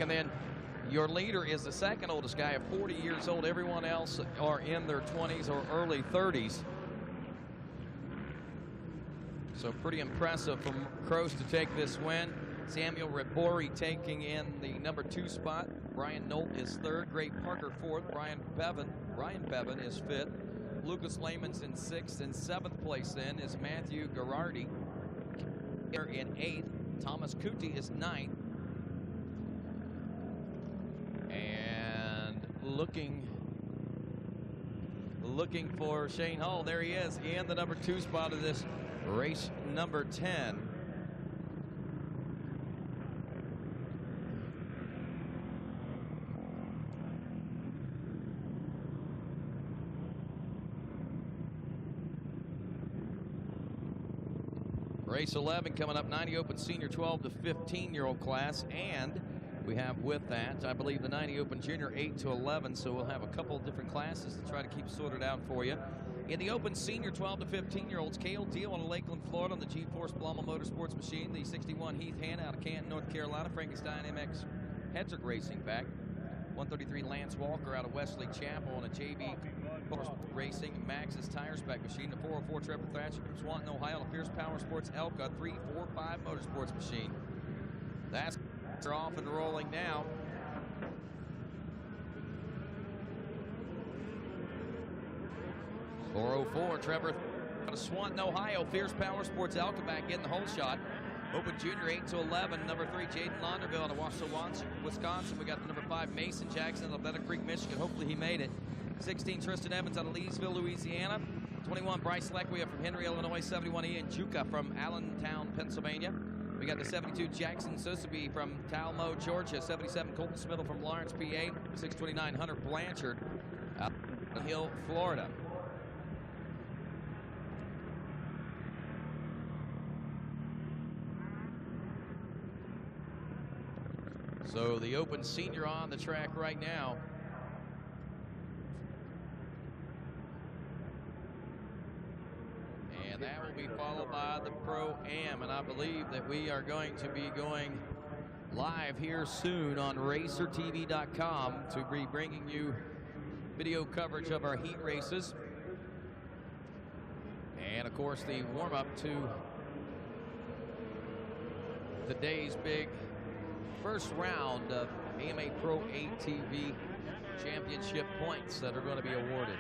and then your leader is the second oldest guy at 40 years old. Everyone else are in their 20s or early 30s. So pretty impressive from Crows to take this win. Samuel Ribori taking in the number 2 spot. Brian Nolt is third. Gray Parker fourth. Ryan Bevan is fifth. Lucas Lehman's in 6th, and 7th place then is Matthew Garardi in 8th. Thomas Kuti is 9th. And looking for Shane Hall. There he is in the number 2 spot of this race number 10. Race 11 coming up, 90 Open Senior 12 to 15-year-old class, and we have with that, I believe, the 90 Open Junior 8 to 11, so we'll have a couple of different classes to try to keep sorted out for you. In the Open Senior 12 to 15-year-olds, Cale Deal out of Lakeland, Florida on the G-Force Blama Motorsports machine. The 61 Heath Hanna out of Canton, North Carolina. Frankenstein MX Hedrick Racing back. 133 Lance Walker out of Wesley Chapel on a JV Racing Max's Tire Spec machine. The 404 Trevor Thatcher from Swanton, Ohio on a Pierce Power Sports Elka 345 Motorsports machine. That's off and rolling now. .404 Trevor out of Swanton, Ohio. Fierce Power Sports Elka back in the whole shot. Open Junior 8 to 11. Number 3 Jaden Launderville out of Wausau, Wisconsin. We got the number 5 Mason Jackson out of Better Creek, Michigan. Hopefully he made it. 16 Tristan Evans out of Leesville, Louisiana. 21 Bryce Leckwia from Henry, Illinois. 71 Ian Juka from Allentown, Pennsylvania. We got the 72 Jackson Sosabe from Talmo, Georgia. 77 Colton Smittle from Lawrence, PA. 629 Hunter Blanchard out of Hill, Florida. So the Open Senior on the track right now. And that will be followed by the Pro-Am. And I believe that we are going to be going live here soon on RacerTV.com to be bringing you video coverage of our heat races. And of course the warm-up to today's big first round of AMA Pro ATV Championship points that are going to be awarded.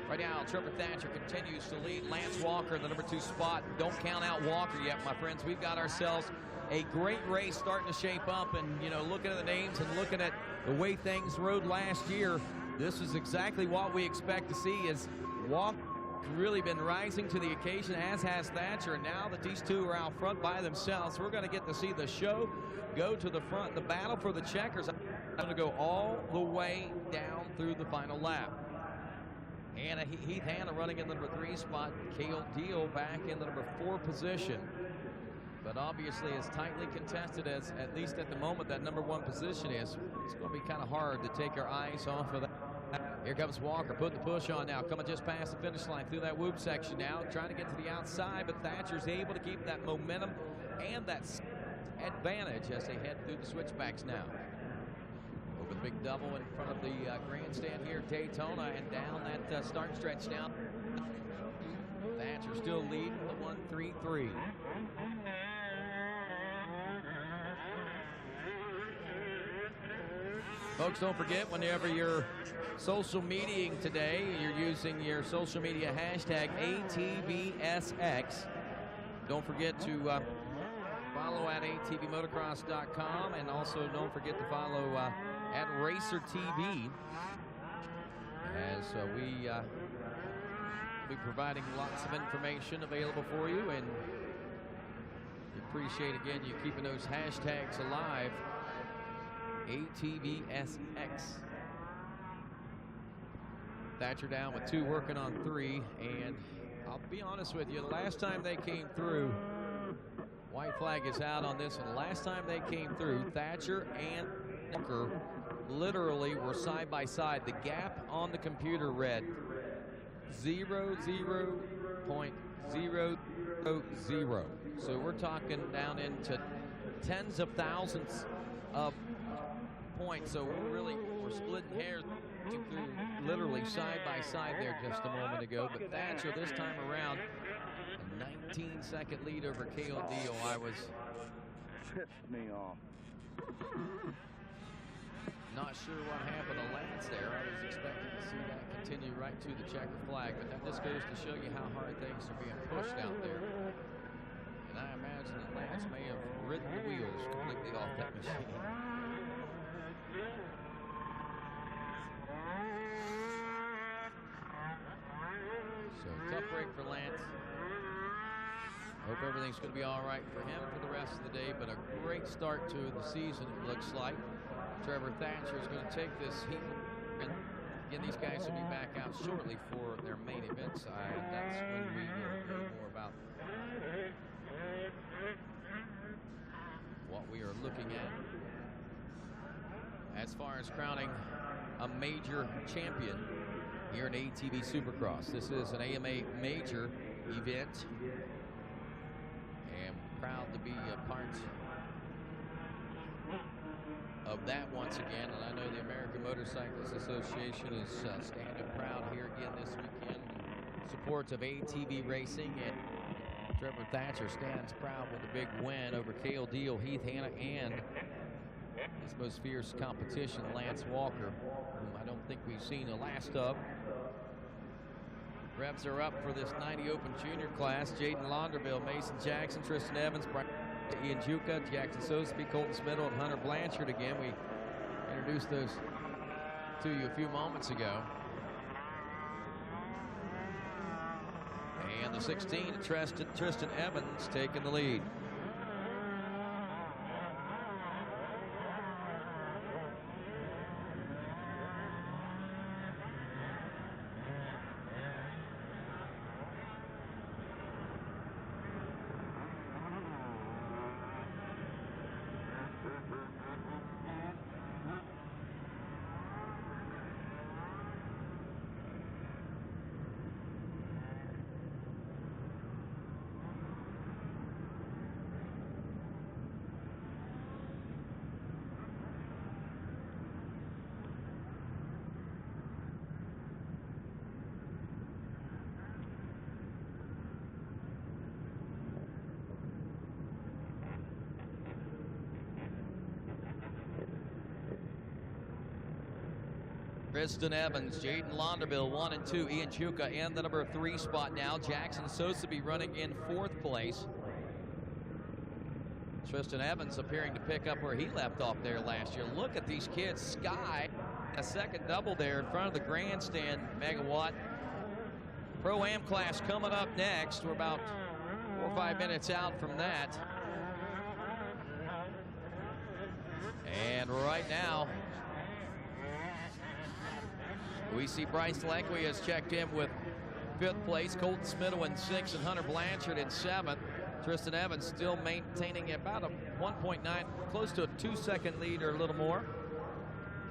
Right now, Trevor Thatcher continues to lead. Lance Walker in the number 2 spot. Don't count out Walker yet, my friends. We've got ourselves a great race starting to shape up, and, you know, looking at the names and looking at the way things rode last year, this is exactly what we expect to see. As Walker really been rising to the occasion, as has Thatcher, and now that these two are out front by themselves, we're going to get to see the show go to the front. The battle for the checkers is going to go all the way down through the final lap. Heath Hanna running in the number 3 spot. Cale Deal back in the number 4 position. But obviously as tightly contested as, at least at the moment, that number 1 position is, it's going to be kind of hard to take our eyes off of that. Here comes Walker, put the push on now, coming just past the finish line through that whoop section now, trying to get to the outside, but Thatcher's able to keep that momentum and that advantage as they head through the switchbacks now. Over the big double in front of the grandstand here at Daytona, and down that start stretch now. Thatcher still leading the 1-3-3. Folks, don't forget, whenever you're social mediaing today, you're using your social media hashtag ATVSX. Don't forget to follow at atvmotocross.com, and also don't forget to follow at RacerTV, as we will be providing lots of information available for you, and we appreciate again you keeping those hashtags alive. ATVSX. Thatcher down with 2, working on 3, and I'll be honest with you, the last time they came through, white flag is out on this, and the last time they came through, Thatcher and Walker literally were side by side. The gap on the computer read 0.000. So we're talking down into tens of thousands of points, so we're splitting hairs through literally side by side there just a moment ago. But Thatcher this time around, a 19-second lead over Cale Deal. I was pissed me off. Not sure what happened to Lance there. I was expecting to see that continue right to the checker flag, but that just goes to show you how hard things are being pushed out there. And I imagine that Lance may have ridden the wheels completely off that machine. So tough break for Lance. Hope everything's going to be all right for him for the rest of the day, but a great start to the season, it looks like. Trevor Thatcher is going to take this heat, and again, these guys will be back out shortly for their main event side, and that's when we will know more about what we are looking at as far as crowning a major champion here in ATV Supercross. This is an AMA major event, and proud to be a part of that once again. And I know the American Motorcyclists Association is standing proud here again this weekend in support of ATV racing, and Trevor Thatcher stands proud with a big win over Cale Deal, Heath Hanna, and his most fierce competition, Lance Walker, whom I don't think we've seen the last of. Revs are up for this 90 Open Junior class. Jaden Launderville, Mason Jackson, Tristan Evans, Ian Juka, Jackson Soseby, Colton Smittle, and Hunter Blanchard again. We introduced those to you a few moments ago. And the 16, Tristan Evans taking the lead. Tristan Evans, Jaden Launderville 1 and 2, Ian Chuka in the number 3 spot now. Jackson Soseby running in 4th place. Tristan Evans appearing to pick up where he left off there last year. Look at these kids. Sky, a second double there in front of the grandstand. Megawatt. Pro-Am class coming up next. We're about 4 or 5 minutes out from that. And right now, we see Bryce Leckley has checked in with 5th place, Colton Smittle in 6th, and Hunter Blanchard in 7th. Tristan Evans still maintaining about a 1.9, close to a 2-second lead or a little more.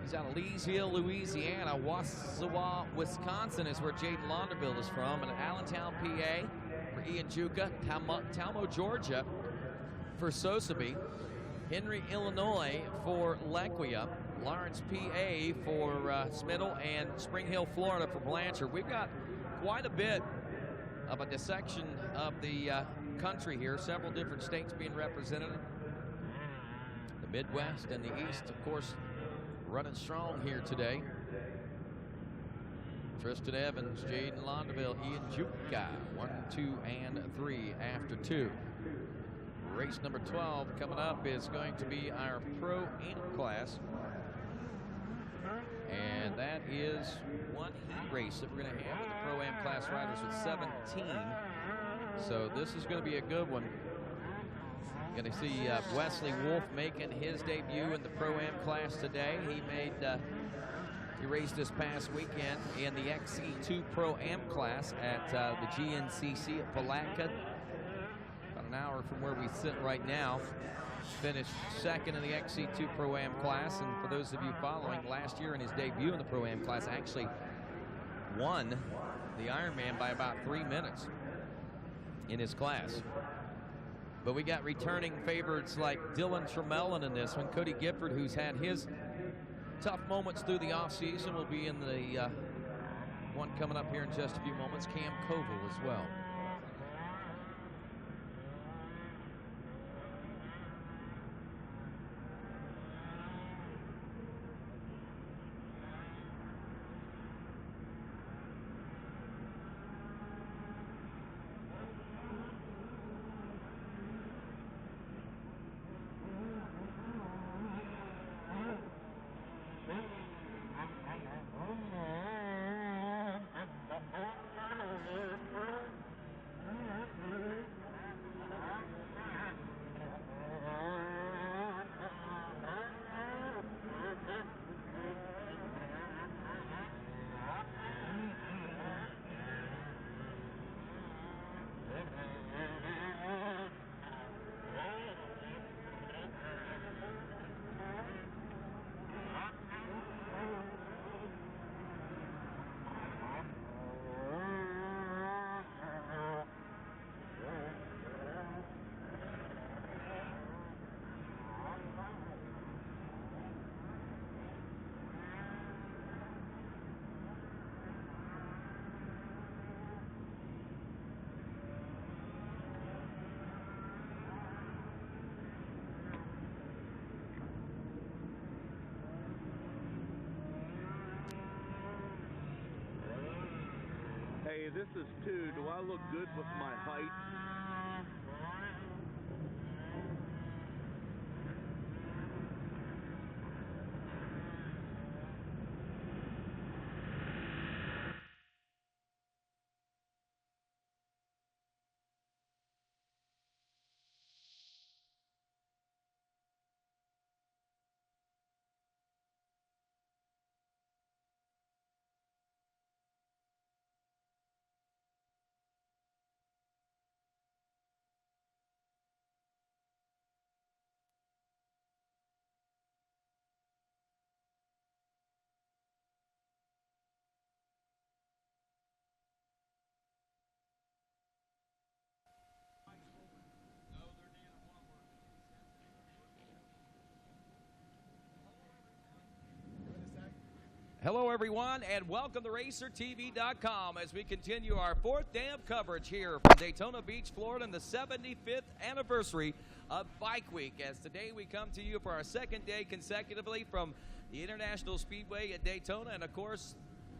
He's out of Lees Hill, Louisiana. Wausau, Wisconsin is where Jaden Launderville is from, and Allentown, PA for Ian Juka. Talmo, Georgia for Soseby. Henry, Illinois for Lecquia. Lawrence, PA for Smittle, and Spring Hill, Florida for Blanchard. We've got quite a bit of a dissection of the country here. Several different states being represented. The Midwest and the East, of course, running strong here today. Tristan Evans, Jaden Launderville, Ian Juka, 1, 2, and 3 after 2. Race number 12 coming up is going to be our Pro-Am class. And that is one heat race that we're going to have with the Pro-Am class riders with 17. So this is going to be a good one. Going to see Wesley Wolf making his debut in the Pro-Am class today. He raced this past weekend in the XC2 Pro-Am class at the GNCC at Palatka. About an hour from where we sit right now. Finished 2nd in the XC2 Pro-Am class, and for those of you following, last year in his debut in the Pro-Am class actually won the Ironman by about 3 minutes in his class. But we got returning favorites like Dylan Tremellin in this one, Cody Gifford, who's had his tough moments through the offseason. Will be in the one coming up here in just a few moments, Cam Koval as well. Hey, this is 2. Do I look good with my height? Hello, everyone, and welcome to RacerTV.com as we continue our 4th day of coverage here from Daytona Beach, Florida, in the 75th anniversary of Bike Week. As today we come to you for our 2nd day consecutively from the International Speedway at Daytona, and of course,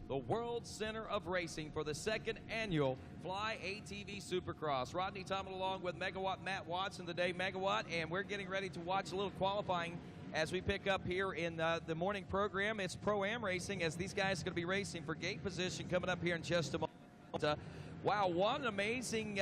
the World Center of Racing for the 2nd annual Fly ATV Supercross. Rodney Thomas along with Megawatt Matt Watson today, Megawatt, and we're getting ready to watch a little qualifying as we pick up here in the morning program. It's Pro-Am racing as these guys are going to be racing for gate position coming up here in just a moment. Wow, what an amazing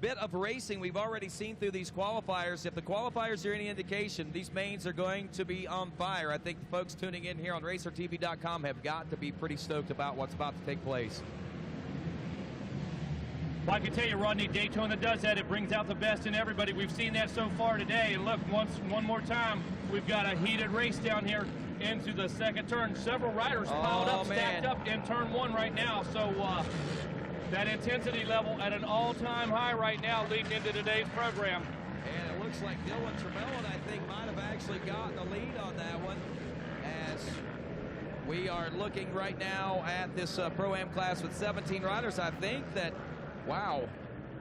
bit of racing we've already seen through these qualifiers. If the qualifiers are any indication, these mains are going to be on fire. I think the folks tuning in here on RacerTV.com have got to be pretty stoked about what's about to take place. Well, I can tell you, Rodney, Daytona does that. It brings out the best in everybody. We've seen that so far today. And look, one more time, we've got a heated race down here into the 2nd turn. Several riders piled up, stacked up in turn 1 right now. So that intensity level at an all-time high right now leading into today's program. And it looks like Dylan Tremelin, I think, might have actually gotten the lead on that one, as we are looking right now at this Pro-Am class with 17 riders. I think that, wow,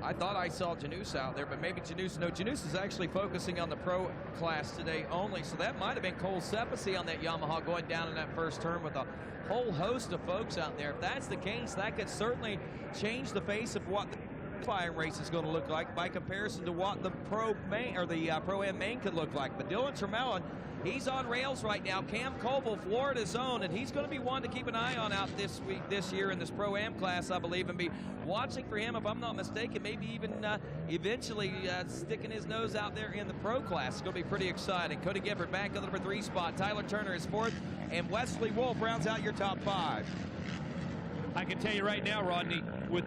I thought I saw Janus out there, but maybe Janus, no, Janus is actually focusing on the Pro class today only, so that might have been Cole Sepisi on that Yamaha going down in that first turn with a whole host of folks out there. If that's the case, that could certainly change the face of what the qualifying race is going to look like by comparison to what the Pro main or the Pro-Am main could look like. But Dylan Tremelin, he's on rails right now. Cam Koval, Florida's own, and he's going to be one to keep an eye on out this year in this Pro-Am class, I believe, and be watching for him, if I'm not mistaken, maybe even eventually sticking his nose out there in the Pro class. It's going to be pretty exciting. Cody Gifford back to the number 3 spot. Tyler Turner is 4th, and Wesley Wolf rounds out your top 5. I can tell you right now, Rodney, with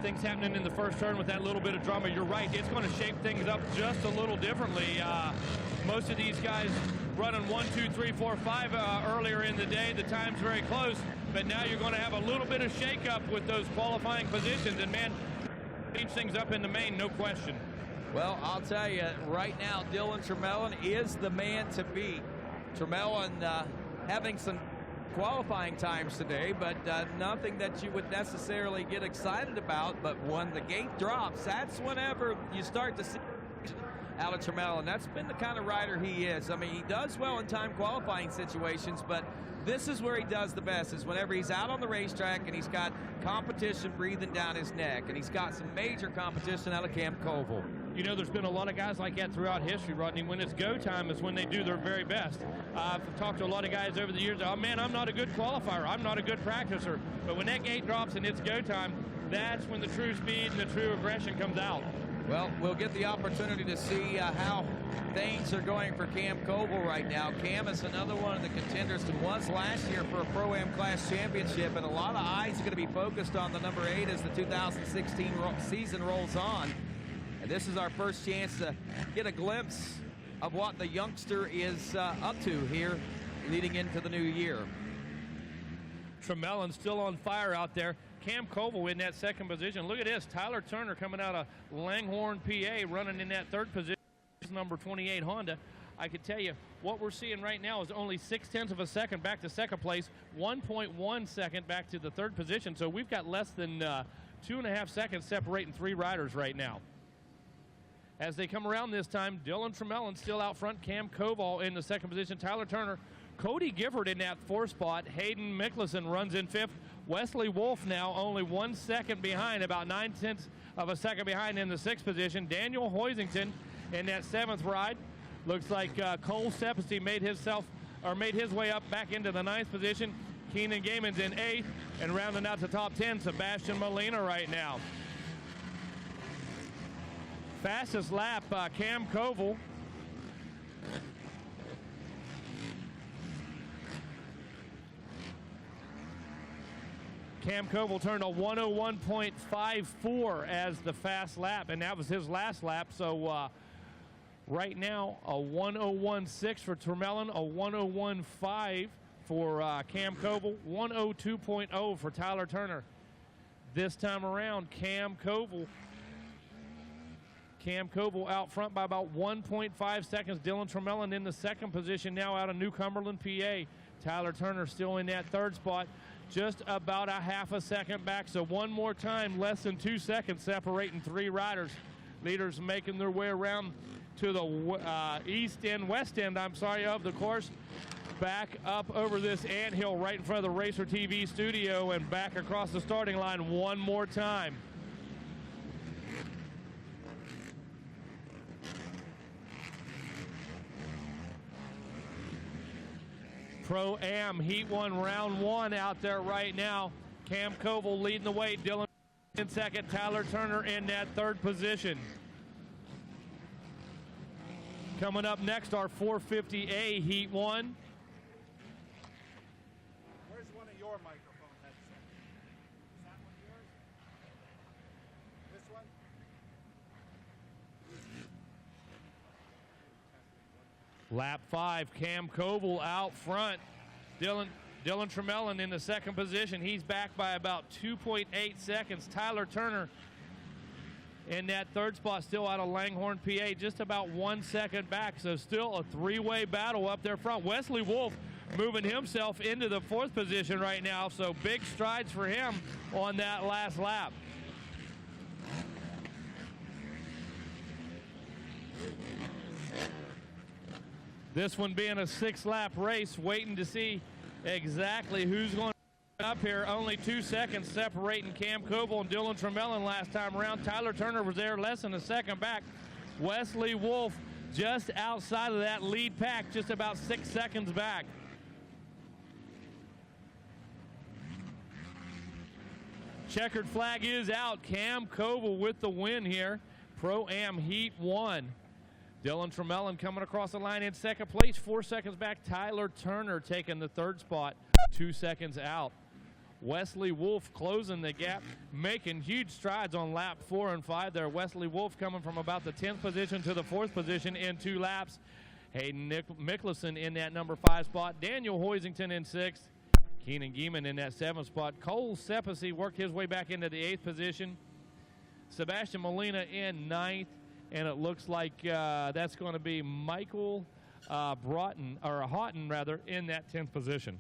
things happening in the first turn with that little bit of drama, you're right, it's going to shape things up just a little differently. Most of these guys running 1, 2, 3, 4, 5 earlier in the day. The time's very close, but now you're going to have a little bit of shake-up with those qualifying positions, and man, change things up in the main, no question. Well, I'll tell you, right now, Dylan Tremelin is the man to beat Tremellen having some qualifying times today, but nothing that you would necessarily get excited about. But when the gate drops, that's whenever you start to see out of Tremellen. That's been the kind of rider he is. I mean, he does well in time qualifying situations, but this is where he does the best, is whenever he's out on the racetrack and he's got competition breathing down his neck, and he's got some major competition out of Camp Koval. You know, there's been a lot of guys like that throughout history, Rodney. When it's go time is when they do their very best. I've talked to a lot of guys over the years, oh man, I'm not a good qualifier, I'm not a good practicer. But when that gate drops and it's go time, that's when the true speed and the true aggression comes out. Well, we'll get the opportunity to see how things are going for Cam Koval right now. Cam is another one of the contenders that was last year for a Pro-Am Class Championship, and a lot of eyes are going to be focused on the number 8 as the 2016 season rolls on. And this is our first chance to get a glimpse of what the youngster is up to here leading into the new year. Tremellen still on fire out there. Cam Koval in that second position. Look at this. Tyler Turner coming out of Langhorne, PA, running in that third position, number 28 Honda. I can tell you what we're seeing right now is only 0.6 of a second back to second place, 1.1 second back to the third position. So we've got less than 2.5 seconds separating 3 riders right now. As they come around this time, Dylan Tremellen still out front. Cam Koval in the second position. Tyler Turner. Cody Gifford in that 4th spot. Hayden Mickelson runs in 5th. Wesley Wolf now only 1 second behind, about 0.9 of a second behind in the 6th position. Daniel Hoisington in that 7th ride. Looks like Cole Sepisi made his way up back into the 9th position. Keenan Gaiman's in 8th, and rounding out the top 10, Sebastian Molina right now. Fastest lap, Cam Koval. Cam Koval turned a 101.54 as the fast lap, and that was his last lap. So right now, a 101.6 for Tremellen, a 101.5 for Cam Koval, 102.0 for Tyler Turner. This time around, Cam Koval out front by about 1.5 seconds. Dylan Tremellen in the second position now out of New Cumberland, PA. Tyler Turner still in that 3rd spot, just about a half a second back. So one more time, less than 2 seconds separating 3 riders. Leaders making their way around to the west end of the course. Back up over this anthill right in front of the Racer TV studio and back across the starting line one more time. Pro-Am Heat 1, Round 1 out there right now. Cam Koval leading the way. Dylan in second. Tyler Turner in that 3rd position. Coming up next, our 450A Heat 1. Where's one of your microphone headsets? Is that one yours? This one? Lap 5, Cam Koval out front. Dylan Tremellen in the second position. He's back by about 2.8 seconds. Tyler Turner in that 3rd spot, still out of Langhorne, PA, just about 1 second back. So still a 3-way battle up there front. Wesley Wolf moving himself into the 4th position right now. So big strides for him on that last lap. This one being a 6-lap race, waiting to see exactly who's going to up here. Only 2 seconds separating Cam Koval and Dylan Tremellen last time around. Tyler Turner was there less than a second back. Wesley Wolf just outside of that lead pack, just about 6 seconds back. Checkered flag is out. Cam Koval with the win here. Pro-Am Heat 1. Dylan Tremellen coming across the line in second place, 4 seconds back. Tyler Turner taking the 3rd spot, 2 seconds out. Wesley Wolf closing the gap, making huge strides on lap 4 and 5 there. Wesley Wolf coming from about the 10th position to the 4th position in 2 laps. Hayden Mickelson in that number 5 spot. Daniel Hoisington in 6th. Keenan Gaiman in that 7th spot. Cole Sepisi worked his way back into the 8th position. Sebastian Molina in 9th. And it looks like that's going to be Michael Houghton rather, in that 10th position.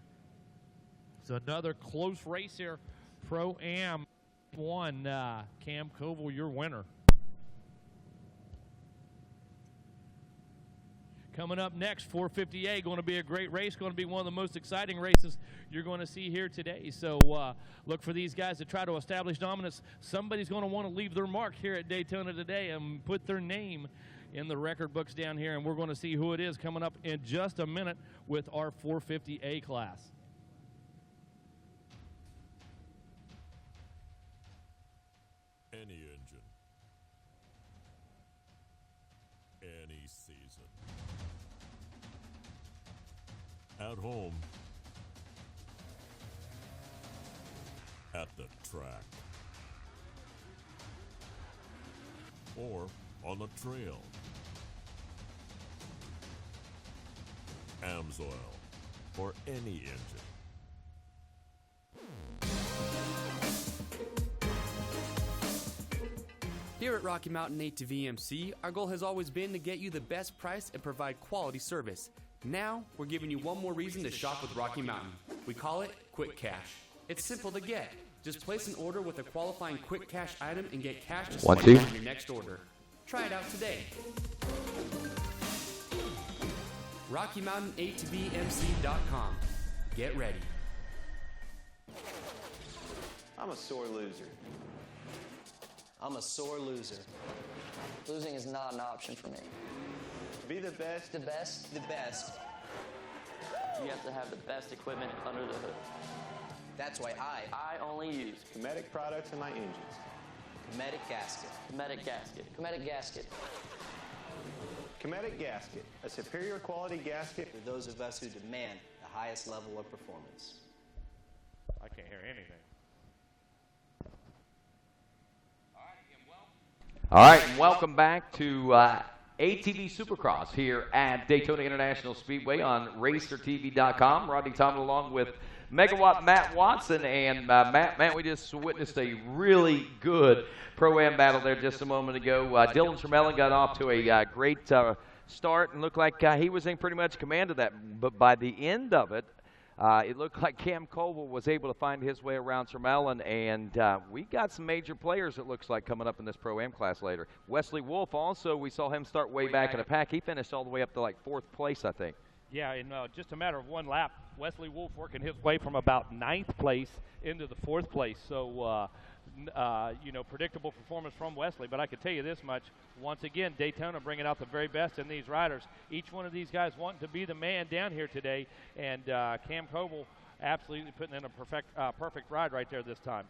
So another close race here. Pro-Am 1, Cam Koval, your winner. Coming up next, 450A, going to be a great race, going to be one of the most exciting races you're going to see here today. So look for these guys to try to establish dominance. Somebody's going to want to leave their mark here at Daytona today and put their name in the record books down here, and we're going to see who it is coming up in just a minute with our 450A class. Any engine, any season. At home, at the track, or on the trail. AMSOIL for any engine. Here at Rocky Mountain ATVMC, our goal has always been to get you the best price and provide quality service. Now, we're giving you one more reason to shop with Rocky Mountain. We call it Quick Cash. It's simple to get. Just place an order with a qualifying Quick Cash item and get cash to swipe on your next order. Try it out today. RockyMountainATVMC.com. Get ready. I'm a sore loser. I'm a sore loser. Losing is not an option for me. Be the best. The best? The best. You have to have the best equipment under the hood. That's why I only use Cometic products in my engines. Cometic gasket. Cometic gasket. Cometic gasket. Cometic gasket, a superior quality gasket For those of us who demand the highest level of performance. I can't hear anything. All right, and welcome back to ATV Supercross here at Daytona International Speedway on RacerTV.com. Rodney Tomlin along with Megawatt Matt Watson. And Matt, we just witnessed a really good Pro-Am battle there just a moment ago. Dylan Tremelin got off to a great start and looked like he was in pretty much command of that. But by the end of it, it looked like Cam Koval was able to find his way around Tremelin, and we got some major players, it looks like, coming up in this Pro-Am class later. Wesley Wolf also, we saw him start way back in the pack. He finished all the way up to like 4th place, I think. Yeah, in just a matter of one lap, Wesley Wolf working his way from about 9th place into the 4th place. So, predictable performance from Wesley. But I can tell you this much, once again, Daytona bringing out the very best in these riders. Each one of these guys wanting to be the man down here today, and Cam Koval absolutely putting in a perfect ride right there this time.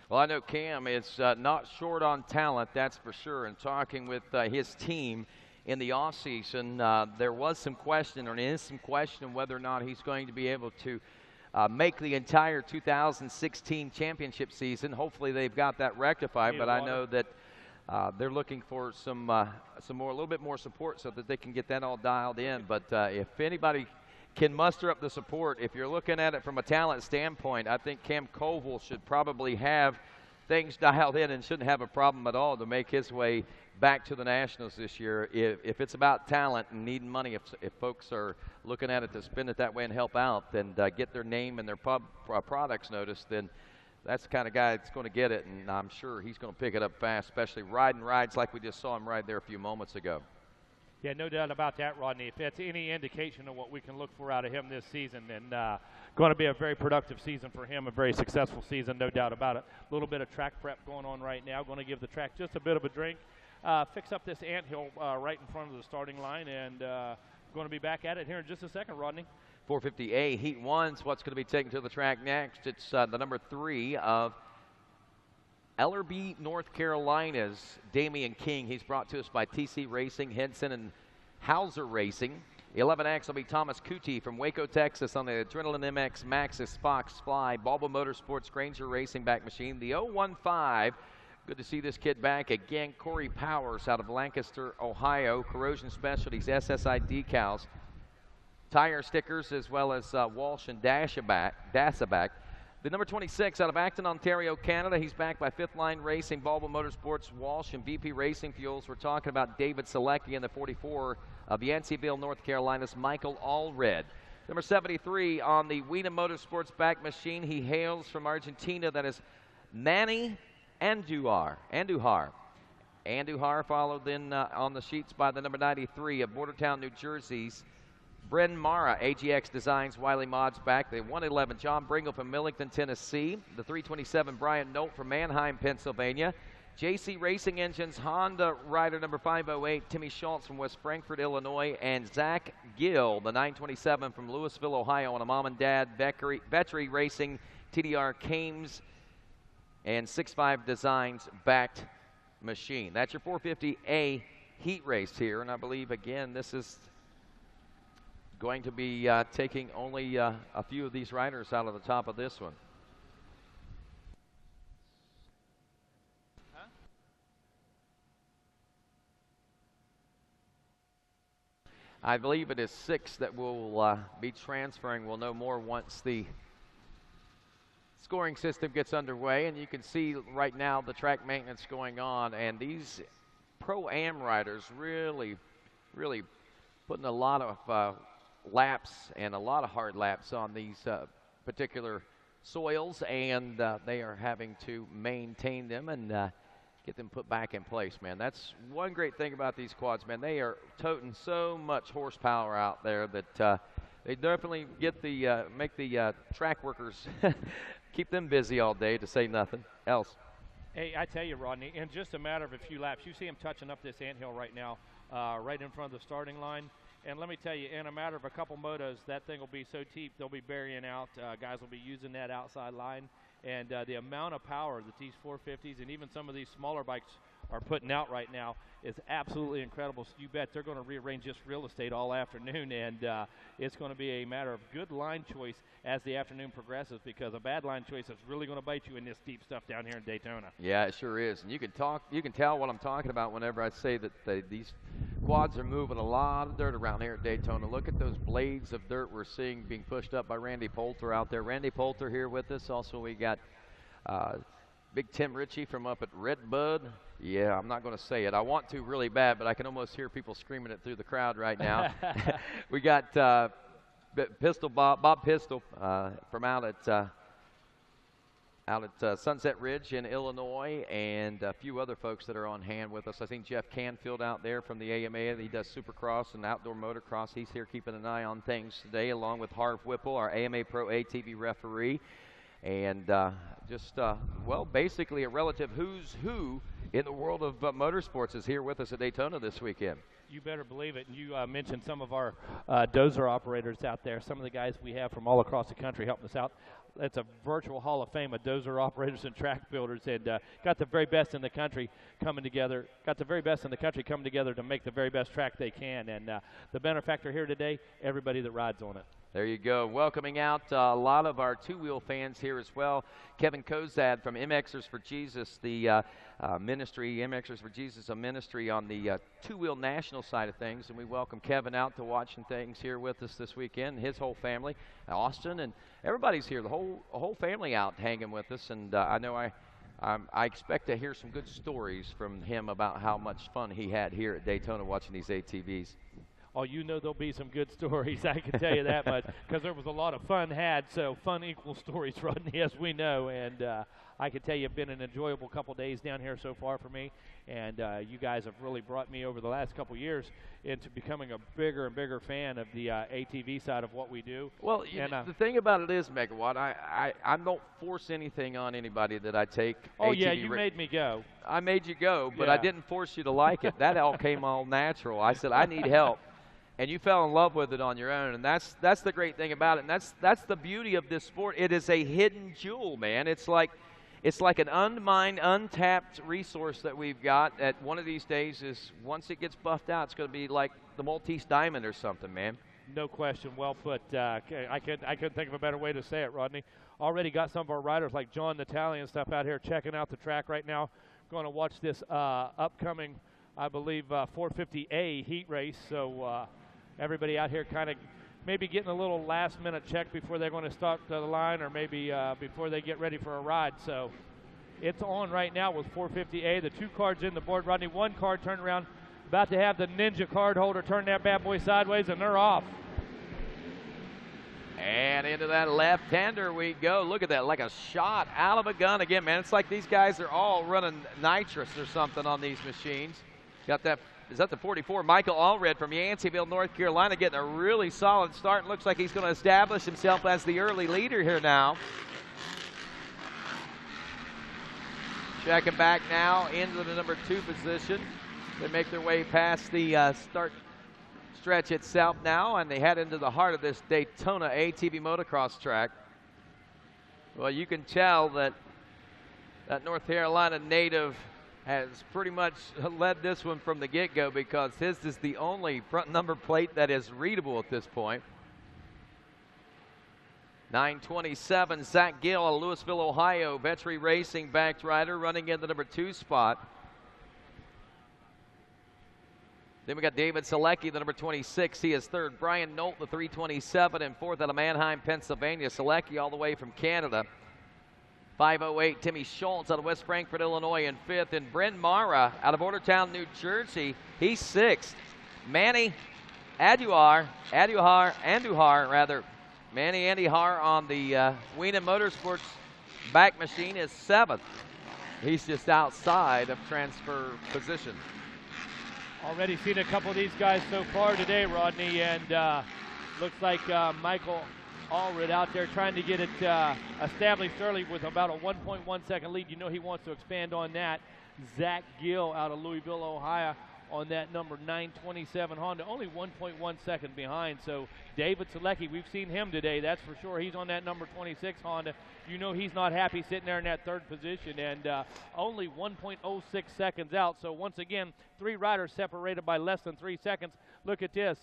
Well, I know Cam is not short on talent, that's for sure. And talking with his team in the offseason, there was some question, or is some question, whether or not he's going to be able to make the entire 2016 championship season. Hopefully they've got that rectified, but I know that they're looking for some more, a little bit more support so that they can get that all dialed in. But if anybody can muster up the support, if you're looking at it from a talent standpoint, I think Cam Koval should probably have things dialed in and shouldn't have a problem at all to make his way back to the Nationals this year. If it's about talent and needing money, if folks are looking at it to spend it that way and help out, then get their name and their products noticed, then that's the kind of guy that's going to get it, and I'm sure he's going to pick it up fast, especially riding rides like we just saw him ride there a few moments ago. Yeah, no doubt about that, Rodney. If that's any indication of what we can look for out of him this season, then going to be a very productive season for him, a very successful season, no doubt about it. A little bit of track prep going on right now. Going to give the track just a bit of a drink, fix up this anthill right in front of the starting line, and going to be back at it here in just a second, Rodney. 450A Heat 1's what's going to be taken to the track next. It's the number 3 of Ellerbe, North Carolina's Damian King. He's brought to us by TC Racing, Henson, and Hauser Racing. 11X will be Thomas Cootie from Waco, Texas on the Adrenaline MX Maxxis Fox Fly. Balbo Motorsports Granger Racing back machine. The 015, good to see this kid back again. Corey Powers out of Lancaster, Ohio. Corrosion Specialties, SSI decals. Tire stickers as well as Walsh and Dassaback. The number 26 out of Acton, Ontario, Canada. He's backed by Fifth Line Racing, Baldwin Motorsports, Walsh, and VP Racing Fuels. We're talking about David Selecki in the 44 of Yanceyville, North Carolina's Michael Allred. Number 73 on the Wiener Motorsports back machine. He hails from Argentina. That is Manny Andujar. Andujar followed then on the sheets by the number 93 of Bordertown, New Jersey's Bryn Mara, AGX Designs, Wiley Mods back. The 111, John Bringle from Millington, Tennessee. The 327, Brian Nolt from Manheim, Pennsylvania. JC Racing Engines, Honda rider number 508, Timmy Schultz from West Frankfort, Illinois. And Zach Gill, the 927 from Louisville, Ohio, on a mom and dad Vettery Racing, TDR Kames, and 6.5 Designs backed machine. That's your 450A heat race here. And I believe, again, this is going to be taking only a few of these riders out of the top of this one. I believe it is 6 that will be transferring. We'll know more once the scoring system gets underway. And you can see right now the track maintenance going on. And these Pro-Am riders really putting a lot of laps and a lot of hard laps on these particular soils. And they are having to maintain them and get them put back in place, man. That's one great thing about these quads, man. They are toting so much horsepower out there that they definitely get the make the track workers keep them busy all day, to say nothing else. Hey, I tell you, Rodney, in just a matter of a few laps, you see him touching up this anthill right now, right in front of the starting line. And let me tell you, in a matter of a couple motos, that thing will be so deep they'll be burying out. Guys will be using that outside line. And the amount of power that these 450s and even some of these smaller bikes are putting out right now is absolutely incredible. So you bet they're going to rearrange this real estate all afternoon, and it's going to be a matter of good line choice as the afternoon progresses, because a bad line choice is really going to bite you in this deep stuff down here in Daytona. Yeah, it sure is. And you can tell what I'm talking about whenever I say that these quads are moving a lot of dirt around here at Daytona. Look at those blades of dirt we're seeing being pushed up by Randy Poulter out there. Randy Poulter here with us. Also, we got Big Tim Ritchie from up at Redbud. Yeah, I'm not going to say it. I want to really bad, but I can almost hear people screaming it through the crowd right now. We got Bob Pistol from out at Sunset Ridge in Illinois, and a few other folks that are on hand with us. I think Jeff Canfield out there from the AMA. He does Supercross and outdoor motocross. He's here keeping an eye on things today, along with Harv Whipple, our AMA Pro ATV referee. And well, basically a relative who's who in the world of motorsports is here with us at Daytona this weekend. You better believe it. And you mentioned some of our dozer operators out there, some of the guys we have from all across the country helping us out. That's a virtual hall of fame of dozer operators and track builders, and got the very best in the country coming together. To make the very best track they can. And the benefactor here today, everybody that rides on it. There you go. Welcoming out a lot of our two-wheel fans here as well. Kevin Kozad from MXers for Jesus, the ministry, MXers for Jesus, a ministry on the two-wheel national side of things. And we welcome Kevin out to watching things here with us this weekend, his whole family, Austin, and everybody's here, the whole family out hanging with us. And I know I expect to hear some good stories from him about how much fun he had here at Daytona watching these ATVs. Oh, you know there'll be some good stories, I can tell you that much, because there was a lot of fun had, so fun equals stories, Rodney, as we know. And I can tell you it's been an enjoyable couple days down here so far for me, and you guys have really brought me over the last couple years into becoming a bigger and bigger fan of the ATV side of what we do. Well, the thing about it is, Megawatt, I don't force anything on anybody that I take. Oh, ATV yeah, you made me go. I made you go, but yeah. I didn't force you to like it. That all came all natural. I said, I need help. And you fell in love with it on your own, and that's the great thing about it, and that's the beauty of this sport. It is a hidden jewel, man. It's like an unmined, untapped resource that we've got. That one of these days is, once it gets buffed out, it's going to be like the Maltese Diamond or something, man. No question. Well put. I couldn't think of a better way to say it, Rodney. Already got some of our riders like John Natali and stuff out here checking out the track right now. Going to watch this upcoming, I believe, 450A heat race. So everybody out here kind of maybe getting a little last-minute check before they're going to start the line, or maybe before they get ready for a ride. So it's on right now with 450A. The 2 cards in the board, Rodney. 1 card turned around, about to have the Ninja card holder turn that bad boy sideways, and they're off. And into that left-hander we go. Look at that, like a shot out of a gun again, man. It's like these guys are all running nitrous or something on these machines. Got that, is that the 44? Michael Allred from Yanceyville, North Carolina, getting a really solid start. Looks like he's going to establish himself as the early leader here now. Checking back now into the number 2 position. They make their way past the start stretch itself now, and they head into the heart of this Daytona ATV motocross track. Well, you can tell that that North Carolina native has pretty much led this one from the get-go, because his is the only front number plate that is readable at this point. 927, Zach Gill out of Louisville, Ohio, Vetri Racing backed rider, running in the number 2 spot. Then we got David Selecki, the number 26. He is 3rd. Brian Nolt, the 327, and 4th out of Manheim, Pennsylvania. Selecki all the way from Canada. 508, Timmy Schultz out of West Frankfort, Illinois, in 5th. And Bryn Mara out of Bordertown, New Jersey. He's 6th. Manny Andujar, Manny Andujar on the Weenan Motorsports back machine is 7th. He's just outside of transfer position. Already seen a couple of these guys so far today, Rodney, and looks like Michael Allred out there trying to get it established early with about a 1.1 second lead. You know he wants to expand on that. Zach Gill out of Louisville, Ohio, on that number 927 Honda, only 1.1 second behind. So David Selecki, we've seen him today, that's for sure. He's on that number 26 Honda. You know he's not happy sitting there in that 3rd position, and only 1.06 seconds out. So once again, 3 riders separated by less than 3 seconds. Look at this.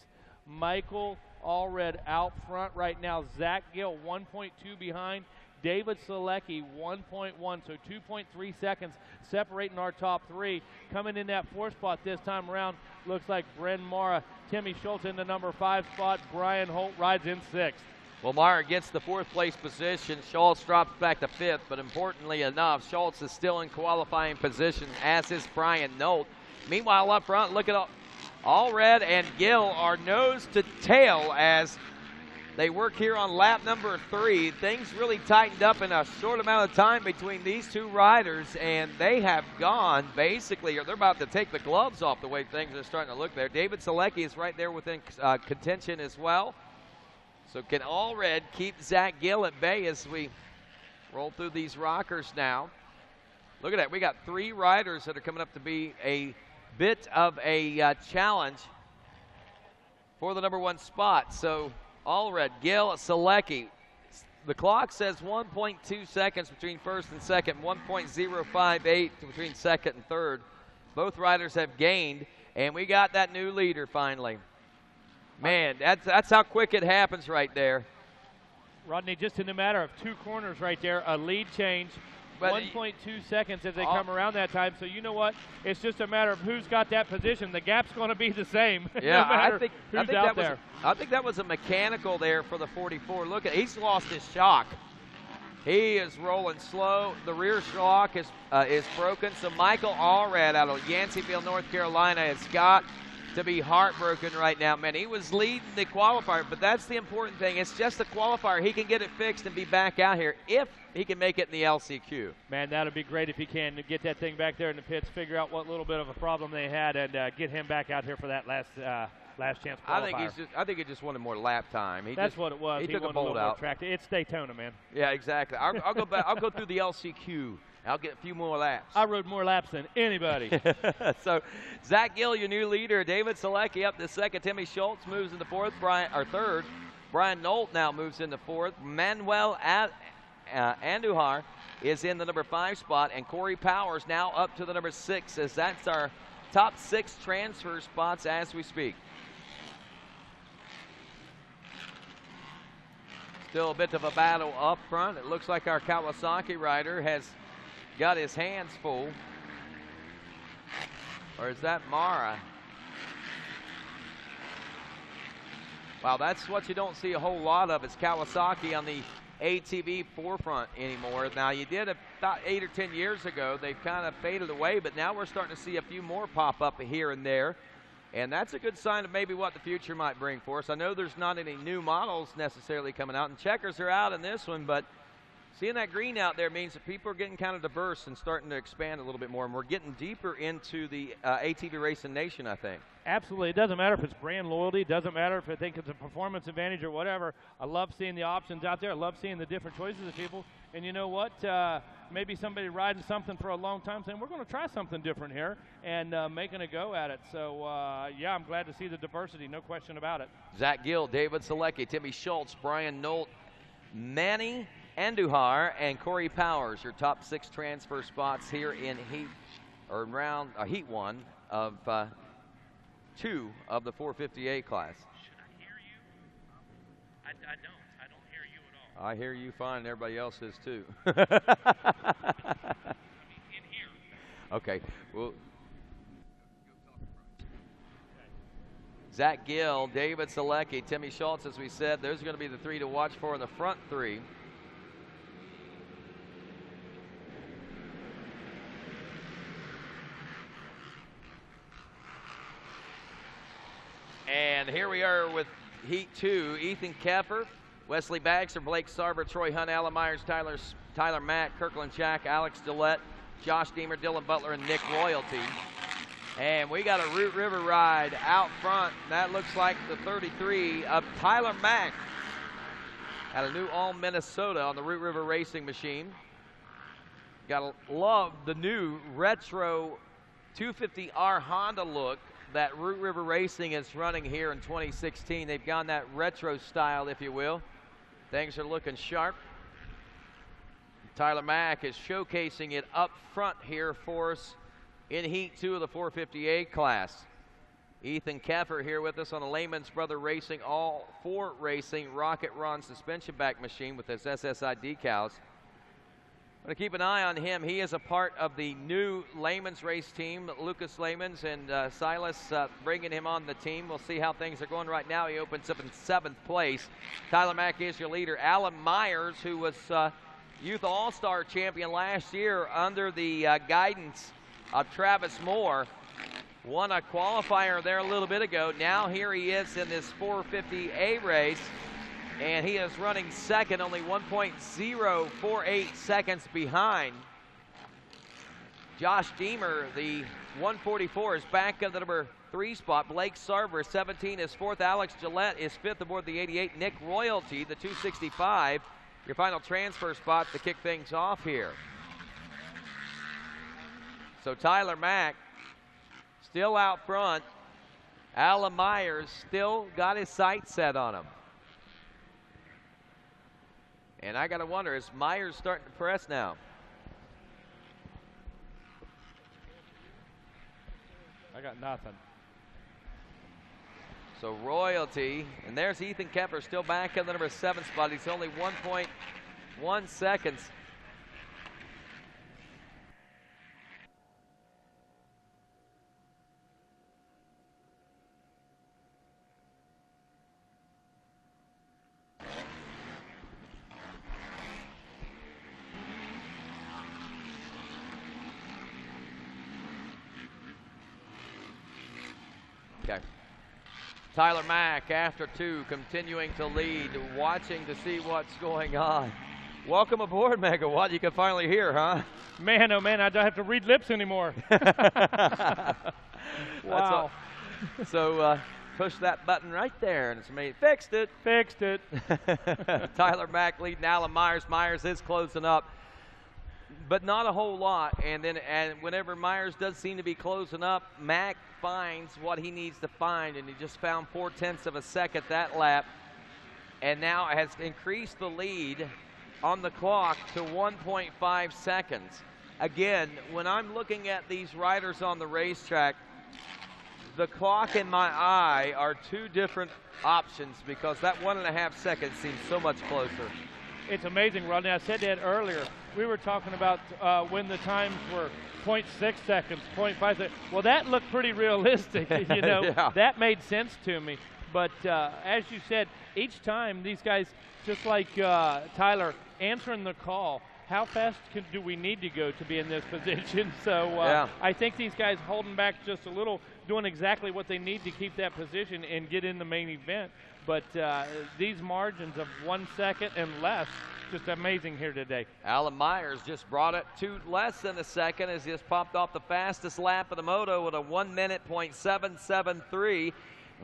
Michael Allred out front right now. Zach Gill 1.2 behind. David Selecki 1.1, so 2.3 seconds separating our top 3. Coming in that 4th spot this time around, looks like Bryn Mara. Timmy Schultz in the number 5 spot. Brian Holt rides in 6th. Well, Mara gets the 4th place position. Schultz drops back to 5th, but importantly enough, Schultz is still in qualifying position, as is Brian Nolt. Meanwhile, up front, look at Allred and Gill are nose to tail as they work here on lap number 3. Things really tightened up in a short amount of time between these 2 riders, and they have gone basically, or they're about to take the gloves off the way things are starting to look there. David Selecki is right there within contention as well. So can Allred keep Zach Gill at bay as we roll through these rockers now? Look at that. We got 3 riders that are coming up to be a bit of a challenge for the number 1 spot. So Allred, Gill, Selecki. The clock says 1.2 seconds between 1st and 2nd, 1.058 between 2nd and 3rd. Both riders have gained, and we got that new leader finally. Man, that's how quick it happens right there. Rodney, just in a matter of 2 corners right there, a lead change. 1.2 seconds as they come around that time. So you know what? It's just a matter of who's got that position. The gap's going to be the same. Yeah, no matter who's out there. I think that was a mechanical there for the 44. Look at, he's lost his shock. He is rolling slow. The rear shock is broken. So Michael Allred out of Yanceyville, North Carolina, has got to be heartbroken right now, man. He was leading the qualifier, but that's the important thing. It's just the qualifier. He can get it fixed and be back out here if he can make it in the LCQ. Man, that would be great if he can get that thing back there in the pits, figure out what little bit of a problem they had, and get him back out here for that last chance qualifier. I think he just wanted more lap time. That's what it was. He took a bolt out. It's Daytona, man. Yeah, exactly. I'll go back. I'll go through the LCQ. I'll get a few more laps. I rode more laps than anybody. So, Zach Gill, your new leader. David Selecki up to 2nd. Timmy Schultz moves into 3rd. Brian Nolt now moves into 4th. Manuel Andujar is in the number 5 spot, and Corey Powers now up to the number 6, as that's our top 6 transfer spots as we speak. Still a bit of a battle up front. It looks like our Kawasaki rider has got his hands full. Or is that Mara? Wow, that's what you don't see a whole lot of is Kawasaki on the ATV forefront anymore. Now, you did about 8 or 10 years ago. They've kind of faded away, but now we're starting to see a few more pop up here and there. And that's a good sign of maybe what the future might bring for us. I know there's not any new models necessarily coming out, and checkers are out in this one, but seeing that green out there means that people are getting kind of diverse and starting to expand a little bit more, and we're getting deeper into the ATV racing nation, I think. Absolutely. It doesn't matter if it's brand loyalty. It doesn't matter if I think it's a performance advantage or whatever. I love seeing the options out there. I love seeing the different choices of people. And you know what? Maybe somebody riding something for a long time saying, we're going to try something different here, and making a go at it. So, yeah, I'm glad to see the diversity. No question about it. Zach Gill, David Selecki, Timmy Schultz, Brian Nolt, Manny Andujar, and Corey Powers, your top 6 transfer spots here in heat 1 of 2 of the 458 class. Should I hear you? I don't hear you at all. I hear you fine, and everybody else is too. In here. Okay. Well, Zach Gill, David Selecki, Timmy Schultz, as we said, those are going to be the 3 to watch for in the front 3. And here we are with Heat 2, Ethan Keffer, Wesley Baxter, Blake Sarber, Troy Hunt, Alan Myers, Tyler Mack, Kirkland Jack, Alex Gillette, Josh Deemer, Dylan Butler, and Nick Royalty. And we got a Root River ride out front. That looks like the 33 of Tyler Mack out of New Ulm, Minnesota on the Root River Racing machine. Gotta love the new retro 250R Honda look that Root River Racing is running here in 2016. They've gone that retro style, if you will. Things are looking sharp. Tyler Mack is showcasing it up front here for us in Heat 2 of the 458 class. Ethan Keffer here with us on the Lehman's Brother Racing All-4 Racing Rocket Ron suspension back machine with his SSI decals. I'm going to keep an eye on him. He is a part of the new Lehman's race team, Lucas Lehman's, and Silas bringing him on the team. We'll see how things are going right now. He opens up in 7th place. Tyler Mack is your leader. Alan Myers, who was Youth All-Star champion last year under the guidance of Travis Moore, won a qualifier there a little bit ago. Now here he is in this 450A race, and he is running second, only 1.048 seconds behind. Josh Deemer, the 144, is back in the number 3 spot. Blake Sarver, 17, is 4th. Alex Gillette is 5th aboard the 88. Nick Royalty, the 265, your final transfer spot to kick things off here. So Tyler Mack still out front. Alan Myers still got his sights set on him. And I got to wonder, is Myers starting to press now? I got nothing. So Royalty, and there's Ethan Keffer still back in the number 7 spot. He's only 1.1 seconds. Okay. Tyler Mack after 2, continuing to lead, watching to see what's going on. Welcome aboard, Megawatt. You can finally hear, huh? Man, oh man, I don't have to read lips anymore. Wow. So push that button right there, and it's made. Fixed it. Fixed it. Tyler Mack leading Alan Myers. Myers is closing up, but not a whole lot. And whenever Myers does seem to be closing up, Mack finds what he needs to find, and he just found 0.4 of a second that lap, and now has increased the lead on the clock to 1.5 seconds. Again, when I'm looking at these riders on the racetrack, the clock and my eye are 2 different options because that 1.5 seconds seems so much closer. It's amazing, Rodney. I said that earlier. We were talking about when the times were 0.6 seconds, 0.5 seconds. Well, that looked pretty realistic, you know. Yeah. That made sense to me. But as you said, each time these guys, just like Tyler, answering the call, how fast do we need to go to be in this position? So I think these guys holding back just a little, doing exactly what they need to keep that position and get in the main event. But these margins of 1 second and less, just amazing here today. Alan Myers just brought it to less than a second as he just popped off the fastest lap of the moto with a 1 minute .773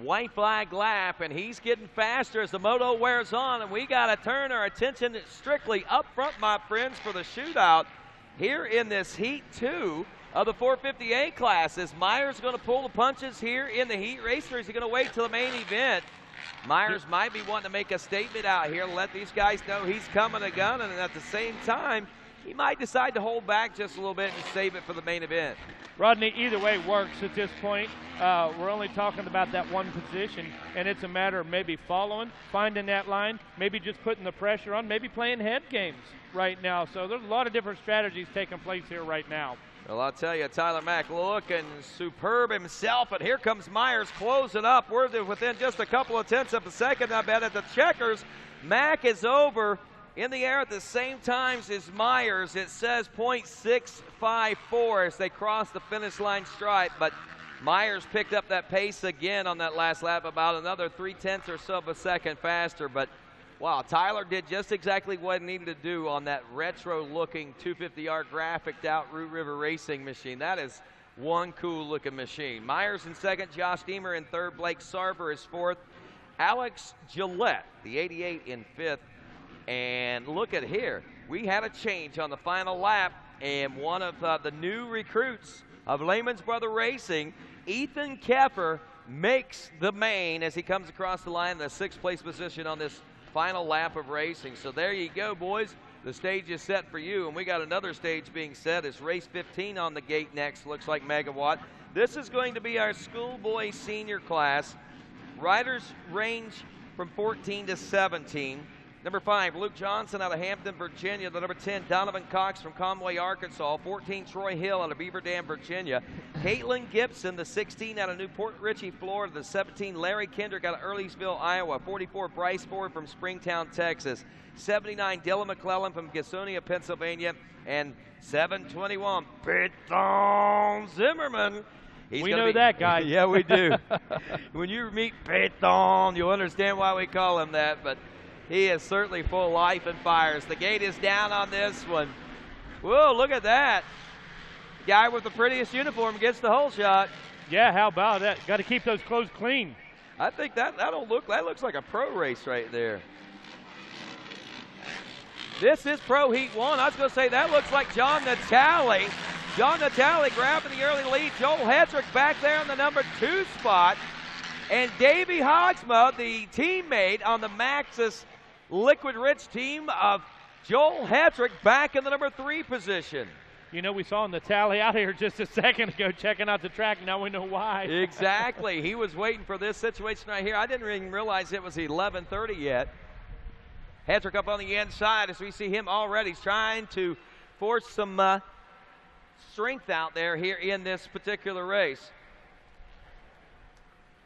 white flag lap, and he's getting faster as the moto wears on, and we got to turn our attention strictly up front, my friends, for the shootout here in this Heat 2 of the 458 class. Is Myers going to pull the punches here in the heat race, or is he going to wait till the main event? Myers might be wanting to make a statement out here, let these guys know he's coming a gun, and at the same time, he might decide to hold back just a little bit and save it for the main event. Rodney, either way works at this point. We're only talking about that one position, and it's a matter of maybe following, finding that line, maybe just putting the pressure on, maybe playing head games right now. So there's a lot of different strategies taking place here right now. Well, I'll tell you, Tyler Mack looking superb himself, and here comes Myers closing up. We're within just a couple of tenths of a second, I bet, at the checkers. Mack is over in the air at the same time as Myers. It says .654 as they cross the finish line stripe, but Myers picked up that pace again on that last lap, about another 3/10 or so of a second faster. But wow, Tyler did just exactly what he needed to do on that retro-looking 250R graphicked out Root River Racing machine. That is one cool-looking machine. Myers in second, Josh Deemer in third, Blake Sarver is fourth, Alex Gillette, the 88, in fifth. And look at here, we had a change on the final lap, and one of the new recruits of Lehman's Brother Racing, Ethan Keffer, makes the main as he comes across the line in the sixth place position on this final lap of racing. So there you go, boys. The stage is set for you, and we got another stage being set. It's race 15 on the gate next, looks like Megawatt. This is going to be our schoolboy senior class. Riders range from 14 to 17. Number 5, Luke Johnson out of Hampton, Virginia. The number 10, Donovan Cox from Conway, Arkansas. 14, Troy Hill out of Beaver Dam, Virginia. Caitlin Gibson, the 16, out of Newport Richey, Florida. The 17, Larry Kendrick out of Earlysville, Iowa. 44, Bryce Ford from Springtown, Texas. 79, Dylan McClellan from Gossonia, Pennsylvania. And 721, Peyton Zimmerman. We know that guy. Yeah, we do. When you meet Peyton, you'll understand why we call him that. But he is certainly full of life and fires. The gate is down on this one. Whoa, look at that. Guy with the prettiest uniform gets the whole shot. Yeah, how about that? Got to keep those clothes clean. I think that looks like a pro race right there. This is Pro Heat 1. I was going to say that looks like John Natale. John Natale grabbing the early lead. Joel Hetrick back there in the number 2 spot. And Davey Hogsma, the teammate on the Maxxis Liquid Rich team of Joel Hetrick, back in the number 3 position. You know, we saw Natale out here just a second ago checking out the track. Now we know why. Exactly. He was waiting for this situation right here. I didn't even realize it was 11:30 yet. Hetrick up on the inside as we see him already trying to force some strength out there here in this particular race.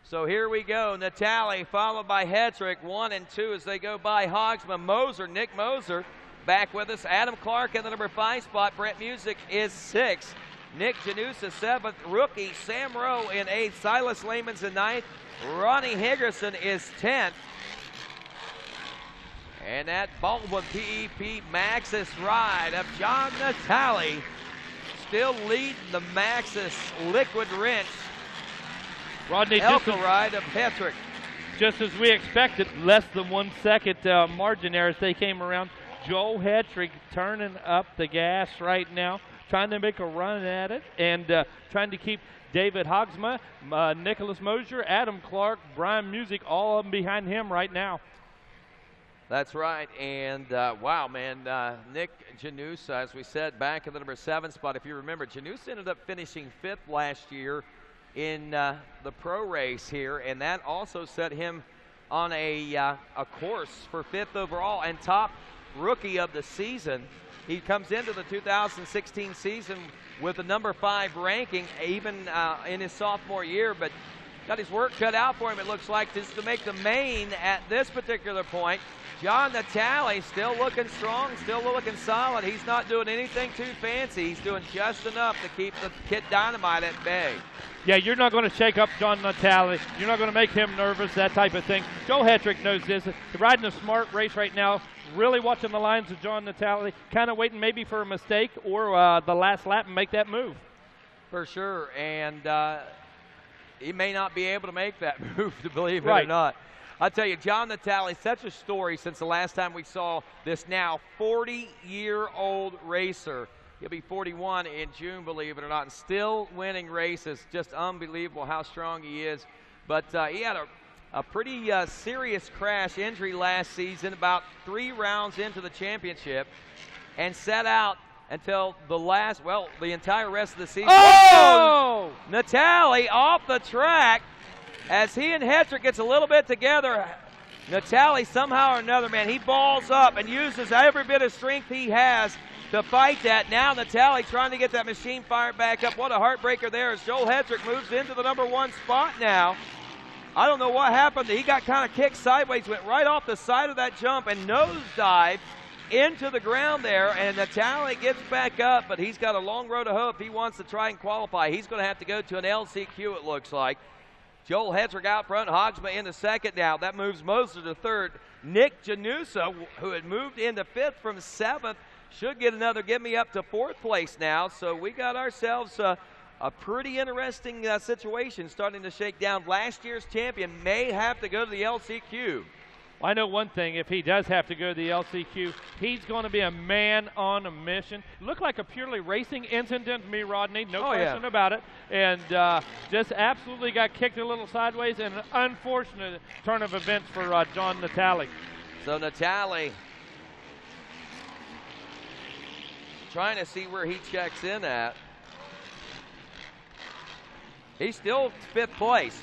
So here we go. Natale followed by Hetrick, 1 and 2 as they go by Hogsma. Moser, Nick Moser, back with us. Adam Clark in the number 5 spot. Brett Music is 6th. Nick Janusa 7th. Rookie Sam Rowe in 8th. Silas Lehman's in 9th. Ronnie Higgerson is 10th. And that Baldwin PEP Maxxis ride of John Natale still leading the Maxxis Liquid Wrench. Rodney, Elka ride of Hetrick. Just as we expected, less than 1 second margin there as they came around. Joel Hetrick turning up the gas right now, trying to make a run at it, and trying to keep David Hogsma, Nicholas Mosier, Adam Clark, Brian Music, all of them behind him right now. That's right, and wow, man, Nick Janusa, as we said, back in the number 7 spot. If you remember, Janusa ended up finishing 5th last year in the pro race here, and that also set him on a course for 5th overall and top rookie of the season. He comes into the 2016 season with a number 5 ranking, even in his sophomore year, but got his work cut out for him, it looks like, just to make the main at this particular point. John Natale still looking strong, still looking solid. He's not doing anything too fancy. He's doing just enough to keep the Kid Dynamite at bay. Yeah, you're not going to shake up John Natale. You're not going to make him nervous, that type of thing. Joe Hetrick knows this. He's riding a smart race right now, really watching the lines of John Natale, kind of waiting maybe for a mistake or the last lap and make that move. For sure, and he may not be able to make that move, to believe it Right. or not. I'll tell you, John Natale, such a story since the last time we saw this now 40-year-old racer. He'll be 41 in June, believe it or not, and still winning races. Just unbelievable how strong he is. But he had a pretty serious crash injury last season, about 3 rounds into the championship, and set out until the entire rest of the season. Oh! Natale off the track as he and Hetrick gets a little bit together. Natale somehow or another, man, he balls up and uses every bit of strength he has to fight that. Now Natale trying to get that machine fired back up. What a heartbreaker there as Joel Hetrick moves into the number 1 spot now. I don't know what happened. He got kind of kicked sideways, went right off the side of that jump and nosedived into the ground there, and Natale gets back up, but he's got a long road to hoe if he wants to try and qualify. He's going to have to go to an LCQ, it looks like. Joel Hetrick out front, Hogsma in the second now. That moves Moser to third. Nick Janusa, who had moved into 5th from 7th, should get another give me up to 4th place now. So we got ourselves a pretty interesting situation starting to shake down. Last year's champion may have to go to the LCQ. I know one thing, if he does have to go to the LCQ, he's going to be a man on a mission. Looked like a purely racing incident to me, Rodney, no question about it. And just absolutely got kicked a little sideways, and an unfortunate turn of events for John Natale. So Natale trying to see where he checks in at. He's still 5th place.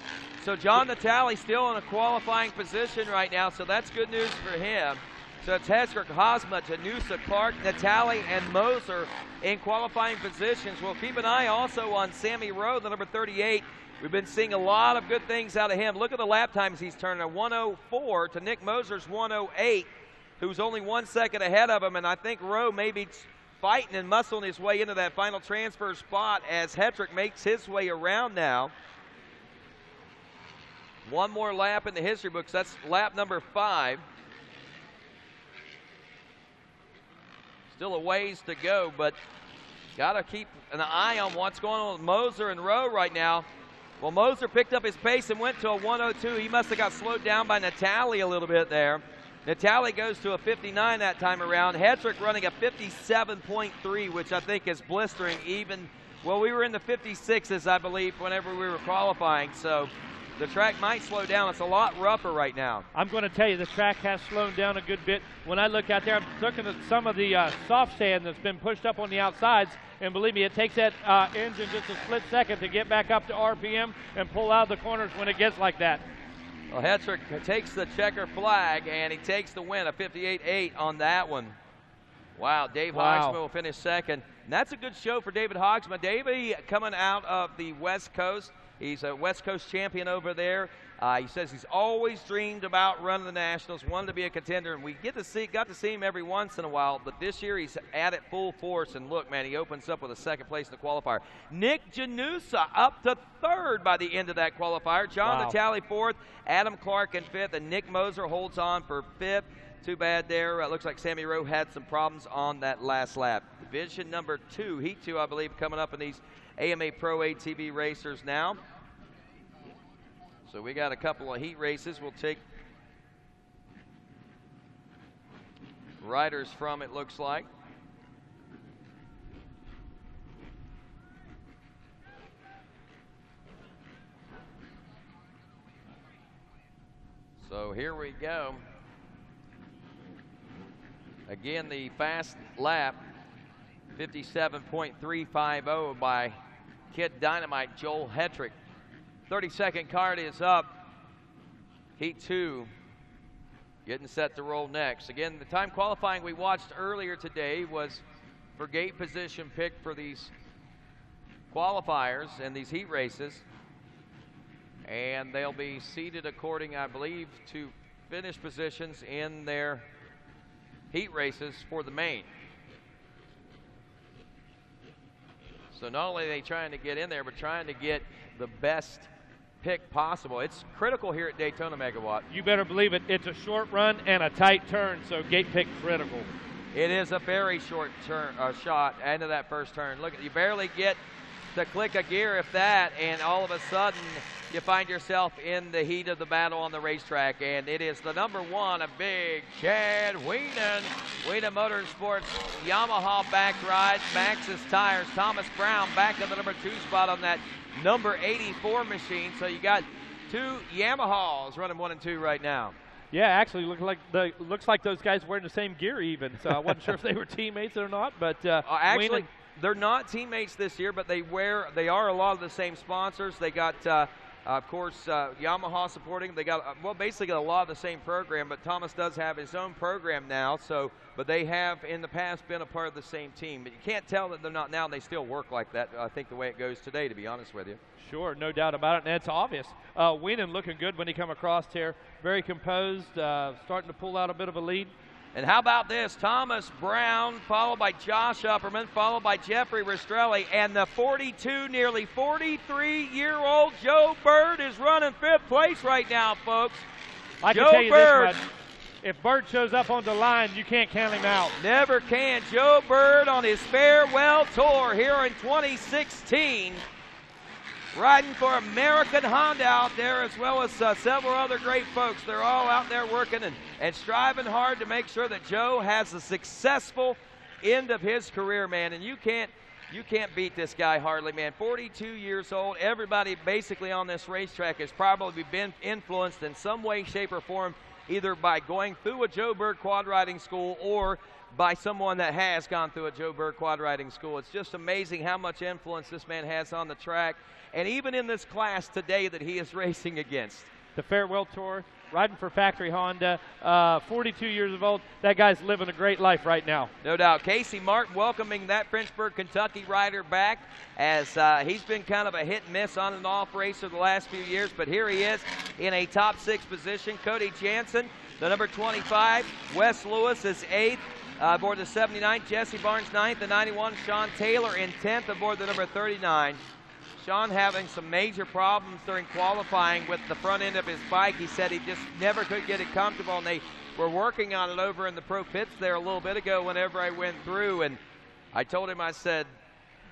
So John Natale still in a qualifying position right now, so that's good news for him. So it's Hetrick, Hosma, Janusa, Clark, Natale, and Moser in qualifying positions. We'll keep an eye also on Sammy Rowe, the number 38. We've been seeing a lot of good things out of him. Look at the lap times he's turning, a 104 to Nick Moser's 108, who's only 1 second ahead of him, and I think Rowe may be fighting and muscling his way into that final transfer spot as Hetrick makes his way around now. One more lap in the history books. That's lap number 5. Still a ways to go, but got to keep an eye on what's going on with Moser and Rowe right now. Well, Moser picked up his pace and went to a 102. He must have got slowed down by Natale a little bit there. Natale goes to a 59 that time around. Hetrick running a 57.3, which I think is blistering even. Well, we were in the 56s, I believe, whenever we were qualifying, so the track might slow down. It's a lot rougher right now. I'm going to tell you, the track has slowed down a good bit. When I look out there, I'm looking at some of the soft sand that's been pushed up on the outsides, and believe me, it takes that engine just a split second to get back up to RPM and pull out of the corners when it gets like that. Well, Hetrick takes the checker flag, and he takes the win, a 58.8 on that one. Wow, Dave Hogsma will finish second. And that's a good show for David Hogsma. David coming out of the West Coast. He's a West Coast champion over there. He says he's always dreamed about running the Nationals, wanted to be a contender, and we got to see him every once in a while, but this year he's at it full force, and look, man, he opens up with a second place in the qualifier. Nick Janusa up to 3rd by the end of that qualifier. John Natale 4th, Adam Clark in 5th, and Nick Moser holds on for 5th. Too bad there. Looks like Sammy Rowe had some problems on that last lap. Division number 2, Heat 2, I believe, coming up in these AMA Pro ATV racers now. So we got a couple of heat races. We'll take riders from, it looks like. So here we go. Again, the fast lap, 57.350 by Kid Dynamite, Joel Hetrick. 30-second card is up. Heat 2 getting set to roll next. Again, the time qualifying we watched earlier today was for gate position pick for these qualifiers and these heat races. And they'll be seated according, I believe, to finish positions in their heat races for the main. So not only are they trying to get in there, but trying to get the best pick possible. It's critical here at Daytona, Megawatt. You better believe it. It's a short run and a tight turn, so gate pick critical. It is a very short turn shot into that first turn. Look, you barely get to click a gear, if that, and all of a sudden you find yourself in the heat of the battle on the racetrack, and it is the number 1, a big Chad Wienen. Wienen Motorsports Yamaha backed ride, Maxxis tires. Thomas Brown back in the number 2 spot on that number 84 machine. So you got 2 Yamahas running 1 and 2 right now. Yeah, actually, looks like those guys wearing the same gear even. So I wasn't sure if they were teammates or not, but actually, Wienen, they're not teammates this year, but they are a lot of the same sponsors. They got, of course, Yamaha supporting them. They got, basically a lot of the same program, but Thomas does have his own program now. So, but they have in the past been a part of the same team. But you can't tell that they're not now. They still work like that, I think, the way it goes today, to be honest with you. Sure, no doubt about it, and it's obvious. Wienen looking good when he come across here. Very composed, starting to pull out a bit of a lead. And how about this? Thomas Brown, followed by Josh Upperman, followed by Jeffrey Rastrelli, and the 42, nearly 43-year-old Joe Bird is running 5th place right now, folks. I can tell you this much. If Bird shows up on the line, you can't count him out. Never can. Joe Bird on his farewell tour here in 2016. Riding for American Honda out there, as well as several other great folks. They're all out there working and striving hard to make sure that Joe has a successful end of his career, man. And you can't beat this guy hardly, man. 42 years old. Everybody basically on this racetrack has probably been influenced in some way, shape, or form, either by going through a Joe Bird quad riding school or by someone that has gone through a Joe Bird quad riding school. It's just amazing how much influence this man has on the track, and even in this class today that he is racing against. The farewell tour, riding for Factory Honda, 42 years old. That guy's living a great life right now. No doubt. Casey Martin welcoming that Frenchburg, Kentucky rider back, as he's been kind of a hit and miss on and off racer the last few years, but here he is in a top 6 position. Cody Jansen, the number 25. Wes Lewis is 8th. Aboard the 79, Jesse Barnes 9th, the 91, Sean Taylor in 10th aboard the number 39. Sean having some major problems during qualifying with the front end of his bike. He said he just never could get it comfortable, and they were working on it over in the pro pits there a little bit ago whenever I went through, and I told him, I said,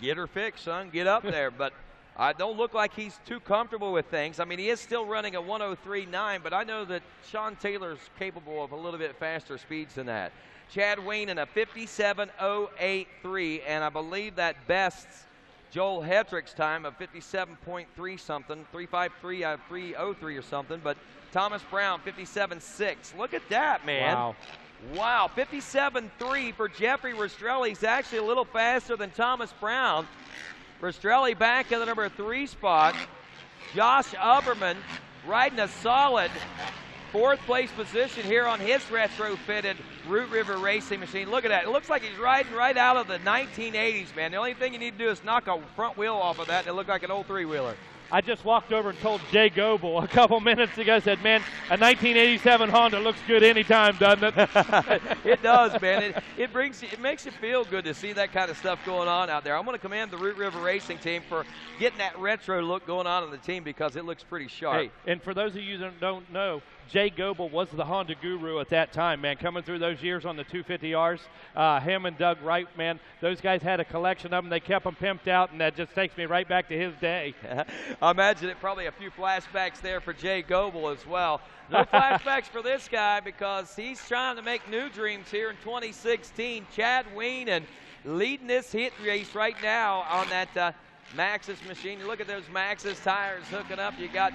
get her fixed, son, get up there. But I don't look like he's too comfortable with things. I mean, he is still running a 103.9, but I know that Sean Taylor's capable of a little bit faster speeds than that. Chad Wienen a 57.083, and I believe that bests Joel Hetrick's time of 57.3 something, 353, 303 or something. But Thomas Brown 57.6. Look at that, man. Wow, 57.3 for Jeffrey Rastrelli. He's actually a little faster than Thomas Brown. Rastrelli back in the number 3 spot. Josh Upperman riding a solid 4th place position here on his retrofitted Root River racing machine. Look at that. It looks like he's riding right out of the 1980s, man. The only thing you need to do is knock a front wheel off of that, and it looked like an old 3-wheeler. I just walked over and told Jay Goebel a couple minutes ago, said, man, a 1987 Honda looks good anytime, doesn't it? It does, man. It makes you feel good to see that kind of stuff going on out there. I'm going to commend the Root River Racing team for getting that retro look going on in the team, because it looks pretty sharp. Hey, and for those of you that don't know, Jay Goebel was the Honda guru at that time, man, coming through those years on the 250Rs. Him and Doug Wright, man, those guys had a collection of them. They kept them pimped out, and that just takes me right back to his day. I imagine it probably a few flashbacks there for Jay Goebel as well. No flashbacks for this guy, because he's trying to make new dreams here in 2016. Chad Wienen leading this hit race right now on that Maxxis machine. You look at those Maxxis tires hooking up. You got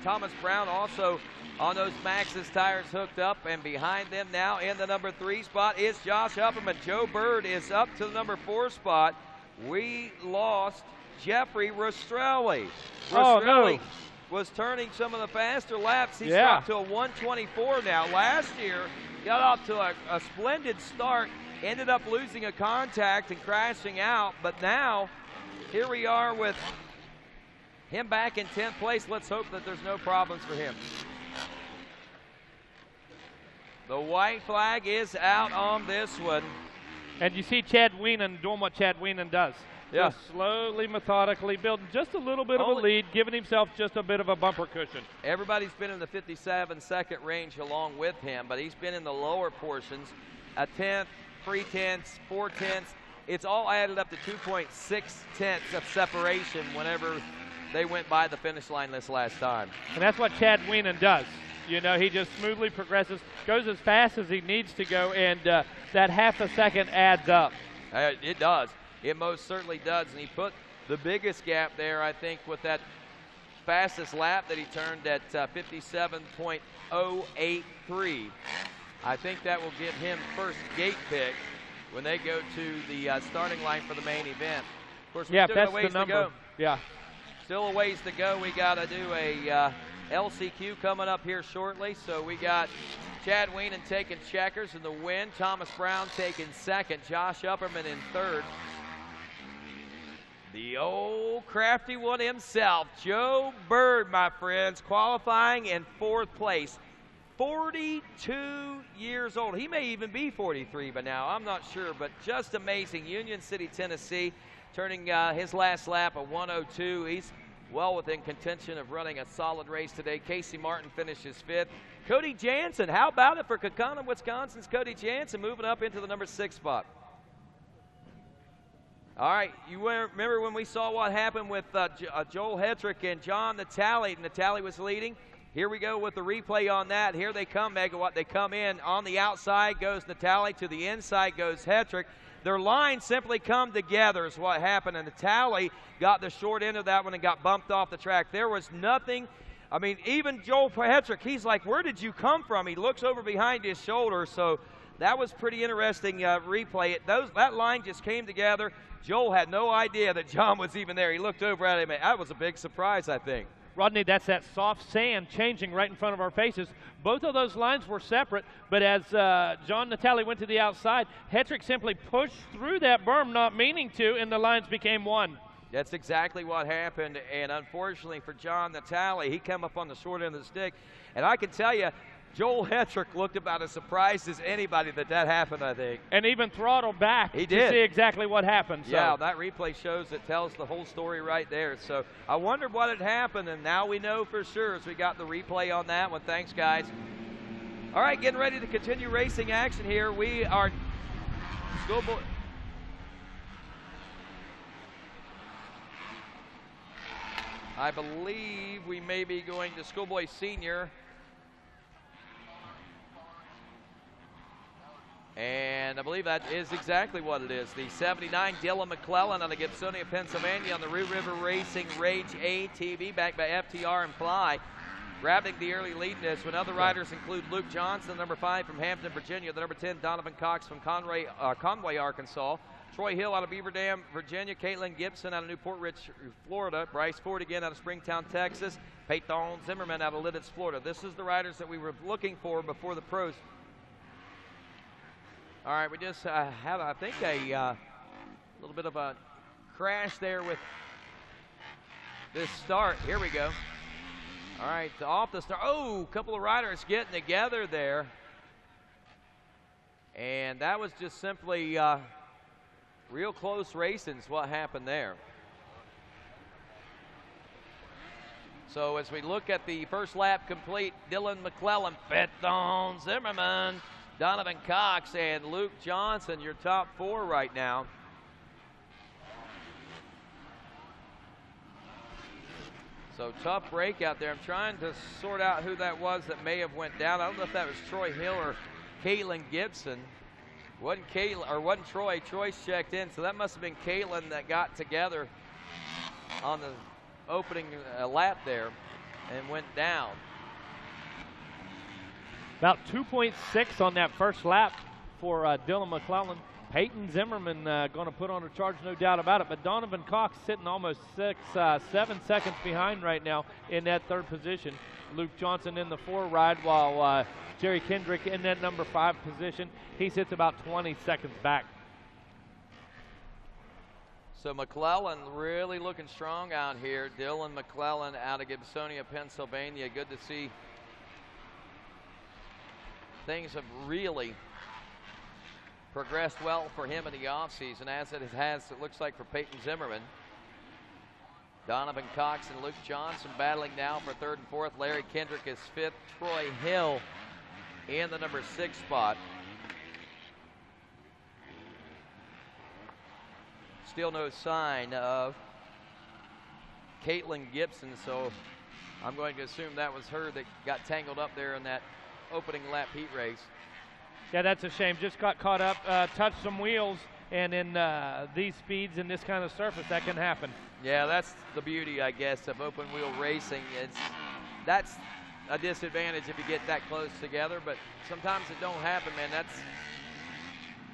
Thomas Brown also on those Maxxis tires hooked up, and behind them now in the number 3 spot is Josh Upperman. Joe Bird is up to the number 4 spot. We lost Jeffrey Rastrelli. Rastrelli was turning some of the faster laps. He's up to a 124 now. Last year, got off to a splendid start, ended up losing a contact and crashing out, but now here we are with him back in 10th place. Let's hope that there's no problems for him. The white flag is out on this one. And you see Chad Weenan doing what Chad Weenan does. Yeah. Just slowly, methodically building just a little bit of a lead, giving himself just a bit of a bumper cushion. Everybody's been in the 57-second range along with him, but he's been in the lower portions. A 10th, 3/10, 4/10. It's all added up to 2.6 of separation whenever they went by the finish line this last time. And that's what Chad Weenan does. You know, he just smoothly progresses, goes as fast as he needs to go, and that half a second adds up. It does. It most certainly does. And he put the biggest gap there, I think, with that fastest lap that he turned at 57.083. I think that will give him first gate pick when they go to the starting line for the main event. Of course, we still got a ways to go. Yeah. Still a ways to go. We got to do a LCQ coming up here shortly. So we got Chad Weenan taking checkers in the win. Thomas Brown taking second. Josh Upperman in third. The old crafty one himself, Joe Bird, my friends, qualifying in 4th place. 42 years old. He may even be 43 by now. I'm not sure, but just amazing. Union City, Tennessee, turning his last lap of 1:02. He's well within contention of running a solid race today. Casey Martin finishes 5th. Cody Jansen, how about it for Kaukauna, Wisconsin's Cody Jansen, moving up into the number 6 spot. All right, you remember when we saw what happened with Joel Hetrick and John Natale. Natale was leading. Here we go with the replay on that. Here they come, Megawatt. They come in. On the outside goes Natale. To the inside goes Hetrick. Their lines simply come together is what happened. And Natale got the short end of that one and got bumped off the track. There was nothing. I mean, even Joel Hetrick, he's like, where did you come from? He looks over behind his shoulder. So that was pretty interesting replay. That line just came together. Joel had no idea that John was even there. He looked over at him. That was a big surprise, I think. Rodney, that's that soft sand changing right in front of our faces. Both of those lines were separate, but as John Natale went to the outside, Hetrick simply pushed through that berm, not meaning to, and the lines became one. That's exactly what happened, and unfortunately for John Natale, he came up on the short end of the stick. And I can tell you, Joel Hetrick looked about as surprised as anybody that happened, I think. And even throttled back to see exactly what happened. So. Yeah, that replay shows it tells the whole story right there. So I wondered what had happened, and now we know for sure as we got the replay on that one. Thanks, guys. All right, getting ready to continue racing action here. We are schoolboy. I believe we may be going to Schoolboy Senior. And I believe that is exactly what it is. The 79 Dylan McClellan out of Gibsonia, Pennsylvania on the Root River Racing Rage ATV, backed by FTR and Fly. Grabbing the early lead in this when other riders include Luke Johnson, number 5 from Hampton, Virginia. The number 10, Donovan Cox from Conway, Arkansas. Troy Hill out of Beaver Dam, Virginia. Caitlin Gibson out of Newport Rich, Florida. Bryce Ford again out of Springtown, Texas. Peyton Zimmerman out of Lidditz, Florida. This is the riders that we were looking for before the pros. All right, we just had, I think, a little bit of a crash there with this start. Here we go. All right, off the start. Oh, a couple of riders getting together there. And that was just simply real close racing is what happened there. So as we look at the first lap complete, Dylan McClellan, Peyton Zimmerman, Donovan Cox, and Luke Johnson, your top 4 right now. So tough break out there. I'm trying to sort out who that was that may have went down. I don't know if that was Troy Hill or Caitlin Gibson. Wasn't Troy. Troy's checked in, so that must have been Caitlin that got together on the opening lap there and went down. About 2.6 on that first lap for Dylan McClellan. Peyton Zimmerman going to put on a charge, no doubt about it. But Donovan Cox sitting almost 7 seconds behind right now in that 3rd position. Luke Johnson in the 4 ride, while Jerry Kendrick in that number 5 position. He sits about 20 seconds back. So McClellan really looking strong out here. Dylan McClellan out of Gibsonia, Pennsylvania. Good to see. Things have really progressed well for him in the offseason, as it has, it looks like, for Peyton Zimmerman. Donovan Cox and Luke Johnson battling now for third and fourth. Larry Kendrick is fifth. Troy Hill in the number 6 spot. Still no sign of Caitlin Gibson, so I'm going to assume that was her that got tangled up there in that opening lap heat race. Yeah, that's a shame. Just got caught up, touched some wheels, and in these speeds and this kind of surface, that can happen. Yeah, that's the beauty, I guess, of open wheel racing. That's a disadvantage if you get that close together, but sometimes it don't happen, man.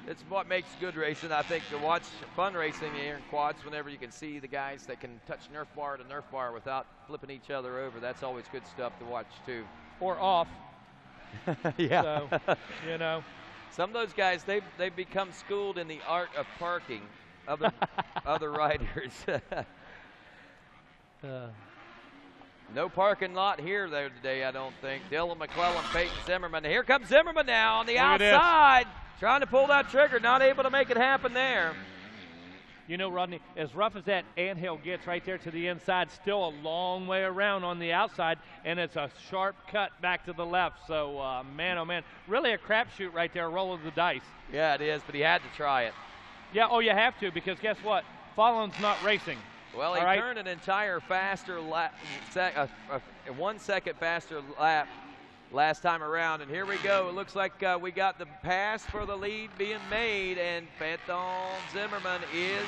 It's what makes good racing, I think, to watch fun racing here in quads whenever you can see the guys that can touch Nerf bar to Nerf bar without flipping each other over. That's always good stuff to watch, too. Or off. Yeah. So, you know. Some of those guys, they've become schooled in the art of parking other riders. No parking lot here there today, I don't think. Dylan McClellan, Peyton Zimmerman. Here comes Zimmerman now on the outside. Trying to pull that trigger, not able to make it happen there. You know, Rodney, as rough as that anthill gets right there to the inside, still a long way around on the outside, and it's a sharp cut back to the left. So, man, oh, man, really a crapshoot right there, roll of the dice. Yeah, it is, but he had to try it. Yeah, oh, you have to, because guess what? Fallon's not racing. Well, he turned an entire faster lap, 1 second faster lap last time around, and here we go. It looks like we got the pass for the lead being made, and Peyton Zimmerman is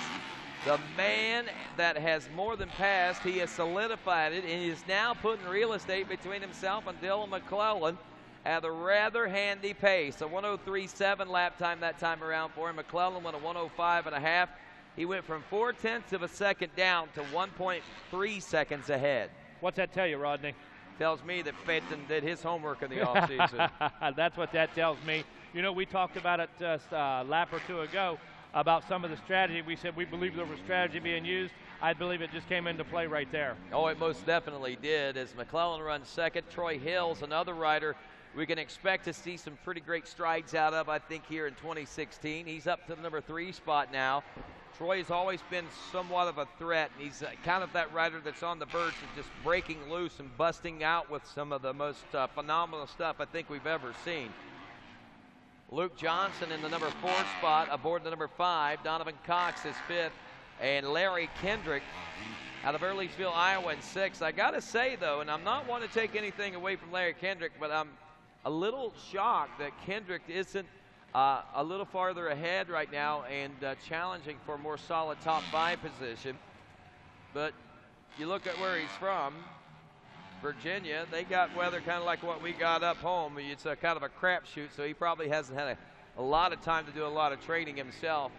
the man that has more than passed. He has solidified it, and he is now putting real estate between himself and Dylan McClellan at a rather handy pace. A 1:03.7 lap time that time around for him. McClellan went a 1:05.5. He went from 0.4 of a second down to 1.3 seconds ahead. What's that tell you, Rodney? Tells me that Peyton did his homework in the offseason. That's what that tells me. You know, we talked about it just a lap or two ago about some of the strategy. We said we believe there was strategy being used. I believe it just came into play right there. Oh, it most definitely did. As McClellan runs second, Troy Hill's another rider we can expect to see some pretty great strides out of, I think, here in 2016. He's up to the number 3 spot now. Troy's always been somewhat of a threat, and he's kind of that rider that's on the verge of just breaking loose and busting out with some of the most phenomenal stuff I think we've ever seen. Luke Johnson in the number 4 spot, aboard the number 5. Donovan Cox is 5th, and Larry Kendrick out of Earlysville, Iowa, in 6th. I got to say, though, and I'm not wanting to take anything away from Larry Kendrick, but I'm a little shocked that Kendrick isn't a little farther ahead right now and challenging for a more solid top 5 position. But you look at where he's from, Virginia, they got weather kind of like what we got up home. It's a kind of a crapshoot, so he probably hasn't had a lot of time to do a lot of training himself.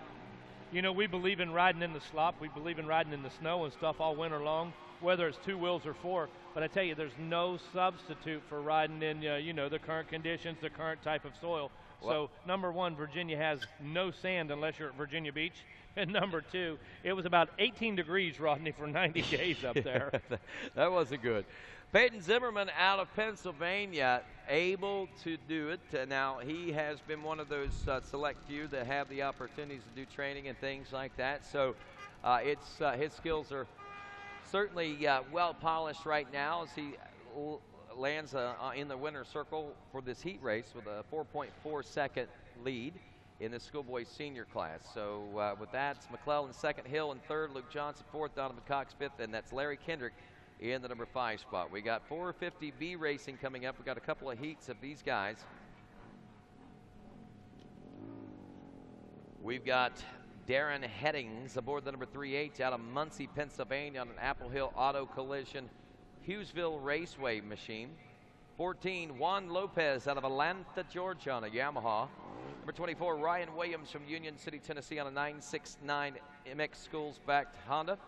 You know, we believe in riding in the slop. We believe in riding in the snow and stuff all winter long, whether it's 2 wheels or 4. But I tell you, there's no substitute for riding in, you know, the current conditions, the current type of soil. So, number 1, Virginia has no sand unless you're at Virginia Beach. And number 2, it was about 18 degrees, Rodney, for 90 days up there. That wasn't good. Peyton Zimmerman out of Pennsylvania, able to do it. Now, he has been one of those select few that have the opportunities to do training and things like that. So, his skills are certainly well polished right now as he lands in the winner's circle for this heat race with a 4.4 second lead in the schoolboy senior class. So with that, it's McClellan 2nd, Hill in 3rd, Luke Johnson 4th, Donovan Cox 5th, and that's Larry Kendrick in the number 5 spot. We got 450B racing coming up. We got a couple of heats of these guys. We've got Darren Headings aboard the number 3H out of Muncie, Pennsylvania on an Apple Hill Auto Collision Hughesville Raceway machine. 14, Juan Lopez out of Atlanta, Georgia on a Yamaha. Number 24, Ryan Williams from Union City, Tennessee on a 969 MX Schools-backed Honda.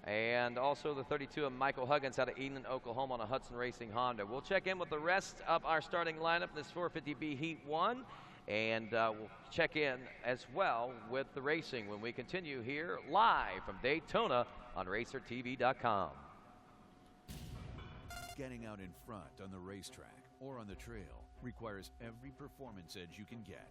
And also the 32 of Michael Huggins out of Eden, Oklahoma on a Hudson Racing Honda. We'll check in with the rest of our starting lineup in this 450B Heat 1 And we'll check in as well with the racing when we continue here live from Daytona on RacerTV.com. Getting out in front on the racetrack or on the trail requires every performance edge you can get.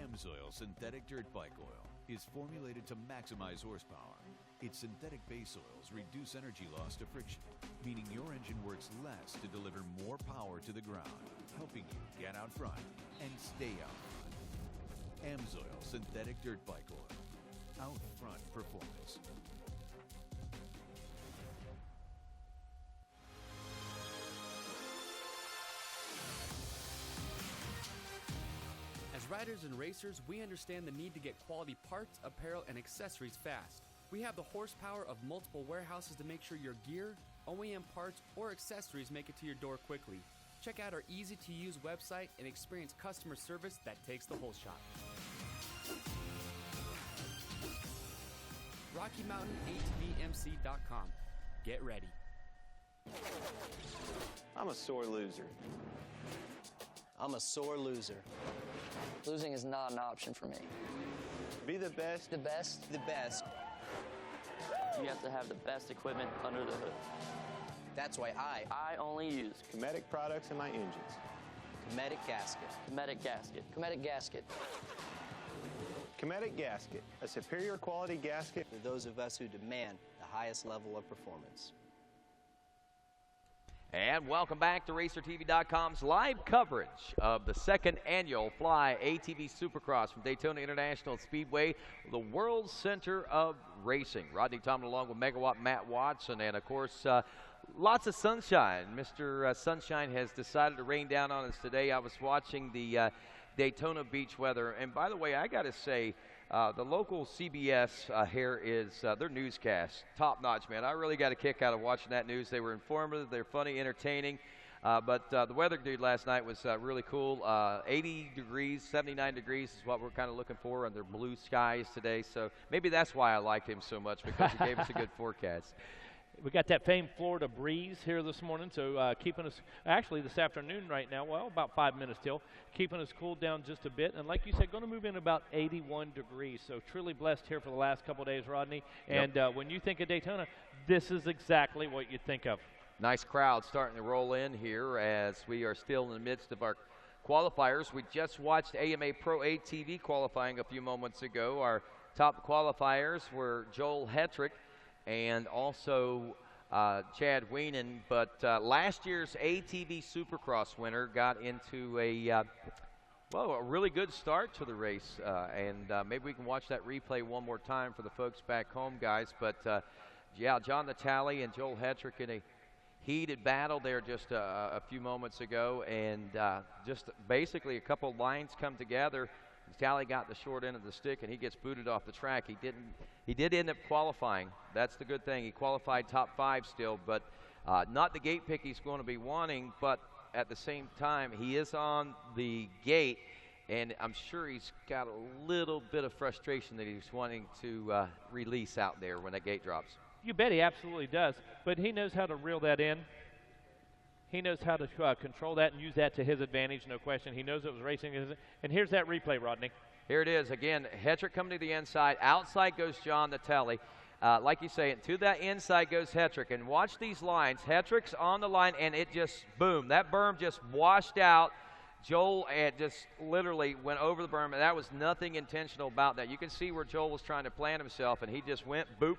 AMSOIL Synthetic Dirt Bike Oil is formulated to maximize horsepower. Its synthetic base oils reduce energy loss to friction, meaning your engine works less to deliver more power to the ground, helping you get out front and stay out front. AMSOIL Synthetic Dirt Bike Oil. Out front performance. As riders and racers, we understand the need to get quality parts, apparel, and accessories fast. We have the horsepower of multiple warehouses to make sure your gear, OEM parts, or accessories make it to your door quickly. Check out our easy-to-use website and experience customer service that takes the whole shop. RockyMountainATVMC.com. Get ready. I'm a sore loser. I'm a sore loser. Losing is not an option for me. Be the best. The best? The best. You have to have the best equipment under the hood. That's why I only use Cometic products in my engines. Cometic gasket. Cometic gasket. Cometic gasket. Cometic gasket, a superior quality gasket For those of us who demand the highest level of performance. And welcome back to RacerTV.com's live coverage of the second annual Fly ATV Supercross from Daytona International Speedway, the world center of racing. Rodney Tomlin along with Megawatt Matt Watson, and of course, lots of sunshine. Mr. Sunshine has decided to rain down on us today. I was watching the Daytona beach weather, and by the way, I got to say, the local CBS here is their newscast, top notch, man. I really got a kick out of watching that news. They were informative, they're funny, entertaining. But the weather, dude, last night was really cool. 80 degrees, 79 degrees is what we're kind of looking for under blue skies today. So maybe that's why I liked him so much, because he gave us a good forecast. We got that famed Florida breeze here this morning, so keeping us, actually this afternoon right now, well, about 5 minutes till, keeping us cooled down just a bit. And like you said, going to move in about 81 degrees. So truly blessed here for the last couple of days, Rodney. And when you think of Daytona, this is exactly what you think of. Nice crowd starting to roll in here as we are still in the midst of our qualifiers. We just watched AMA Pro ATV qualifying a few moments ago. Our top qualifiers were Joel Hetrick and also Chad Weenan, but last year's ATV Supercross winner got into a really good start to the race, and maybe we can watch that replay one more time for the folks back home, guys. But yeah, John Natale and Joel Hetrick in a heated battle there just a few moments ago, and just basically a couple lines come together. Natale got the short end of the stick, and he gets booted off the track. He did end up qualifying. That's the good thing. He qualified top 5 still, but not the gate pick he's going to be wanting. But at the same time, he is on the gate, and I'm sure he's got a little bit of frustration that he's wanting to release out there when that gate drops. You bet he absolutely does, but he knows how to reel that in. He knows how to control that and use that to his advantage, no question. He knows it was racing. And here's that replay, Rodney. Here it is. Again, Hetrick coming to the inside. Outside goes John Natale. Like you say, to that inside goes Hetrick. And watch these lines. Hetrick's on the line, and it just, boom. That berm just washed out. Joel just literally went over the berm, and that was nothing intentional about that. You can see where Joel was trying to plant himself, and he just went, boop.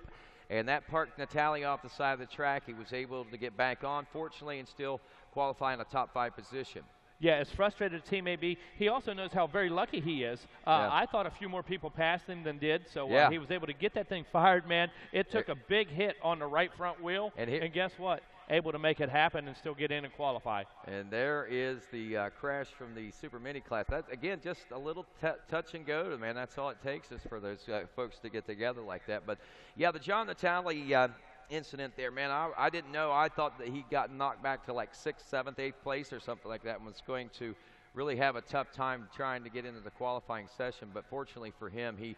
And that parked Natale off the side of the track. He was able to get back on, fortunately, and still qualify in a top 5 position. Yeah, as frustrated as he may be, he also knows how very lucky he is. I thought a few more people passed him than did, so he was able to get that thing fired, man. It took a big hit on the right front wheel, and guess what? Able to make it happen and still get in and qualify. And there is the crash from the Super Mini class. That, again, just a little touch and go, man. That's all it takes is for those folks to get together like that. But, yeah, the John Natale incident there, man, I didn't know. I thought that he got knocked back to like 6th, 7th, 8th place or something like that and was going to really have a tough time trying to get into the qualifying session. But fortunately for him, he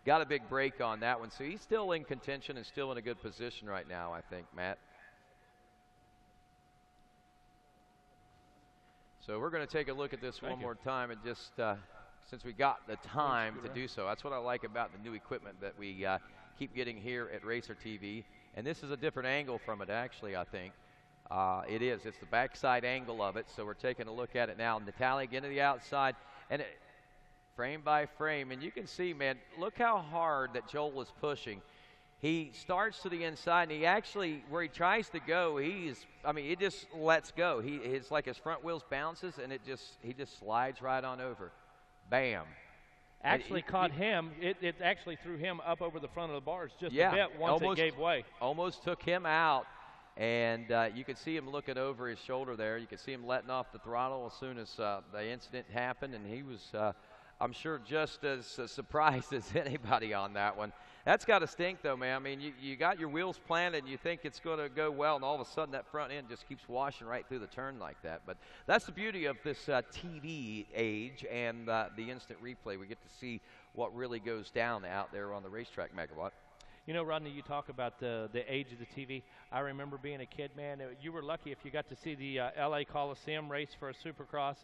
got a big break on that one. So he's still in contention and still in a good position right now, I think, Matt. So we're going to take a look at this one more time and just since we got the time to do so. That's what I like about the new equipment that we keep getting here at Racer TV. And this is a different angle from it, actually, I think. It is. It's the backside angle of it, so we're taking a look at it now. Natalie again to the outside, and frame by frame. And you can see, man, look how hard that Joel is pushing. He starts to the inside, and he actually, where he tries to go, it just lets go. It's like his front wheels bounces, and he just slides right on over. Bam. Actually caught him. It actually threw him up over the front of the bars just a bit once it gave way. Almost took him out, and you could see him looking over his shoulder there. You could see him letting off the throttle as soon as the incident happened, and he was, I'm sure, just as surprised as anybody on that one. That's got to stink, though, man. I mean, you got your wheels planted, and you think it's going to go well, and all of a sudden that front end just keeps washing right through the turn like that. But that's the beauty of this TV age and the instant replay. We get to see what really goes down out there on the racetrack, Megawatt. You know, Rodney, you talk about the age of the TV. I remember being a kid, man. You were lucky if you got to see the L.A. Coliseum race for a Supercross.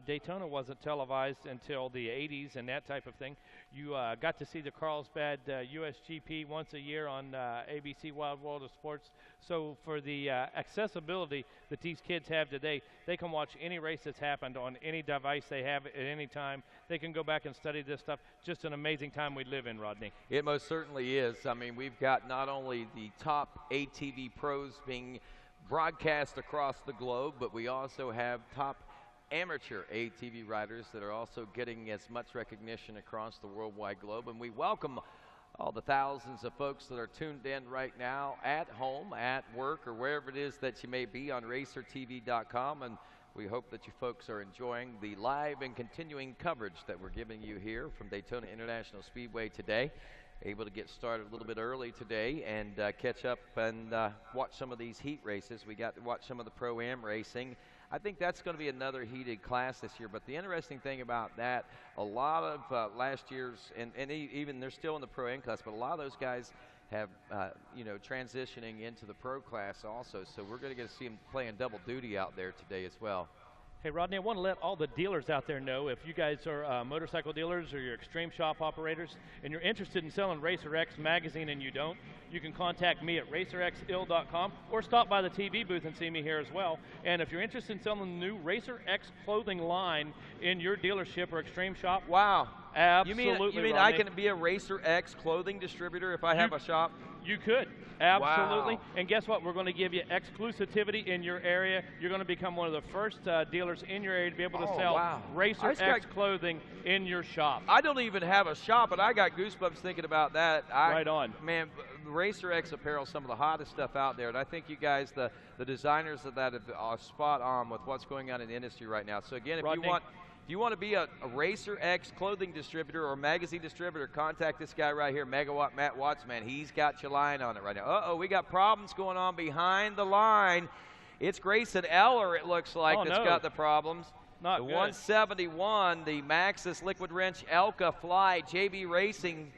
Daytona wasn't televised until the 80s and that type of thing. You got to see the Carlsbad USGP once a year on ABC Wild World of Sports. So for the accessibility that these kids have today, they can watch any race that's happened on any device they have at any time. They can go back and study this stuff. Just an amazing time we live in, Rodney. It most certainly is. I mean, we've got not only the top ATV pros being broadcast across the globe, but we also have top amateur ATV riders that are also getting as much recognition across the worldwide globe. And we welcome all the thousands of folks that are tuned in right now at home, at work, or wherever it is that you may be on racertv.com. And we hope that you folks are enjoying the live and continuing coverage that we're giving you here from Daytona International Speedway today. Able to get started a little bit early today and catch up and watch some of these heat races. We got to watch some of the Pro-Am racing. I think that's going to be another heated class this year. But the interesting thing about that, a lot of last year's, and even they're still in the Pro-Am class, but a lot of those guys have, transitioning into the Pro class also. So we're going to get to see them playing double duty out there today as well. Hey, Rodney, I want to let all the dealers out there know, if you guys are motorcycle dealers or you're extreme shop operators and you're interested in selling Racer X magazine and you don't, you can contact me at racerxil.com or stop by the TV booth and see me here as well. And if you're interested in selling the new Racer X clothing line in your dealership or extreme shop, wow, absolutely, You mean Rodney. I can be a Racer X clothing distributor if I have a shop? You could. Absolutely. Wow. And guess what? We're going to give you exclusivity in your area. You're going to become one of the first dealers in your area to be able to sell Racer X clothing in your shop. I don't even have a shop, but I got goosebumps thinking about that. Right on. Man, Racer X apparel is some of the hottest stuff out there, and I think you guys, the designers of that, are spot on with what's going on in the industry right now. So again, Rodney, if you want to be a Racer X clothing distributor or magazine distributor, contact this guy right here, Megawatt Matt Watts, man. He's got your line on it right now. Uh-oh, we got problems going on behind the line. It's Grayson Eller, it looks like, that's got the problems. Not the good. 171, the Maxxis Liquid Wrench Elka Fly JB Racing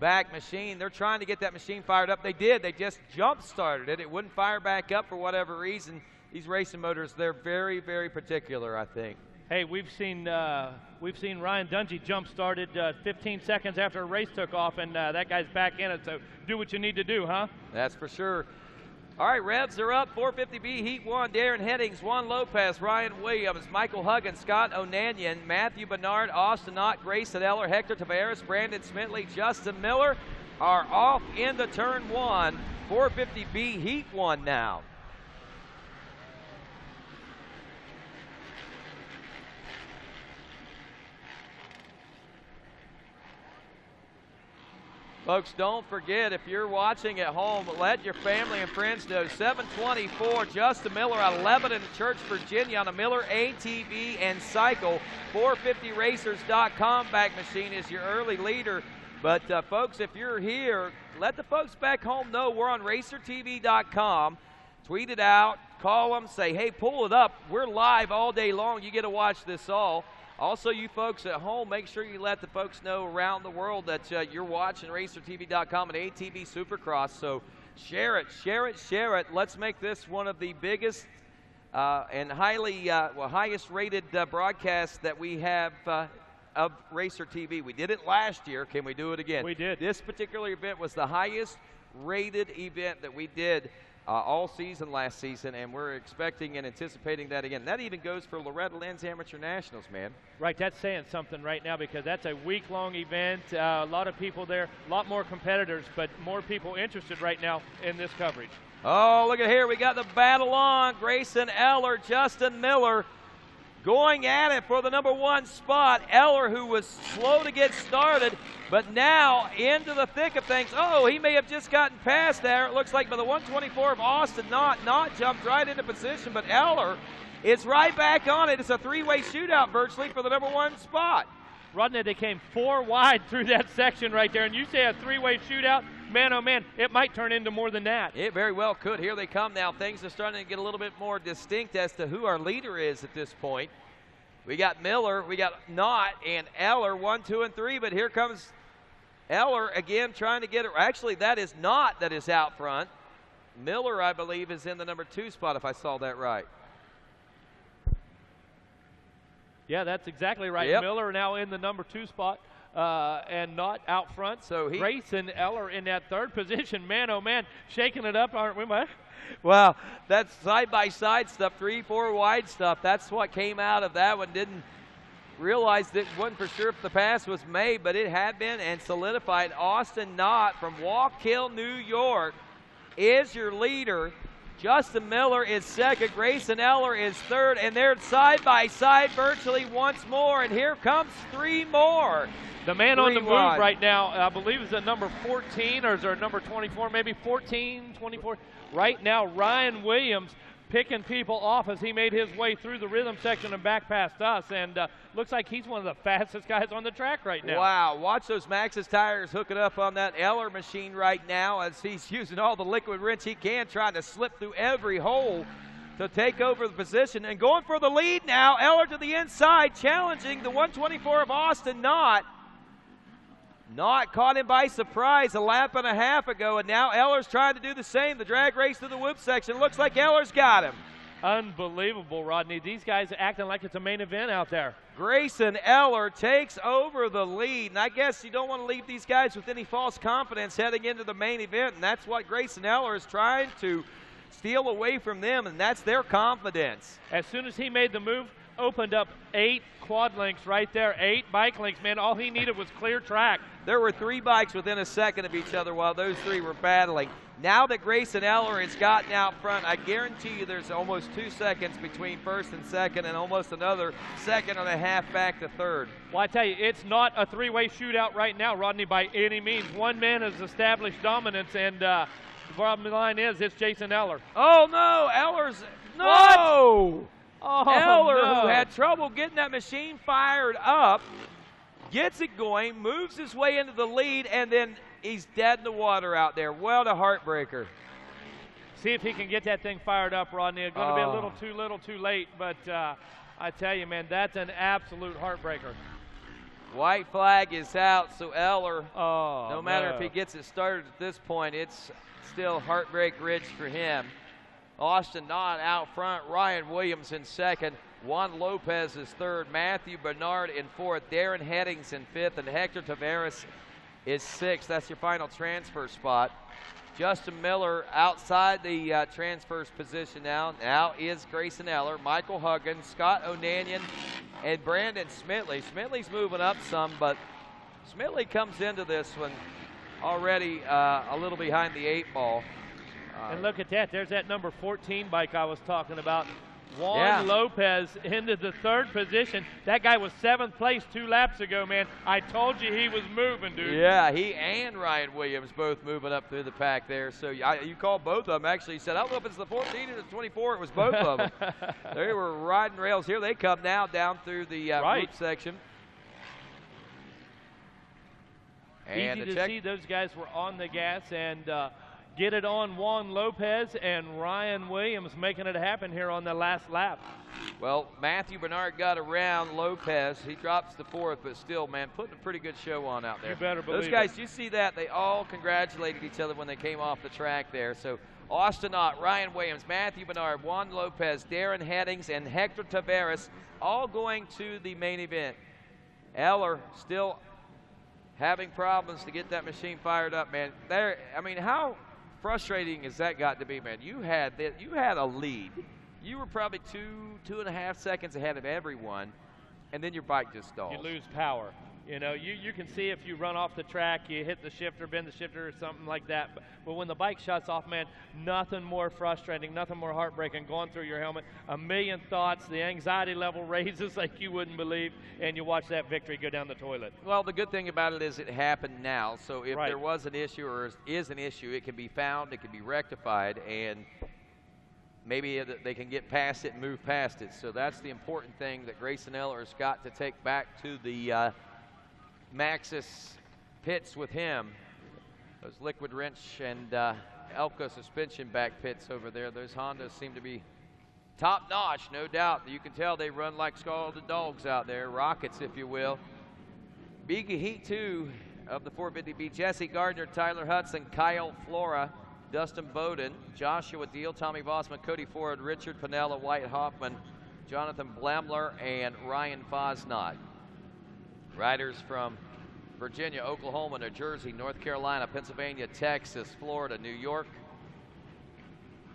back machine. They're trying to get that machine fired up. They did. They just jump-started it. It wouldn't fire back up for whatever reason. These racing motors, they're very, very particular, I think. Hey, we've seen Ryan Dungey jump started 15 seconds after a race took off, and that guy's back in it. So do what you need to do, huh? That's for sure. All right, revs are up. 450B Heat 1, Darren Headings, Juan Lopez, Ryan Williams, Michael Huggins, Scott O'Nanion, Matthew Bernard, Austin Knott, Grayson Eller, Hector Tavares, Brandon Smitley, Justin Miller are off into turn 1. 450B Heat 1 now. Folks, don't forget, if you're watching at home, let your family and friends know. 724, Justin Miller out of Lebanon, Church, Virginia, on a Miller ATV and Cycle. 450racers.com back machine is your early leader. But, folks, if you're here, let the folks back home know we're on racertv.com. Tweet it out, call them, say, hey, pull it up. We're live all day long. You get to watch this all. Also, you folks at home, make sure you let the folks know around the world that you're watching racertv.com and ATV Supercross. So share it, share it, share it. Let's make this one of the biggest and highest rated broadcasts that we have of Racer TV. We did it last year. Can we do it again? We did. This particular event was the highest rated event that we did all season last season, and we're expecting and anticipating that again. That even goes for Loretta Lynn's Amateur Nationals, man. Right, that's saying something right now because that's a week-long event. A lot of people there, a lot more competitors, but more people interested right now in this coverage. Oh, look at here. We got the battle on. Grayson Eller, Justin Miller going at it for the number 1 spot. Eller, who was slow to get started, but now into the thick of things. Oh, he may have just gotten past there. It looks like by the 124 of Austin Knott jumped right into position, but Eller is right back on it. It's a 3-way shootout virtually for the number 1 spot. Rodney, they came 4 wide through that section right there, and you say a 3-way shootout, man, oh man, it might turn into more than that. It very well could. Here they come now. Things are starting to get a little bit more distinct as to who our leader is at this point. We got Miller, we got Knott, and Eller, 1, 2, and 3, but here comes Eller again trying to get it. Actually, that is Knott that is out front. Miller, I believe, is in the number 2 spot, if I saw that right. Yeah, that's exactly right. Yep. Miller now in the number 2 spot. And Knott out front. So Grayson Eller in that 3rd position. Man, oh man, shaking it up, aren't we, Mike? Well, that's side-by-side stuff, 3-4 wide stuff. That's what came out of that one. Didn't realize that wasn't for sure if the pass was made, but it had been and solidified. Austin Knott from Wallkill, New York, is your leader. Justin Miller is 2nd. Grayson Eller is 3rd, and they're side-by-side virtually once more, and here comes 3 more. The man on the move wide. right now, I believe, is at number 14, or is there a number 24, maybe 14, 24. Right now, Ryan Williams picking people off as he made his way through the rhythm section and back past us, and looks like he's one of the fastest guys on the track right now. Wow, watch those Maxxis tires hooking up on that Eller machine right now as he's using all the liquid wrench he can, trying to slip through every hole to take over the position, and going for the lead now. Eller to the inside, challenging the 124 of Austin Knott. Knott caught him by surprise a lap and a half ago, and now Eller's trying to do the same. The drag race through the whoop section. Looks like Eller's got him. Unbelievable, Rodney. These guys are acting like it's a main event out there. Grayson Eller takes over the lead, and I guess you don't want to leave these guys with any false confidence heading into the main event, and that's what Grayson Eller is trying to steal away from them, and that's their confidence. As soon as he made the move, opened up 8 quad links right there, 8 bike links, man. All he needed was clear track. There were 3 bikes within a second of each other while those 3 were battling. Now that Grayson Eller has gotten out front, I guarantee you there's almost 2 seconds between 1st and 2nd, and almost another 1.5 seconds back to 3rd. Well, I tell you, it's not a 3-way shootout right now, Rodney, by any means. One man has established dominance, and the bottom line is it's Jason Eller. Oh, no, Eller's, no! What? Oh, Eller, no. who had trouble getting that machine fired up, gets it going, moves his way into the lead, and then he's dead in the water out there. What a heartbreaker. See if he can get that thing fired up, Rodney. It's going to be a little too late, but I tell you, man, that's an absolute heartbreaker. White flag is out, so Eller, no matter no. if he gets it started at this point, it's still heartbreak ridge for him. Austin Knott out front, Ryan Williams in 2nd, Juan Lopez is 3rd, Matthew Bernard in 4th, Darren Headings in 5th, and Hector Tavares is 6th. That's your final transfer spot. Justin Miller outside the transfers position now. Now is Grayson Eller, Michael Huggins, Scott O'Nanion, and Brandon Smitley. Smitley's moving up some, but Smitley comes into this one already a little behind the 8 ball. And look at that. There's that number 14 bike I was talking about. Juan Lopez into the 3rd position. That guy was 7th place 2 laps ago, man. I told you he was moving, dude. Yeah, he and Ryan Williams both moving up through the pack there. So you called both of them. Actually, you said, I don't know if it's the 14 or the 24. It was both of them. They were riding rails. Here they come now down through the loop section. And easy to see those guys were on the gas and get it on Juan Lopez and Ryan Williams making it happen here on the last lap. Well, Matthew Bernard got around Lopez. He drops to 4th, but still, man, putting a pretty good show on out there. You better believe those guys, you see that? They all congratulated each other when they came off the track there. So Austin Knott, Ryan Williams, Matthew Bernard, Juan Lopez, Darren Headings, and Hector Tavares all going to the main event. Eller still having problems to get that machine fired up, man. I mean, how frustrating has that got to be, man? You had a lead. You were probably 2.5 seconds ahead of everyone, and then your bike just stalls. You lose power. You know, you can see if you run off the track, you hit the shifter, bend the shifter, or something like that. But when the bike shuts off, man, nothing more frustrating, nothing more heartbreaking going through your helmet. A million thoughts, the anxiety level raises like you wouldn't believe, and you watch that victory go down the toilet. Well, the good thing about it is it happened now. So if there was an issue or is an issue, it can be found, it can be rectified, and maybe they can get past it and move past it. So that's the important thing that Grayson Eller has got to take back to the Maxxis pits with him. Those liquid wrench and Elco suspension back pits over there. Those Hondas seem to be top notch, no doubt. You can tell they run like scalded dogs out there, rockets, if you will. Big Heat 2 of the 450B. Jesse Gardner, Tyler Hudson, Kyle Flora, Dustin Bowden, Joshua Deal, Tommy Vossman, Cody Ford, Richard Pinella, White Hoffman, Jonathan Blamler, and Ryan Fosnot. Riders from Virginia, Oklahoma, New Jersey, North Carolina, Pennsylvania, Texas, Florida, New York.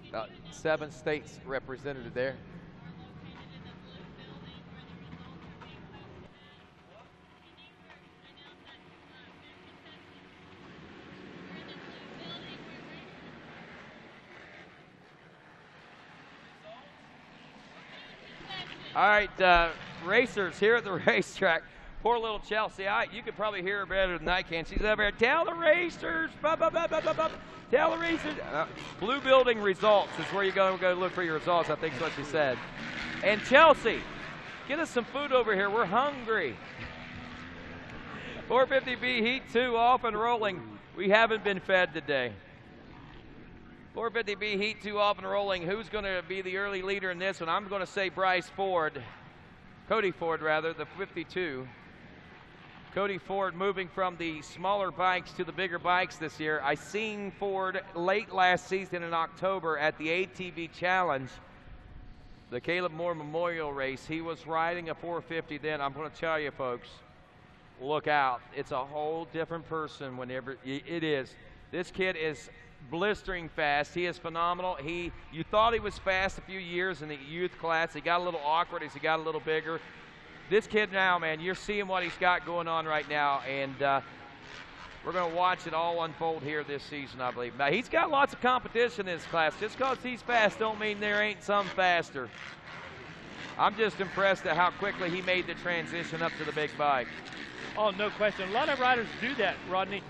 About 7 states represented there. All right, racers here at the racetrack. Poor little Chelsea. You could probably hear her better than I can. She's over there. Tell the racers. Tell the racers. Blue Building results is where you go look for your results, I think is what she said. And Chelsea, get us some food over here. We're hungry. 450B Heat 2 off and rolling. We haven't been fed today. 450B Heat 2 off and rolling. Who's going to be the early leader in this one? I'm going to say Bryce Ford. Cody Ford, rather, the 52. Cody Ford moving from the smaller bikes to the bigger bikes this year. I seen Ford late last season in October at the ATV Challenge, the Caleb Moore Memorial Race. He was riding a 450 then. I'm going to tell you, folks, look out. It's a whole different person whenever it is. This kid is blistering fast. He is phenomenal. You thought he was fast a few years in the youth class. He got a little awkward as he got a little bigger. This kid now, man, you're seeing what he's got going on right now, and we're going to watch it all unfold here this season, I believe. Now, he's got lots of competition in his class. Just because he's fast don't mean there ain't some faster. I'm just impressed at how quickly he made the transition up to the big bike. Oh, no question. A lot of riders do that, Rodney.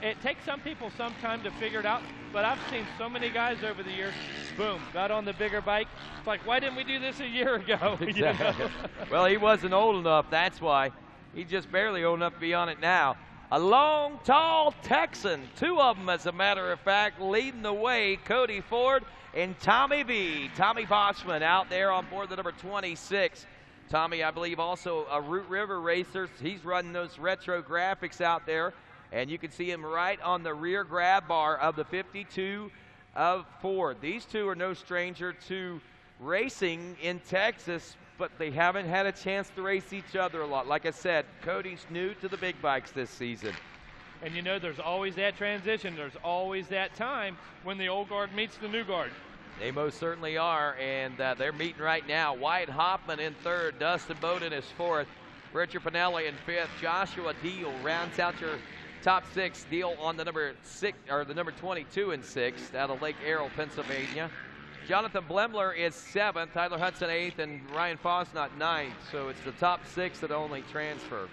It takes some people some time to figure it out, but I've seen so many guys over the years, boom, got on the bigger bike. It's like, why didn't we do this a year ago? Exactly. You know? Well, he wasn't old enough, that's why. He's just barely old enough to be on it now. A long, tall Texan, 2 of them, as a matter of fact, leading the way, Cody Ford and Tommy V. Tommy Boschman out there on board the number 26. Tommy, I believe, also a Root River racer. He's running those retro graphics out there, and you can see him right on the rear grab bar of the 52 of Ford. These two are no stranger to racing in Texas, but they haven't had a chance to race each other a lot. Like I said, Cody's new to the big bikes this season. And you know, there's always that transition. There's always that time when the old guard meets the new guard. They most certainly are, and they're meeting right now. White Hoffman in 3rd, Dustin Bowden is 4th, Richard Pinelli in 5th, Joshua Deal rounds out your top 6. Deal on the number 22 in 6th out of Lake Arrow, Pennsylvania. Jonathan Blemler is 7th, Tyler Hudson 8th, and Ryan Fosnot 9th. So it's the top 6 that only transfer.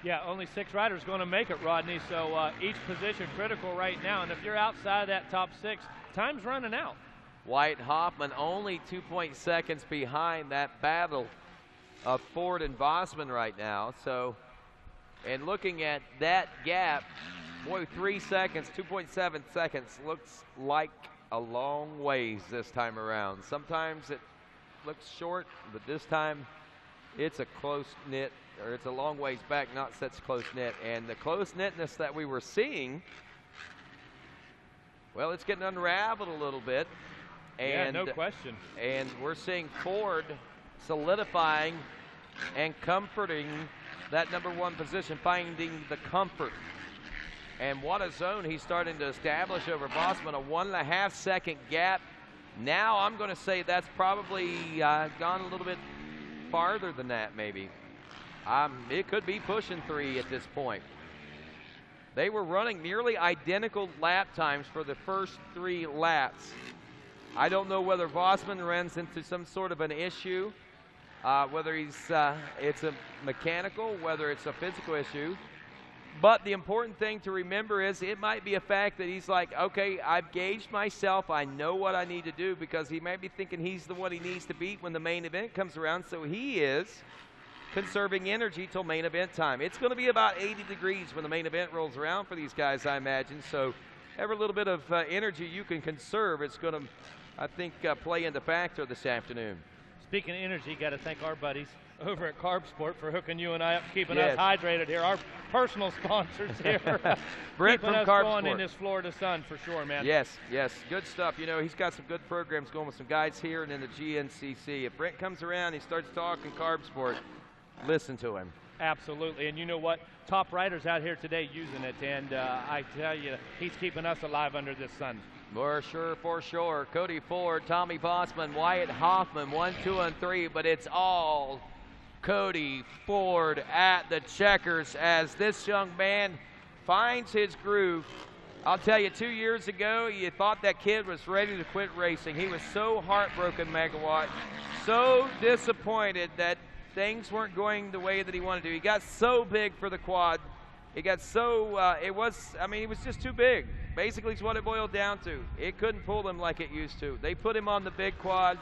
Yeah, only 6 riders going to make it, Rodney, so each position critical right now. And if you're outside of that top 6, time's running out. White Hoffman only 2 seconds behind that battle of Ford and Vossman right now. So, and looking at that gap, boy, 3 seconds, 2.7 seconds looks like a long ways this time around. Sometimes it looks short, but this time it's a close-knit, or it's a long ways back, not such close-knit. And the close-knitness that we were seeing, well, it's getting unraveled a little bit. And, yeah, no question. And we're seeing Ford solidifying and comforting that number 1 position, finding the comfort. And what a zone he's starting to establish over Bossman, a 1.5 second gap. Now I'm going to say that's probably gone a little bit farther than that, maybe. It could be pushing 3 at this point. They were running nearly identical lap times for the first 3 laps. I don't know whether Bossman runs into some sort of an issue, whether it's a mechanical, whether it's a physical issue. But the important thing to remember is it might be a fact that he's like, okay, I've gauged myself. I know what I need to do, because he might be thinking he's the one he needs to beat when the main event comes around. So he is conserving energy till main event time. It's going to be about 80 degrees when the main event rolls around for these guys, I imagine. So every little bit of energy you can conserve, it's going to, I think, play into factor this afternoon. Speaking of energy, got to thank our buddies over at Carb Sport for hooking you and I up, keeping us hydrated here. Our personal sponsors here. Brent keeping from us Carb going Sport. in this Florida sun for sure, man. Yes, good stuff. You know, he's got some good programs going with some guys here and in the GNCC. If Brent comes around, he starts talking Carb Sport, listen to him. Absolutely, and you know what? Top riders out here today using it, and I tell you, he's keeping us alive under this sun. For sure. Cody Ford, Tommy Bossman, Wyatt Hoffman, 1, 2, and 3, but it's all Cody Ford at the checkers as this young man finds his groove. I'll tell you, 2 years ago, you thought that kid was ready to quit racing. He was so heartbroken, Megawatt, so disappointed that things weren't going the way that he wanted to. He got so big for the quad. He got so, he was just too big. Basically, is what it boiled down to. It couldn't pull him like it used to. They put him on the big quad,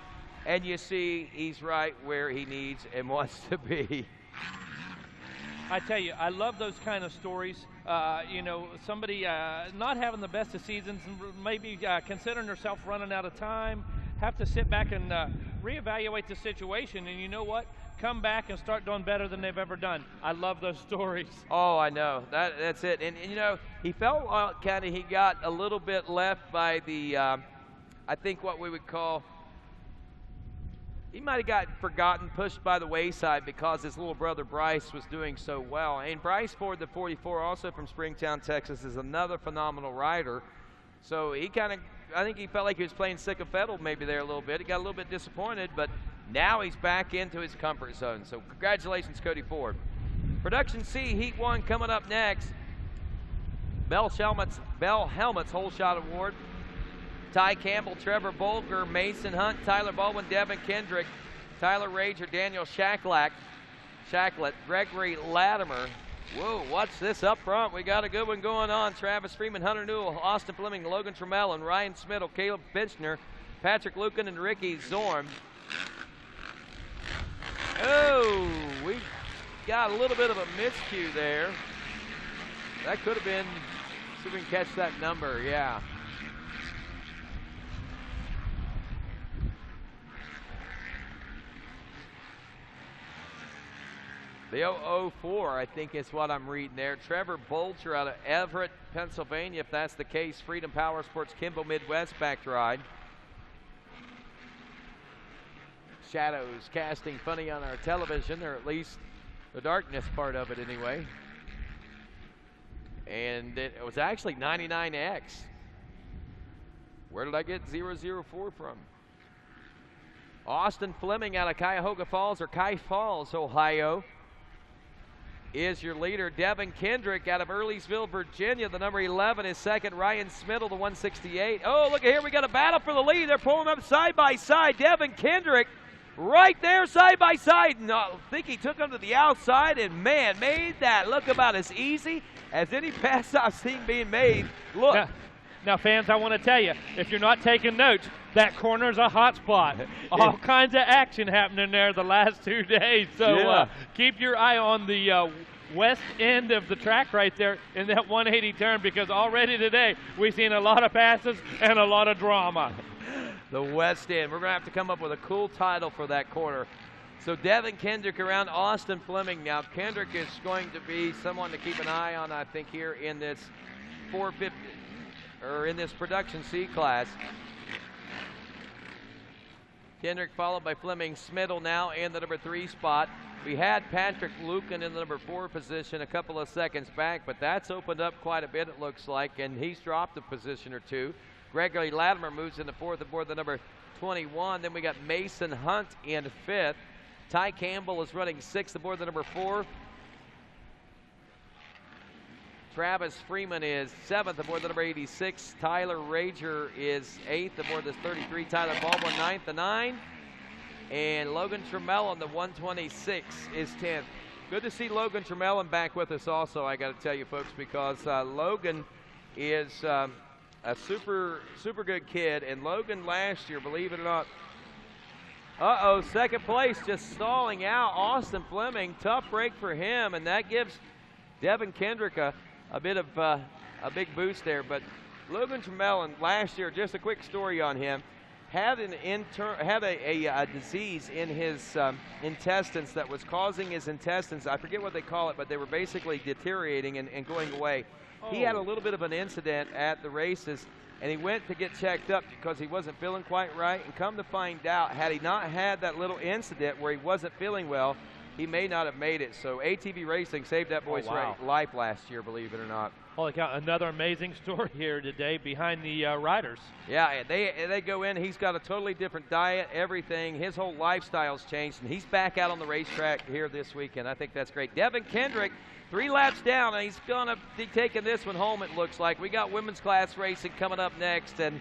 and you see he's right where he needs and wants to be. I tell you, I love those kind of stories. You know, somebody not having the best of seasons and maybe considering herself running out of time, have to sit back and reevaluate the situation, and you know what? Come back and start doing better than they've ever done. I love those stories. Oh, I know. That's it. And you know, he felt he got a little bit left by the, I think what we would call, he might have gotten forgotten, pushed by the wayside because his little brother Bryce was doing so well. And Bryce Ford, the 44, also from Springtown, Texas, is another phenomenal rider. So he I think he felt like he was playing sycophantal maybe there a little bit. He got a little bit disappointed, but now he's back into his comfort zone. So congratulations, Cody Ford. Production C, Heat 1 coming up next. Bell Helmets Whole Shot Award. Ty Campbell, Trevor Bolger, Mason Hunt, Tyler Baldwin, Devin Kendrick, Tyler Rager, Daniel Shacklet, Gregory Latimer. Whoa, what's this up front? We got a good one going on. Travis Freeman, Hunter Newell, Austin Fleming, Logan Trammell, and Ryan Smittle, Caleb Finchner, Patrick Lucan, and Ricky Zorn. Oh, we got a little bit of a miscue there. That could have been, see if we can catch that number, yeah. The 004, I think, is what I'm reading there. Trevor Bolger out of Everett, Pennsylvania, if that's the case. Freedom Power Sports, Kimball Midwest back ride. Shadows casting funny on our television, or at least the darkness part of it anyway. And it was actually 99X. Where did I get 004 from? Austin Fleming out of Cuyahoga Falls, or Cuy Falls, Ohio, is your leader. Devin Kendrick out of Earlysville, Virginia, the number 11 is second. Ryan Smittle, the 168. Oh, look at here, we got a battle for the lead. They're pulling up side by side. Devin Kendrick right there side by side. No, I think he took him to the outside and, man, made that look about as easy as any pass I've seen being made. Look. Now, fans, I want to tell you, if you're not taking notes, that corner's a hot spot. All kinds of action happening there the last 2 days. So keep your eye on the west end of the track right there in that 180 turn, because already today we've seen a lot of passes and a lot of drama. The west end. We're going to have to come up with a cool title for that corner. So Devin Kendrick around Austin Fleming. Now, Kendrick is going to be someone to keep an eye on, I think, here in this 450. Or in this production C class. Kendrick followed by Fleming Smittle now in the number 3 spot. We had Patrick Lucan in the number 4 position a couple of seconds back, but that's opened up quite a bit, it looks like, and he's dropped a position or 2. Gregory Latimer moves into 4th aboard the number 21. Then we got Mason Hunt in 5th. Ty Campbell is running 6th aboard the number 4. Travis Freeman is 7th aboard the number 86. Tyler Rager is 8th aboard this 33. Tyler Baldwin 9th, the 9. And Logan Tremellon, the 126, is 10th. Good to see Logan Tremellon back with us also, I got to tell you folks, because Logan is a super good kid. And Logan last year, believe it or not, second place, just stalling out. Austin Fleming, tough break for him, and that gives Devin Kendrick a bit of a big boost there. But Logan Tremellon last year, just a quick story on him, had a disease in his intestines that was causing his intestines, I forget what they call it, but they were basically deteriorating and going away. He had a little bit of an incident at the races, and he went to get checked up because he wasn't feeling quite right, and come to find out, had he not had that little incident where he wasn't feeling well, he may not have made it. So ATV Racing saved that boy's life last year, believe it or not. Holy cow, another amazing story here today behind the riders. Yeah, they go in. He's got a totally different diet, everything. His whole lifestyle's changed, and he's back out on the racetrack here this weekend. I think that's great. Devin Kendrick, 3 laps down, and he's going to be taking this one home, it looks like. We got women's class racing coming up next, and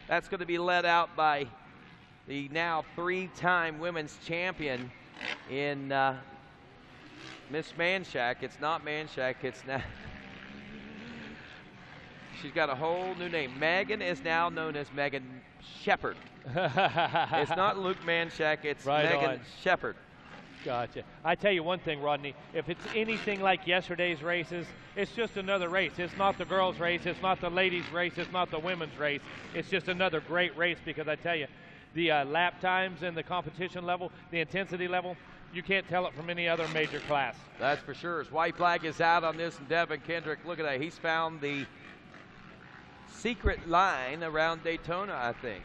that's going to be led out by the now 3-time women's champion in Miss Manshak. It's not Manshak, it's now... She's got a whole new name. Megan is now known as Megan Shepard. It's not Luke Manshak, it's Megan Shepard. Gotcha. I tell you one thing, Rodney, if it's anything like yesterday's races, it's just another race. It's not the girls' race, it's not the ladies' race, it's not the women's race. It's just another great race, because I tell you, the lap times and the competition level, the intensity level, you can't tell it from any other major class. That's for sure. His white flag is out on this, and Devin Kendrick, look at that. He's found the secret line around Daytona, I think.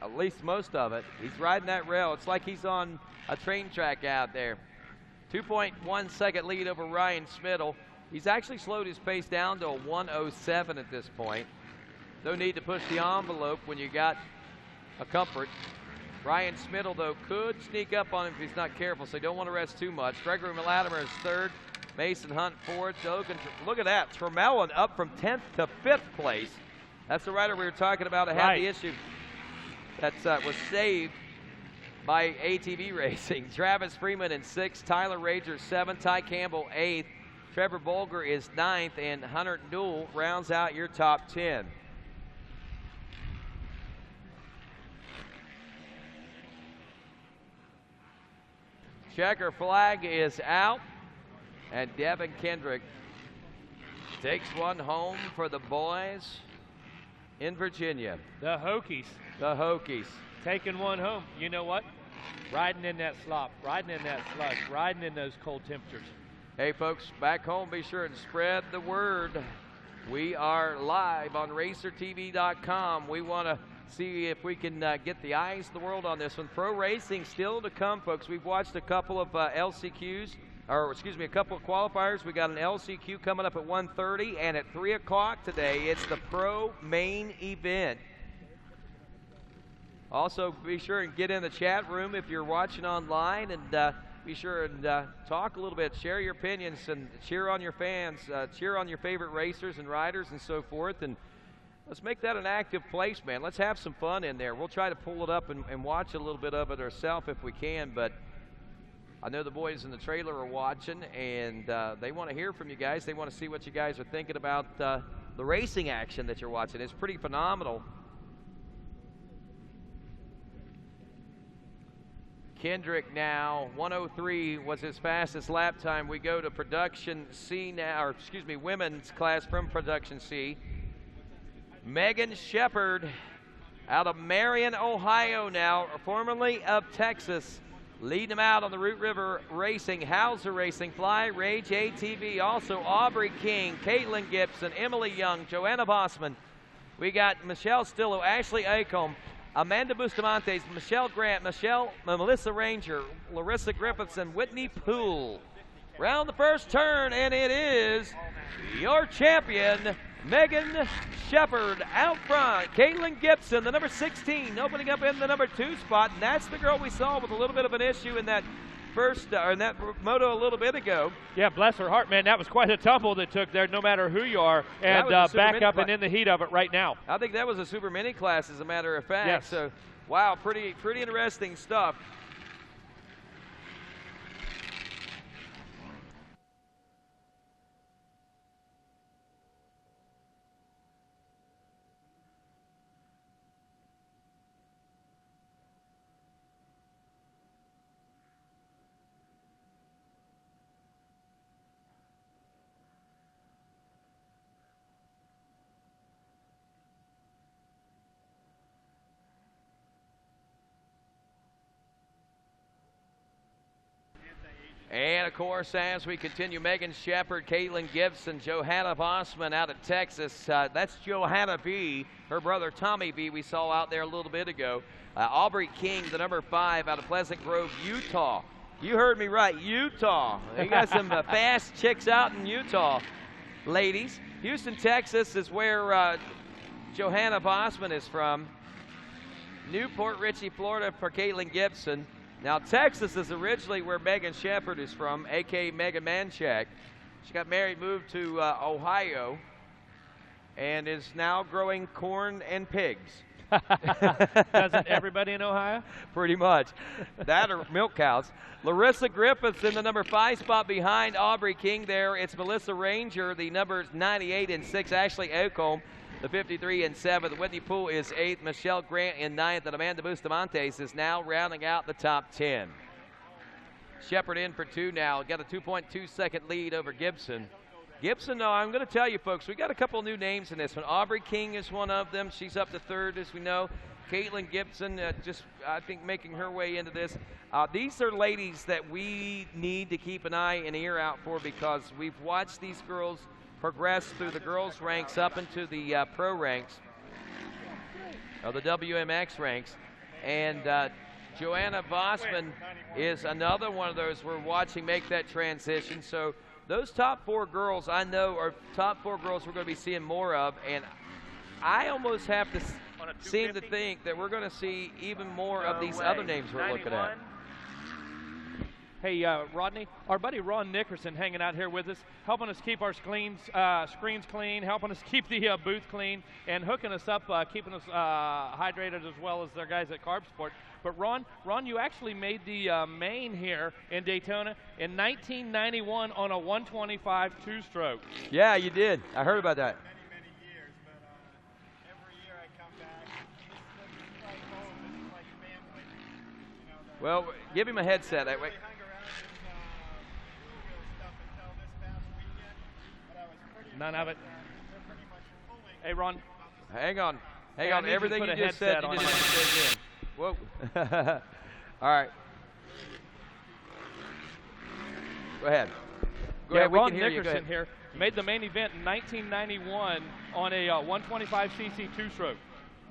At least most of it. He's riding that rail. It's like he's on a train track out there. 2.1 second lead over Ryan Smittle. He's actually slowed his pace down to a 1:07 at this point. No need to push the envelope when you got a comfort. Ryan Smittle, though, could sneak up on him if he's not careful, so you don't want to rest too much. Gregory Latimer is 3rd. Mason Hunt 4th. Look at that. Tremellon up from 10th to 5th place. That's the rider we were talking about that had the issue that was saved by ATV Racing. Travis Freeman in 6th, Tyler Rager 7th, Ty Campbell 8th, Trevor Bolger is 9th, and Hunter Newell rounds out your top 10. Checker flag is out, and Devin Kendrick takes one home for the boys in Virginia. The Hokies. The Hokies. Taking one home. You know what? Riding in that slop, riding in that slush, riding in those cold temperatures. Hey, folks, back home, be sure and spread the word. We are live on RacerTV.com. We want to see if we can get the eyes of the world on this one. Pro racing still to come, folks. We've watched a couple of LCQs. A couple of qualifiers. We got an LCQ coming up at 1:30, and at 3 o'clock today, it's the Pro main event. Also, be sure and get in the chat room if you're watching online, and be sure and talk a little bit, share your opinions, and cheer on your fans, cheer on your favorite racers and riders and so forth, and let's make that an active place, man. Let's have some fun in there. We'll try to pull it up and watch a little bit of it ourselves if we can, but I know the boys in the trailer are watching, and they want to hear from you guys. They want to see what you guys are thinking about the racing action that you're watching. It's pretty phenomenal. Kendrick now, 1:03 was his fastest lap time. We go to Production C now, women's class from Production C. Megan Shepard out of Marion, Ohio now, formerly of Texas. Leading them out on the Root River Racing, Hauser Racing, Fly, Rage, ATV. Also Aubrey King, Caitlin Gibson, Emily Young, Joanna Bossman. We got Michelle Stillo, Ashley Acomb, Amanda Bustamantes, Michelle Grant, Melissa Ranger, Larissa Griffithson, Whitney Poole. Round the first turn, and it is your champion, Megan Shepherd, out front. Caitlin Gibson, the number 16, opening up in the number 2 spot, and that's the girl we saw with a little bit of an issue in that first, or in that moto a little bit ago. Yeah, bless her heart, man. That was quite a tumble that took there, no matter who you are, and back up and in the heat of it right now. I think that was a super mini class, as a matter of fact. Yes. So, wow, pretty interesting stuff. And, of course, as we continue, Megan Shepherd, Caitlin Gibson, Johanna Vossman out of Texas. That's Johanna B. Her brother Tommy B. we saw out there a little bit ago. Aubrey King, the number 5 out of Pleasant Grove, Utah. You heard me right, Utah. You got some fast chicks out in Utah, ladies. Houston, Texas is where Johanna Vossman is from. Newport Richey, Florida for Caitlin Gibson. Now, Texas is originally where Megan Shepherd is from, a.k.a. Megan Manchak. She got married, moved to Ohio, and is now growing corn and pigs. Doesn't everybody in Ohio? Pretty much. That or milk cows. Larissa Griffiths in the number 5 spot behind Aubrey King there. It's Melissa Ranger, the numbers 98 and 6, Ashley Ocombe, the 53 and 7th. Whitney Poole is 8th. Michelle Grant in 9th. And Amanda Bustamantes is now rounding out the top 10. Shepherd in for 2 now. Got a 2.2 second lead over Gibson. Gibson, no, I'm going to tell you, folks, we got a couple new names in this one. Aubrey King is one of them. She's up to 3rd, as we know. Caitlin Gibson, I think, making her way into this. These are ladies that we need to keep an eye and ear out for, because we've watched these girls progress through the girls' ranks up into the pro ranks, or the WMX ranks. And Joanna Vossman is another one of those we're watching make that transition. So those top 4 girls I know are top 4 girls we're going to be seeing more of. And I almost have to seem to think that we're going to see even more of these other names we're looking at. Hey, Rodney, our buddy Ron Nickerson hanging out here with us, helping us keep our screens clean, helping us keep the booth clean, and hooking us up, keeping us hydrated, as well as their guys at Carb Sport. But Ron, you actually made the main here in Daytona in 1991 on a 125 two-stroke. Yeah, you did. I heard about that. Many years, but every year I come back. This is like home. This is like family. You know, Well, give him a headset that way. None of it. Hey, Ron. Hang on. Everything you just said, you didn't have to say again. Whoa. All right. Go ahead. Ron Nickerson here made the main event in 1991 on a 125cc two-stroke.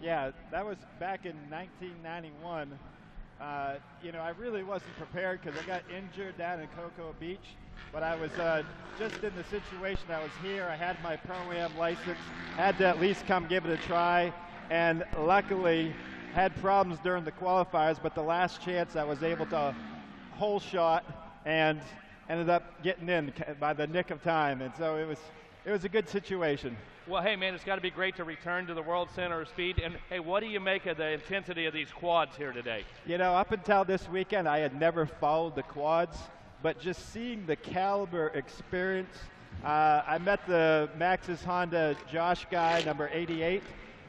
Yeah, that was back in 1991. You know, I really wasn't prepared because I got injured down in Cocoa Beach. But I was just in the situation. I was here. I had my Pro-Am license. Had to at least come give it a try. And luckily, had problems during the qualifiers. But the last chance, I was able to hole shot and ended up getting in by the nick of time. And so it was a good situation. Well, hey, man, it's got to be great to return to the World Center of Speed. And, hey, what do you make of the intensity of these quads here today? You know, up until this weekend, I had never followed the quads. But just seeing the caliber experience, I met the Maxxis Honda Josh guy, number 88,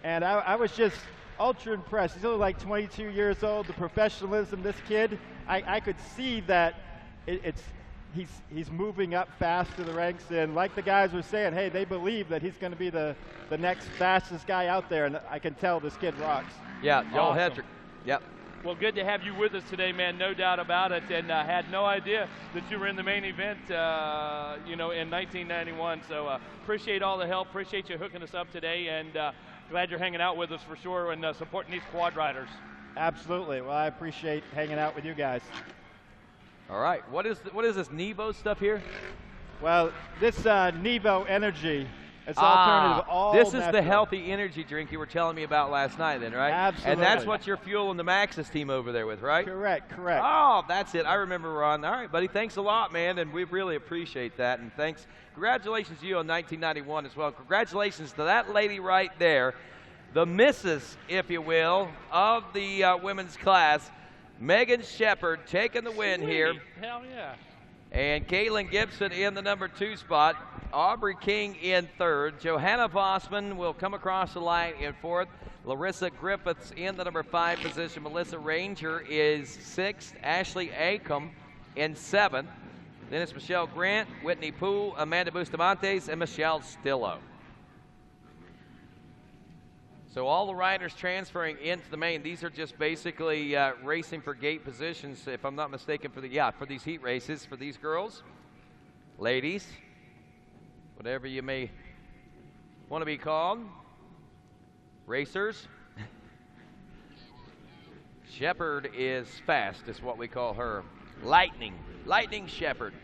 and I was just ultra impressed. He's only like 22 years old. The professionalism, this kid, I could see that he's moving up fast to the ranks, and like the guys were saying, hey, they believe that he's going to be the next fastest guy out there, and I can tell this kid rocks. Yeah, Joel awesome. Hedrick. Yep. Well, good to have you with us today, man, no doubt about it, and had no idea that you were in the main event, you know, in 1991. So appreciate all the help, appreciate you hooking us up today, and glad you're hanging out with us for sure and supporting these quad riders. Absolutely. Well, I appreciate hanging out with you guys. All right. What is this Nevo stuff here? Well, this Nevo Energy, it's alternative all this is natural. the healthy energy drink you were telling me about last night then, right? Absolutely. And that's what you're fueling the Maxxis team over there with, right? Correct. Oh, that's it. I remember, Ron. All right, buddy. Thanks a lot, man, and we really appreciate that. And thanks. Congratulations to you on 1991 as well. Congratulations to that lady right there, the missus, if you will, of the women's class, Megan Shepard, taking the win here. Hell yeah. And Caitlin Gibson in the number 2 spot. Aubrey King in 3rd. Johanna Vossman will come across the line in 4th. Larissa Griffiths in the number 5 position. Melissa Ranger is 6th. Ashley Acom in 7th. Then it's Michelle Grant, Whitney Poole, Amanda Bustamantes, and Michelle Stillo. So all the riders transferring into the main. These are just basically racing for gate positions, if I'm not mistaken, for these heat races for these girls, ladies, whatever you may want to be called, racers. Shepard is fast, is what we call her. Lightning Shepard.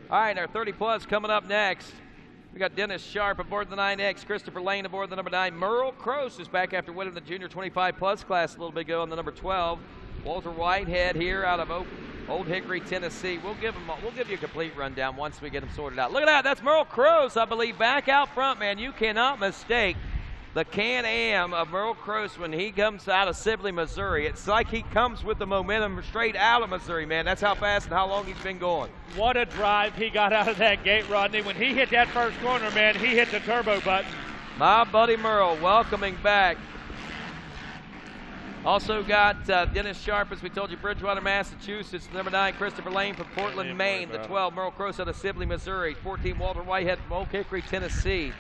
All right, our 30-plus coming up next. We got Dennis Sharp aboard the 9X, Christopher Lane aboard the number 9. Merle Croce is back after winning the junior 25-plus class a little bit ago on the number 12. Walter Whitehead here out of Old Hickory, Tennessee. We'll give you a complete rundown once we get them sorted out. Look at that. That's Merle Croce, I believe, back out front, man. You cannot mistake the Can-Am of Merle Croce when he comes out of Sibley, Missouri. It's like he comes with the momentum straight out of Missouri, man. That's how fast and how long he's been going. What a drive he got out of that gate, Rodney. When he hit that first corner, man, he hit the turbo button. My buddy Merle welcoming back. Also got Dennis Sharp, as we told you, Bridgewater, Massachusetts. The number 9, Christopher Lane from Portland, Maine. The 12, Merle Croce out of Sibley, Missouri. 14, Walter Whitehead from Old Hickory, Tennessee.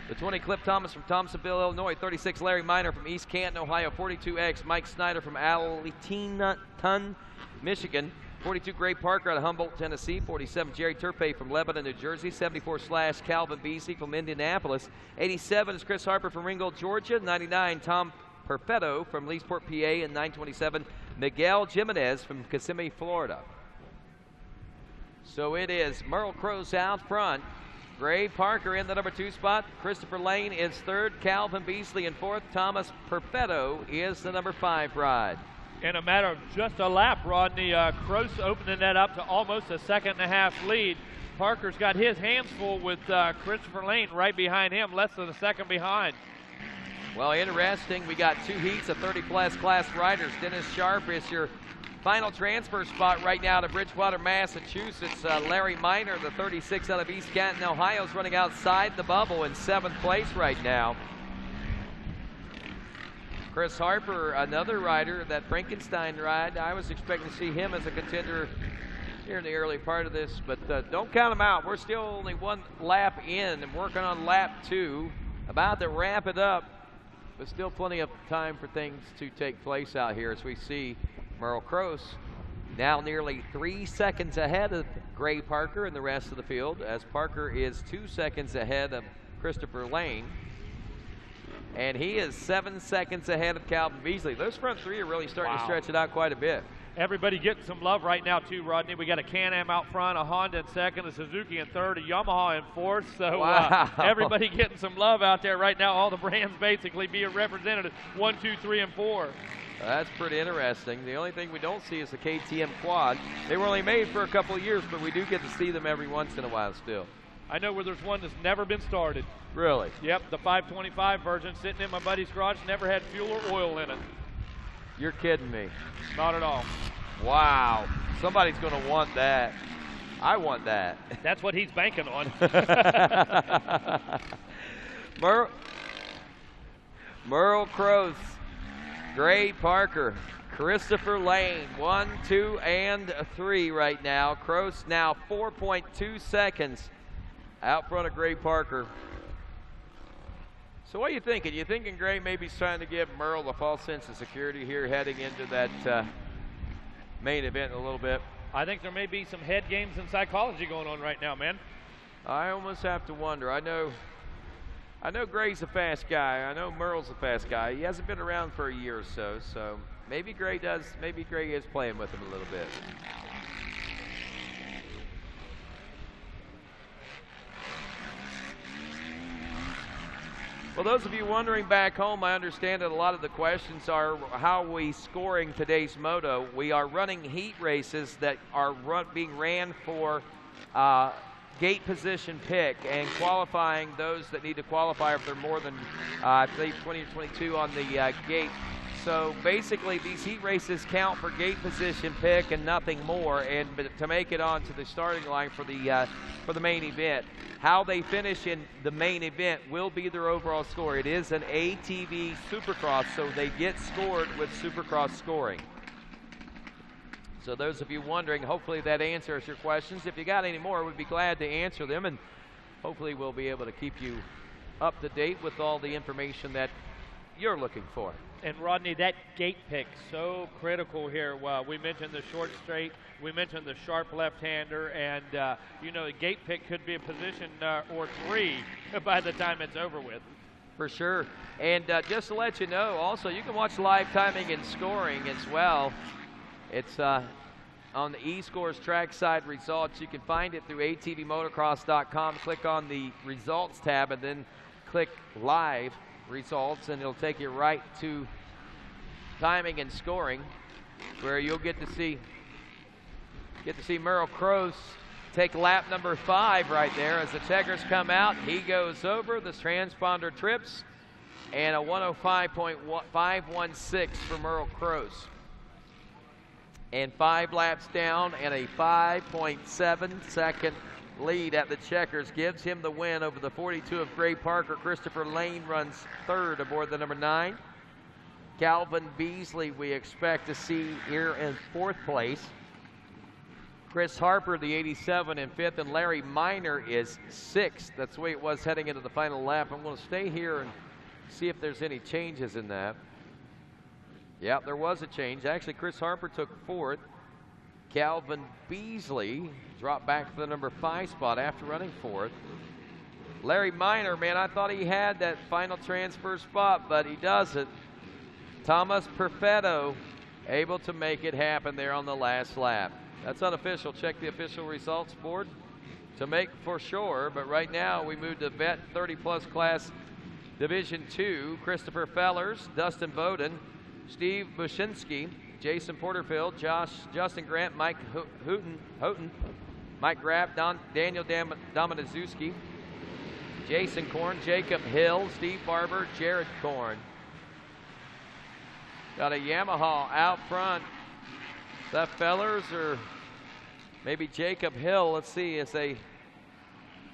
The 20, Cliff Thomas from Thompsonville, Illinois. 36, Larry Miner from East Canton, Ohio. 42X, Mike Snyder from Allerton, Michigan. 42, Gray Parker out of Humboldt, Tennessee. 47, Jerry Turpay from Lebanon, New Jersey. 74 / Calvin Beasley from Indianapolis. 87 is Chris Harper from Ringgold, Georgia. 99, Tom Perfetto from Leesport, PA. And 927, Miguel Jimenez from Kissimmee, Florida. So it is Merle Croce out front. Gray Parker in the number 2 spot. Christopher Lane is 3rd. Calvin Beasley in 4th. Thomas Perfetto is the number 5 ride. In a matter of just a lap, Rodney, Croce opening that up to almost a 2.5 lead. Parker's got his hands full with Christopher Lane right behind him, less than a second behind. Well, interesting. We got 2 heats of 30-plus class riders. Dennis Sharp is your final transfer spot right now to Bridgewater, Massachusetts. Larry Miner, the 36 out of East Canton, Ohio, is running outside the bubble in 7th place right now. Chris Harper, another rider, that Frankenstein ride, I was expecting to see him as a contender here in the early part of this, but don't count him out. We're still only 1 lap in and working on lap 2. About to wrap it up, but still plenty of time for things to take place out here as we see Merle Croce now nearly 3 seconds ahead of Gray Parker and the rest of the field, as Parker is 2 seconds ahead of Christopher Lane. And he is 7 seconds ahead of Calvin Beasley. Those front 3 are really starting to stretch it out quite a bit. Everybody getting some love right now, too, Rodney. We got a Can-Am out front, a Honda in 2nd, a Suzuki in 3rd, a Yamaha in 4th. So everybody getting some love out there right now. All the brands basically being represented 1, 2, 3, and 4. That's pretty interesting. The only thing we don't see is the KTM quad. They were only made for a couple of years, but we do get to see them every once in a while still. I know where there's one that's never been started. Really? Yep, the 525 version sitting in my buddy's garage, never had fuel or oil in it. You're kidding me. Not at all. Wow. Somebody's going to want that. I want that. That's what he's banking on. Merle Croce, Gray Parker, Christopher Lane, 1, 2, and 3 right now. Croce now 4.2 seconds out front of Gray Parker. So what are you thinking? You thinking Gray maybe is trying to give Merle a false sense of security here heading into that main event in a little bit? I think there may be some head games and psychology going on right now, man. I almost have to wonder. I know I know Gray's a fast guy. I know Merle's a fast guy. He hasn't been around for a year or so, so maybe Gray is playing with him a little bit. Well, those of you wondering back home, I understand that a lot of the questions are how are we scoring today's moto. We are running heat races that are being ran for gate position pick and qualifying those that need to qualify if they're more than, I believe, 20 or 22 on the gate. So basically, these heat races count for gate position pick and nothing more, and to make it onto the starting line for the main event. How they finish in the main event will be their overall score. It is an ATV Supercross, so they get scored with Supercross scoring. So those of you wondering, hopefully that answers your questions. If you got any more, we'd be glad to answer them, and hopefully we'll be able to keep you up to date with all the information that you're looking for. And Rodney, that gate pick, so critical here. Well, we mentioned the short straight, we mentioned the sharp left-hander, and you know, the gate pick could be a position or three by the time it's over with. For sure. And just to let you know, also, you can watch live timing and scoring as well. It's on the eScores trackside results. You can find it through atvmotocross.com. Click on the results tab and then click live results, and it'll take you right to timing and scoring, where you'll get to see Merle Kroos take lap number 5 right there as the checkers come out. He goes over, the transponder trips, and a 105.516 for Merle Kroos. And 5 laps down, and a 5.7 second lead at the checkers gives him the win over the 42 of Gray Parker. Christopher Lane runs third aboard the number 9. Calvin Beasley we expect to see here in 4th place. Chris Harper, the 87, in 5th, and Larry Minor is 6th. That's the way it was heading into the final lap. I'm going to stay here and see if there's any changes in that. Yeah, there was a change. Actually, Chris Harper took 4th. Calvin Beasley dropped back to the number 5 spot after running 4th. Larry Minor, man, I thought he had that final transfer spot, but he doesn't. Thomas Perfetto able to make it happen there on the last lap. That's unofficial. Check the official results board to make for sure, but right now we move to Vet 30-plus class Division 2. Christopher Fellers, Dustin Bowden, Steve Bushinsky, Jason Porterfield, Justin Grant, Mike Houghton, Mike Graff, Daniel Dominizuski, Jason Korn, Jacob Hill, Steve Barber, Jared Korn. Got a Yamaha out front. Is that Fellers or maybe Jacob Hill? Let's see as they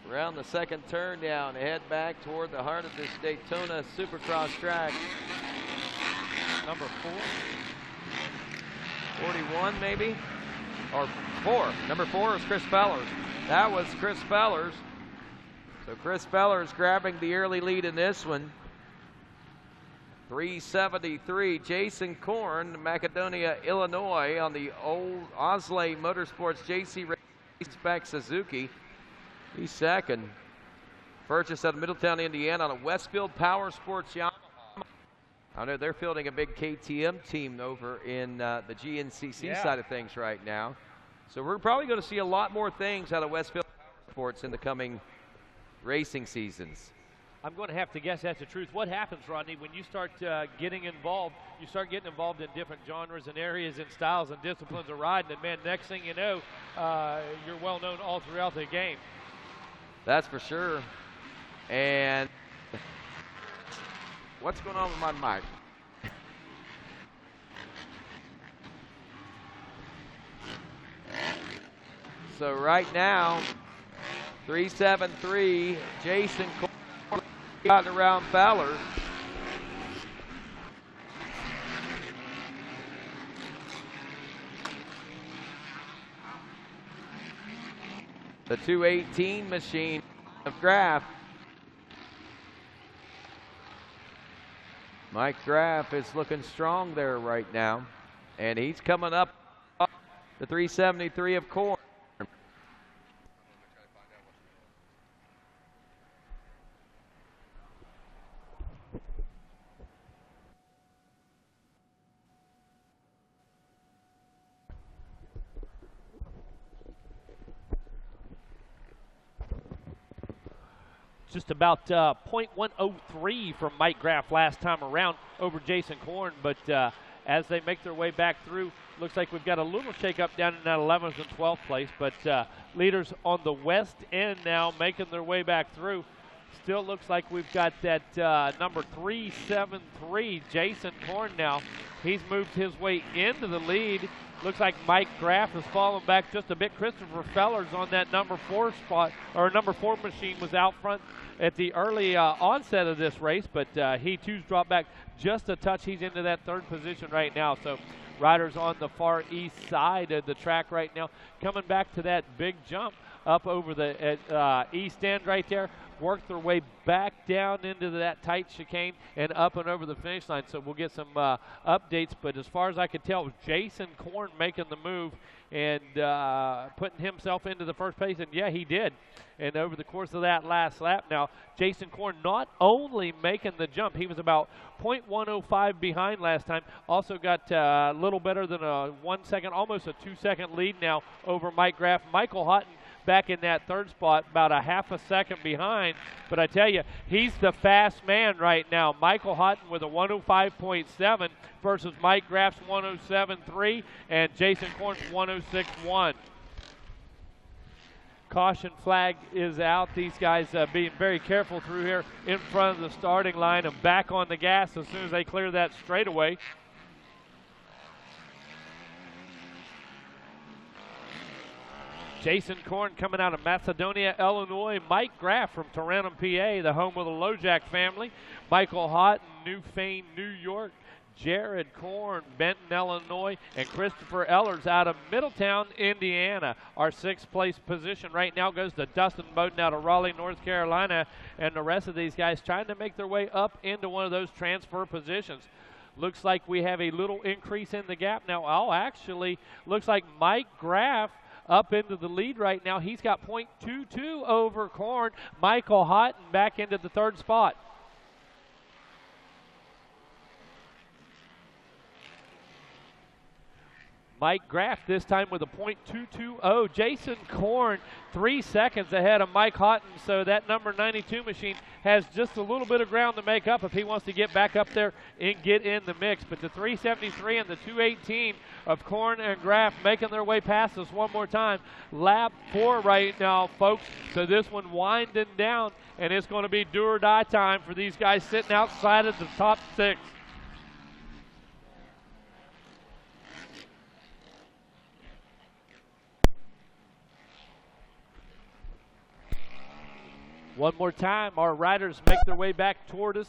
round the second turn down, head back toward the heart of this Daytona Supercross track. Number 4. 41 maybe, or 4. Number 4 is Chris Fellers. That was Chris Fellers. So Chris Fellers grabbing the early lead in this one. 373. Jason Korn, Macedonia, Illinois, on the old Osley Motorsports JC Spec Suzuki. He's 2nd. Purchased out of Middletown, Indiana, on a Westfield Power Sports Yamaha. I know they're fielding a big KTM team over in the GNCC side of things right now. So we're probably going to see a lot more things out of Westfield Sports in the coming racing seasons. I'm going to have to guess that's the truth. What happens, Rodney, when you start getting involved? You start getting involved in different genres and areas and styles and disciplines of riding, and man, next thing you know, you're well known all throughout the game. That's for sure. And what's going on with my mic? So right now, 373, Jason Korn got around Fowler. The 218 machine of Graff. Mike Graff is looking strong there right now. And he's coming up the 373 of Korn. just about 0.103 from Mike Graff last time around over Jason Korn. But as they make their way back through, looks like we've got a little shake-up down in that 11th and 12th place. But leaders on the west end now making their way back through. Still looks like we've got that number 373, Jason Korn now. He's moved his way into the lead. Looks like Mike Graff has fallen back just a bit. Christopher Fellers on that number 4 spot, or number 4 machine, was out front at the early onset of this race, but he too's dropped back just a touch. He's into that 3rd position right now. So riders on the far east side of the track right now coming back to that big jump up over the east end right there, work their way back down into that tight chicane and up and over the finish line. So we'll get some updates, but as far as I could tell, it was Jason Korn making the move and putting himself into the first place, and yeah, he did. And over the course of that last lap now, Jason Korn not only making the jump, he was about 0.105 behind last time, also got a little better than a 1 second, almost a 2 second lead now over Mike Graff. Michael Houghton back in that 3rd spot, about a half a second behind. But I tell you, he's the fast man right now. Michael Houghton with a 105.7 versus Mike Graff's 107.3 and Jason Korn's 106.1. Caution flag is out. These guys being very careful through here in front of the starting line and back on the gas as soon as they clear that straightaway. Jason Korn coming out of Macedonia, Illinois. Mike Graff from Tarentum, PA, the home of the Lojack family. Michael Houghton, Newfane, New York. Jared Korn, Benton, Illinois. And Christopher Ellers out of Middletown, Indiana. Our 6th place position right now goes to Dustin Bowden out of Raleigh, North Carolina. And the rest of these guys trying to make their way up into one of those transfer positions. Looks like we have a little increase in the gap now. Oh, actually, looks like Mike Graff up into the lead right now. He's got 0.22 over Korn. Michael Houghton back into the 3rd spot. Mike Graff this time with a .220. Jason Korn 3 seconds ahead of Mike Houghton, so that number 92 machine has just a little bit of ground to make up if he wants to get back up there and get in the mix. But the 373 and the 218 of Korn and Graff making their way past us one more time. Lap 4 right now, folks. So this one winding down, and it's going to be do or die time for these guys sitting outside of the top 6. One more time, our riders make their way back toward us.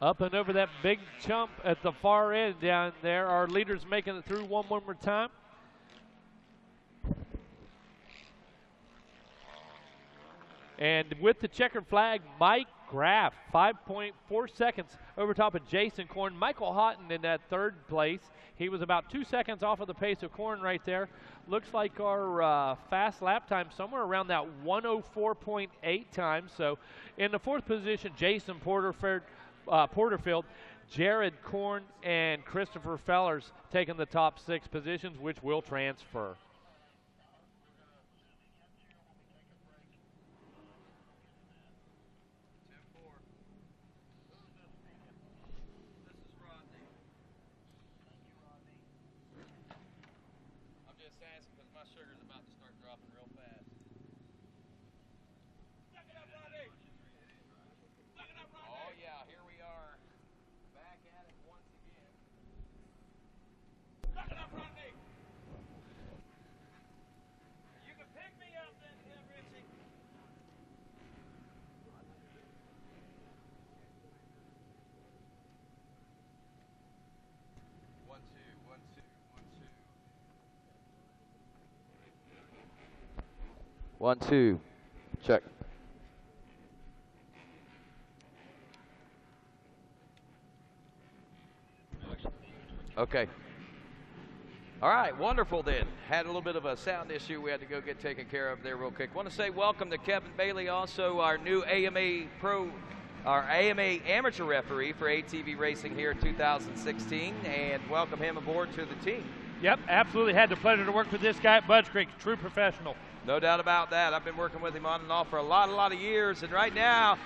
Up and over that big jump at the far end down there. Our leaders making it through one more time. And with the checkered flag, Mike Graff, 5.4 seconds over top of Jason Korn. Michael Houghton in that 3rd place. He was about 2 seconds off of the pace of Korn right there. Looks like our fast lap time somewhere around that 104.8 time. So in the 4th position, Jason Porterfield, Jared Korn, and Christopher Fellers taking the top 6 positions, which will transfer. One, two, check. Okay. All right, wonderful then. Had a little bit of a sound issue we had to go get taken care of there real quick. Want to say welcome to Kevin Bailey, also our new AMA amateur referee for ATV Racing here in 2016, and welcome him aboard to the team. Yep, absolutely. Had the pleasure to work with this guy at Budds Creek, true professional. No doubt about that. I've been working with him on and off for a lot of years, and right now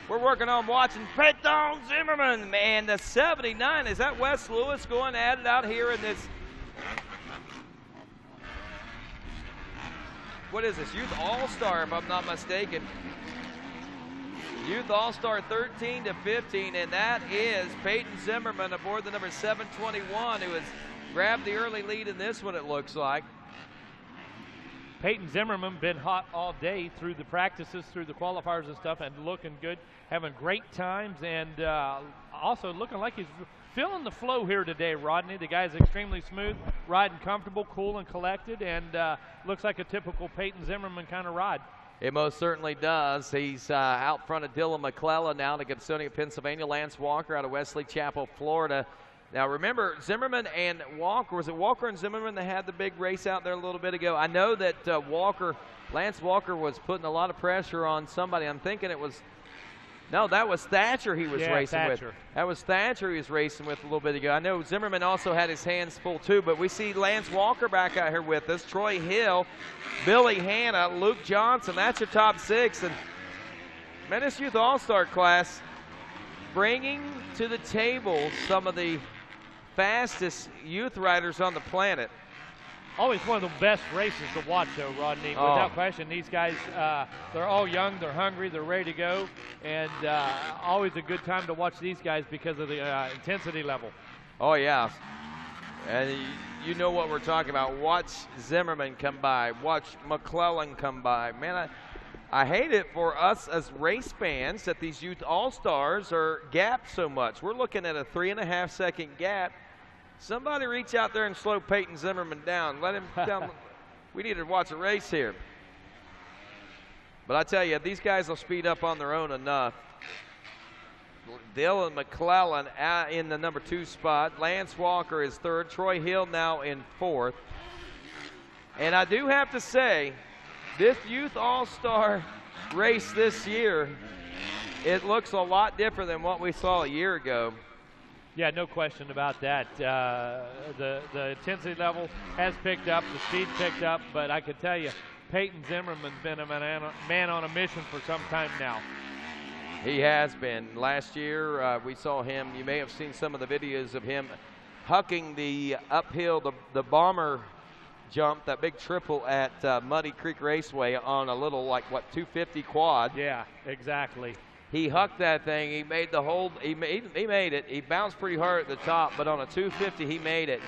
we're working on watching Peyton Zimmerman. Man, the 79. Is that Wes Lewis going at it out here in this? What is this? Youth All-Star, if I'm not mistaken. Youth All-Star 13 to 15, and that is Peyton Zimmerman aboard the number 721, who has grabbed the early lead in this one, it looks like. Peyton Zimmerman been hot all day through the practices, through the qualifiers and stuff, and looking good, having great times, and also looking like he's feeling the flow here today, Rodney. The guy's extremely smooth, riding comfortable, cool, and collected, and looks like a typical Peyton Zimmerman kind of ride. It most certainly does. He's out front of Dylan McClellan now to Gibsonia, Pennsylvania. Lance Walker out of Wesley Chapel, Florida. Now, remember, Zimmerman and Walker, was it Walker and Zimmerman that had the big race out there a little bit ago? I know that Lance Walker was putting a lot of pressure on somebody. I'm thinking it was, no, that was Thatcher he was racing with. That was Thatcher he was racing with a little bit ago. I know Zimmerman also had his hands full too, but we see Lance Walker back out here with us, Troy Hill, Billy Hanna, Luke Johnson. That's your top 6. And man, this Youth All-Star class bringing to the table some of the fastest youth riders on the planet. Always one of the best races to watch, though, Rodney. Without question, these guys, they're all young, they're hungry, they're ready to go, and always a good time to watch these guys because of the intensity level. Oh, yeah. And you know what we're talking about. Watch Zimmerman come by. Watch McClellan come by. Man, I hate it for us as race fans that these Youth All-Stars are gapped so much. We're looking at a 3.5-second gap. Somebody reach out there and slow Peyton Zimmerman down. Let him down. We need to watch a race here. But I tell you, these guys will speed up on their own enough. Dylan McClellan in the number 2 spot. Lance Walker is 3rd. Troy Hill now in 4th. And I do have to say, this Youth All-Star race this year, it looks a lot different than what we saw a year ago. Yeah, no question about that. The intensity level has picked up, the speed picked up, but I can tell you, Peyton Zimmerman's been a man on a mission for some time now. He has been. Last year, we saw him, you may have seen some of the videos of him hucking the uphill, the bomber jump, that big triple at Muddy Creek Raceway on a little, 250 quad. Yeah, exactly. He hucked that thing. He made the whole. He made it. He bounced pretty hard at the top, but on a 250, he made it.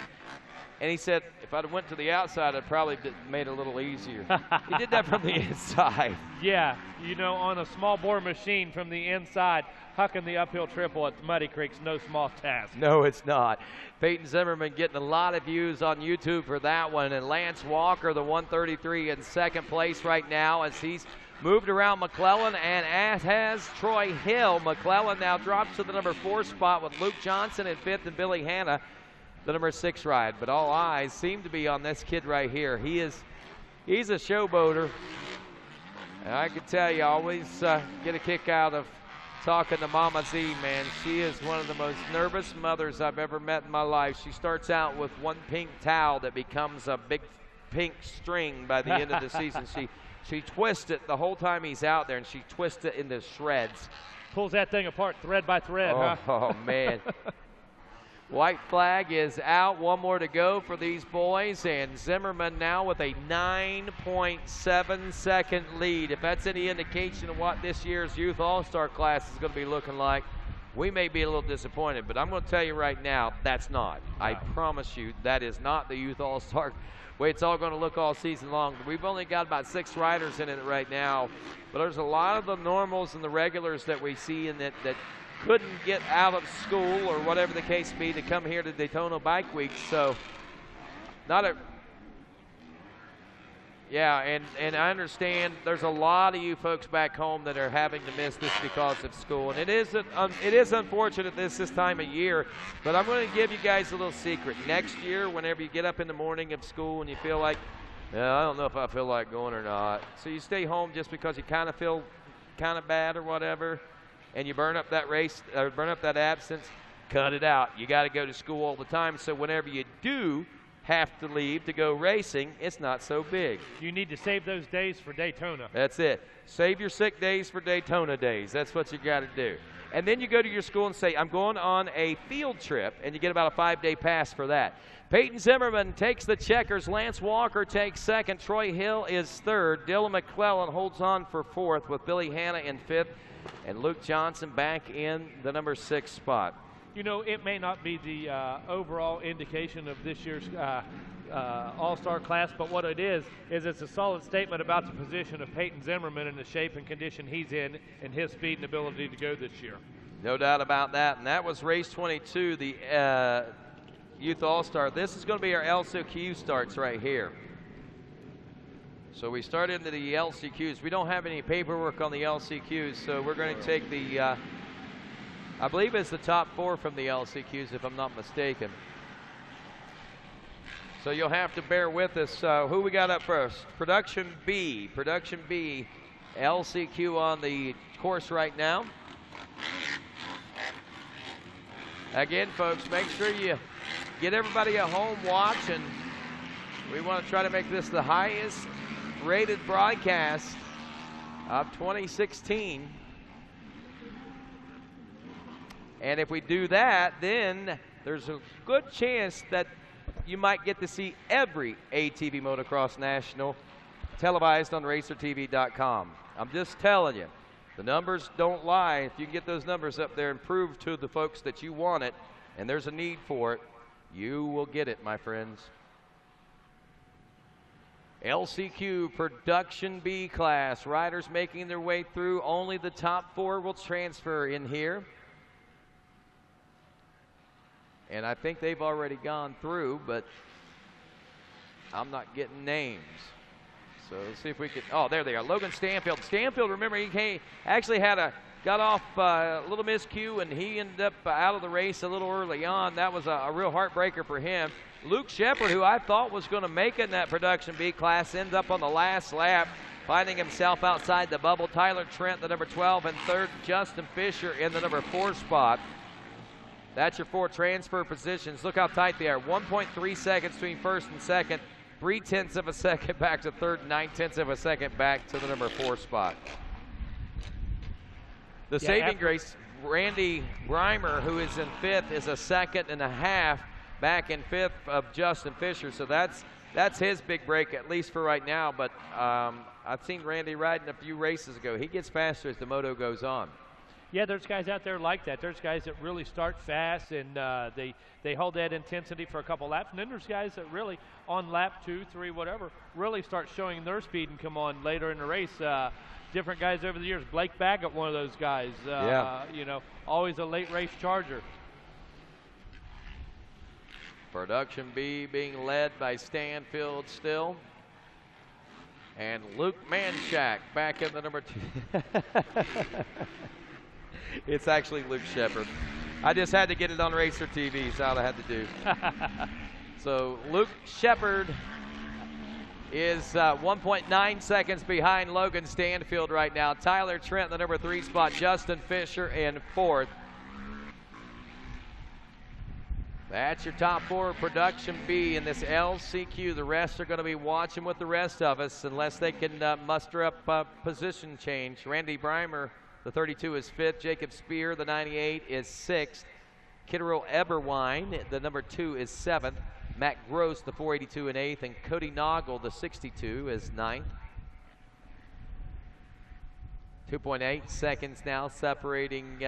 And he said, if I'd went to the outside, I'd probably made it a little easier. He did that from the inside. Yeah, on a small bore machine from the inside, hucking the uphill triple at Muddy Creek's no small task. No, it's not. Peyton Zimmerman getting a lot of views on YouTube for that one. And Lance Walker, the 133 in 2nd place right now as he's moved around McClellan, and as has Troy Hill. McClellan now drops to the number 4 spot with Luke Johnson in 5th and Billy Hanna, the number 6 ride. But all eyes seem to be on this kid right here. He's a showboater. And I can tell you, I always get a kick out of talking to Mama Z, man. She is one of the most nervous mothers I've ever met in my life. She starts out with one pink towel that becomes a big pink string by the end of the season. She twists it the whole time he's out there, and she twists it into shreds. Pulls that thing apart thread by thread, huh? Oh, man. White flag is out. One more to go for these boys, and Zimmerman now with a 9.7-second lead. If that's any indication of what this year's Youth All-Star class is going to be looking like, we may be a little disappointed, but I'm going to tell you right now, that's not. I promise you, that is not the Youth All-Star way it's all going to look all season long. We've only got about 6 riders in it right now, but there's a lot of the normals and the regulars that we see in that couldn't get out of school or whatever the case be to come here to Daytona Bike Week. So yeah, and I understand there's a lot of you folks back home that are having to miss this because of school, and it is unfortunate this time of year, but I'm going to give you guys a little secret. Next year, whenever you get up in the morning of school and you feel like, I don't know if I feel like going or not, so you stay home just because you kind of feel kind of bad or whatever, and you burn up that race or burn up that absence, cut it out. You got to go to school all the time, so whenever you do have to leave to go racing, it's not so big. You need to save those days for Daytona. That's it. Save your sick days for Daytona days. That's what you got to do. And then you go to your school and say, I'm going on a field trip, and you get about a 5-day pass for that. Peyton Zimmerman takes the checkers. Lance Walker takes second. Troy Hill is third. Dylan McClellan holds on for fourth with Billy Hanna in fifth, and Luke Johnson back in the number 6 spot. You know, it may not be the overall indication of this year's All-Star class, but what it is it's a solid statement about the position of Peyton Zimmerman and the shape and condition he's in and his speed and ability to go this year. No doubt about that. And that was race 22, the Youth All-Star. This is going to be our LCQ starts right here. So we start into the LCQs. We don't have any paperwork on the LCQs, so we're going to take the I believe it's the top 4 from the LCQs, if I'm not mistaken. So you'll have to bear with us. Who we got up first? Production B. Production B, LCQ on the course right now. Again, folks, make sure you get everybody at home watching. We want to try to make this the highest rated broadcast of 2016. And if we do that, then there's a good chance that you might get to see every ATV Motocross National televised on racertv.com. I'm just telling you, the numbers don't lie. If you can get those numbers up there and prove to the folks that you want it, and there's a need for it, you will get it, my friends. LCQ Production B class. Riders making their way through. Only the top 4 will transfer in here. And I think they've already gone through, but I'm not getting names. So let's see if we can. Oh, there they are. Logan Stanfield. Stanfield, remember, he actually got off a little miscue, and he ended up out of the race a little early on. That was a real heartbreaker for him. Luke Shepard, who I thought was going to make it in that Production B class, ends up on the last lap, finding himself outside the bubble. Tyler Trent, the number 12, and third, Justin Fisher in the number 4 spot. That's your 4 transfer positions. Look how tight they are. 1.3 seconds between first and second. 0.3 of a second back to third. 0.9 of a second back to the number 4 spot. The saving grace, Randy Breimer, who is in 5th, is a 2.5 back in 5th of Justin Fisher. So that's his big break, at least for right now. But I've seen Randy riding a few races ago. He gets faster as the moto goes on. Yeah, there's guys out there like that. There's guys that really start fast, and they hold that intensity for a couple laps. And then there's guys that really, on lap 2, 3, whatever, really start showing their speed and come on later in the race. Different guys over the years. Blake Baggett, one of those guys. You know, always a late race charger. Production B being led by Stanfield still. And Luke Manshak back in the number 2. It's actually Luke Shepard. I just had to get it on Racer TV, so all I had to do. So Luke Shepard is 1.9 seconds behind Logan Stanfield right now. Tyler Trent, the number 3 spot. Justin Fisher in 4th. That's your top 4 Production B in this LCQ. The rest are going to be watching with the rest of us unless they can muster up position change. Randy Breimer, the 32, is 5th. Jacob Spear, the 98, is 6th. Kitterell Eberwine, the number 2, is 7th. Matt Gross, the 482, in 8th. And Cody Noggle, the 62, is 9th. 2.8 seconds now separating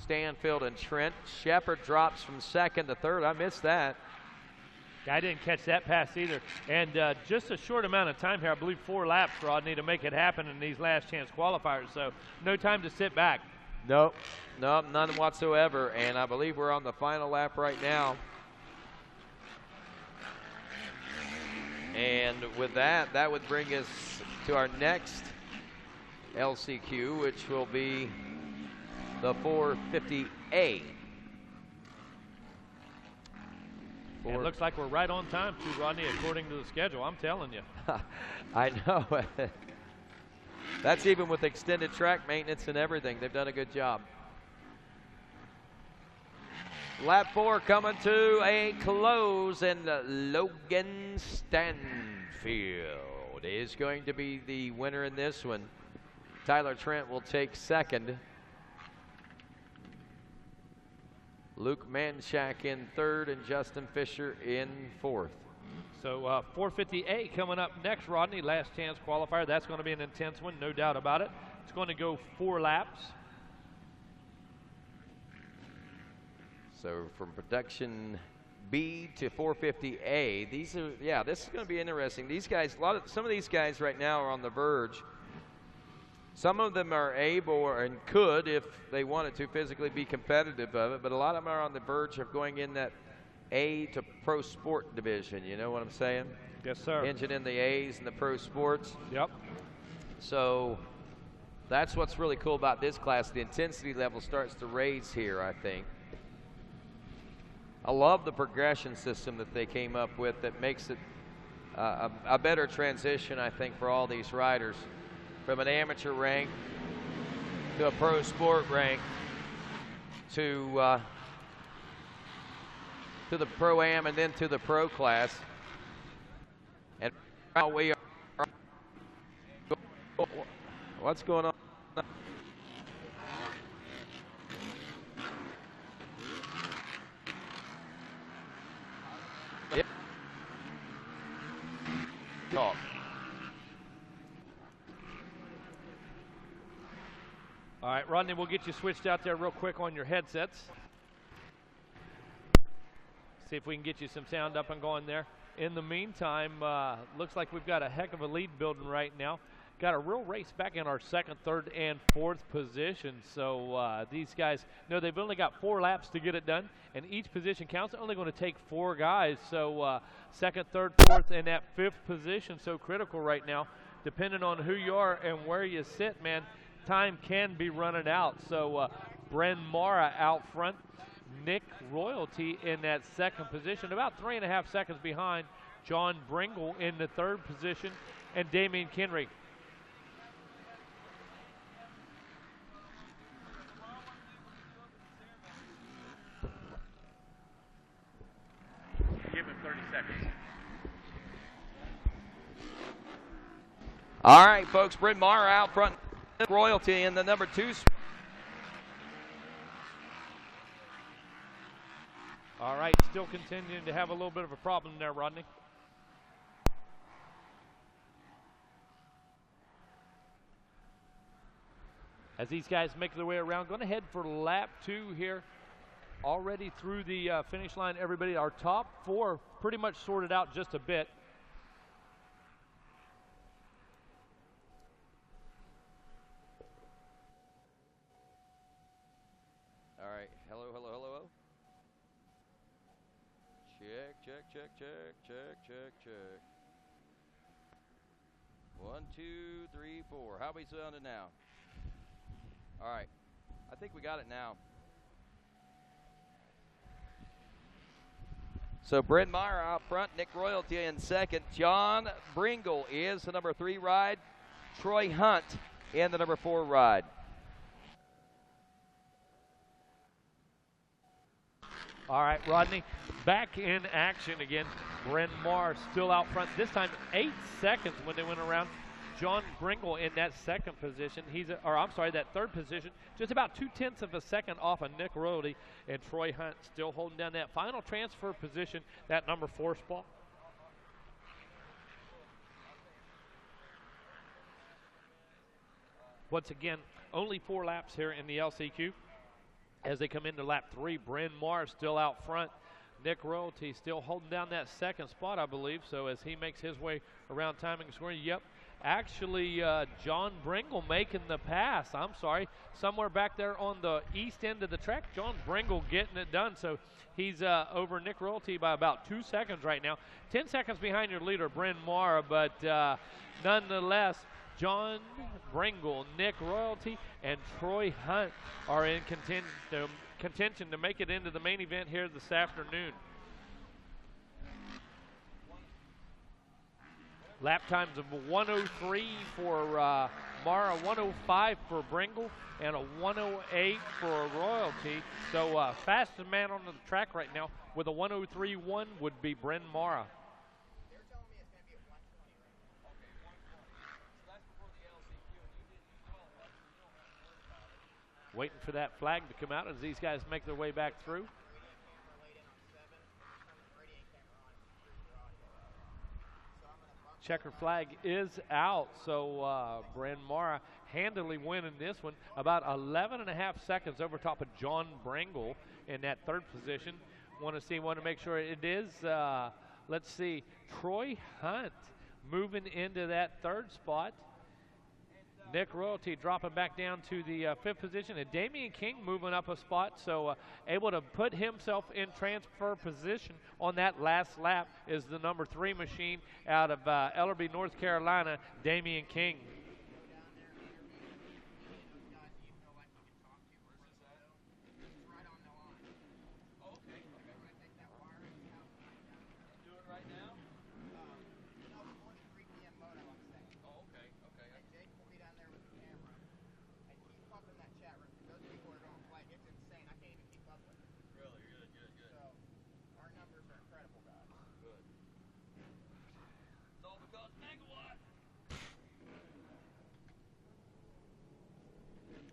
Stanfield and Trent. Shepard drops from 2nd to 3rd. I missed that. I didn't catch that pass either. And just a short amount of time here, I believe 4 laps, Rodney, to make it happen in these last chance qualifiers. So no time to sit back. Nope, none whatsoever. And I believe we're on the final lap right now. And with that, that would bring us to our next LCQ, which will be the 450A. It looks like we're right on time, too, Rodney, according to the schedule. I'm telling you. I know. That's even with extended track maintenance and everything. They've done a good job. Lap 4 coming to a close, and Logan Stanfield is going to be the winner in this one. Tyler Trent will take second. Luke Manshak in third, and Justin Fisher in fourth. So 450A coming up next, Rodney. Last chance qualifier. That's going to be an intense one, no doubt about it. It's going to go 4 laps. So from production B to 450A, these are, yeah, this is going to be interesting. These guys, some of these guys right now are on the verge. Some of them are able and could, if they wanted to, physically be competitive of it, but a lot of them are on the verge of going in that A to pro sport division. You know what I'm saying? Yes, sir. Engine in the A's and the pro sports. Yep. So that's what's really cool about this class. The intensity level starts to raise here, I think. I love the progression system that they came up with that makes it a better transition, I think, for all these riders. From an amateur rank to a pro sport rank to the pro-am and then to the pro class. And now we are, what's going on? Yep. Talk. All right, Rodney, we'll get you switched out there real quick on your headsets. See if we can get you some sound up and going there. In the meantime, looks like we've got a heck of a lead building right now. Got a real race back in our second, third, and fourth position. So these guys, they've only got 4 laps to get it done, and each position counts. Only going to take 4 guys. So second, third, fourth, and that 5th position so critical right now. Depending on who you are and where you sit, man, time can be running out. So Bren Mara out front. Nick Royalty in that second position, about 3.5 seconds behind John Bringle in the third position, and Damian Kinry. Give him 30 seconds. All right, folks, Bryn Mara out front, Royalty in the number 2 spot. All right, still continuing to have a little bit of a problem there, Rodney. As these guys make their way around, going to head for lap 2 here. Already through the finish line, everybody. Our top 4 pretty much sorted out just a bit. All right, hello, hello, hello. Check. 1, 2, 3, 4. How are we sounding now? All right, I think we got it now. So Bryn Meyer out front, Nick Royalty in second. John Bringle is the number 3 ride. Troy Hunt in the number 4 ride. All right, Rodney, back in action again. Bryn Mawr still out front. This time 8 seconds when they went around. John Bringle in that second position. That third position. Just about 0.2 of a second off of Nick Royalty, and Troy Hunt still holding down that final transfer position, that number 4 spot. Once again, only 4 laps here in the LCQ. As they come into lap 3, Bryn Mawr still out front. Nick Royalty still holding down that second spot, I believe. So as he makes his way around timing and scoring, actually John Bringle making the pass. I'm sorry, somewhere back there on the east end of the track, John Bringle getting it done. So he's over Nick Royalty by about 2 seconds right now. 10 seconds behind your leader, Bryn Mawr, but nonetheless, John Bringle, Nick Royalty, and Troy Hunt are in contention to make it into the main event here this afternoon. Lap times of 1:03 for Mara 105 for Bringle, and a 108 for Royalty. So fastest man on the track right now with a 103.1 would be Bryn Mara. Waiting for that flag to come out as these guys make their way back through. Checker flag is out, so Bryn Mara handily winning this one. About 11.5 seconds over top of John Bringle in that third position. Want to make sure it is, let's see, Troy Hunt moving into that third spot. Nick Royalty dropping back down to the fifth position, and Damian King moving up a spot, so able to put himself in transfer position on that last lap is the number 3 machine out of Ellerbe, North Carolina, Damian King.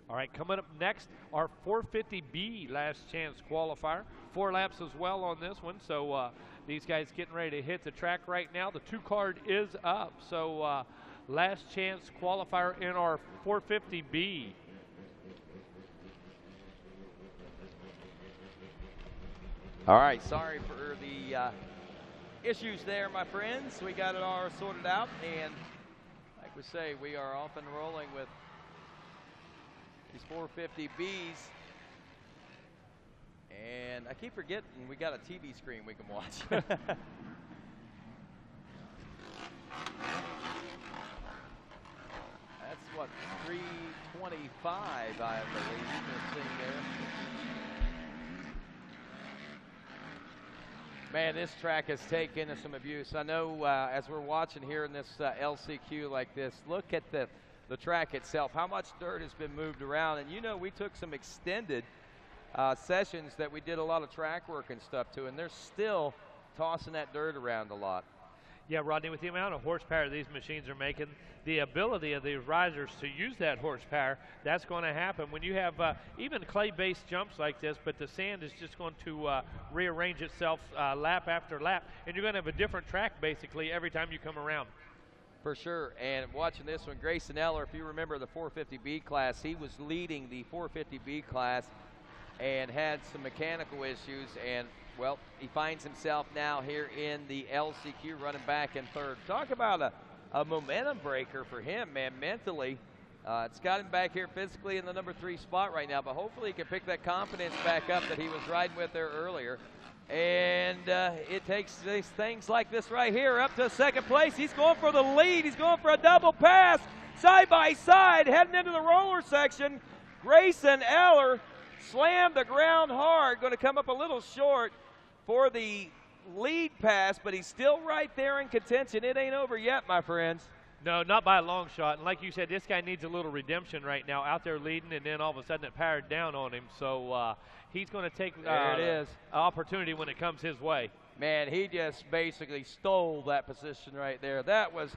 All right, coming up next, our 450B last chance qualifier. 4 laps as well on this one, so these guys getting ready to hit the track right now. The 2 card is up, so last chance qualifier in our 450B. All right, sorry for the issues there, my friends. We got it all sorted out, and like we say, we are off and rolling with these 450Bs. And I keep forgetting we got a TV screen we can watch. That's what, 325, I believe, we're seeing there. Man, this track has taken some abuse. I know as we're watching here in this LCQ like this, look at the track itself, how much dirt has been moved around. And you know, we took some extended sessions that we did a lot of track work and stuff to, and they're still tossing that dirt around a lot. Yeah, Rodney, with the amount of horsepower these machines are making, the ability of these risers to use that horsepower, that's going to happen. When you have even clay-based jumps like this, but the sand is just going to rearrange itself lap after lap, and you're going to have a different track basically every time you come around. For sure, and watching this one, Grayson Eller, if you remember the 450B class, he was leading the 450B class and had some mechanical issues, and well, he finds himself now here in the LCQ running back in third. Talk about a momentum breaker for him, man, mentally. It's got him back here physically in the number 3 spot right now, but hopefully he can pick that confidence back up that he was riding with there earlier. And it takes these things like this right here up to second place. He's going for the lead. He's going for a double pass, side by side, heading into the roller section. Grayson Eller slammed the ground hard, going to come up a little short for the lead pass, but he's still right there in contention. It ain't over yet, my friends. No, not by a long shot. And like you said, this guy needs a little redemption right now, out there leading, and then all of a sudden it powered down on him. So he's going to take an opportunity when it comes his way. Man, he just basically stole that position right there. That was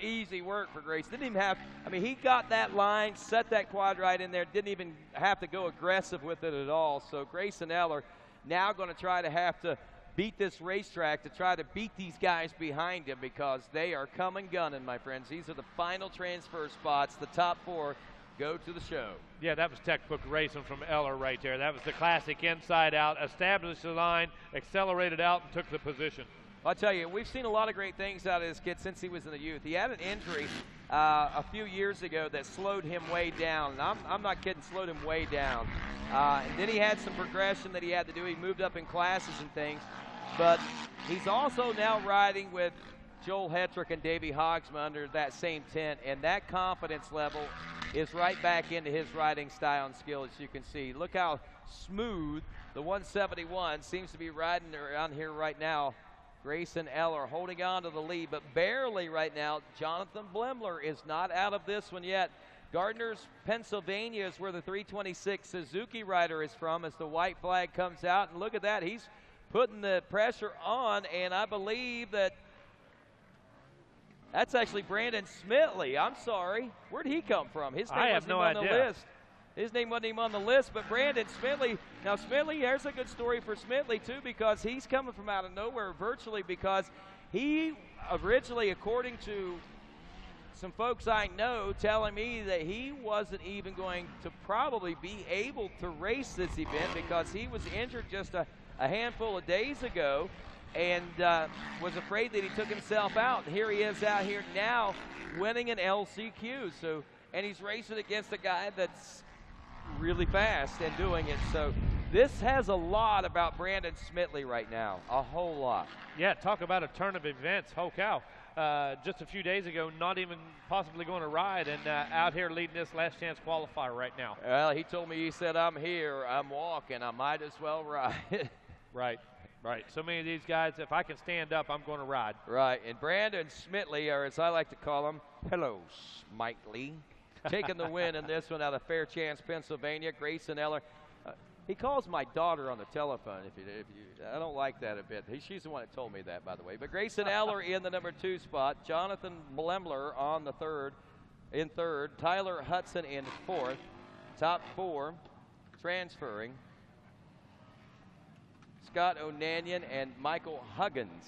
easy work for Grace. Didn't even have, I mean, he got that line, set that quad right in there, didn't even have to go aggressive with it at all. So Grayson Eller now going to try to have to beat this racetrack to try to beat these guys behind him, because they are coming gunning, my friends. These are the final transfer spots. The top 4 go to the show. Yeah, that was textbook racing from Eller right there. That was the classic inside out, established the line, accelerated out, and took the position. I'll tell you, we've seen a lot of great things out of this kid since he was in the youth. He had an injury a few years ago that slowed him way down. And I'm not kidding, slowed him way down. And then he had some progression that he had to do. He moved up in classes and things. But he's also now riding with Joel Hetrick and Davey Hogsma under that same tent, and that confidence level is right back into his riding style and skill, as you can see. Look how smooth the 171 seems to be riding around here right now Grayson Eller holding on to the lead, but barely right now. Jonathan Blemler is not out of this one yet. Gardner's, Pennsylvania is where the 326 Suzuki rider is from as the white flag comes out. And look at that. He's putting the pressure on, and I believe that's actually Brandon Smitley. I'm sorry. Where'd he come from? His name wasn't even on the list. His name wasn't even on the list, but Brandon Smitley. Now, Smitley, here's a good story for Smitley, too, because he's coming from out of nowhere virtually, because he originally, according to some folks I know, telling me that he wasn't even going to probably be able to race this event because he was injured just a handful of days ago and was afraid that he took himself out. And here he is out here now winning an LCQ. And he's racing against a guy that's really fast and doing it. So this has a lot about Brandon Smitley right now, a whole lot. Yeah, talk about a turn of events. Oh, cow. Just a few days ago, not even possibly going to ride, and out here leading this last chance qualifier right now. Well, he told me, he said, I'm here, I'm walking, I might as well ride. Right. So many of these guys, if I can stand up, I'm going to ride. Right, and Brandon Smitley, or as I like to call him, hello, Smitley, taking the win in this one out of Fairchance, Pennsylvania. Grayson Eller. He calls my daughter on the telephone. I don't like that a bit. She's the one that told me that, by the way. But Grayson Eller in the number 2 spot. Jonathan Blemler on the third. Tyler Hudson in 4th. Top 4 transferring. Scott O'Nanion and Michael Huggins.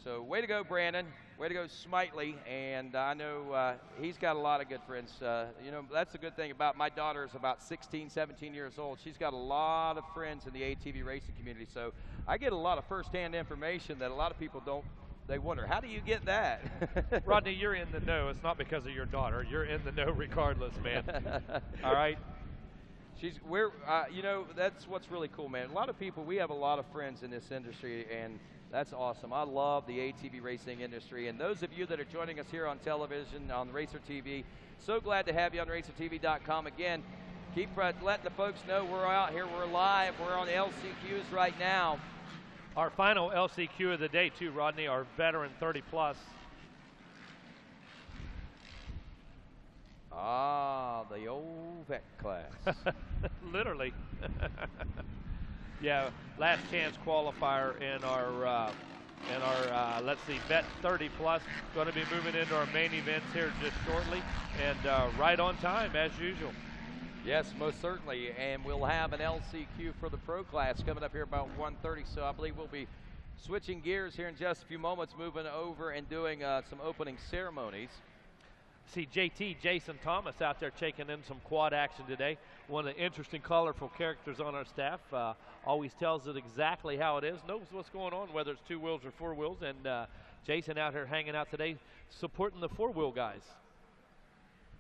So way to go, Brandon. Way to go, Smitley. And I know he's got a lot of good friends. That's the good thing about my daughter is about 16, 17 years old. She's got a lot of friends in the ATV racing community. So I get a lot of firsthand information that a lot of people don't. They wonder, how do you get that? Rodney, you're in the know. It's not because of your daughter. You're in the know regardless, man. All right? That's what's really cool, man. A lot of people, we have a lot of friends in this industry, and that's awesome. I love the ATV racing industry. And those of you that are joining us here on television, on Racer TV, so glad to have you on RacerTV.com. Again, keep letting the folks know we're out here. We're live. We're on LCQs right now. Our final LCQ of the day, too, Rodney, our veteran 30-plus. The old vet class. Literally. Yeah, last chance qualifier in our let's see, vet 30 plus. Going to be moving into our main events here just shortly, and right on time as usual. Yes, most certainly, and we'll have an LCQ for the pro class coming up here about 1:30. So I believe we'll be switching gears here in just a few moments, moving over and doing some opening ceremonies. See Jason Thomas out there taking in some quad action today. One of the interesting, colorful characters on our staff. Always tells it exactly how it is, knows what's going on, whether it's 2 wheels or 4 wheels. And Jason out here hanging out today, supporting the 4-wheel guys.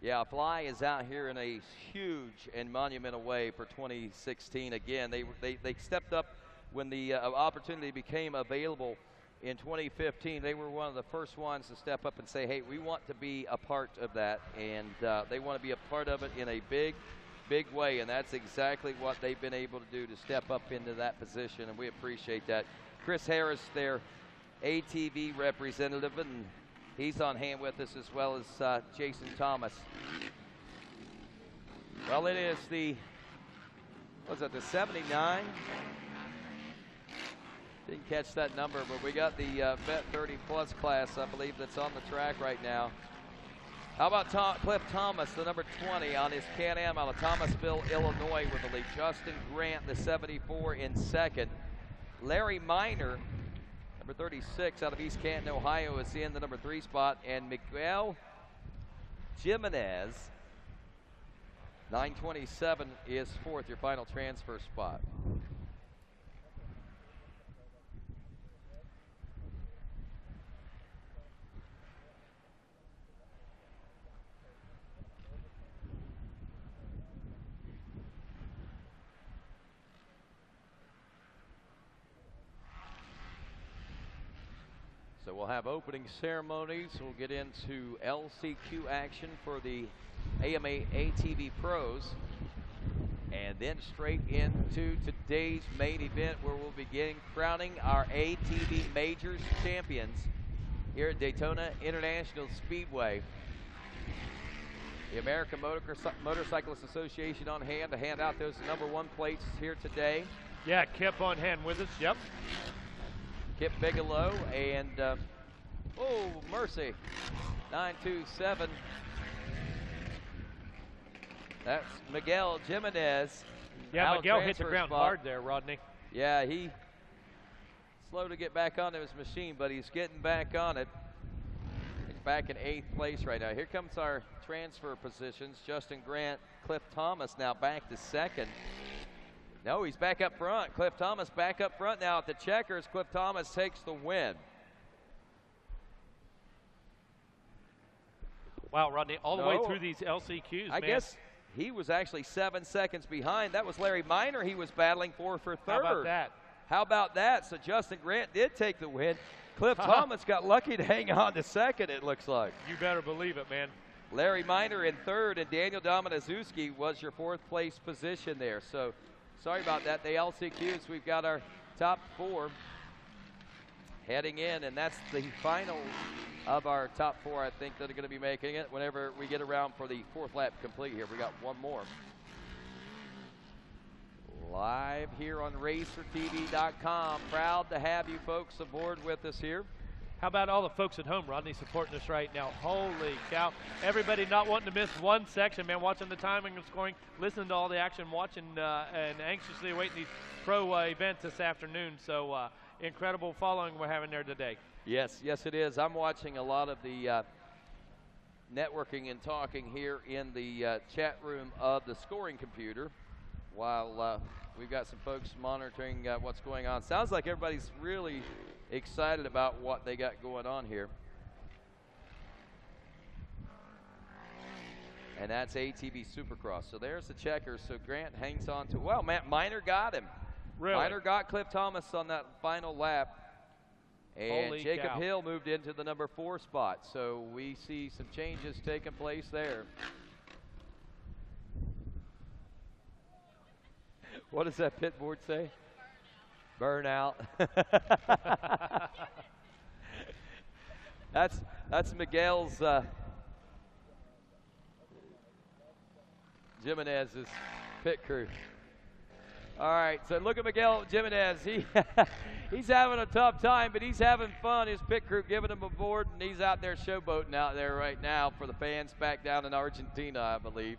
Yeah, Fly is out here in a huge and monumental way for 2016. Again, they stepped up when the opportunity became available. In 2015, they were one of the first ones to step up and say, hey, we want to be a part of that, and they want to be a part of it in a big, big way, and that's exactly what they've been able to do, to step up into that position, and we appreciate that. Chris Harris, their ATV representative, and he's on hand with us, as well as Jason Thomas. Well, it is the 79? Didn't catch that number, but we got the Vet 30-plus class, I believe, that's on the track right now. How about Cliff Thomas, the number 20 on his Can-Am out of Thomasville, Illinois with the lead. Justin Grant, the 74, in second. Larry Miner, number 36 out of East Canton, Ohio, is in the number 3 spot. And Miguel Jimenez, 927, is 4th, your final transfer spot. So we'll have opening ceremonies. We'll get into LCQ action for the AMA ATV Pros. and then straight into today's main event, where we'll begin crowning our ATV Majors champions here at Daytona International Speedway. The American Motorcyclist Association on hand to hand out those #1 plates here today. Yeah, Kip on hand with us, yep. Kip Bigelow and, oh, mercy, 927. That's Miguel Jimenez. Yeah, Out Miguel hit the transfer ground spot. hard there, Rodney. Yeah, he slow to get back onto his machine, but he's getting back on it. He's back in 8th place right now. Here comes our transfer positions. Justin Grant, Cliff Thomas now back to 2nd. No, he's back up front. Cliff Thomas back up front now at the checkers. Cliff Thomas takes the win. Wow, Rodney, all the way through these LCQs, I guess he was actually 7 seconds behind. That was Larry Minor he was battling for 3rd. How about that? How about that? So Justin Grant did take the win. Cliff Thomas got lucky to hang on to 2nd, it looks like. You better believe it, man. Larry Minor in 3rd, and Daniel Dominizuski was your 4th place position there. So sorry about that. The LCQs, we've got our top 4 heading in, and that's the final of our top 4, I think, that are going to be making it whenever we get around for the 4th lap complete here. We got one more. Live here on RacerTV.com. Proud to have you folks aboard with us here. How about all the folks at home, Rodney, supporting us right now? Holy cow. Everybody not wanting to miss one section, man, watching the timing and scoring, listening to all the action, watching and anxiously awaiting these pro events this afternoon. So incredible following we're having there today. Yes, yes it is. I'm watching a lot of the networking and talking here in the chat room of the scoring computer, while we've got some folks monitoring what's going on. Sounds like everybody's really excited about what they got going on here. And that's ATV Supercross. So there's the checkers. So Grant hangs on to, well, Matt Minor got him. Really? Minor got Cliff Thomas on that final lap. And Holy Jacob cow. Hill moved into the #4 spot. So we see some changes taking place there. What does that pit board say? Burnout. That's Miguel's Jimenez's pit crew. All right, so look at Miguel Jimenez. He's having a tough time, but he's having fun. His pit crew giving him a board, and he's out there showboating out there right now for the fans back down in Argentina, I believe.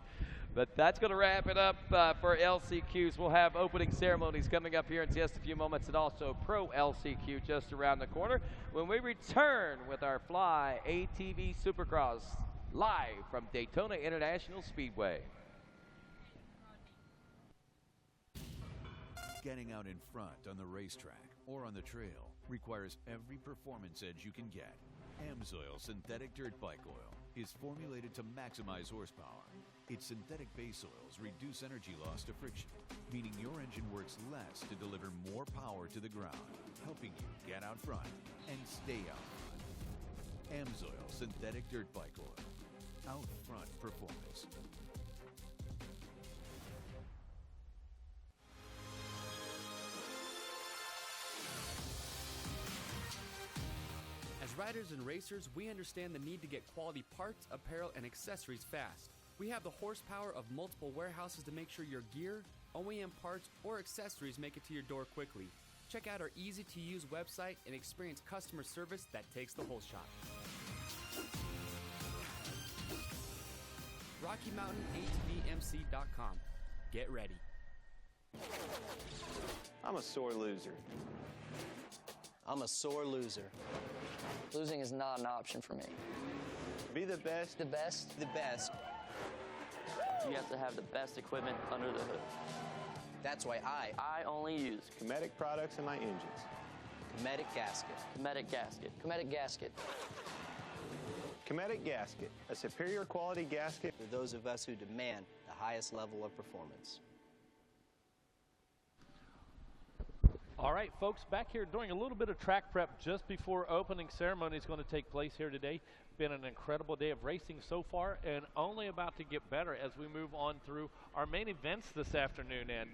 But that's going to wrap it up for LCQs. We'll have opening ceremonies coming up here in just a few moments, and also Pro LCQ just around the corner when we return with our Fly ATV Supercross live from Daytona International Speedway. Getting out in front on the racetrack or on the trail requires every performance edge you can get. AMSOIL Synthetic Dirt Bike Oil is formulated to maximize horsepower. Its synthetic base oils reduce energy loss to friction, meaning your engine works less to deliver more power to the ground, helping you get out front and stay out front. AMSOIL Synthetic Dirt Bike Oil. Out front performance. As riders and racers, we understand the need to get quality parts, apparel, and accessories fast. We have the horsepower of multiple warehouses to make sure your gear, OEM parts, or accessories make it to your door quickly. Check out our easy-to-use website and experience customer service that takes the whole shot. RockyMountainATVMC.com. Get ready. I'm a sore loser. I'm a sore loser. Losing is not an option for me. Be the best. The best? The best. You have to have the best equipment under the hood. That's why I only use Cometic products in my engines. Cometic gasket. Cometic gasket. Cometic gasket. Cometic gasket, a superior quality gasket For those of us who demand the highest level of performance. All right, folks, back here doing a little bit of track prep just before opening ceremony is going to take place here today. been an incredible day of racing so far, and only about to get better as we move on through our main events this afternoon. And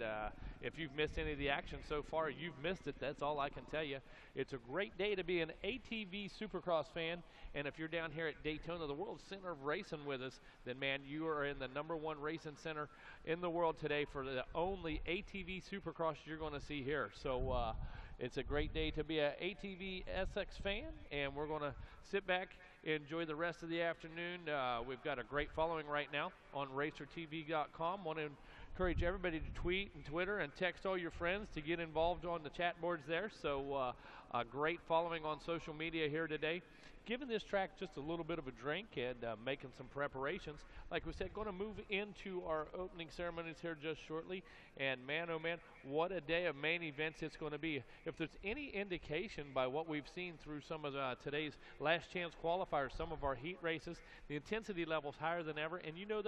if you've missed any of the action so far, you've missed it. That's all I can tell you. It's a great day to be an ATV Supercross fan, and if you're down here at Daytona, the world center of racing with us, then man, you are in the #1 racing center in the world today for the only ATV Supercross you're going to see here. So it's a great day to be an ATVSX fan, and we're going to sit back, enjoy the rest of the afternoon. We've got a great following right now on RacerTV.com. Want to encourage everybody to tweet and Twitter and text all your friends to get involved on the chat boards there. So a great following on social media here today. Giving this track just a little bit of a drink and making some preparations. Like we said, going to move into our opening ceremonies here just shortly. And man, oh man, what a day of main events it's going to be. If there's any indication by what we've seen through some of today's last chance qualifiers, some of our heat races, the intensity level's higher than ever. And you know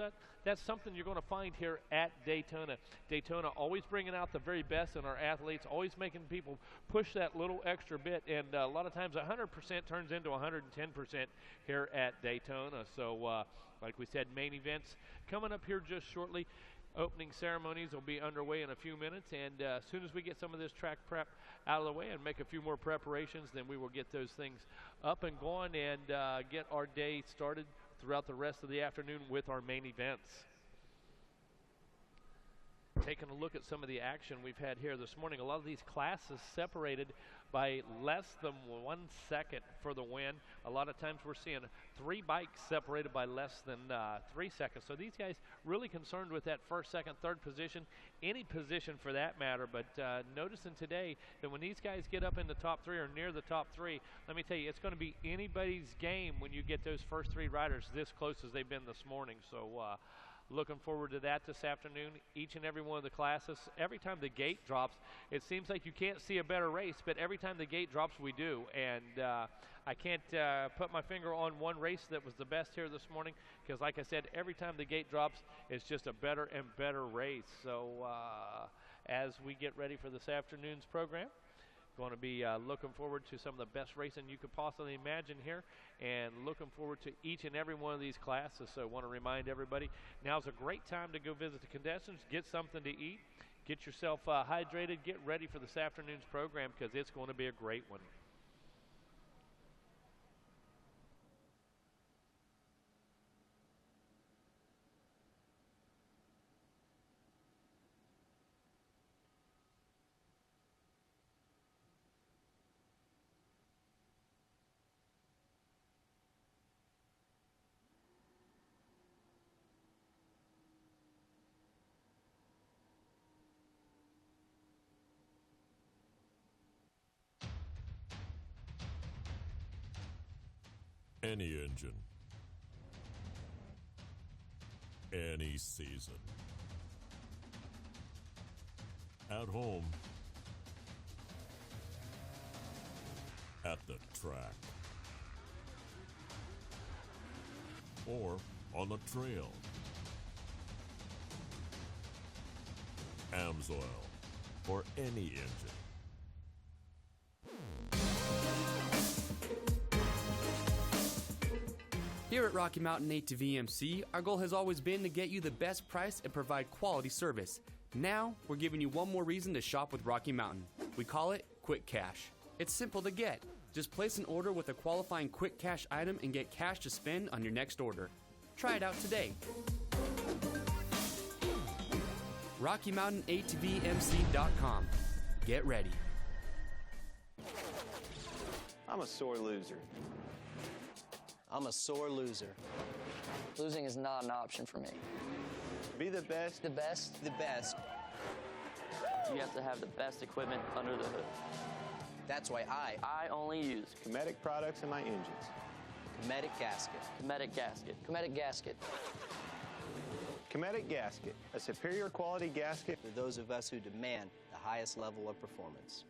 that's something you're going to find here at Daytona. Daytona always bringing out the very best in our athletes, always making people push that little extra bit. And a lot of times 100% turns into 110% here at Daytona. So like we said, main events coming up here just shortly. Opening ceremonies will be underway in a few minutes, and as soon as we get some of this track prep out of the way and make a few more preparations, then we will get those things up and going and get our day started throughout the rest of the afternoon with our main events. Taking a look at some of the action we've had here this morning, a lot of these classes separated by less than 1 second for the win. A lot of times we're seeing 3 bikes separated by less than 3 seconds. So these guys really concerned with that first, second, third position, any position for that matter. But noticing today that when these guys get up in the top 3 or near the top 3, let me tell you, it's going to be anybody's game when you get those first 3 riders this close as they've been this morning. So looking forward to that this afternoon. Each and every one of the classes, every time the gate drops, it seems like you can't see a better race, but every time the gate drops, we do. And I can't put my finger on one race that was the best here this morning, because like I said, every time the gate drops, it's just a better and better race. So as we get ready for this afternoon's program, going to be looking forward to some of the best racing you could possibly imagine here, and looking forward to each and every one of these classes. So I want to remind everybody, now's a great time to go visit the contestants, get something to eat, get yourself hydrated, get ready for this afternoon's program, because it's going to be a great one. Any engine, any season. At home, at the track, or on the trail. AMSOIL for any engine. Here at Rocky Mountain ATVMC, our goal has always been to get you the best price and provide quality service. Now, we're giving you one more reason to shop with Rocky Mountain. We call it Quick Cash. It's simple to get. Just place an order with a qualifying Quick Cash item and get cash to spend on your next order. Try it out today. RockyMountainATVMC.com. Get ready. I'm a sore loser. I'm a sore loser. Losing is not an option for me. Be the best. The best? The best. You have to have the best equipment under the hood. That's why I only use Cometic products in my engines. Cometic gasket. Cometic gasket. Cometic gasket. Cometic gasket, a superior quality gasket For those of us who demand the highest level of performance.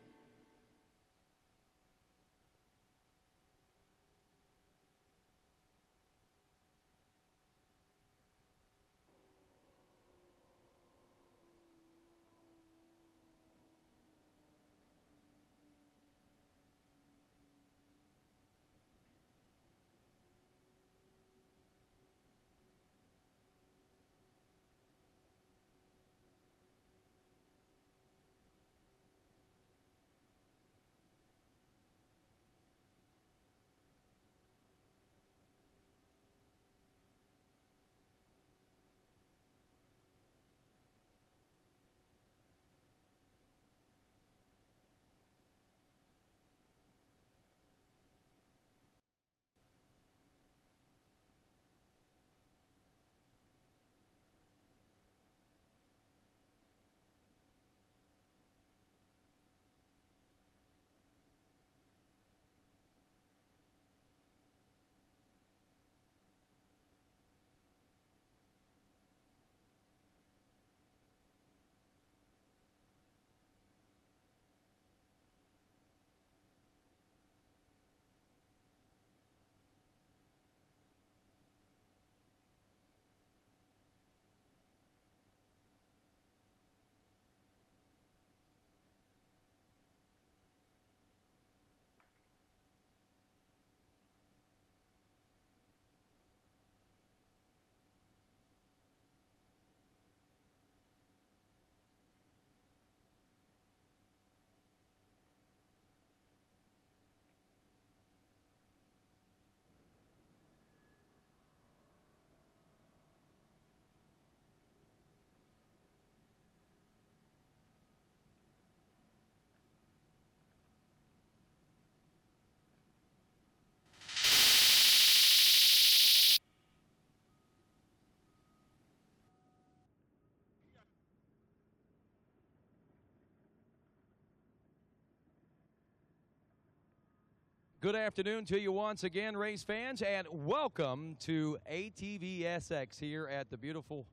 Good afternoon to you once again, race fans, and welcome to ATVSX here at the beautiful...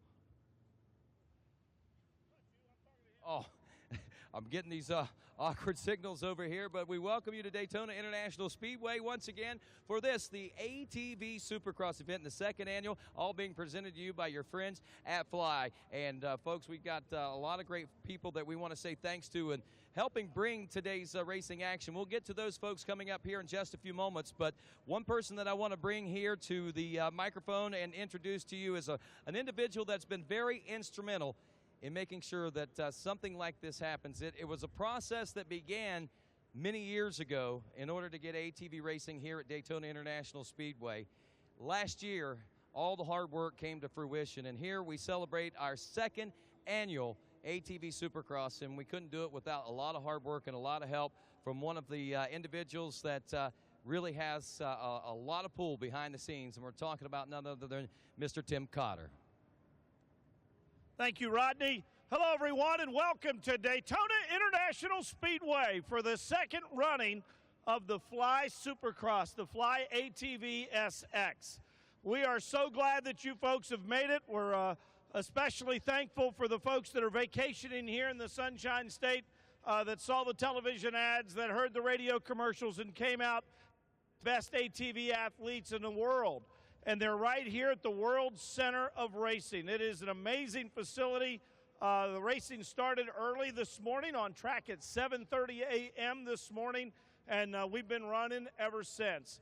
Oh, I'm getting these awkward signals over here, but we welcome you to Daytona International Speedway once again for this, the ATV Supercross event, the second annual, all being presented to you by your friends at Fly. And folks, we've got a lot of great people that we want to say thanks to and helping bring today's racing action. We'll get to those folks coming up here in just a few moments, but one person that I want to bring here to the microphone and introduce to you is an individual that's been very instrumental in making sure that something like this happens. It was a process that began many years ago in order to get ATV racing here at Daytona International Speedway. Last year, all the hard work came to fruition, and here we celebrate our second annual ATV Supercross, and we couldn't do it without a lot of hard work and a lot of help from one of the individuals that really has a lot of pull behind the scenes, and we're talking about none other than Mr. Tim Cotter. Thank you, Rodney. Hello, everyone, and welcome to Daytona International Speedway for the second running of the Fly Supercross, the Fly ATVSX. We are so glad that you folks have made it. We're especially thankful for the folks that are vacationing here in the Sunshine State, that saw the television ads, that heard the radio commercials, and came out best ATV athletes in the world. And they're right here at the World Center of Racing. It is an amazing facility. The racing started early this morning on track at 7:30 a.m. this morning, and we've been running ever since.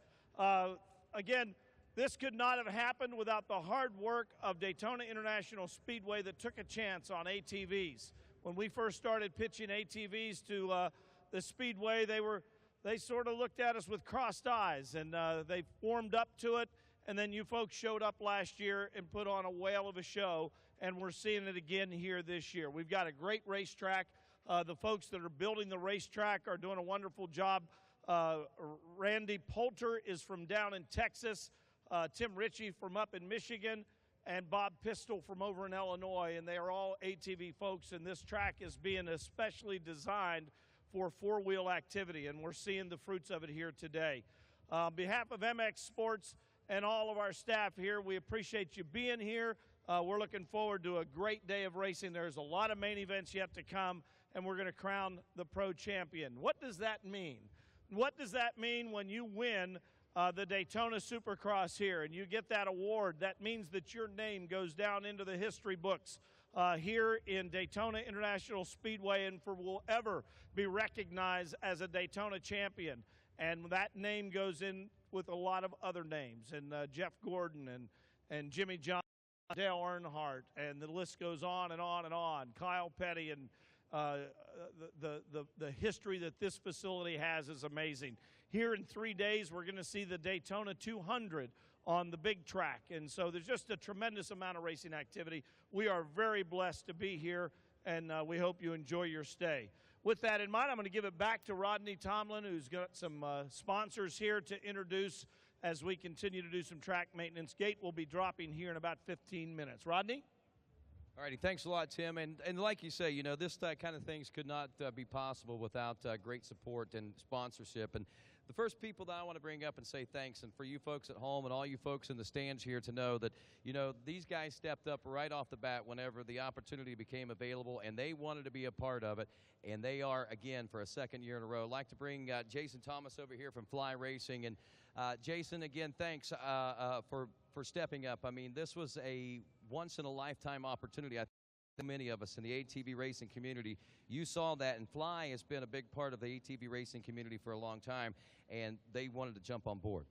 Again, this could not have happened without the hard work of Daytona International Speedway that took a chance on ATVs. When we first started pitching ATVs to the Speedway, they sort of looked at us with crossed eyes, and they warmed up to it. And then you folks showed up last year and put on a whale of a show, and we're seeing it again here this year. We've got a great racetrack. The folks that are building the racetrack are doing a wonderful job. Randy Poulter is from down in Texas, Tim Ritchie from up in Michigan, and Bob Pistol from over in Illinois, and they are all ATV folks, and this track is being especially designed for four-wheel activity, and we're seeing the fruits of it here today. On behalf of MX Sports and all of our staff here, we appreciate you being here. We're looking forward to a great day of racing. There's a lot of main events yet to come, and we're going to crown the pro champion. What does that mean? What does that mean when you win the Daytona Supercross here and you get that award? That means that your name goes down into the history books here in Daytona International Speedway and will ever be recognized as a Daytona champion. And that name goes in with a lot of other names, and Jeff Gordon and Jimmy John, Dale Earnhardt, and the list goes on and on and on. Kyle Petty, and the history that this facility has is amazing. Here in 3 days, we're going to see the Daytona 200 on the big track, and so there's just a tremendous amount of racing activity. We are very blessed to be here, and we hope you enjoy your stay. With that in mind, I'm going to give it back to Rodney Tomlin, who's got some sponsors here to introduce as we continue to do some track maintenance. Gate will be dropping here in about 15 minutes. Rodney? All righty, thanks a lot, Tim. And like you say, you know, this kind of things could not be possible without great support and sponsorship. And the first people that I want to bring up and say thanks, and for you folks at home and all you folks in the stands here to know that, you know, these guys stepped up right off the bat whenever the opportunity became available, and they wanted to be a part of it, and they are, again, for a second year in a row. I'd like to bring Jason Thomas over here from Fly Racing. And Jason, again, thanks for stepping up. I mean, this was a once-in-a-lifetime opportunity. I think many of us in the ATV racing community, you saw that, and Fly has been a big part of the ATV racing community for a long time, and they wanted to jump on board.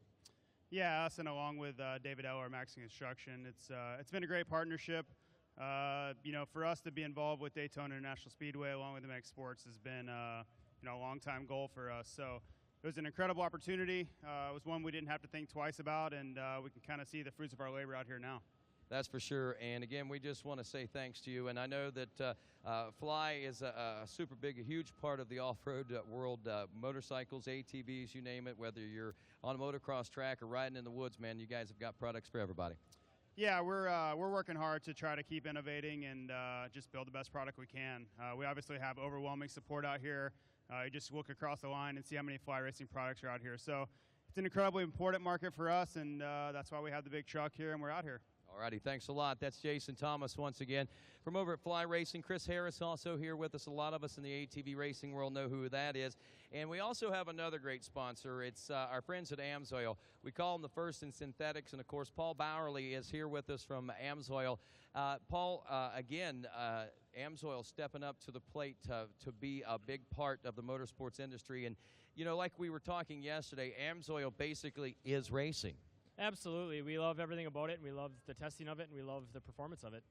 Yeah, us and along with David Eller, Max Construction, it's been a great partnership. You know, for us to be involved with Daytona International Speedway along with MX Sports has been you know, a long-time goal for us. So it was an incredible opportunity. It was one we didn't have to think twice about, and we can kind of see the fruits of our labor out here now. That's for sure. And again, we just want to say thanks to you. And I know that Fly is a super big, a huge part of the off-road world, motorcycles, ATVs, you name it, whether you're on a motocross track or riding in the woods, man, you guys have got products for everybody. Yeah, we're working hard to try to keep innovating and just build the best product we can. We obviously have overwhelming support out here. You just look across the line and see how many fly racing products are out here. So it's an incredibly important market for us, and that's why we have the big truck here and we're out here. All righty, thanks a lot. That's Jason Thomas once again from over at Fly Racing. Chris Harris also here with us. A lot of us in the ATV racing world know who that is. And we also have another great sponsor. It's our friends at AMSOIL. We call them the first in synthetics. And, of course, Paul Bowerly is here with us from AMSOIL. Paul, again, AMSOIL stepping up to the plate to be a big part of the motorsports industry. And, you know, like we were talking yesterday, AMSOIL basically is racing. Absolutely. We love everything about it, and we love the testing of it, and we love the performance of it.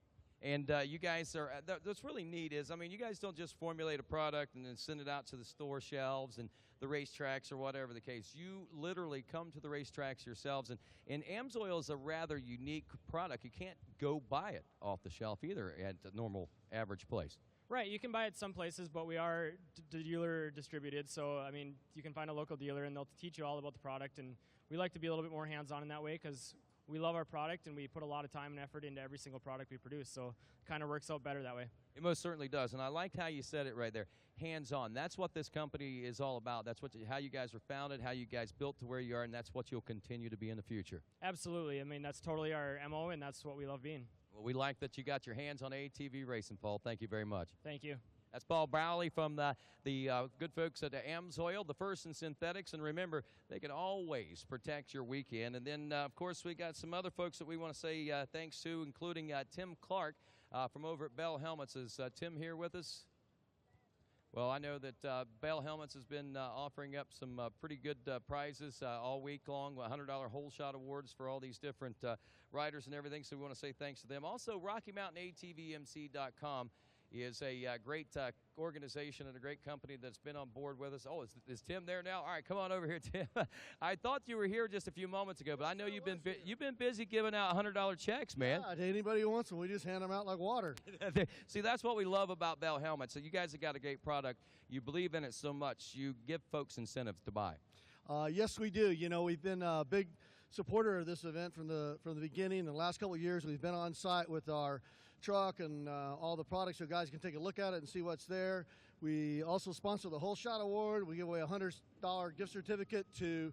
And you guys are, what's really neat is, I mean, you guys don't just formulate a product and then send it out to the store shelves and the racetracks or whatever the case. You literally come to the racetracks yourselves, and AMSOIL is a rather unique product. You can't go buy it off the shelf either at a normal average place. Right, you can buy it some places, but we are dealer distributed, so, I mean, you can find a local dealer, and they'll teach you all about the product, and we like to be a little bit more hands-on in that way because we love our product, and we put a lot of time and effort into every single product we produce, so it kind of works out better that way. It most certainly does, and I liked how you said it right there, hands-on. That's what this company is all about. That's how you guys were founded, how you guys built to where you are, and that's what you'll continue to be in the future. Absolutely. I mean, that's totally our MO, and that's what we love being. Well, we like that you got your hands on ATV racing, Paul. Thank you very much. Thank you. That's Paul Browley from the good folks at AMSOIL, the first in synthetics. And remember, they can always protect your weekend. And then, of course, we got some other folks that we want to say thanks to, including Tim Clark from over at Bell Helmets. Is Tim here with us? Well, I know that Bell Helmets has been offering up some pretty good prizes all week long, $100 whole shot awards for all these different riders and everything. So we want to say thanks to them. Also, RockyMountainATVMC.com is a great organization and a great company that's been on board with us. Oh, is Tim there now? All right, come on over here, Tim. I thought you were here just a few moments ago, but I know you've been busy giving out $100 checks, man. Yeah, to anybody who wants them, we just hand them out like water. See, that's what we love about Bell Helmets. So you guys have got a great product. You believe in it so much. You give folks incentives to buy. Yes, we do. You know, we've been a big supporter of this event from the beginning. The last couple of years, we've been on site with our truck and all the products so guys can take a look at it and see what's there. We also sponsor the Whole Shot Award. We give away a $100 gift certificate to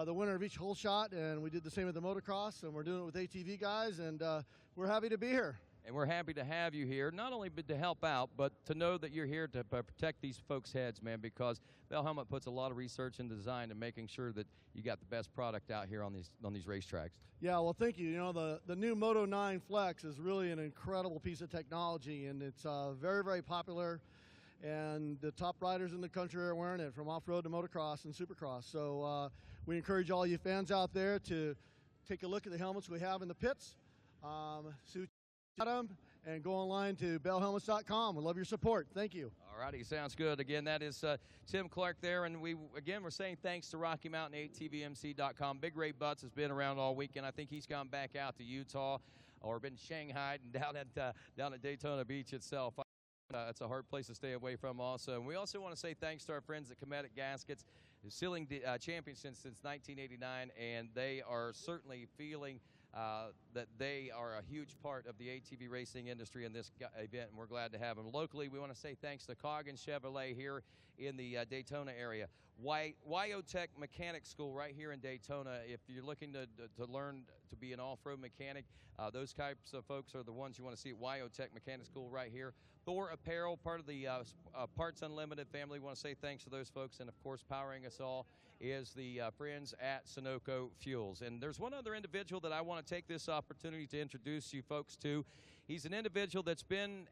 the winner of each whole shot, and we did the same at the motocross, and we're doing it with ATV guys, and we're happy to be here. And we're happy to have you here, not only to help out, but to know that you're here to protect these folks' heads, man, because Bell Helmet puts a lot of research and design in making sure that you got the best product out here on these racetracks. Yeah, well, thank you. You know, the new Moto 9 Flex is really an incredible piece of technology, and it's very, very popular. And the top riders in the country are wearing it, from off-road to motocross and supercross. So we encourage all you fans out there to take a look at the helmets we have in the pits. See them, and go online to bellhelmets.com. We love your support. Thank you. All righty, sounds good. Again, that is Tim Clark there, and we're saying thanks to RockyMountainATVMC.com. Big Ray Butts has been around all weekend. I think he's gone back out to Utah or been shanghaied and down at Daytona Beach itself. It's a hard place to stay away from also. And we also want to say thanks to our friends at Cometic Gaskets, sealing champions since 1989, and they are certainly feeling that they are a huge part of the ATV racing industry in this event, and we're glad to have them. Locally, we want to say thanks to Coggin Chevrolet here in the Daytona area. Wyotech Mechanic School right here in Daytona. If you're looking to learn to be an off-road mechanic, those types of folks are the ones you want to see at Wyotech Mechanic School right here. Thor Apparel, part of the Parts Unlimited family. We want to say thanks to those folks, and of course, powering us all is the friends at Sunoco Fuels. And there's one other individual that I want to take this opportunity to introduce you folks to. He's an individual that's been,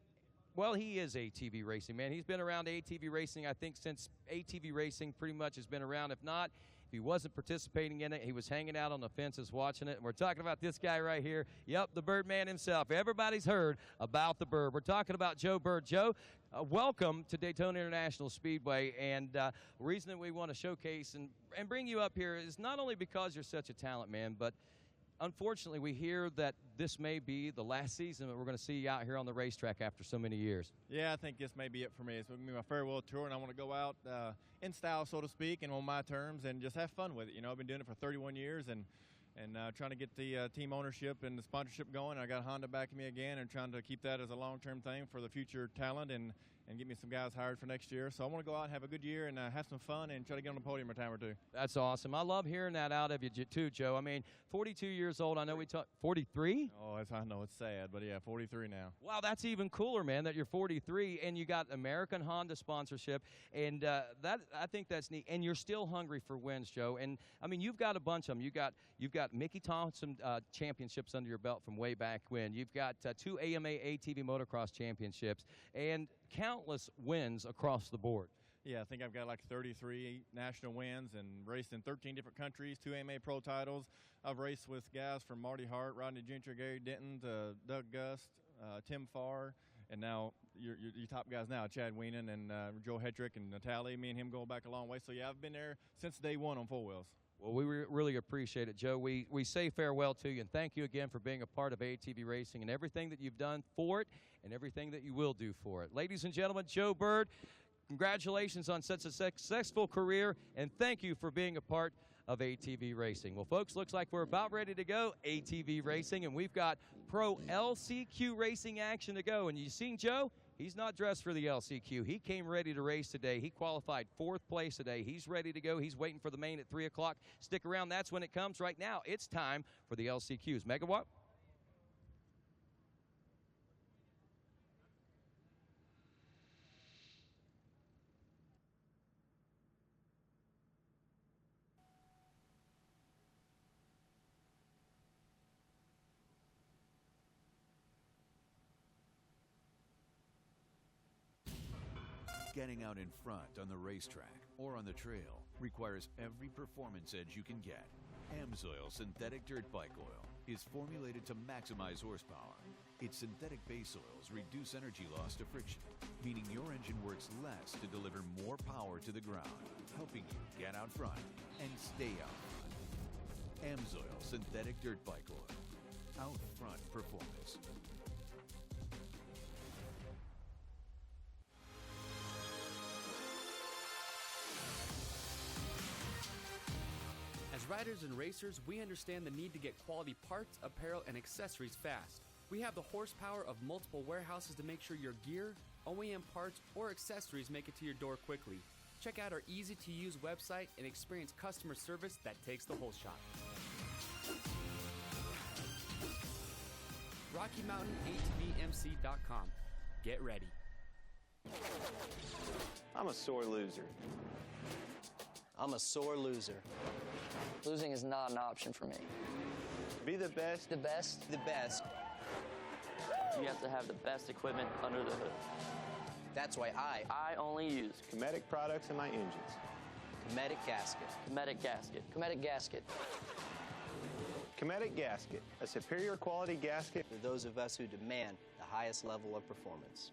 well, he is ATV racing, man. He's been around ATV racing, I think, since ATV racing pretty much has been around. If not, if he wasn't participating in it, he was hanging out on the fences watching it. And we're talking about this guy right here. Yep, the Birdman himself. Everybody's heard about the Bird. We're talking about Joe Bird. Joe, welcome to Daytona International Speedway. And the reason that we want to showcase and bring you up here is not only because you're such a talent, man, but unfortunately, we hear that this may be the last season that we're going to see you out here on the racetrack after so many years. Yeah, I think this may be it for me. It's going to be my farewell tour, and I want to go out in style, so to speak, and on my terms, and just have fun with it. You know, I've been doing it for 31 years, and trying to get the team ownership and the sponsorship going. I got Honda backing me again, and trying to keep that as a long-term thing for the future talent and and get me some guys hired for next year. So I want to go out and have a good year and have some fun and try to get on the podium a time or two. That's awesome. I love hearing that out of you too, Joe. I mean, 42 years old. I know we talk 43. Oh, I know it's sad, but yeah, 43 now. Wow, that's even cooler, man. That you're 43 and you got American Honda sponsorship, and that I think that's neat. And you're still hungry for wins, Joe. And I mean, you've got a bunch of them. You've got Mickey Thompson championships under your belt from way back when. You've got 2 AMA ATV motocross championships and countless wins across the board. Yeah, I think I've got like 33 national wins and raced in 13 different countries, 2 AMA Pro titles. I've raced with guys from Marty Hart, Rodney Gentry, Gary Denton, to Doug Gust, Tim Farr, and now your top guys now, Chad Weenan and Joe Hetrick and Natalie. Me and him going back a long way. So, yeah, I've been there since day one on 4 wheels. Well, we really appreciate it, Joe. We say farewell to you, and thank you again for being a part of ATV Racing and everything that you've done for it and everything that you will do for it. Ladies and gentlemen, Joe Bird, congratulations on such a successful career, and thank you for being a part of ATV Racing. Well, folks, looks like we're about ready to go ATV Racing, and we've got pro LCQ racing action to go. And you seen Joe? He's not dressed for the LCQ. He came ready to race today. He qualified 4th place today. He's ready to go. He's waiting for the main at 3 o'clock. Stick around. That's when it comes. Right now, it's time for the LCQs. Megawatt? Getting out in front on the racetrack or on the trail requires every performance edge you can get. AMSOIL Synthetic Dirt Bike Oil is formulated to maximize horsepower. Its synthetic base oils reduce energy loss to friction, meaning your engine works less to deliver more power to the ground, helping you get out front and stay out front. AMSOIL Synthetic Dirt Bike Oil. Out front performance. As riders and racers, we understand the need to get quality parts, apparel, and accessories fast. We have the horsepower of multiple warehouses to make sure your gear, OEM parts, or accessories make it to your door quickly. Check out our easy-to-use website and experience customer service that takes the whole shot. RockyMountainATVMC.com. Get ready. I'm a sore loser. I'm a sore loser. Losing is not an option for me. Be the best. The best? The best. You have to have the best equipment under the hood. That's why I only use Cometic products in my engines. Cometic gasket. Cometic gasket. Cometic gasket. Cometic gasket, a superior quality gasket For those of us who demand the highest level of performance.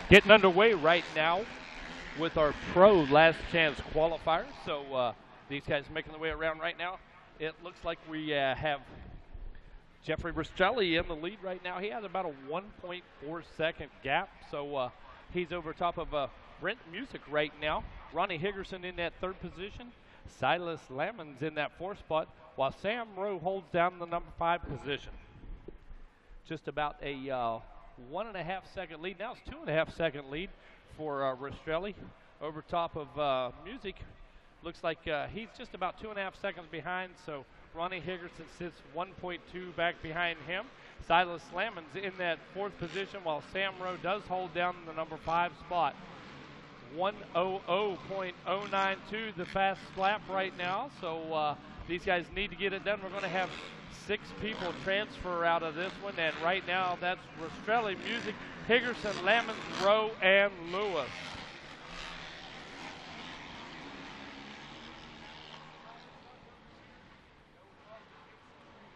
getting underway right now with our pro last chance qualifier. So these guys making their way around right now. It looks like we have Jeffrey Rastrelli in the lead right now. He has about a 1.4 second gap. So he's over top of Brent Music right now. Ronnie Higgerson in that third position. Silas Lammons in that fourth spot, while Sam Rowe holds down the number 5 position. Just about a 1.5 second lead. Now it's 2.5 second lead for Rastrelli over top of Music. Looks like he's just about 2.5 seconds behind, so Ronnie Higgerson sits 1.2 back behind him. Silas Lammons in that fourth position, while Sam Rowe does hold down the number 5 spot. 1:00.092 the fast lap right now, so these guys need to get it done. We're going to have 6 people transfer out of this one, and right now that's Rastrelli, Music, Higgerson, Lammons, Rowe, and Lewis.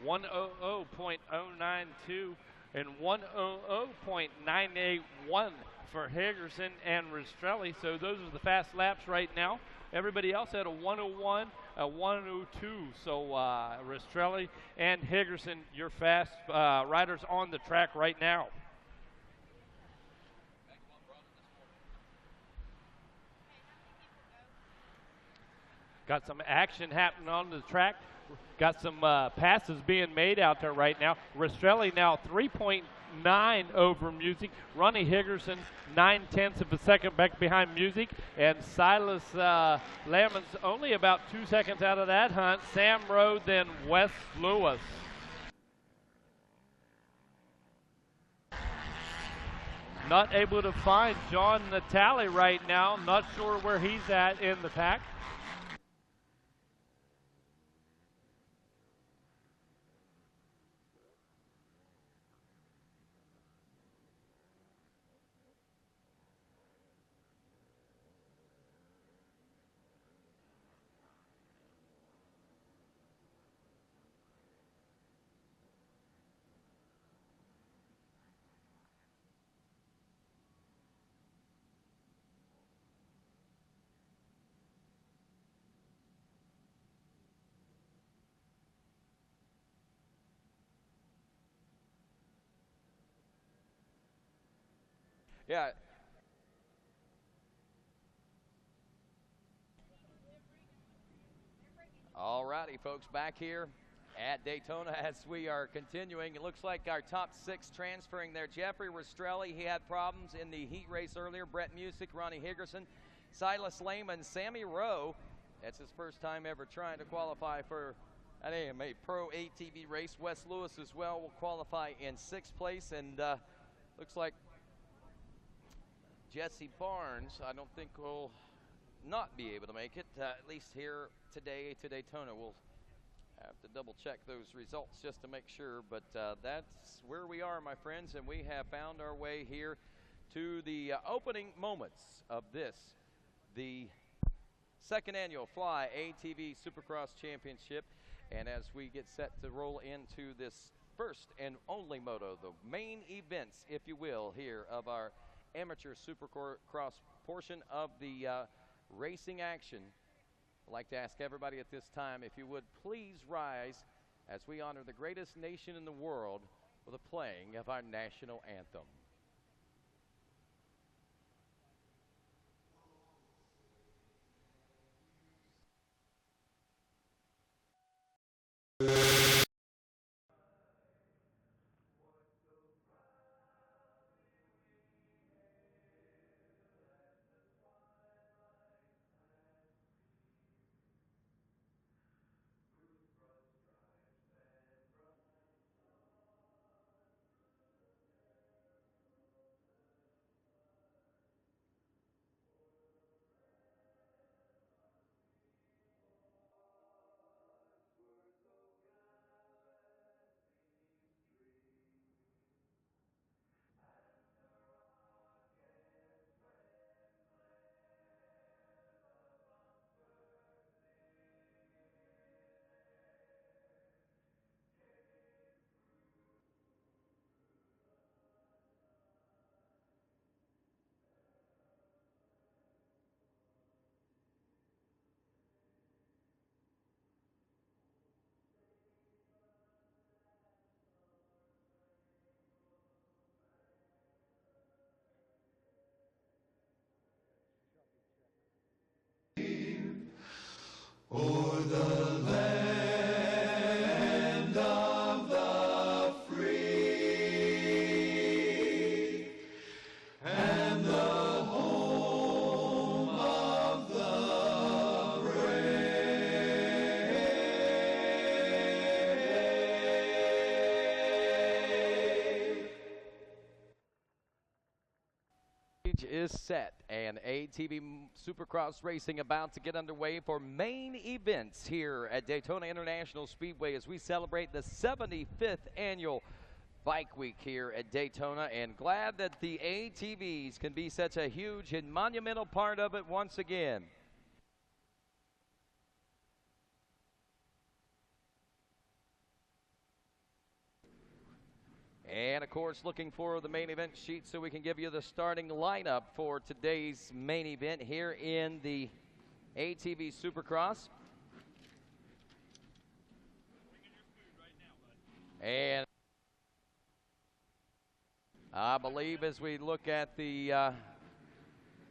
.092 and 1:00.981 for Higgerson and Rastrelli. So those are the fast laps right now. Everybody else had a 1:01, a 1:02. So Rastrelli and Higgerson, your fast riders on the track right now. Got some action happening on the track. Got some passes being made out there right now. Rastrelli now 3.9 over Music. Ronnie Higgerson 0.9 of a second back behind Music. And Silas Lammons only about 2 seconds out of that hunt. Sam Rowe, then Wes Lewis. Not able to find John Natale right now. Not sure where he's at in the pack. Yeah. All righty, folks, back here at Daytona as we are continuing. It looks like our top 6 transferring there. Jeffrey Rastrelli, he had problems in the heat race earlier. Brett Music, Ronnie Higgerson, Silas Lehman, Sammy Rowe. That's his first time ever trying to qualify for an AMA Pro ATV race. Wes Lewis as well will qualify in 6th place, and looks like Jesse Barnes, I don't think will not be able to make it, at least here today to Daytona. We'll have to double check those results just to make sure, but that's where we are, my friends, and we have found our way here to the opening moments of this, the 2nd annual Fly ATV Supercross Championship. And as we get set to roll into this first and only moto, the main events, if you will, here of our amateur supercross portion of the racing action, I'd like to ask everybody at this time, if you would please rise as we honor the greatest nation in the world with a playing of our national anthem. o'er the land of the free and the home of the brave. Stage is set, and ATV Supercross racing about to get underway for main events here at Daytona International Speedway as we celebrate the 75th annual Bike Week here at Daytona, and glad that the ATVs can be such a huge and monumental part of it once again. And, of course, looking for the main event sheet so we can give you the starting lineup for today's main event here in the ATV Supercross. And I believe as we look at the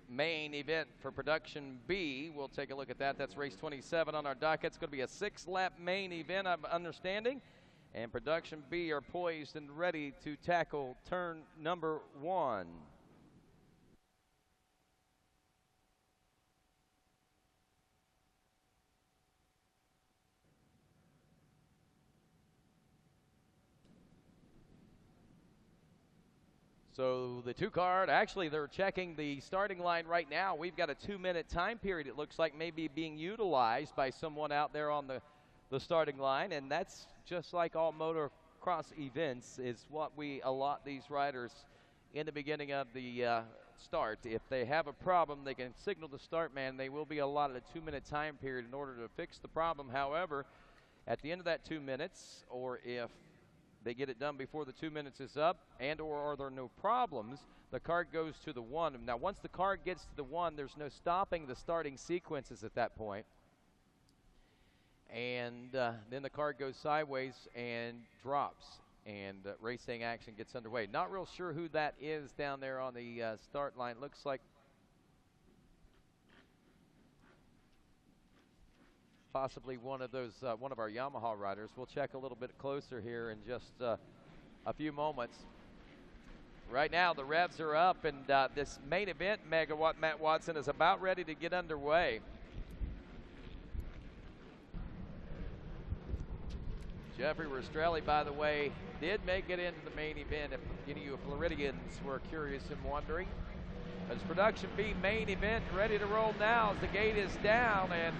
main event for Production B, we'll take a look at that. That's race 27 on our docket. It's going to be a 6-lap main event, I'm understanding. And Production B are poised and ready to tackle turn number 1. So the 2-card, actually they're checking the starting line right now. We've got a 2-minute time period, it looks like, maybe being utilized by someone out there on the starting line, and that's just like all motocross events, is what we allot these riders in the beginning of the start. If they have a problem, they can signal the start man. They will be allotted a 2-minute time period in order to fix the problem. However, at the end of that 2 minutes, or if they get it done before the 2 minutes is up, and or are there no problems, the card goes to the 1. Now, once the card gets to the 1, there's no stopping the starting sequences at that point. And then the card goes sideways and drops, and racing action gets underway. Not real sure who that is down there on the start line. Looks like possibly one of our Yamaha riders. We'll check a little bit closer here in just a few moments. Right now, the revs are up, and this main event, Megawatt Matt Watson, is about ready to get underway. Jeffrey Rastrelli, by the way, did make it into the main event, if any of you Floridians were curious and wondering. As Production B main event ready to roll now as the gate is down, and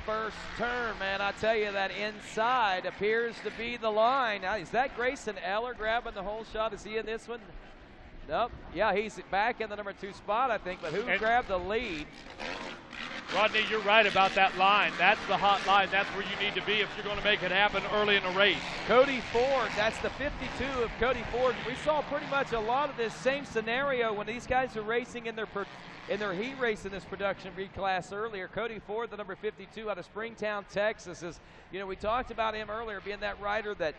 first turn, man, I tell you, that inside appears to be the line. Now, is that Grayson Eller grabbing the whole shot? Is he in this one? Nope. Yeah, he's back in the number 2 spot, I think, but who grabbed the lead? Rodney, you're right about that line. That's the hot line. That's where you need to be if you're going to make it happen early in the race. Cody Ford, that's the 52 of Cody Ford. We saw pretty much a lot of this same scenario when these guys are racing in their heat race in this Production B class earlier. Cody Ford, the number 52 out of Springtown, Texas, is, we talked about him earlier being that rider that,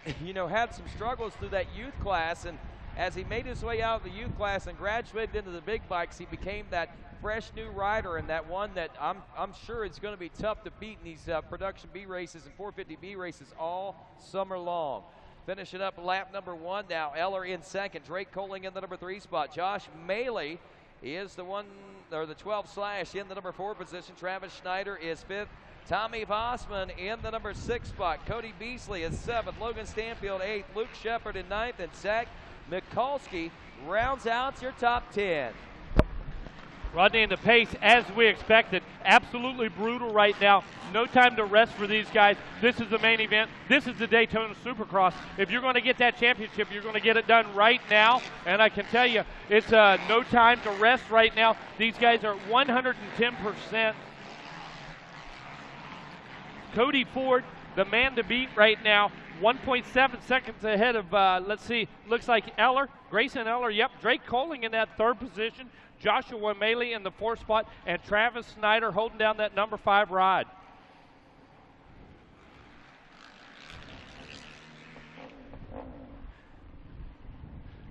had some struggles through that youth class, and as he made his way out of the youth class and graduated into the big bikes, he became that fresh new rider, and that one that I'm sure it's going to be tough to beat in these Production B races and 450B races all summer long. Finishing up lap number 1 now. Eller in second. Drake Coling in the number 3 spot. Josh Maley is the 12/ in the number 4 position. Travis Schneider is 5th. Tommy Vossman in the number 6 spot. Cody Beasley is 7th. Logan Stanfield 8th. Luke Shepard in 9th. And Zach Mikulski rounds out your top 10. Rodney, and the pace, as we expected, absolutely brutal right now. No time to rest for these guys. This is the main event. This is the Daytona Supercross. If you're going to get that championship, you're going to get it done right now. And I can tell you, it's no time to rest right now. These guys are 110%. Cody Ford, the man to beat right now, 1.7 seconds ahead of, let's see, looks like Eller, Grayson Eller, yep. Drake Coling in that 3rd position. Joshua Maley in the 4th spot, and Travis Snyder holding down that number 5 ride.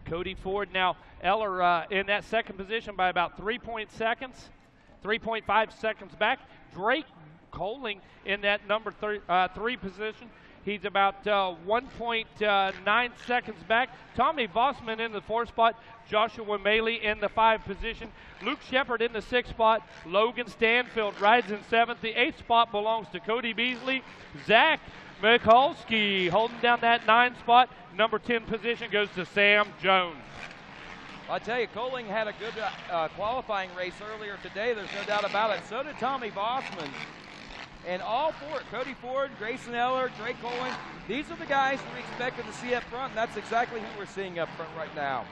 Cody Ford now, Eller in that 2nd position by about 3 seconds. 3.5 seconds back. Drake Coling in that number 3 position. He's about 1.9 seconds back. Tommy Vossman in the 4th spot. Joshua Maley in the 5 position. Luke Shepard in the 6th spot. Logan Stanfield rides in 7th. The 8th spot belongs to Cody Beasley. Zach Mikulski holding down that 9 spot. Number 10 position goes to Sam Jones. I tell you, Coling had a good qualifying race earlier today. There's no doubt about it. So did Tommy Vossman. And all 4, Cody Ford, Grayson Eller, Drake Coling, these are the guys we expected to see up front, and that's exactly who we're seeing up front right now.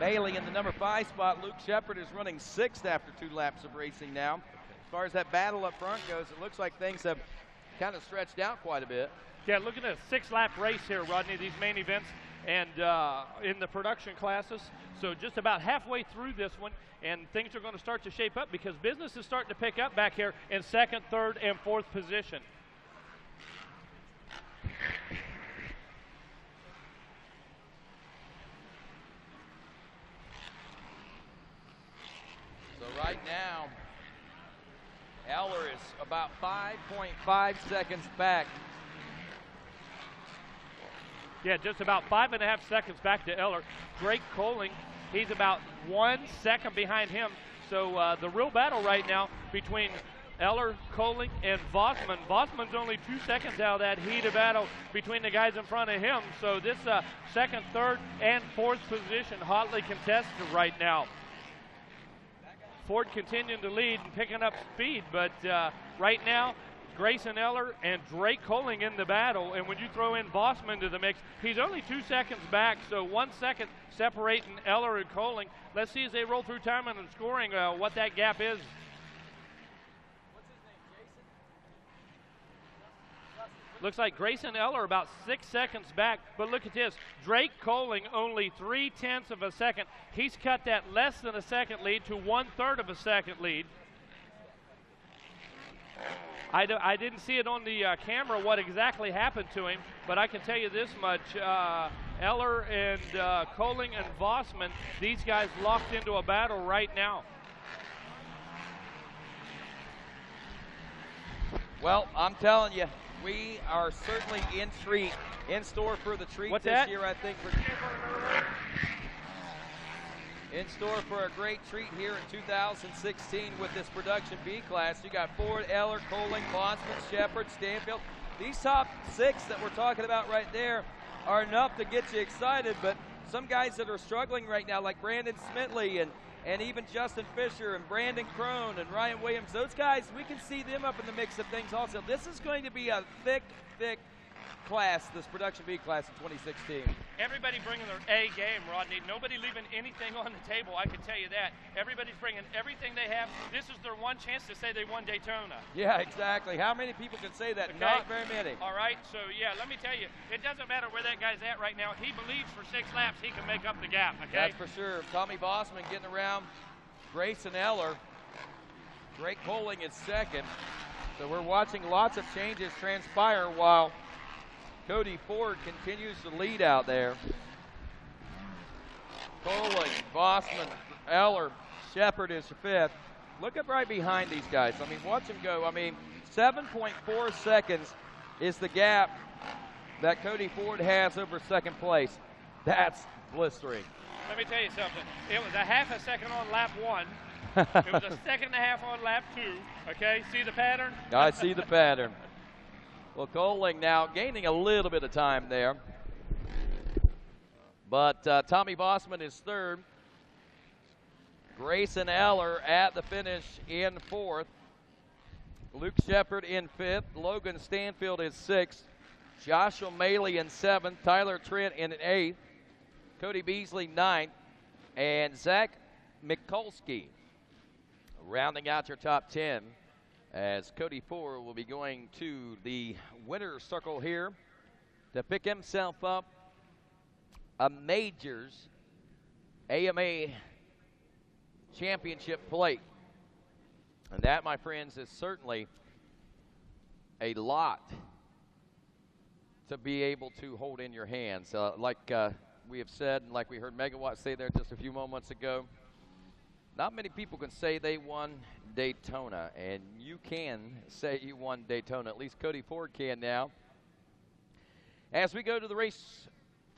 Bailey in the number 5 spot. Luke Shepard is running 6th after 2 laps of racing now. As far as that battle up front goes, it looks like things have kind of stretched out quite a bit. Yeah, looking at a 6-lap race here, Rodney, these main events, and in the production classes. So just about halfway through this one, and things are going to start to shape up because business is starting to pick up back here in 2nd, 3rd, and 4th position. So right now, Eller is about 5.5 seconds back. Yeah, just about 5.5 seconds back to Eller. Drake Coling, he's about 1 second behind him. So the real battle right now between Eller, Coling, and Vossman. Vossman's only 2 seconds out of that heated battle between the guys in front of him. So this 2nd, 3rd, and 4th position hotly contested right now. Ford continuing to lead and picking up speed, but right now, Grayson Eller and Drake Coling in the battle, and when you throw in Vossman into the mix, he's only 2 seconds back, so 1 second separating Eller and Coling. Let's see as they roll through time and scoring what that gap is. Looks like Grayson Eller about 6 seconds back, but look at this. Drake Coling only 0.3 of a second. He's cut that less than a second lead to 1/3 of a second lead. I didn't see it on the camera what exactly happened to him, but I can tell you this much. Eller and Coling and Vossman, these guys locked into a battle right now. Well, I'm telling you, we are certainly in store for the treat this year, I think. In store for a great treat here in 2016 with this production B class. You got Ford, Eller, Coling, Vossman, Shepard, Stanfield. These top 6 that we're talking about right there are enough to get you excited, but some guys that are struggling right now, like Brandon Smitley and even Justin Fisher and Brandon Crone and Ryan Williams, those guys, we can see them up in the mix of things also. This is going to be a thick class, this production B class in 2016. Everybody bringing their A game, Rodney. Nobody leaving anything on the table, I can tell you that. Everybody's bringing everything they have. This is their one chance to say they won Daytona. Yeah, exactly. How many people can say that? Okay. Not very many. All right, so yeah, let me tell you, it doesn't matter where that guy's at right now. He believes for 6 laps he can make up the gap, okay? That's for sure. Tommy Vossman getting around Grayson Eller. Drake Coling is 2nd. So we're watching lots of changes transpire while Cody Ford continues to lead out there. Coling, Vossman, Eller, Shepard is 5th. Look up right behind these guys. I mean, watch them go. I mean, 7.4 seconds is the gap that Cody Ford has over 2nd place. That's blistering. Let me tell you something. It was a half a second on lap 1. It was a second and a half on lap 2. Okay, see the pattern? I see the pattern. Well, Coling now gaining a little bit of time there. But Tommy Vossman is 3rd. Grayson Eller at the finish in 4th. Luke Shepard in 5th. Logan Stanfield is 6th. Joshua Maley in 7th. Tyler Trent in 8th. Cody Beasley 9th. And Zach Mikulski rounding out your top 10. As Cody Ford will be going to the winner's circle here to pick himself up a Majors AMA championship plate. And that, my friends, is certainly a lot to be able to hold in your hands. Like we have said, and like we heard Megawatt say there just a few moments ago, not many people can say they won Daytona, and you can say you won Daytona. At least Cody Ford can now. As we go to the race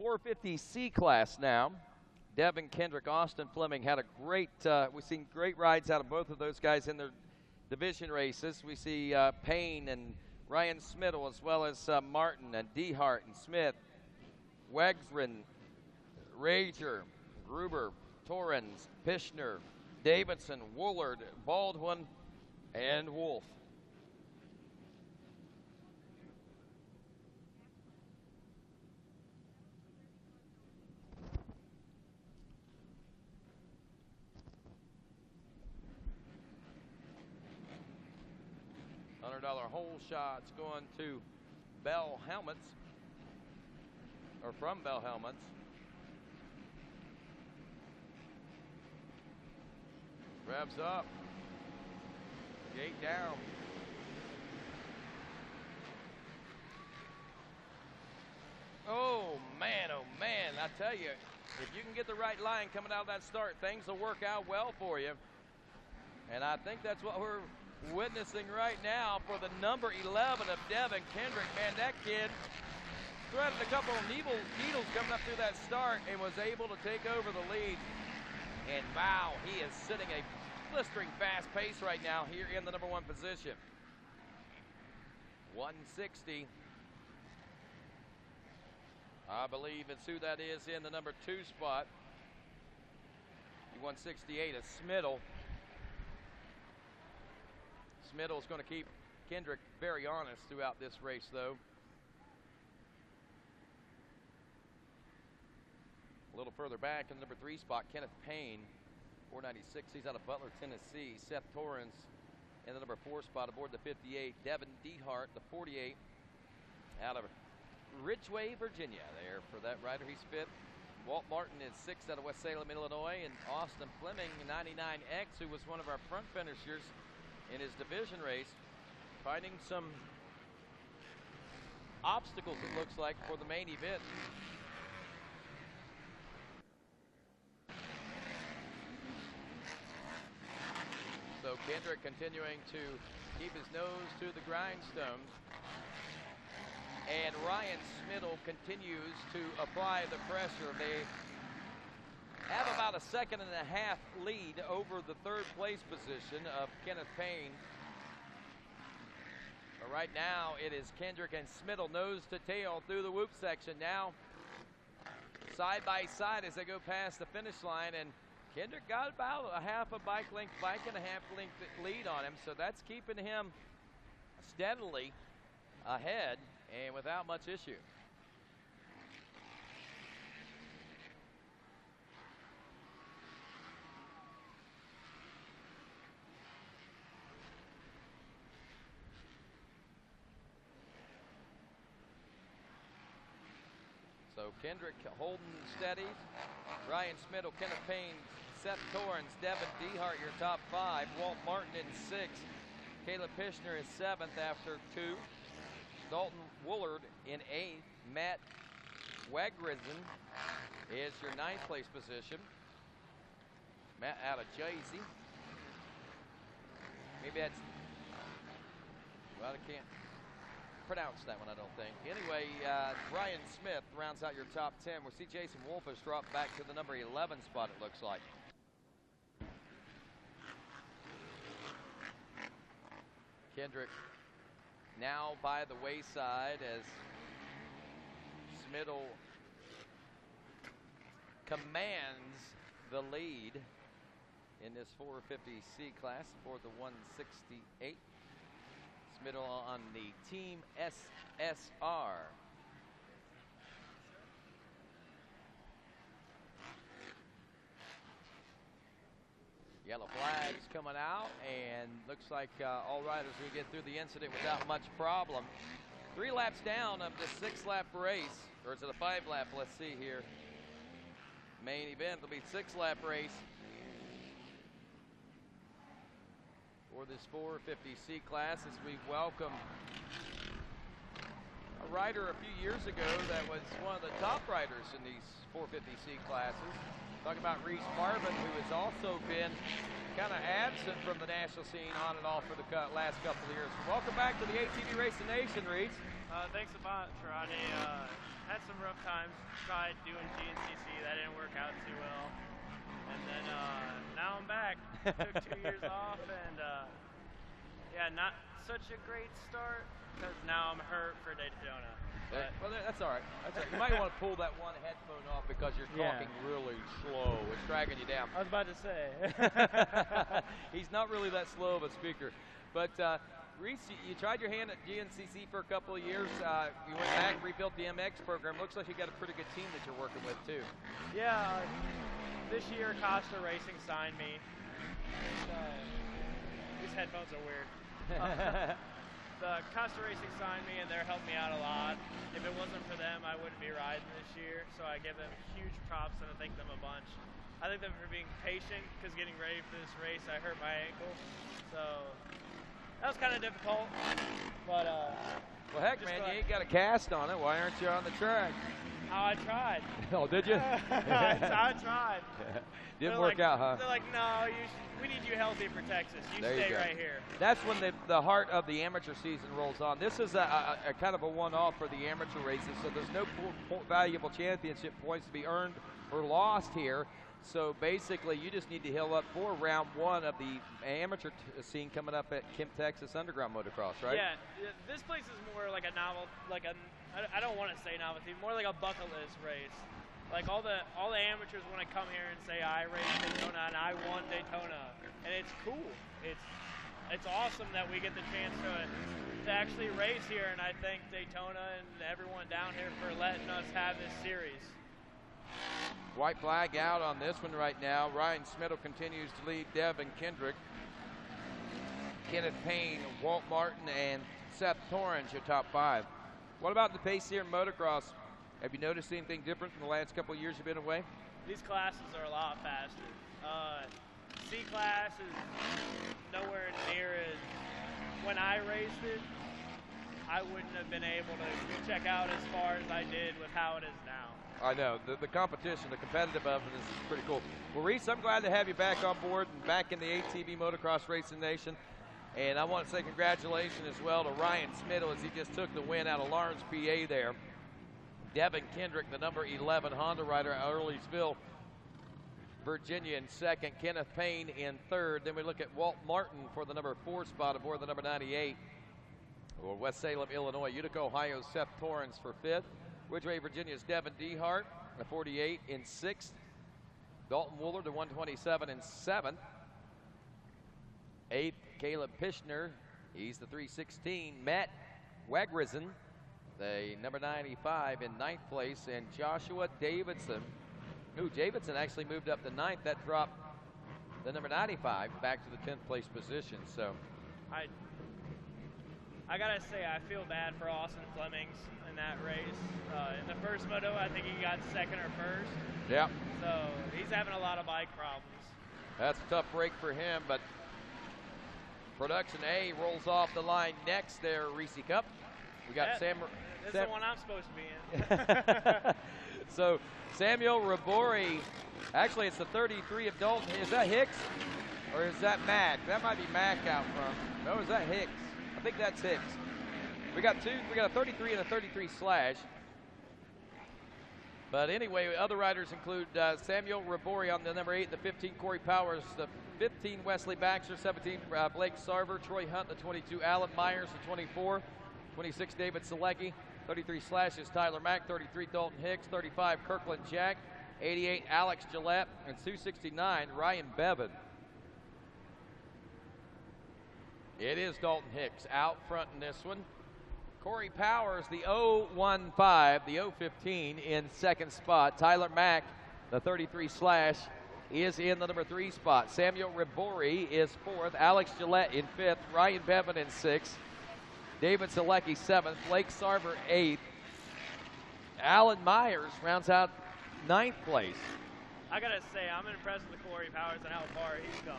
450C class now, Devin Kendrick, Austin Fleming had a great, we've seen great rides out of both of those guys in their division races. We see Payne and Ryan Smittle, as well as Martin and Dehart and Smith, Wegsren, Rager, Gruber, Torrens, Pishner, Davidson, Woolard, Baldwin, and Wolf. $100 hole shots going to Bell Helmets, or from Bell Helmets. Revs up. Gate down. Oh man, I tell you, if you can get the right line coming out of that start, things will work out well for you. And I think that's what we're witnessing right now for the number 11 of Devin Kendrick. Man, that kid threaded a couple of needles coming up through that start and was able to take over the lead. And wow, he is sitting a blistering fast pace right now here in the number 1 position. 160. I believe it's who that is in the number 2 spot. 168 is Smittle. Smittle's going to keep Kendrick very honest throughout this race, though. A little further back in the number 3 spot, Kenneth Payne, 496. He's out of Butler, Tennessee. Seth Torrens in the number 4 spot aboard the 58. Devin Dehart, the 48, out of Ridgeway, Virginia, there for that rider. He's 5th. Walt Martin is 6th out of West Salem, Illinois. And Austin Fleming, 99X, who was one of our front finishers in his division race, finding some obstacles, it looks like, for the main event. So Kendrick continuing to keep his nose to the grindstone. And Ryan Smittle continues to apply the pressure. They have about a 1.5 second lead over the 3rd place position of Kenneth Payne. But right now it is Kendrick and Smittle nose to tail through the whoop section. Now side by side as they go past the finish line, and Kendrick got about a half a bike and a half length lead on him, so that's keeping him steadily ahead and without much issue. So Kendrick holding steady. Ryan Smittle, Kenneth Payne, Seth Torrens, Devin Dehart, your top 5. Walt Martin in 6th. Caleb Pishner is 7th after 2. Dalton Woolard in 8th. Matt Wegrisen is your 9th place position. Matt out of Jersey. Maybe that's, well, I can't pronounce that one, I don't think. Anyway, Ryan Smith rounds out your top 10. We see Jason Wolf has dropped back to the number 11 spot, it looks like. Kendrick now by the wayside as Smittle commands the lead in this 450C class for the 168. Smittle on the Team SSR. Yellow flags coming out, and looks like all riders will get through the incident without much problem. 3 laps down of the 6-lap race, or is it a 5-lap? Let's see here. Main event will be 6-lap race for this 450C class as we welcome a rider a few years ago that was one of the top riders in these 450C classes. Talking about Reese Marvin, who has also been kind of absent from the national scene on and off for the last couple of years. Welcome back to the ATV Racing Nation, Reese. Thanks a bunch, Rodney. Had some rough times. Tried doing GNCC. That didn't work out too well. And then now I'm back. Took 2 years off, and yeah, not such a great start because now I'm hurt for Daytona. But well, that's all right. That's all right. You might want to pull that one headphone off because you're talking really slow. It's dragging you down. I was about to say. He's not really that slow of a speaker. But Reese, you tried your hand at GNCC for a couple of years. You went back, rebuilt the MX program. Looks like you got a pretty good team that you're working with, too. Yeah, this year Costa Racing signed me. These headphones are weird. The Costa Racing signed me, and they're helping me out a lot. If it wasn't for them, I wouldn't be riding this year, so I give them huge props, and I thank them a bunch. I thank them for being patient, because getting ready for this race, I hurt my ankle, so that was kind of difficult, but well, heck, man, you ain't got a cast on it. Why aren't you on the track? I tried. Oh, did you? I tried. Didn't work out, huh? They're like, no, we need you healthy for Texas. You there stay you go. right here. That's when the heart of the amateur season rolls on. This is a kind of a one-off for the amateur races, so there's no valuable championship points to be earned or lost here. So basically, you just need to heal up for round one of the amateur scene coming up at Kim Texas Underground Motocross, right? Yeah, this place is more like a novel, I don't want to say novelty, more like a bucket list race. Like all the amateurs want to come here and say, I raced Daytona and I won Daytona, and it's cool. It's awesome that we get the chance to actually race here, and I thank Daytona and everyone down here for letting us have this series. White flag out on this one right now. Ryan Smittle continues to lead Devin Kendrick. Kenneth Payne, Walt Martin, and Seth Torrens, your top five. What about the pace here in motocross? Have you noticed anything different in the last couple of years you've been away? These classes are a lot faster. C class is nowhere near as when I raced it. I wouldn't have been able to check out as far as I did with how it is now. I know. The competition, the competitive of it is pretty cool. Well, Reese, I'm glad to have you back on board and back in the ATV Motocross Racing Nation. And I want to say congratulations as well to Ryan Smittle as he just took the win out of Lawrence, PA there. Devin Kendrick, the number 11 Honda rider out of Earlysville, Virginia in second. Kenneth Payne in third. Then we look at Walt Martin for the number 4 spot aboard the number 98. Or West Salem, Illinois. Utica, Ohio, Seth Torrens for 5th. Ridgeway, Virginia's Devin Dehart, the 48 in 6th. Dalton Wooler, the 127 in 7th. 8th, Caleb Pishner. He's the 316. Matt Wagrisen, the number 95 in 9th place. And Joshua Davidson. Davidson actually moved up to 9th. That dropped the number 95 back to the 10th place position. So I gotta say, I feel bad for Austin Flemings in that race. In the first moto, I think he got second or first. Yeah. So he's having a lot of bike problems. That's a tough break for him, but Production A rolls off the line next there, Reese Cup. We got That's the one I'm supposed to be in. So Samuel Rabori, actually it's the 33 of Dalton. Is that Hicks or is that Mack? That might be Mack out front. No, is that Hicks? I think that's Hicks. We got two. We got a 33 and a 33 slash. But anyway, other riders include Samuel Rabori on the number 8, the 15 Corey Powers, the 15 Wesley Baxter, 17 Blake Sarver, Troy Hunt, the 22 Alan Myers, the 24, 26 David Selecki, 33 slashes Tyler Mack, 33 Dalton Hicks, 35 Kirkland Jack, 88 Alex Gillette, and 269 Ryan Bevan. It is Dalton Hicks out front in this one. Corey Powers, the 015, the 015 in second spot. Tyler Mack, the 33 slash, is in the number 3 spot. Samuel Ribori is 4th. Alex Gillette in 5th. Ryan Bevan in 6th. David Selecki 7th. Blake Sarver 8th. Alan Myers rounds out 9th place. I gotta say, I'm impressed with Corey Powers and how far he's gone.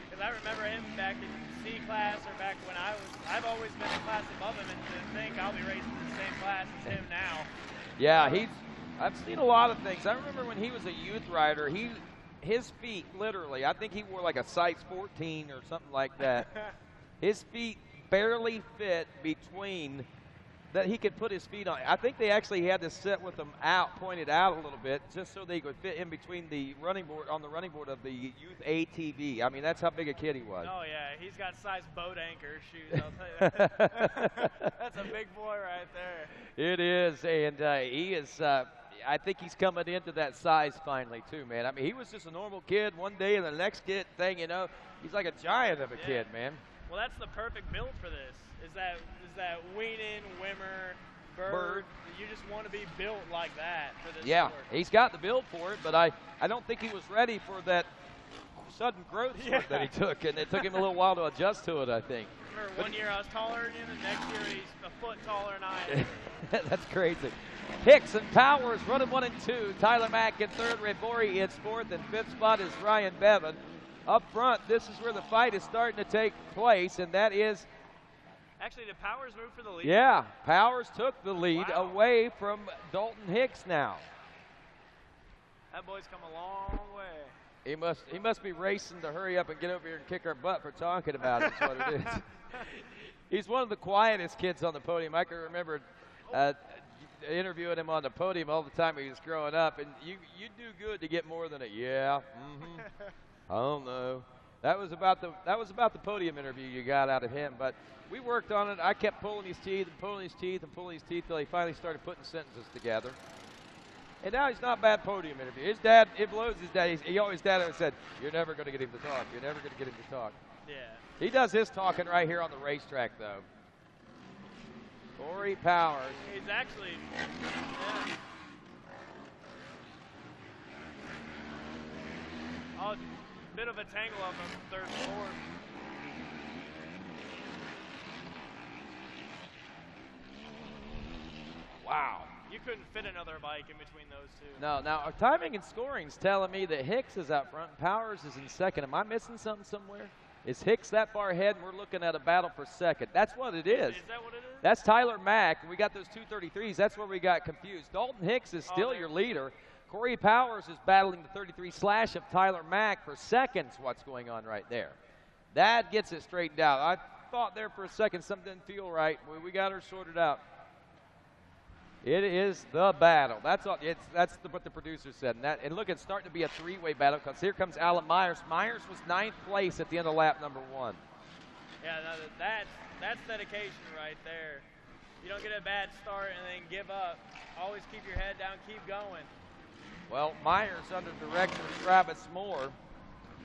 Because I remember him back in C class or back when I've always been a class above him, and to think I'll be racing in the same class as him now. Yeah, I've seen a lot of things. I remember when he was a youth rider, his feet literally, I think he wore like a size 14 or something like that. His feet barely fit between that he could put his feet on. I think they actually had to sit with them pointed out a little bit, just so they could fit in between the running board of the youth ATV. I mean, that's how big a kid he was. Oh yeah, he's got size boat anchor shoes. I'll tell you that. That's a big boy right there. It is, and he is. I think he's coming into that size finally too, man. I mean, he was just a normal kid one day, and the next thing you know, he's like a giant of a kid, man. Well, that's the perfect build for this. Is that wean-in, Wimmer, Bird. You just want to be built like that for this sport. He's got the build for it, but I don't think he was ready for that sudden growth spurt that he took, and it took him a little while to adjust to it, I think. Remember, 1 year I was taller than him, and next year he's a foot taller than I am. That's crazy. Hicks and Powers running 1 and 2. Tyler Mack in third. Rebori in fourth, and fifth spot is Ryan Bevan. Up front, this is where the fight is starting to take place, and that is. Actually, did Powers move for the lead? Yeah, Powers took the lead away from Dalton Hicks now. That boy's come a long way. He must be racing to hurry up and get over here and kick our butt for talking about it. That's what it is. He's one of the quietest kids on the podium. I can remember interviewing him on the podium all the time when he was growing up, and you do good to get more than a yeah. I don't know. That was about the podium interview you got out of him, but we worked on it. I kept pulling his teeth and pulling his teeth and pulling his teeth till he finally started putting sentences together. And now he's not a bad podium interview. His dad, it blows his dad. He always said, "You're never going to get him to talk. You're never going to get him to talk." Yeah. He does his talking right here on the racetrack, though. Corey Powers. He's actually. Yeah. Oh, it's a bit of a tangle up on the third floor. Wow. You couldn't fit another bike in between those two. No, now our timing and scoring's telling me that Hicks is out front and Powers is in second. Am I missing something somewhere? Is Hicks that far ahead and we're looking at a battle for second? That's what it is. Is that what it is? That's Tyler Mack, and we got those 233s. That's where we got confused. Dalton Hicks is still your leader. Corey Powers is battling the 33 slash of Tyler Mack for seconds. What's going on right there? That gets it straightened out. I thought there for a second something didn't feel right. We got her sorted out. It is the battle. That's all. What the producer said. And look, it's starting to be a three-way battle because here comes Alan Myers. Myers was 9th place at the end of lap number 1. Yeah, that's dedication right there. You don't get a bad start and then give up. Always keep your head down, keep going. Well, Myers under direction of Travis Moore.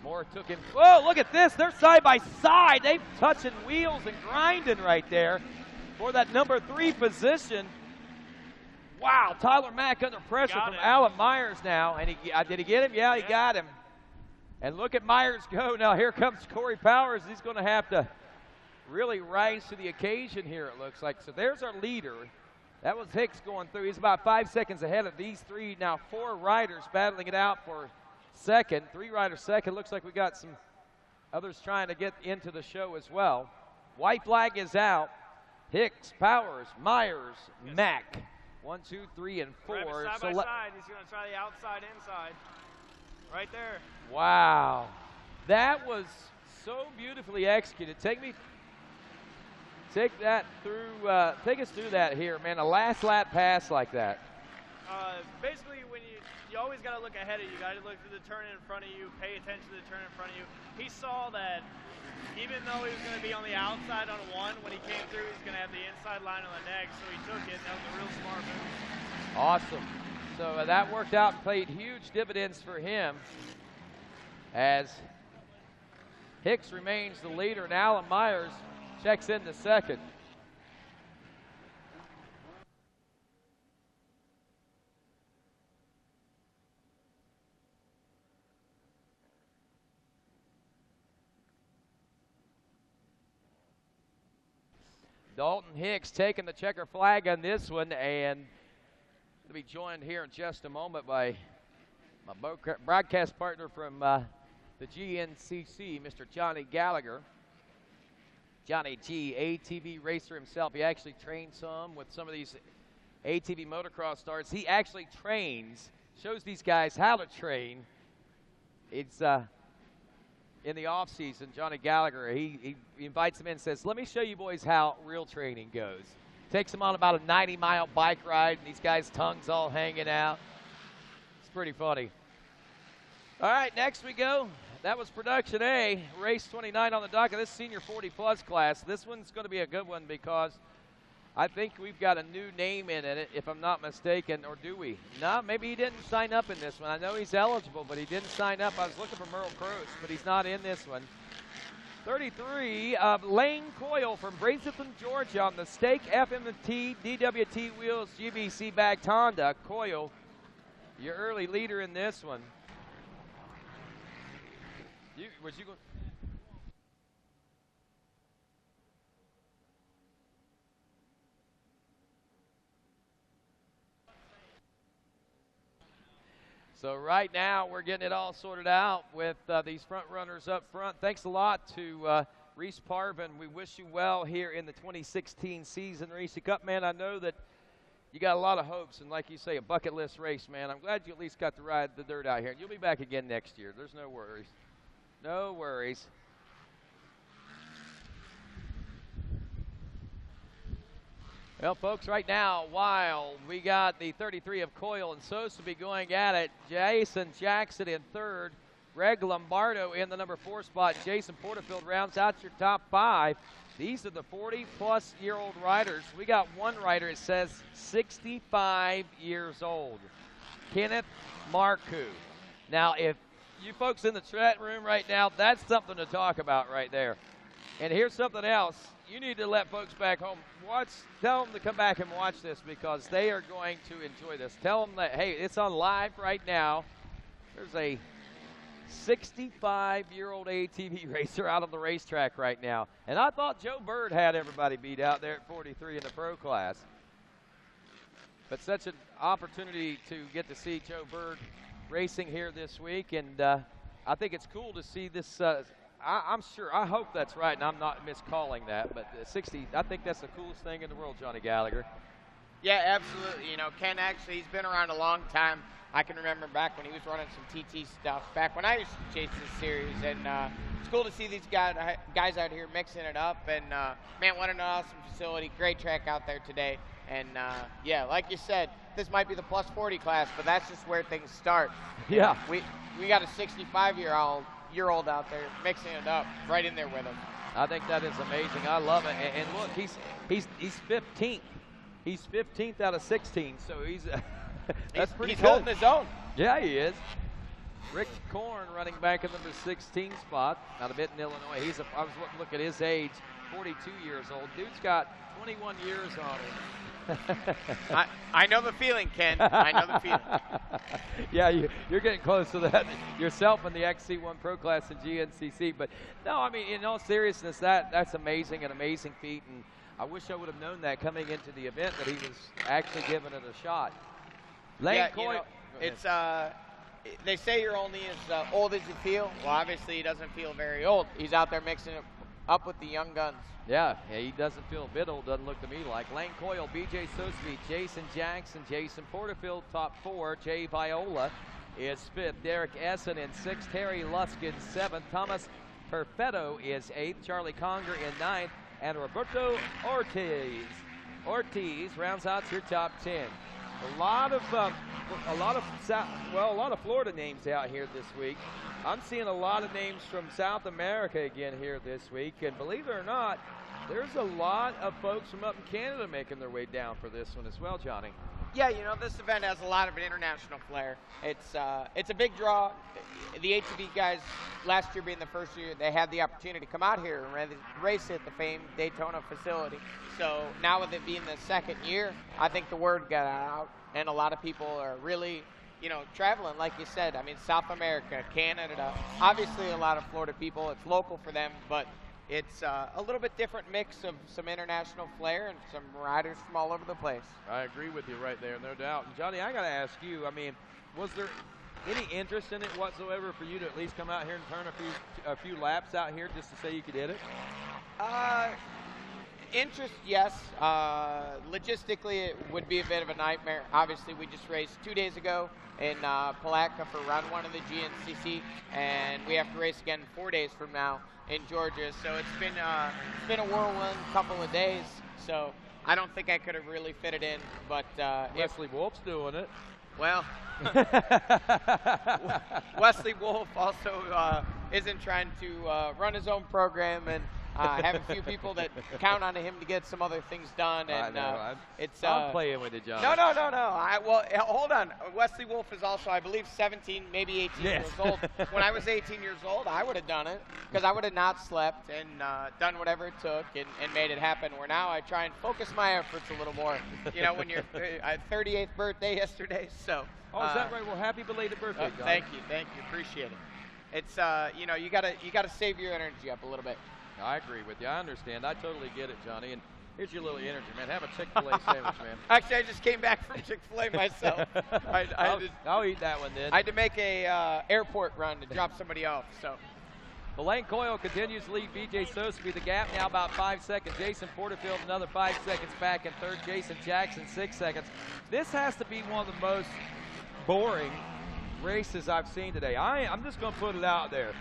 Moore took him. Whoa, look at this. They're side by side. They're touching wheels and grinding right there for that number 3 position. Wow, Tyler Mack under pressure from Alan Myers now. And did he get him? Yeah, he got him. And look at Myers go. Now here comes Corey Powers. He's going to have to really rise to the occasion here, it looks like. So there's our leader. That was Hicks going through. He's about 5 seconds ahead of these three. Now 4 riders battling it out for second. 3 riders second. Looks like we got some others trying to get into the show as well. White flag is out. Hicks, Powers, Myers, Mack. 1, 2, 3, and 4. Side by side. He's going to try the outside, inside. Right there. Wow. That was so beautifully executed. Take us through that here, man. A last lap pass like that. Basically, when you always got to look ahead of you. You got to look to the turn in front of you, pay attention to the turn in front of you. He saw that even though he was going to be on the outside on 1, when he came through, he's going to have the inside line on the next, so he took it, and that was a real smart move. Awesome. So that worked out and played huge dividends for him as Hicks remains the leader, and Alan Myers checks in the second. Dalton Hicks taking the checker flag on this one, and to be joined here in just a moment by my broadcast partner from the GNCC, Mr. Johnny Gallagher. Johnny G, ATV racer himself. He actually trained some with some of these ATV motocross starts. He actually trains, shows these guys how to train. It's in the off season. Johnny Gallagher, he invites them in and says, let me show you boys how real training goes. Takes them on about a 90-mile bike ride, and these guys' tongues all hanging out. It's pretty funny. All right, next we go. That was Production A, race 29 on the dock of this senior 40-plus class. This one's going to be a good one because I think we've got a new name in it, if I'm not mistaken, or do we? No, maybe he didn't sign up in this one. I know he's eligible, but he didn't sign up. I was looking for Merle Croce, but he's not in this one. 33 of Lane Coyle from Brazelton, Georgia on the Stake FM&T DWT Wheels GBC backed Honda. Coyle, your early leader in this one. Was you going? So right now we're getting it all sorted out with these front runners up front. Thanks a lot to Reese Parvin. We wish you well here in the 2016 season. Reese Cup, man, I know that you got a lot of hopes, and like you say, a bucket list race, man. I'm glad you at least got to ride the dirt out here. You'll be back again next year. There's no worries. No worries. Well, folks, right now, while we got the 33 of Coyle and Sosa be going at it, Jason Jackson in third, Greg Lombardo in the number 4 spot. Jason Porterfield rounds out your top 5. These are the 40-plus-year-old riders. We got one rider, it says 65 years old, Kenneth Marcoux. Now, if you folks in the chat room right now, that's something to talk about right there. And here's something else. You need to let folks back home tell them to come back and watch this because they are going to enjoy this. Tell them that, hey, it's on live right now. There's a 65-year-old ATV racer out on the racetrack right now. And I thought Joe Bird had everybody beat out there at 43 in the pro class. But such an opportunity to get to see Joe Bird racing here this week. And I think it's cool to see this. I'm sure, I hope that's right, and I'm not miscalling that, but 60, I think that's the coolest thing in the world, Johnny Gallagher. Yeah, absolutely. You know, Ken actually, he's been around a long time. I can remember back when he was running some TT stuff, back when I used to chase this series, and it's cool to see these guys out here mixing it up, and man, what an awesome facility, great track out there today, and yeah, like you said, this might be the plus 40 class, but that's just where things start. Yeah. We got a 65-year-old out there mixing it up, right in there with him. I think that is amazing. I love it. And look, he's 15th. He's 15th out of 16, so that's pretty he's good. Holding his own. Yeah, he is. Rick Korn running back in number 16 spot out of Benton, Illinois. I was looking at his age, 42 years old. Dude's got 21 years on him. I know the feeling, Ken. I know the feeling. Yeah, you're getting close to that yourself in the XC1 Pro Class and GNCC. But, no, I mean, in all seriousness, that's amazing, an amazing feat. And I wish I would have known that coming into the event that he was actually giving it a shot. Lane Coyle. It's they say you're only as old as you feel. Well, obviously he doesn't feel very old. He's out there mixing it up with the young guns. Yeah, he doesn't feel a bit old, doesn't look to me like. Lane Coyle, BJ Sosby, Jason Jackson, Jason Porterfield, top 4. Jay Viola is 5th. Derek Essen in 6th. Terry Luskin, 7th. Thomas Perfetto is 8th. Charlie Conger in 9th. And Roberto Ortiz rounds out your top 10. A lot of Florida names out here this week. I'm seeing a lot of names from South America again here this week, and believe it or not, there's a lot of folks from up in Canada making their way down for this one as well, Johnny. Yeah, you know, this event has a lot of an international flair. It's a big draw. The ATV guys, last year being the first year, they had the opportunity to come out here and race at the famed Daytona facility. So now with it being the second year, I think the word got out, and a lot of people are really, you know, traveling, like you said. I mean, South America, Canada, obviously a lot of Florida people. It's local for them, but it's a little bit different mix of some international flair and some riders from all over the place. I agree with you right there, no doubt. And Johnny, I got to ask you, I mean, was there Any interest in it whatsoever for you to at least come out here and turn a few laps out here just to say you could hit it? Interest, yes. Logistically, it would be a bit of a nightmare. Obviously, we just raced 2 days ago in Palatka for round 1 of the GNCC, and we have to race again 4 days from now in Georgia. So it's been a whirlwind couple of days. So I don't think I could have really fit it in. But Wesley Wolf's doing it. Well, Wesley Wolf also isn't trying to run his own program and have a few people that count on him to get some other things done. And I know. it's I'm playing with it, John. No. Well, hold on. Wesley Wolf is also, I believe, 17, maybe 18 years old. When I was 18 years old, I would have done it because I would have not slept and done whatever it took and made it happen. Where now I try and focus my efforts a little more. You know, when you're 38th birthday yesterday, so. Oh, is that right? Well, happy belated birthday, John. Thank you, appreciate it. It's you know, you gotta save your energy up a little bit. I agree with you. I understand. I totally get it, Johnny. And here's your little energy, man. Have a Chick-fil-A sandwich, man. Actually, I just came back from Chick-fil-A myself. I'll eat that one then. I had to make a airport run to drop somebody off. So. The Lane Coyle continues to lead BJ Soseby. The gap now about 5 seconds. Jason Porterfield another 5 seconds back in third. Jason Jackson 6 seconds. This has to be one of the most boring races I've seen today. I'm just going to put it out there.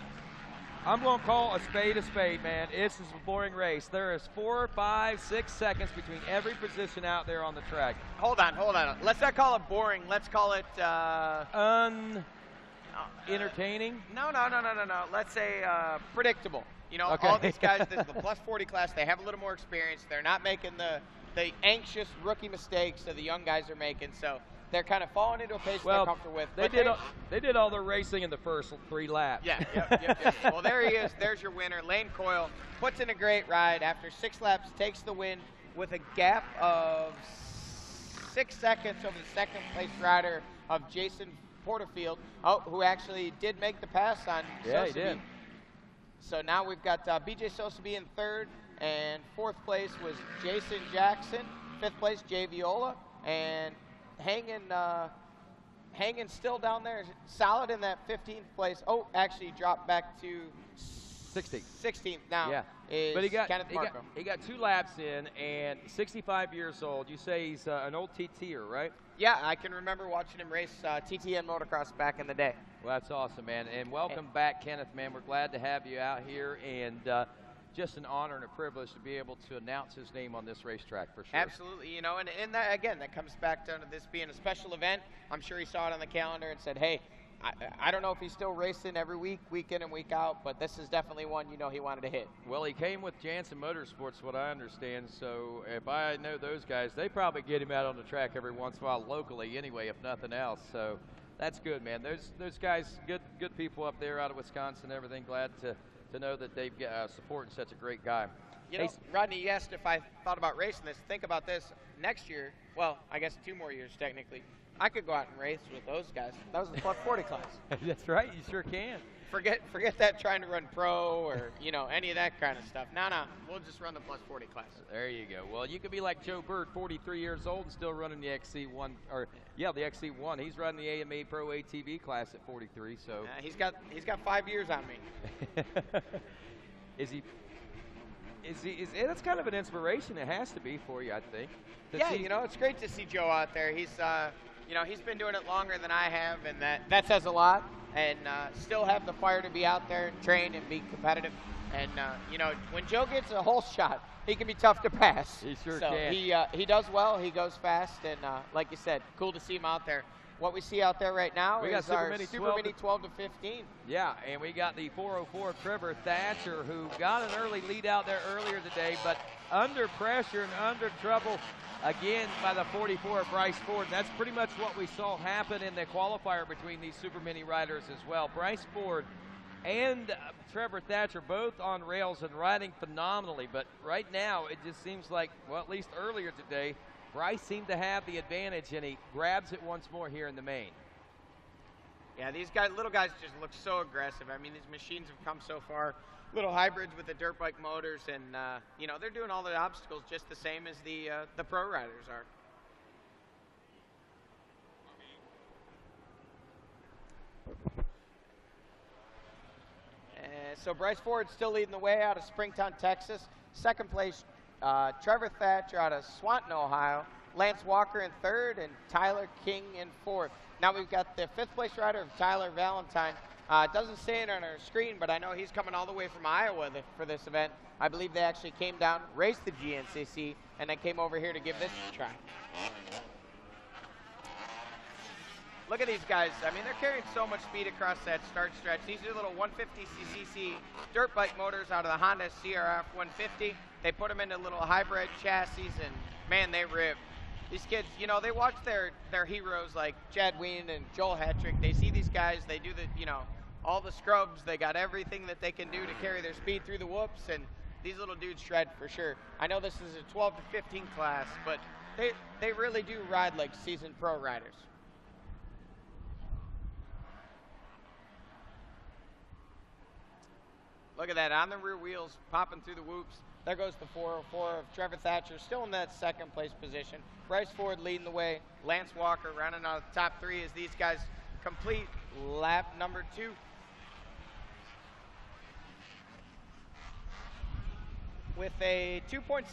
I'm going to call a spade, man. This is a boring race. There is 4, 5, 6 seconds between every position out there on the track. Hold on. Let's not call it boring. Let's call it entertaining. No. Let's say predictable. You know, okay. All these guys, the plus 40 class, they have a little more experience. They're not making the anxious rookie mistakes that the young guys are making. So they're kind of falling into a pace they're comfortable with. They did all their racing in the first 3 laps. Yeah, yep. Well, there he is. There's your winner. Lane Coyle puts in a great ride. After 6 laps, takes the win with a gap of 6 seconds over the second-place rider of Jason Porterfield, who actually did make the pass on Soseby. Yeah, he did. So now we've got BJ Soseby in third, and 4th place was Jason Jackson. 5th place, Jay Viola, and hanging still down there, solid in that 15th place. Oh, actually dropped back to 16th now. Yeah, is but Kenneth Marco. he got 2 laps in, and 65 years old. You say he's an old TTer, right? Yeah, I can remember watching him race TTN motocross back in the day. Well, that's awesome, man. And welcome back, Kenneth, man. We're glad to have you out here, and just an honor and a privilege to be able to announce his name on this racetrack for sure. Absolutely, you know, and that, again, that comes back down to this being a special event. I'm sure he saw it on the calendar and said, hey, I don't know if he's still racing every week in and week out, but this is definitely one you know he wanted to hit. Well, he came with Jansen Motorsports, what I understand, so if I know those guys, they probably get him out on the track every once in a while locally anyway, if nothing else, so that's good, man. Those guys, good people up there out of Wisconsin and everything. Glad to know that they've got supporting such a great guy. You know, Rodney, you asked if I thought about racing this. Think about this. Next year, well, I guess 2 more years technically, I could go out and race with those guys. That was the plus 40 class. That's right. You sure can. Forget that trying to run pro or, you know, any of that kind of stuff. No, we'll just run the plus 40 class. There you go. Well, you could be like Joe Bird, 43 years old and still running the XC1, the XC1. He's running the AMA Pro ATV class at 43. So he's got 5 years on me. That's kind of an inspiration. It has to be for you, I think. Yeah, you know, it's great to see Joe out there. He's he's been doing it longer than I have, and that says a lot. And still have the fire to be out there and train and be competitive. And you know, when Joe gets a hole shot, he can be tough to pass. He sure can. He does well. He goes fast, and like you said, cool to see him out there. What we see out there right now is our Super Mini 12 to 15. Yeah, and we got the 404 Trevor Thatcher, who got an early lead out there earlier today, but under pressure and under trouble again by the 44 Bryce Ford. That's pretty much what we saw happen in the qualifier between these Super Mini riders as well. Bryce Ford and Trevor Thatcher both on rails and riding phenomenally, but right now it just seems like, well, at least earlier today, Bryce seemed to have the advantage, and he grabs it once more here in the main. Yeah, these little guys just look so aggressive. I mean, these machines have come so far. Little hybrids with the dirt bike motors, and you know, they're doing all the obstacles just the same as the pro riders are. So Bryce Ford still leading the way out of Springtown, Texas. Second place, Trevor Thatcher out of Swanton, Ohio. Lance Walker in third, and Tyler King in fourth. Now we've got the fifth place rider of Tyler Valentine. It doesn't say it on our screen, but I know he's coming all the way from Iowa for this event. I believe they actually came down, raced the GNCC, and then came over here to give this a try. Look at these guys. I mean, they're carrying so much speed across that start stretch. These are little 150cc dirt bike motors out of the Honda CRF 150. They put them into little hybrid chassis, and man, they rip. These kids, you know, they watch their heroes like Chad Ween and Joel Hetrick. They see these guys, they do the, you know, all the scrubs. They got everything that they can do to carry their speed through the whoops, and these little dudes shred for sure. I know this is a 12 to 15 class, but they really do ride like seasoned pro riders. Look at that, on the rear wheels, popping through the whoops. There goes the 404 of Trevor Thatcher, still in that second place position. Bryce Ford leading the way. Lance Walker rounding out the top three as these guys complete lap number 2. With a 2.6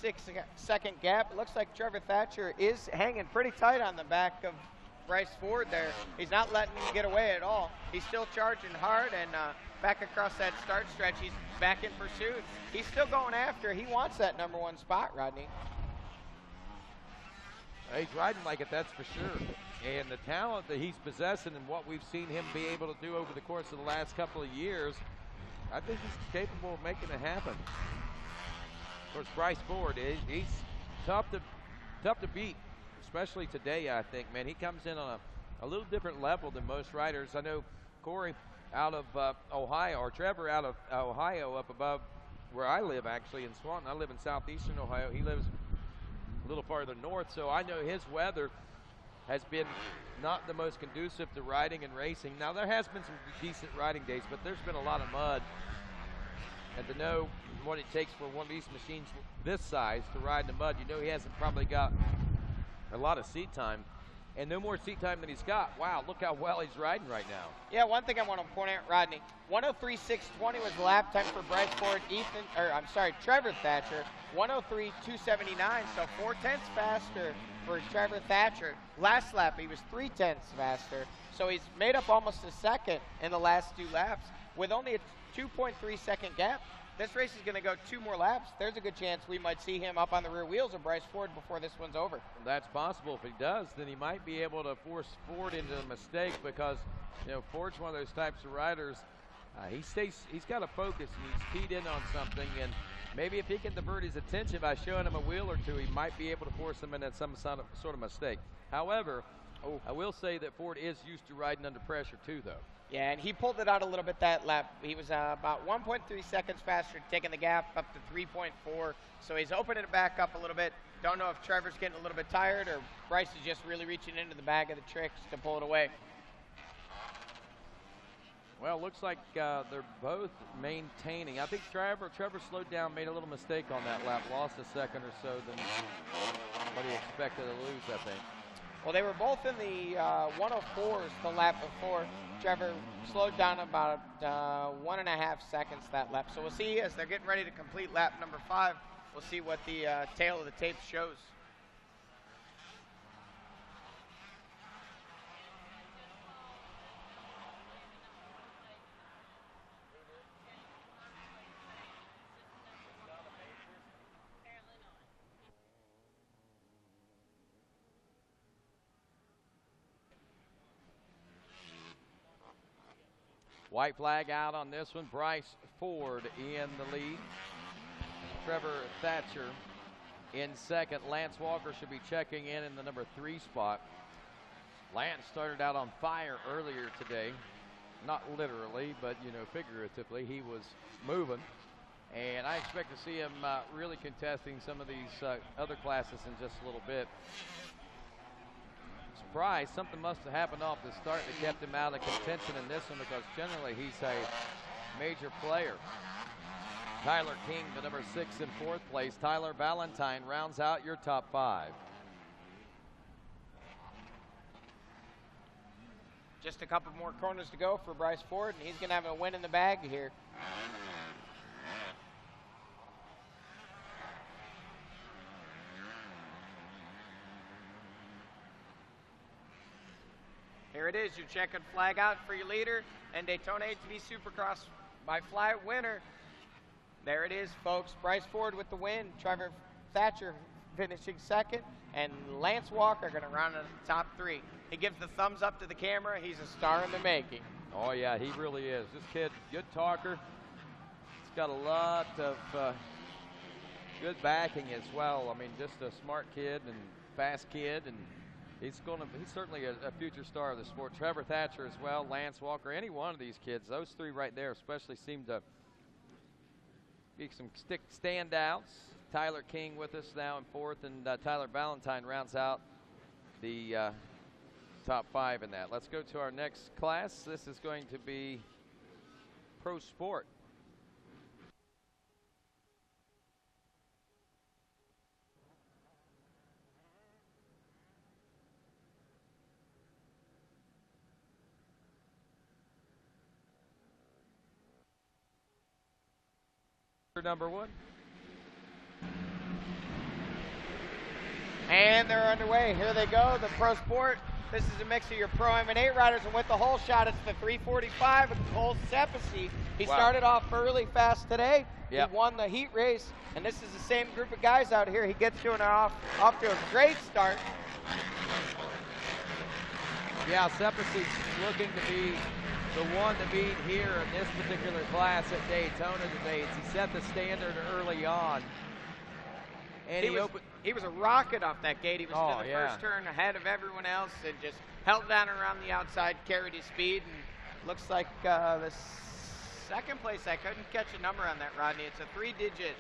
second gap, it looks like Trevor Thatcher is hanging pretty tight on the back of Bryce Ford there. He's not letting him get away at all. He's still charging hard, and back across that start stretch, he's back in pursuit. He's still going after. He wants that number 1 spot, Rodney. He's riding like it, that's for sure. And the talent that he's possessing and what we've seen him be able to do over the course of the last couple of years, I think he's capable of making it happen. Of course, Bryce Ford, he's tough to beat, especially today, I think, man. He comes in on a little different level than most riders. I know Corey out of Ohio, or Trevor out of Ohio, up above where I live, actually, in Swanton. I live in southeastern Ohio. He lives a little farther north, so I know his weather has been not the most conducive to riding and racing. Now, there has been some decent riding days, but there's been a lot of mud. And to know what it takes for one of these machines this size to ride in the mud, you know he hasn't probably got a lot of seat time. And no more seat time than he's got. Wow, look how well he's riding right now. Yeah, one thing I want to point out, Rodney, 103.620 was the lap time for Bryce Ford. Trevor Thatcher, 103.279, so 4/10 faster for Trevor Thatcher. Last lap, he was 3/10 faster, so he's made up almost a second in the last 2 laps with only a 2.3 second gap. This race is going to go 2 more laps. There's a good chance we might see him up on the rear wheels of Bryce Ford before this one's over. That's possible. If he does, then he might be able to force Ford into a mistake because, you know, Ford's one of those types of riders. He's got to focus, and he's keyed in on something, and maybe if he can divert his attention by showing him a wheel or two, he might be able to force him into some sort of mistake. However, I will say that Ford is used to riding under pressure too, though. Yeah, and he pulled it out a little bit that lap. He was about 1.3 seconds faster, taking the gap up to 3.4. So he's opening it back up a little bit. Don't know if Trevor's getting a little bit tired or Bryce is just really reaching into the bag of the tricks to pull it away. Well, looks like they're both maintaining. I think Trevor slowed down, made a little mistake on that lap, lost a second or so than what he expected to lose, I think. Well, they were both in the 104s the lap before. Trevor slowed down about 1.5 seconds that lap. So we'll see as they're getting ready to complete lap number 5. We'll see what the tail of the tape shows. White flag out on this one. Bryce Ford in the lead. Trevor Thatcher in second. Lance Walker should be checking in the number 3 spot. Lance started out on fire earlier today. Not literally, but, you know, figuratively. He was moving. And I expect to see him really contesting some of these other classes in just a little bit. Surprised, something must have happened off the start that kept him out of contention in this one, because generally he's a major player. Tyler King, the number 6 in 4th place. Tyler Valentine rounds out your top 5. Just a couple more corners to go for Bryce Ford, and he's going to have a win in the bag here. Here it is, your checkered flag out for your leader, and Daytona ATV Supercross by fly winner. There it is, folks. Bryce Ford with the win. Trevor Thatcher finishing second, and Lance Walker going to round out the top 3. He gives the thumbs up to the camera. He's a star in the making. Oh, yeah, he really is. This kid, good talker. He's got a lot of good backing as well. I mean, just a smart kid and fast kid, and he's certainly a future star of the sport. Trevor Thatcher as well, Lance Walker, any one of these kids, those 3 right there especially seem to be some standouts. Tyler King with us now in 4th, and Tyler Valentine rounds out the top 5 in that. Let's go to our next class. This is going to be Pro Sport. Number 1. And they're underway. Here they go, the Pro Sport. This is a mix of your Pro M&A riders, and with the whole shot, it's the 345 with Cole Sepisi. He started off early fast today. Yep. He won the heat race, and this is the same group of guys out here. He gets to off to a great start. Yeah, Sepisi's looking to be the one to beat here in this particular class at Daytona today. He set the standard early on. And he was a rocket off that gate. He was in the first turn ahead of everyone else and just held down around the outside, carried his speed, and looks like the second place. I couldn't catch a number on that, Rodney. It's a 3-digit.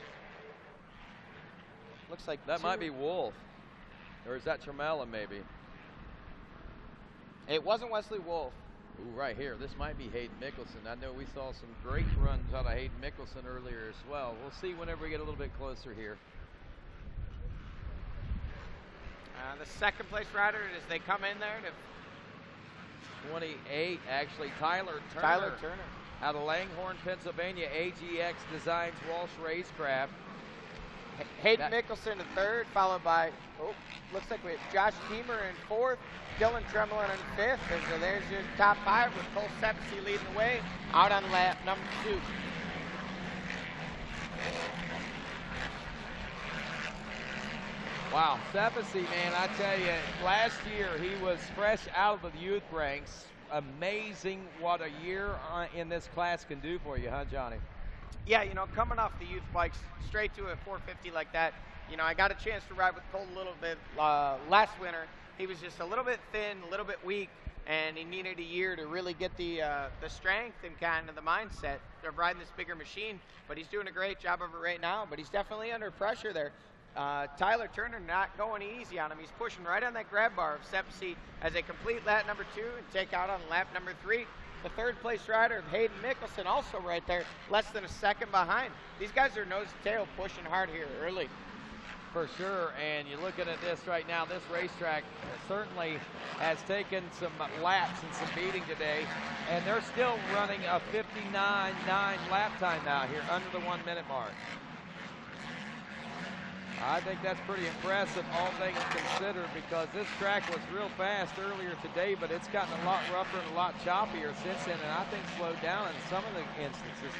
Looks like that might be Wolf, or is that Tremella maybe? It wasn't Wesley Wolf. Ooh, right here. This might be Hayden Mickelson. I know we saw some great runs out of Hayden Mickelson earlier as well. We'll see whenever we get a little bit closer here. The second place rider, as they come in there to 28, actually, Tyler Turner. Tyler Turner. Out of Langhorne, Pennsylvania, AGX Designs Walsh Racecraft. Hayden Mickelson in 3rd, followed by, looks like we have Josh Deemer in 4th, Dylan Tremblin in 5th. So there's your top 5 with Cole Sepisi leading the way out on lap number 2. Wow, Sepisi, man, I tell you, last year he was fresh out of the youth ranks. Amazing what a year in this class can do for you, huh, Johnny? Yeah, you know, coming off the youth bikes straight to a 450 like that, you know, I got a chance to ride with Cole a little bit last winter. He was just a little bit thin, a little bit weak, and he needed a year to really get the strength and kind of the mindset of riding this bigger machine. But he's doing a great job of it right now, but he's definitely under pressure there. Tyler Turner not going easy on him. He's pushing right on that grab bar of Sepisi as they complete lap number 2 and take out on lap number 3. The 3rd place rider of Hayden Mickelson also right there, less than a second behind. These guys are nose to tail pushing hard here early. For sure, and you're looking at this right now, this racetrack certainly has taken some laps and some beating today, and they're still running a 59.9 lap time now here, under the 1 minute mark. I think that's pretty impressive, all things considered, because this track was real fast earlier today, but it's gotten a lot rougher and a lot choppier since then, and I think slowed down in some of the instances.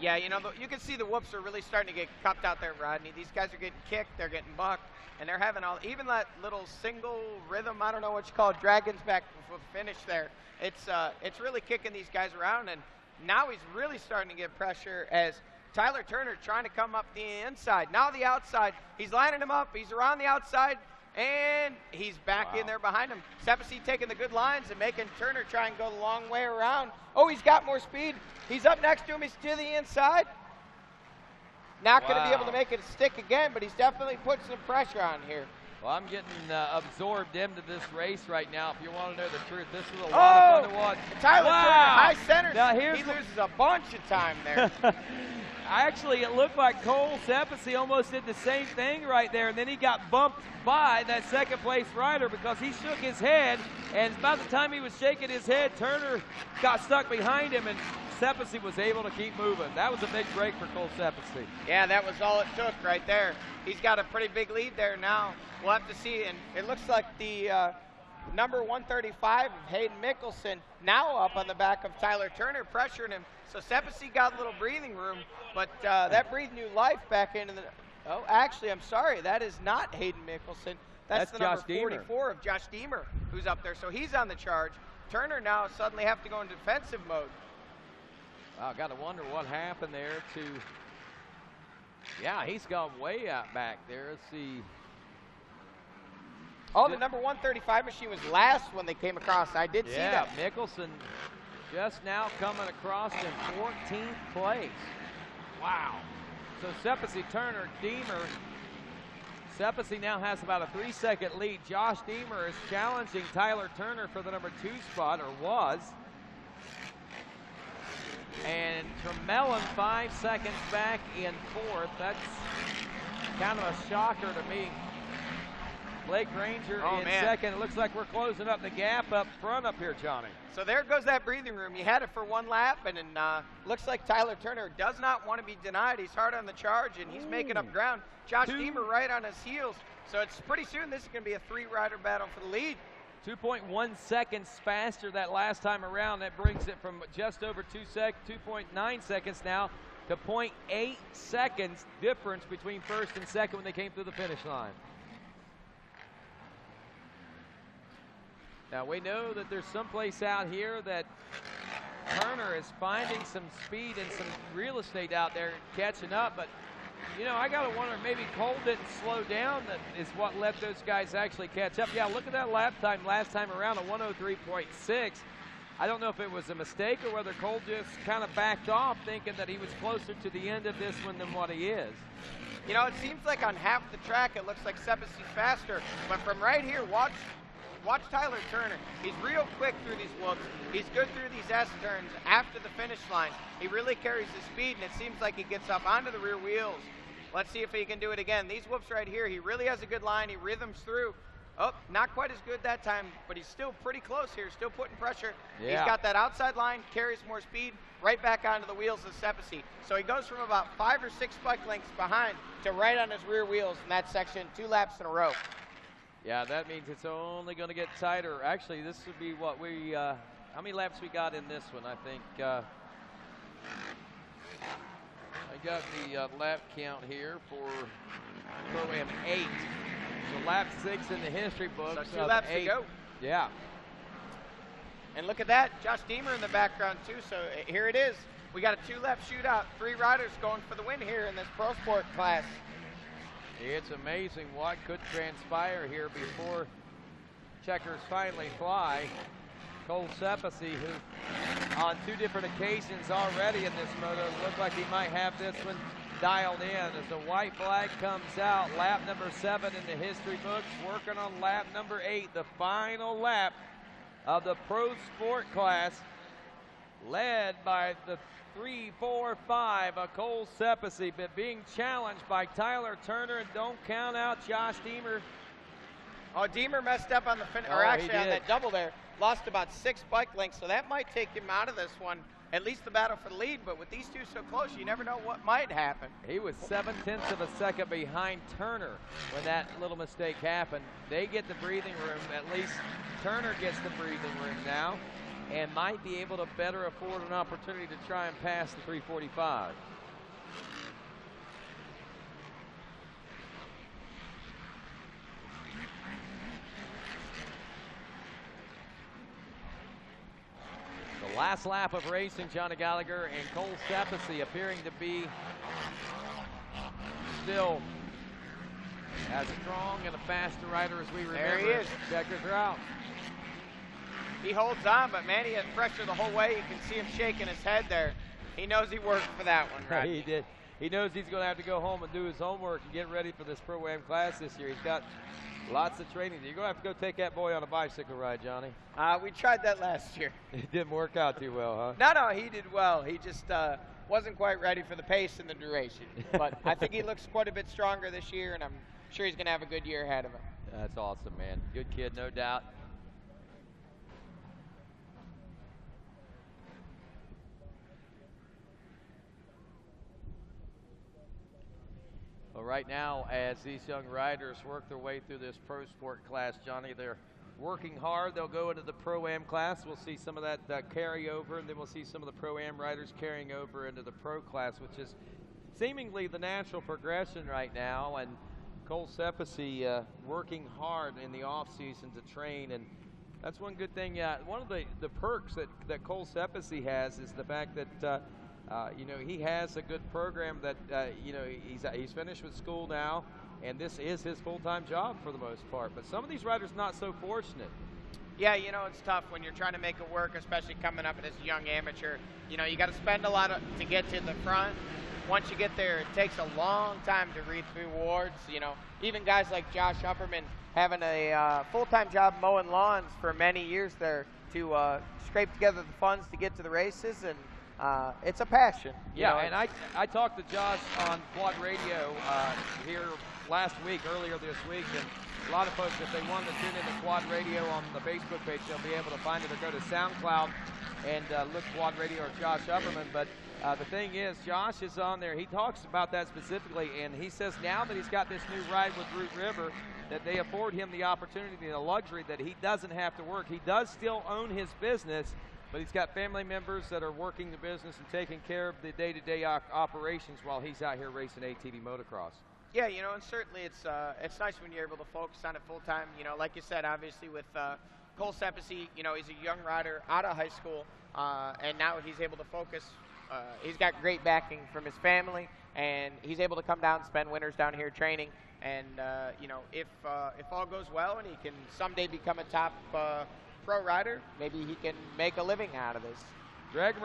Yeah, you know, you can see the whoops are really starting to get cupped out there, Rodney. These guys are getting kicked, they're getting bucked, and they're having even that little single rhythm, I don't know what you call it, Dragon's back finish there. It's really kicking these guys around, and now he's really starting to get pressure as Tyler Turner trying to come up the inside. Now the outside. He's lining him up. He's around the outside, and he's back in there behind him. Sepisi taking the good lines and making Turner try and go the long way around. Oh, he's got more speed. He's up next to him. He's to the inside. Not going to be able to make it stick again, but he's definitely putting some pressure on here. Well, I'm getting absorbed into this race right now. If you want to know the truth, this is a lot of fun to watch. Tyler Turner, high center. Now he loses a bunch of time there. Actually, it looked like Cole Sepisi almost did the same thing right there, and then he got bumped by that second-place rider because he shook his head, and by the time he was shaking his head, Turner got stuck behind him, and Sepisi was able to keep moving. That was a big break for Cole Sepisi. Yeah, that was all it took right there. He's got a pretty big lead there now. We'll have to see, and it looks like the number 135 of Hayden Mickelson now up on the back of Tyler Turner, pressuring him. So Sepisi got a little breathing room, but that breathed new life back into the. Oh, actually, I'm sorry, that is not Hayden Mickelson. That's the number 44 of Josh Deemer, who's up there. So he's on the charge. Turner now suddenly have to go into defensive mode. Wow, got to wonder what happened there to. Yeah, he's gone way out back there. Let's see. Oh, the number 135 machine was last when they came across. I did see that. Yeah, Mickelson just now coming across in 14th place. Wow. So Sepisi, Turner, Deemer. Sepisi now has about a 3-second lead. Josh Deemer is challenging Tyler Turner for the number 2 spot, or was. And Tremelin 5 seconds back in 4th. That's kind of a shocker to me. Blake Ranger in second. It looks like we're closing up the gap up front up here, Johnny. So there goes that breathing room. You had it for one lap, and looks like Tyler Turner does not want to be denied. He's hard on the charge, and he's making up ground. Josh Deemer right on his heels. So it's pretty soon this is going to be a 3-rider battle for the lead. 2.1 seconds faster that last time around. That brings it from just over 2.9 seconds now to 0.8 seconds difference between first and second when they came through the finish line. Now we know that there's someplace out here that Turner is finding some speed and some real estate out there catching up, but you know, I gotta wonder, maybe Cole didn't slow down. That is what let those guys actually catch up. Yeah, look at that lap time last time around, a 103.6. I don't know if it was a mistake or whether Cole just kind of backed off thinking that he was closer to the end of this one than what he is. You know, it seems like on half the track it looks like Sepisi's faster, but from right here, watch Tyler Turner. He's real quick through these whoops. He's good through these S-turns after the finish line. He really carries the speed, and it seems like he gets up onto the rear wheels. Let's see if he can do it again. These whoops right here, he really has a good line. He rhythms through. Oh, not quite as good that time, but he's still pretty close here, still putting pressure. Yeah. He's got that outside line, carries more speed, right back onto the wheels of Sepisi. So he goes from about 5 or 6 bike lengths behind to right on his rear wheels in that section, 2 laps in a row. Yeah, that means it's only going to get tighter. Actually, this would be what we, how many laps we got in this one? I think, I got the lap count here for Pro-Am 8. So lap 6 in the history books. So 2 laps 8. to go. Yeah. And look at that, Josh Deemer in the background too. So here it is. We got a 2-lap shootout. 3 riders going for the win here in this Pro Sport class. It's amazing what could transpire here before checkers finally fly. Cole Sepisi, who on 2 different occasions already in this moto, looked like he might have this one dialed in as the white flag comes out. Lap number 7 in the history books, working on lap number 8, the final lap of the Pro Sport class, led by the 3-4-5 of Cole Sepisi, but being challenged by Tyler Turner, and don't count out Josh Deemer. Oh, Deemer messed up on the finish, or actually on that double there. Lost about 6 bike lengths, so that might take him out of this one. At least the battle for the lead, but with these two so close, you never know what might happen. He was 0.7 of a second behind Turner when that little mistake happened. They get the breathing room. At least Turner gets the breathing room now, and might be able to better afford an opportunity to try and pass the 345. The last lap of racing, Johnny Gallagher and Cole Sepisi appearing to be still as strong and a faster rider as we remember. There he is. Checkers are out. He holds on, but man, he had pressure the whole way. You can see him shaking his head there. He knows he worked for that one, right? He did. He knows he's going to have to go home and do his homework and get ready for this Pro-Am class this year. He's got lots of training. You're going to have to go take that boy on a bicycle ride, Johnny. We tried that last year. It didn't work out too well, huh? No, he did well. He just wasn't quite ready for the pace and the duration. But I think he looks quite a bit stronger this year, and I'm sure he's going to have a good year ahead of him. That's awesome, man. Good kid, no doubt. Well, right now, as these young riders work their way through this pro sport class, Johnny, they're working hard. They'll go into the Pro-Am class. We'll see some of that carry over, and then we'll see some of the Pro-Am riders carrying over into the pro class, which is seemingly the natural progression right now. And Cole Sepisi working hard in the off-season to train, and that's one good thing. One of the perks that Cole Sepisi has is the fact that you know, he has a good program that you know, he's finished with school now, and this is his full-time job for the most part. But some of these riders not so fortunate. Yeah, you know, it's tough when you're trying to make it work, especially coming up as a young amateur. You know, you got to spend a lot to get to the front. Once you get there, it takes a long time to reap rewards. You know, even guys like Josh Upperman having a full-time job mowing lawns for many years there to scrape together the funds to get to the races, and it's a passion. Yeah, and I talked to Josh on Quad Radio here earlier this week, and a lot of folks, if they want to tune into Quad Radio on the Facebook page, they'll be able to find it or go to SoundCloud and look Quad Radio or Josh Upperman. But the thing is, Josh is on there. He talks about that specifically, and he says now that he's got this new ride with Root River, that they afford him the opportunity and the luxury that he doesn't have to work. He does still own his business, but he's got family members that are working the business and taking care of the day-to-day operations while he's out here racing ATV motocross. Yeah, you know, and certainly it's nice when you're able to focus on it full-time. You know, like you said, obviously with Cole Sepisi, you know, he's a young rider out of high school, and now he's able to focus. He's got great backing from his family, and he's able to come down and spend winters down here training. And, you know, if all goes well and he can someday become a top pro rider, maybe he can make a living out of this. Greg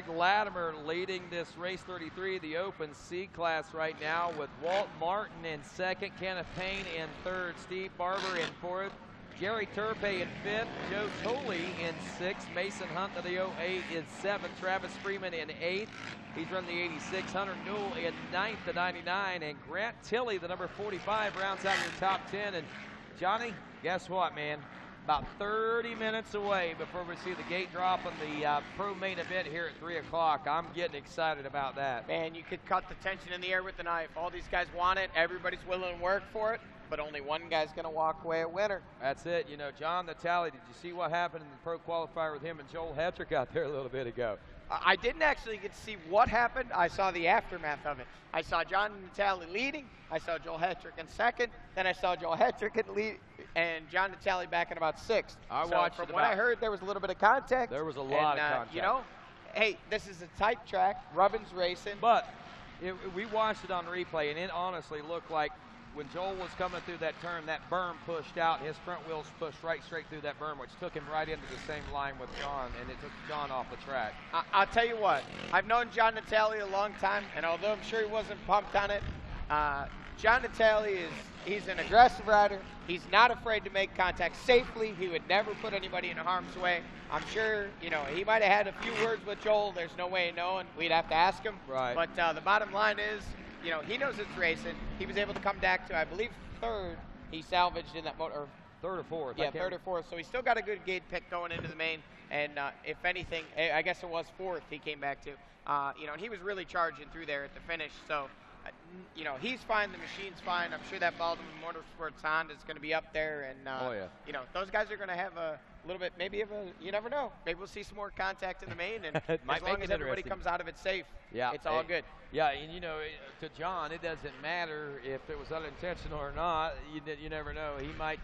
Latimer leading this race 33, the Open C class right now, with Walt Martin in second, Kenneth Payne in third, Steve Barber in fourth, Jerry Turpay in fifth, Joe Tolley in sixth, Mason Hunt of the 08 in seventh, Travis Freeman in eighth. He's run the 86, Hunter Newell in ninth, the 99, and Grant Tilley, the number 45, rounds out your top 10. And Johnny, guess what, man? About 30 minutes away before we see the gate drop on the pro main event here at 3 o'clock. I'm getting excited about that. Man, you could cut the tension in the air with the knife. All these guys want it. Everybody's willing to work for it, but only one guy's going to walk away a winner. That's it. You know, John Natale, did you see what happened in the pro qualifier with him and Joel Hetrick out there a little bit ago? I didn't actually get to see what happened. I saw the aftermath of it. I saw John Natale leading. I saw Joel Hetrick in second. Then I saw Joel Hetrick in lead, and John Natale back in about sixth. I watched from what I heard, there was a little bit of contact. There was a lot of contact. You know, hey, this is a tight track. Rubbin's racing. But we watched it on replay, and it honestly looked like when Joel was coming through that turn, that berm pushed out. His front wheels pushed right straight through that berm, which took him right into the same line with John, and it took John off the track. I'll tell you what, I've known John Natale a long time, and although I'm sure he wasn't pumped on it, John Natale he's an aggressive rider. He's not afraid to make contact safely. He would never put anybody in harm's way. I'm sure, you know, he might have had a few words with Joel. There's no way of knowing. We'd have to ask him. Right. But the bottom line is, you know, he knows it's racing. He was able to come back to, I believe, third. He salvaged in that motor. Third or fourth. Yeah, third or fourth. So he's still got a good gate pick going into the main. And if anything, I guess it was fourth he came back to. You know, and he was really charging through there at the finish. So, you know, he's fine. The machine's fine. I'm sure that Baltimore Motorsports Honda is going to be up there. And, you know, those guys are going to have a little bit, maybe of a, you never know. Maybe we'll see some more contact in the main. And as long as everybody comes out of it safe, it's all good. Yeah, and, you know, to John, it doesn't matter if it was unintentional or not. You never know. He might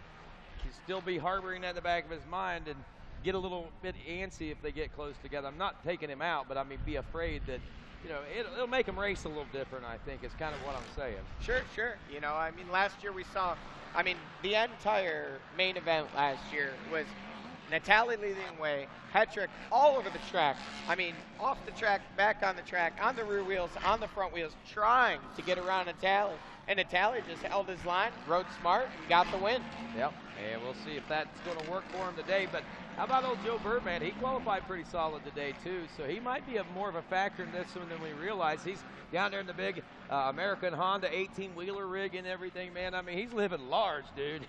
still be harboring that in the back of his mind and get a little bit antsy if they get close together. I'm not taking him out, but I mean, be afraid that, you know, it'll make him race a little different, I think, is kind of what I'm saying. Sure. You know, I mean, last year we saw, I mean, the entire main event last year was Natale leading the way, Hetrick all over the track. I mean, off the track, back on the track, on the rear wheels, on the front wheels, trying to get around Natale. And Natale just held his line, rode smart, and got the win. Yep, and we'll see if that's going to work for him today. But How about old Joe Birdman? He qualified pretty solid today, too, so he might be more of a factor in this one than we realize. He's down there in the big American Honda 18-wheeler rig and everything, man. I mean, he's living large, dude.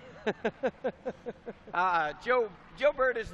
Joe Bird is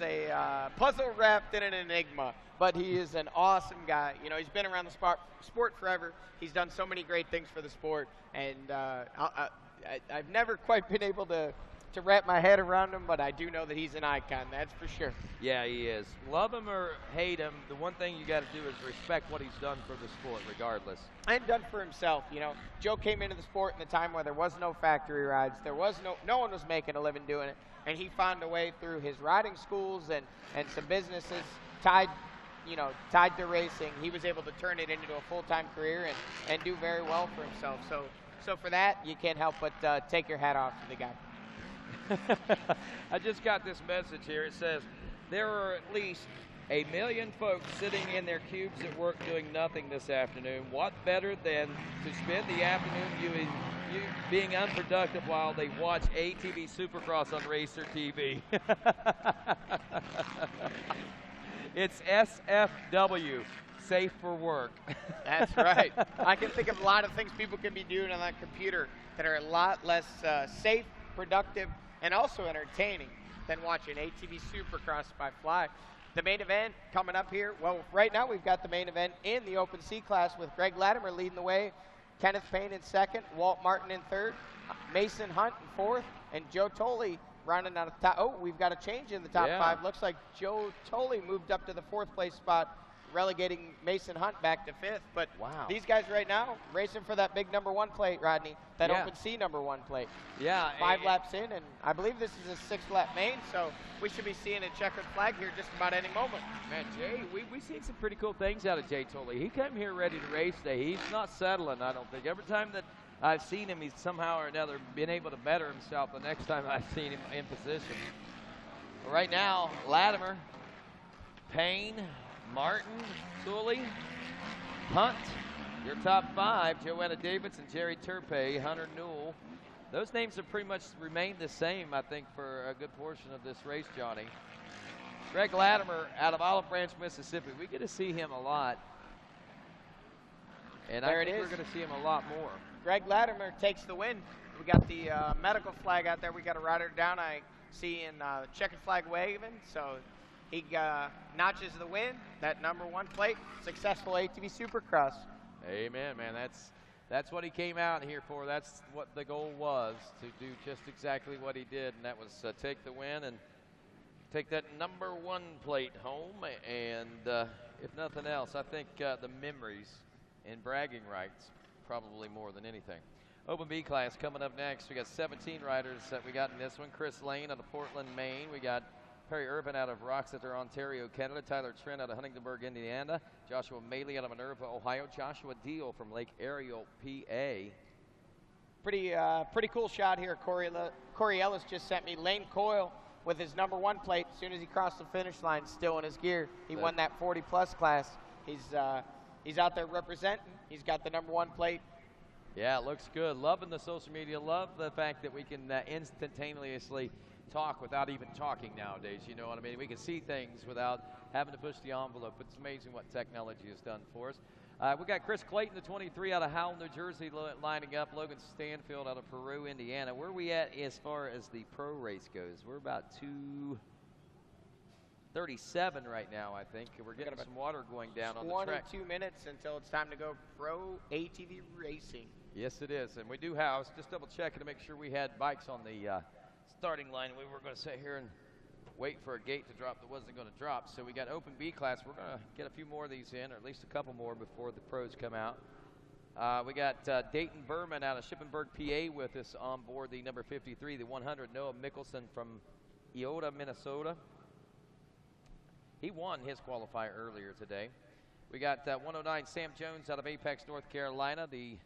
a puzzle wrapped in an enigma, but he is an awesome guy. You know, he's been around the sport forever. He's done so many great things for the sport, and I've never quite been able to wrap my head around him, but I do know that he's an icon, that's for sure. Yeah, he is. Love him or hate him, the one thing you got to do is respect what he's done for the sport, regardless. And done for himself. You know, Joe came into the sport in a time where there was no factory rides, there was no one was making a living doing it, and he found a way through his riding schools and some businesses tied to racing. He was able to turn it into a full-time career and do very well for himself. So for that, you can't help but take your hat off to the guy. I just got this message here. It says, there are at least 1 million folks sitting in their cubes at work doing nothing this afternoon. What better than to spend the afternoon you being unproductive while they watch ATV Supercross on Racer TV? It's SFW, safe for work. That's right. I can think of a lot of things people can be doing on that computer that are a lot less safe, productive, and also entertaining than watching ATV Supercross by Fly. The main event coming up here. Well, right now we've got the main event in the Open C class with Greg Latimer leading the way, Kenneth Payne in second, Walt Martin in third, Mason Hunt in fourth, and Joe Tolley rounding out the top. Oh, we've got a change in the top five. Looks like Joe Tolley moved up to the fourth place spot, relegating Mason Hunt back to fifth. But these guys right now racing for that big number 1 plate, Rodney, that Open C number 1 plate. Yeah. 5 laps in, and I believe this is a 6-lap main, so we should be seeing a checkered flag here just about any moment. Man, Jay, we've seen some pretty cool things out of Jay Tolley. He came here ready to race today. He's not settling, I don't think. Every time that I've seen him, he's somehow or another been able to better himself the next time I've seen him in position. Right now, Latimer, Payne, Martin, Tooley, Hunt, your top 5, Joanna Davidson, Jerry Turpay, Hunter Newell. Those names have pretty much remained the same, I think, for a good portion of this race, Johnny. Greg Latimer out of Olive Branch, Mississippi. We get to see him a lot. And I think we're going to see him a lot more. Greg Latimer takes the win. We got the medical flag out there. We got a rider down. I see in checkered flag waving. So he notches the win. That number 1 plate. Successful ATV Supercross. Amen, man. That's what he came out here for. That's what the goal was, to do just exactly what he did, and that was take the win and take that number 1 plate home. And if nothing else, I think the memories and bragging rights probably more than anything. Open B class coming up next. We got 17 riders that we got in this one. Chris Lane out of Portland, Maine. We got Perry Irvin out of Rochester, Ontario, Canada. Tyler Trent out of Huntingtonburg, Indiana. Joshua Maley out of Minerva, Ohio. Joshua Deal from Lake Ariel, PA. Pretty cool shot here. Corey Ellis just sent me Lane Coyle with his number 1 plate. As soon as he crossed the finish line, still in his gear. He won that 40-plus class. He's out there representing. He's got the number 1 plate. Yeah, it looks good. Loving the social media. Love the fact that we can instantaneously talk without even talking nowadays. You know what I mean? We can see things without having to push the envelope. It's amazing what technology has done for us. We got Chris Clayton, the 23, out of Howell, New Jersey, lining up. Logan Stanfield out of Peru, Indiana. Where are we at as far as the pro race goes? We're about 2:37 right now, I think. We're getting some water going down on the track. 22 minutes until it's time to go pro ATV racing. Yes, it is. And we do have, just double checking to make sure we had bikes on the starting line. We were going to sit here and wait for a gate to drop that wasn't going to drop. So we got Open B class. We're going to get a few more of these in, or at least a couple more before the pros come out. We got Dayton Berman out of Shippensburg, PA with us on board the number 53, the 100, Noah Mickelson from Eota, Minnesota. He won his qualifier earlier today. We got 109 Sam Jones out of Apex, North Carolina. The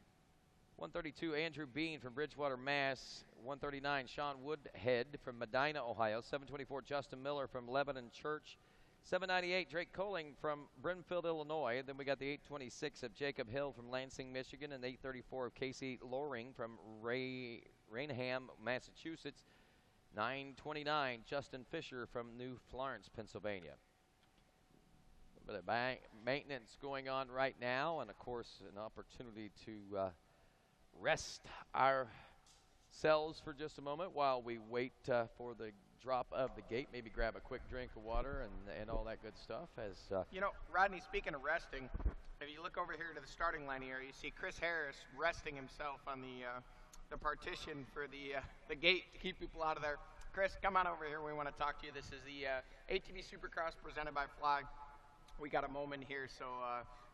132 Andrew Bean from Bridgewater, Mass. 139 Sean Woodhead from Medina, Ohio. 724 Justin Miller from Lebanon Church. 798 Drake Colling from Brimfield, Illinois. Then we got the 826 of Jacob Hill from Lansing, Michigan, and the 834 of Casey Loring from Rainham, Massachusetts. 9:29, Justin Fisher from New Florence, Pennsylvania. A bit of maintenance going on right now, and of course an opportunity to rest ourselves for just a moment while we wait for the drop of the gate. Maybe grab a quick drink of water and all that good stuff. As You know, Rodney, speaking of resting, if you look over here to the starting line here, you see Chris Harris resting himself on the partition for the gate to keep people out of there. Chris, come on over here. We want to talk to you. This is the ATV Supercross presented by Fly. We got a moment here, so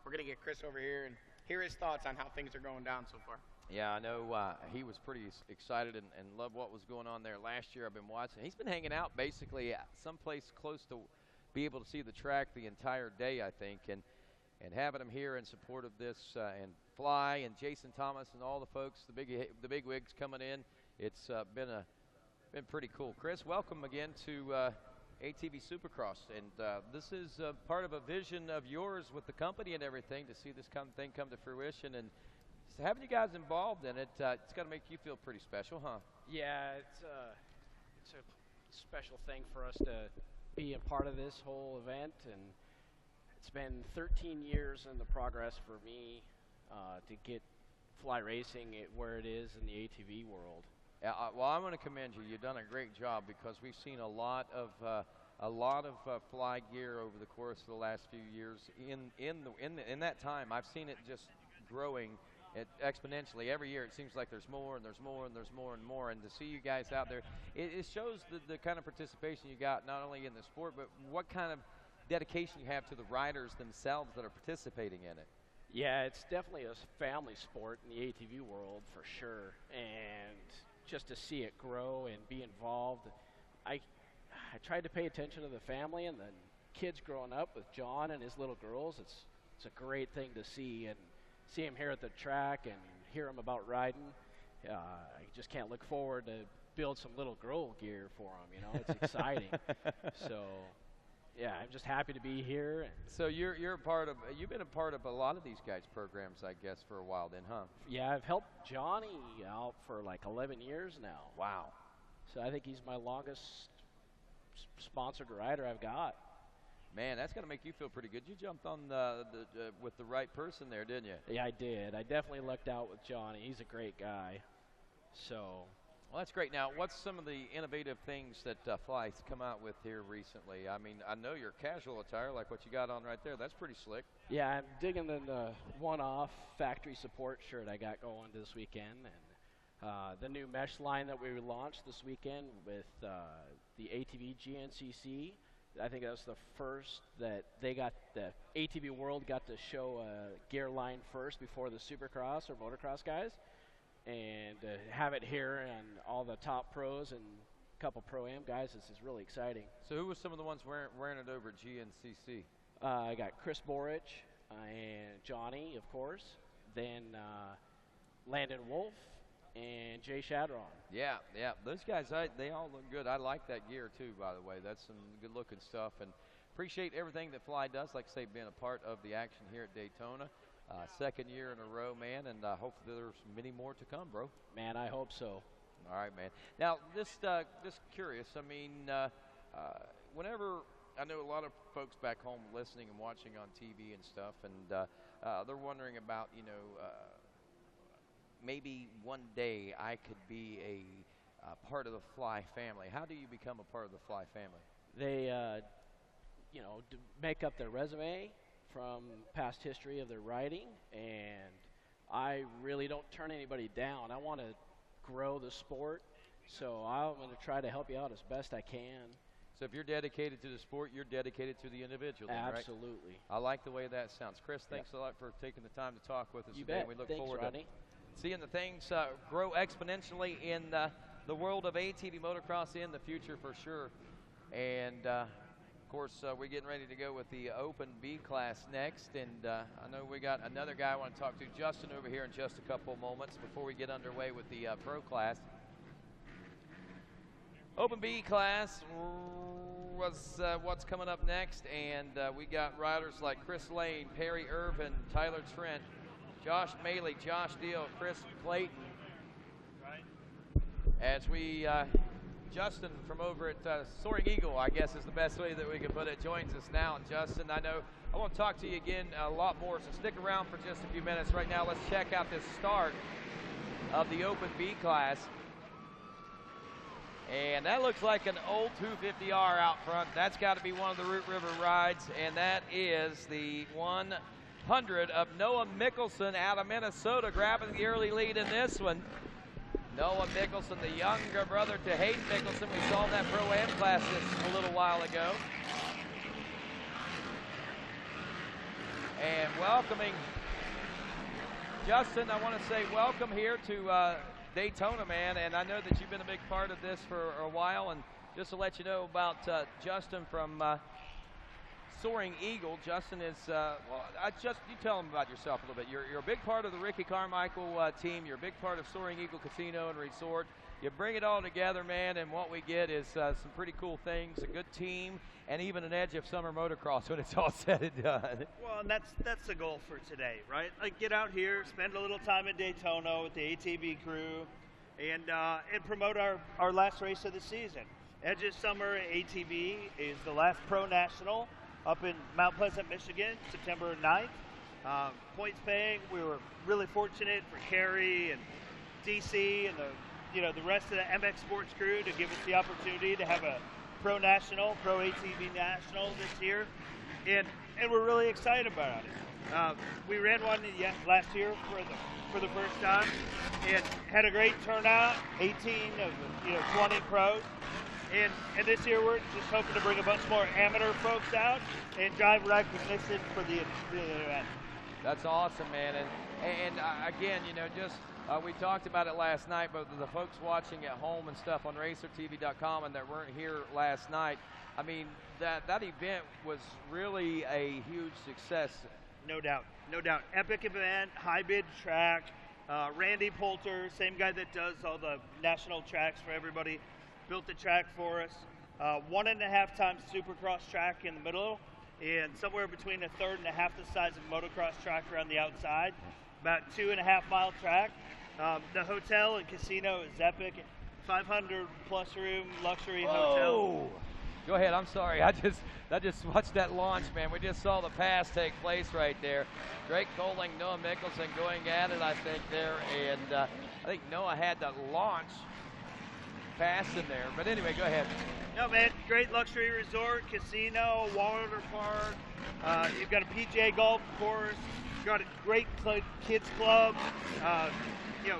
we're going to get Chris over here and hear his thoughts on how things are going down so far. Yeah, I know he was pretty excited and loved what was going on there last year. I've been watching. He's been hanging out basically someplace close to be able to see the track the entire day, I think, and having him here in support of this and Fly and Jason Thomas and all the folks, the big wigs coming in. It's been pretty cool. Chris, welcome again to ATV Supercross, and this is part of a vision of yours with the company and everything to see this thing come to fruition, and having you guys involved in it, it's got to make you feel pretty special, huh? Yeah, it's a special thing for us to be a part of this whole event, and it's been 13 years in the progress for me to get Fly Racing where it is in the ATV world. Yeah, well, I'm going to commend you. You've done a great job because we've seen a lot of Fly gear over the course of the last few years. In that time, I've seen it just growing exponentially. Every year, it seems like there's more and there's more and there's more and more. And to see you guys out there, it shows the kind of participation you got not only in the sport, but what kind of dedication you have to the riders themselves that are participating in it. Yeah, it's definitely a family sport in the ATV world for sure, and just to see it grow and be involved. I tried to pay attention to the family and the kids growing up with John and his little girls. It's a great thing to see, and see him here at the track and hear him about riding. I just can't look forward to build some little girl gear for him. You know, it's exciting. So, yeah, I'm just happy to be here. So you've been a part of a lot of these guys' programs, I guess, for a while then, huh? Yeah, I've helped Johnny out for like 11 years now. Wow. So I think he's my longest sponsored rider I've got. Man, that's going to make you feel pretty good. You jumped on with the right person there, didn't you? Yeah, I did. I definitely lucked out with Johnny. He's a great guy. So. Well, that's great. Now, what's some of the innovative things that Fly's come out with here recently? I mean, I know your casual attire, like what you got on right there. That's pretty slick. Yeah, I'm digging the one-off factory support shirt I got going this weekend, and the new mesh line that we launched this weekend with the ATV GNCC. I think that was the first that the ATV World got to show a gear line first before the Supercross or motocross guys. And have it here and all the top pros and a couple Pro-Am guys, this is really exciting. So who was some of the ones wearing it over at GNCC? I got Chris Borich and Johnny, of course. Then Landon Wolf and Jay Shadron. Yeah, those guys, they all look good. I like that gear too, by the way. That's some good looking stuff, and appreciate everything that Fly does. Like I say, being a part of the action here at Daytona. Second year in a row, man, and hopefully there's many more to come, bro. Man, I hope so. All right, man. Now, just curious, I mean, whenever I know a lot of folks back home listening and watching on TV and stuff, and they're wondering about, maybe one day I could be a part of the Fly family. How do you become a part of the Fly family? They, make up their resume from past history of their riding, and I really don't turn anybody down. I want to grow the sport, so I'm going to try to help you out as best I can. So if you're dedicated to the sport, you're dedicated to the individual, then, right? Absolutely. I like the way that sounds. Chris, thanks a lot for taking the time to talk with us today. Bet. We look Thanks, forward Rodney. to seeing the things grow exponentially in the world of ATV motocross in the future for sure. And of course, we're getting ready to go with the Open B class next, and I know we got another guy I want to talk to, Justin, over here in just a couple moments before we get underway with the Pro class. Open B class was what's coming up next, and we got riders like Chris Lane, Perry Irvin, Tyler Trent, Josh Maley, Josh Deal, Chris Clayton. As we Justin from over at Soaring Eagle, I guess is the best way that we can put it, joins us now. And Justin, I know I want to talk to you again a lot more, so stick around for just a few minutes. Right now, let's check out this start of the Open B class. And that looks like an old 250R out front. That's got to be one of the Root River rides, and that is the 100 of Noah Mickelson out of Minnesota, grabbing the early lead in this one. Noah Mickelson, the younger brother to Hayden Mickelson. We saw that Pro-Am class just a little while ago. And welcoming Justin, I want to say welcome here to Daytona, man. And I know that you've been a big part of this for a while. And just to let you know about Justin from Soaring Eagle. Justin is, you tell him about yourself a little bit. You're a big part of the Ricky Carmichael team. You're a big part of Soaring Eagle Casino and Resort. You bring it all together, man, and what we get is some pretty cool things, a good team, and even an edge of summer motocross when it's all said and done. Well, and that's the goal for today, right? Like, get out here, spend a little time in Daytona with the ATV crew, and promote our last race of the season. Edge of Summer ATV is the last pro national up in Mount Pleasant, Michigan, September 9th. Points paying, we were really fortunate for Kerry and DC and the rest of the MX Sports crew to give us the opportunity to have a pro national, pro ATV national this year, and we're really excited about it. We ran one last year for the first time, and had a great turnout, 18 of 20 pros. And this year we're just hoping to bring a bunch more amateur folks out and drive recognition for the event. That's awesome, man. And again, we talked about it last night, but the folks watching at home and stuff on racertv.com and that weren't here last night, I mean, that event was really a huge success. No doubt. Epic event, high bid track. Randy Poulter, same guy that does all the national tracks for everybody, built the track for us. 1.5 times Supercross track in the middle, and somewhere between a third and a half the size of motocross track around the outside. About 2.5 mile track. The hotel and casino is epic. 500 plus room luxury hotel. Go ahead. I'm sorry. I just watched that launch, man. We just saw the pass take place right there. Drake Coling, Noah Mickelson going at it, I think there, and I think Noah had to launch pass in there. But anyway, go ahead. No, man, great luxury resort, casino, water park. You've got a PGA golf course. You've got a great kids club.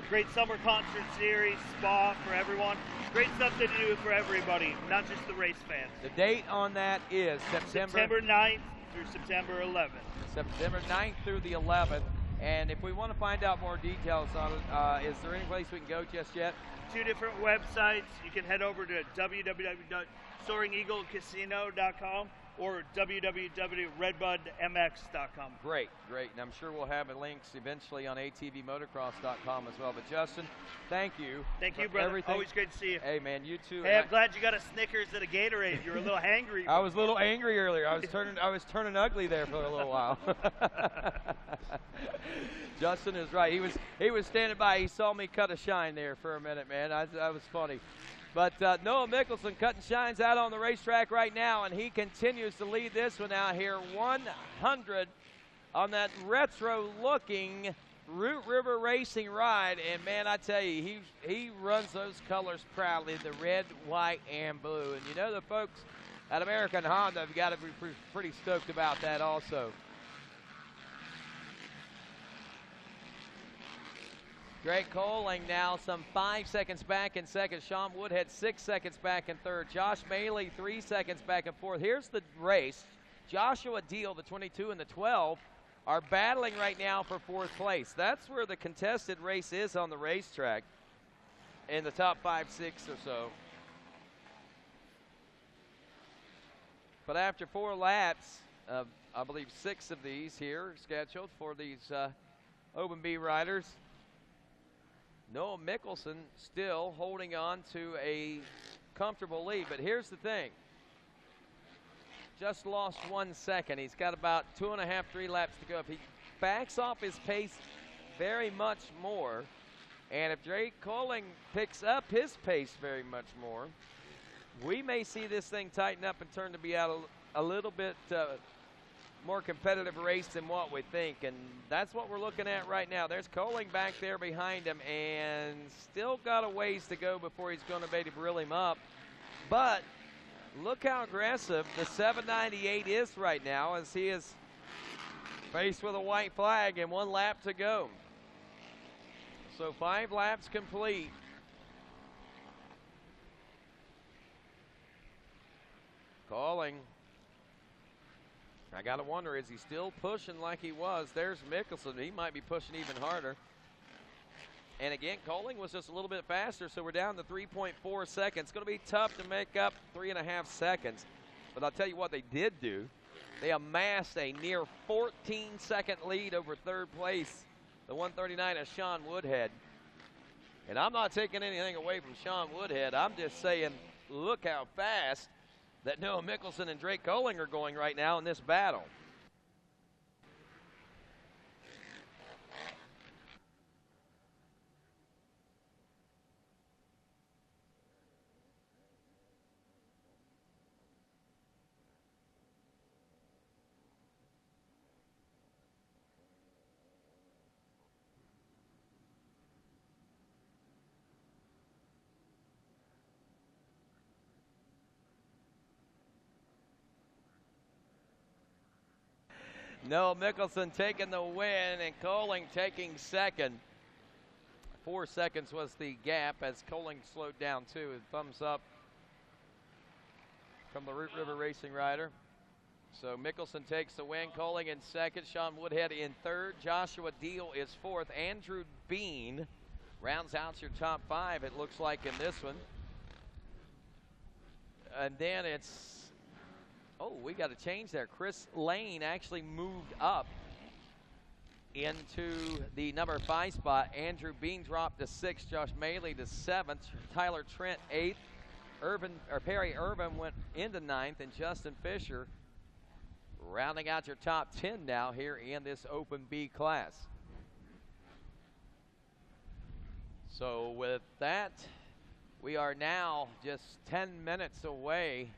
Great summer concert series, spa for everyone. Great stuff to do for everybody, not just the race fans. The date on that is September 9th through September 11th. September 9th through the 11th. And if we want to find out more details on it, is there any place we can go just yet? 2 different websites. You can head over to www.soaringeaglecasino.com or www.redbudmx.com. Great. And I'm sure we'll have links eventually on atvmotocross.com as well. But Justin, thank you. Thank you, brother. Everything. Always great to see you. Hey, man, you too. Hey, I'm glad you got a Snickers and a Gatorade. You were a little hangry. I was a little angry earlier. I was turning ugly there for a little while. Justin is right. He was standing by. He saw me cut a shine there for a minute, man. That was funny. But Noah Mickelson cutting shines out on the racetrack right now, and he continues to lead this one out here. 100 on that retro-looking Root River Racing ride. And, man, I tell you, he runs those colors proudly, the red, white, and blue. And, the folks at American Honda have got to be pretty stoked about that also. Drake Coling now some 5 seconds back in second. Sean Woodhead 6 seconds back in third. Josh Maley 3 seconds back in fourth. Here's the race. Joshua Deal, the 22 and the 12, are battling right now for fourth place. That's where the contested race is on the racetrack in the top 5, 6 or so. But after 4 laps, I believe 6 of these here scheduled for these Open B riders, Noah Mickelson still holding on to a comfortable lead. But here's the thing. Just lost 1 second. He's got about 2.5, 3 laps to go. If he backs off his pace very much more, and if Drake Coling picks up his pace very much more, we may see this thing tighten up and turn to be out a little bit more competitive race than what we think, and that's what we're looking at right now. There's Coling back there behind him, and still got a ways to go before he's going to be able to reel him up. But look how aggressive the 798 is right now, as he is faced with a white flag and 1 lap to go. So 5 laps complete. Coling. I got to wonder, is he still pushing like he was? There's Mickelson. He might be pushing even harder. And again, Coling was just a little bit faster, so we're down to 3.4 seconds. It's going to be tough to make up 3.5 seconds. But I'll tell you what they did do. They amassed a near 14-second lead over third place, the 139 of Sean Woodhead. And I'm not taking anything away from Sean Woodhead. I'm just saying, look how fast that Noah Mickelson and Drake Coling are going right now in this battle. Noah Mickelson taking the win and Coling taking second. 4 seconds was the gap as Coling slowed down too. Thumbs up from the Root River Racing rider. So Mickelson takes the win. Coling in second. Sean Woodhead in third. Joshua Deal is fourth. Andrew Bean rounds out your top 5, it looks like, in this one. And then it's, oh, we got to change there. Chris Lane actually moved up into the number 5 spot. Andrew Bean dropped to 6th. Josh Maley to 7th. Tyler Trent 8th. Perry Irvin went into 9th, and Justin Fisher rounding out your top 10 now here in this Open B class. So with that, we are now just 10 minutes away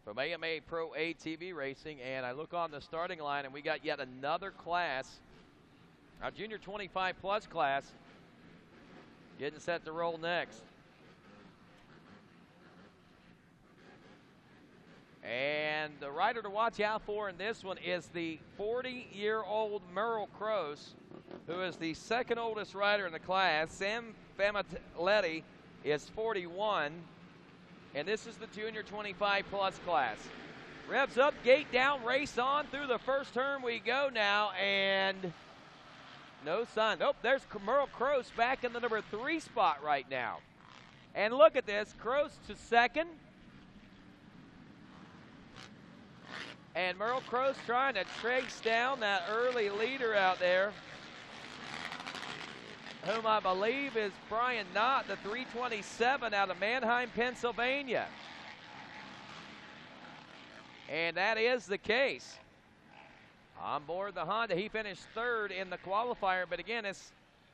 from AMA Pro ATV Racing, and I look on the starting line, and we got yet another class, our Junior 25 plus class, getting set to roll next. And the rider to watch out for in this one is the 40-year-old Merle Croce, who is the second oldest rider in the class. Sam Famaletti is 41. And this is the Junior 25 plus class. Revs up, gate down, race on. Through the first turn we go now, and no sign. Oh, there's Merle Croce back in the number 3 spot right now. And look at this, Croce to second. And Merle Croce trying to trace down that early leader out there, whom I believe is Brian Knott, the 327 out of Manheim, Pennsylvania. And that is the case. On board the Honda, he finished 3rd in the qualifier, but again, it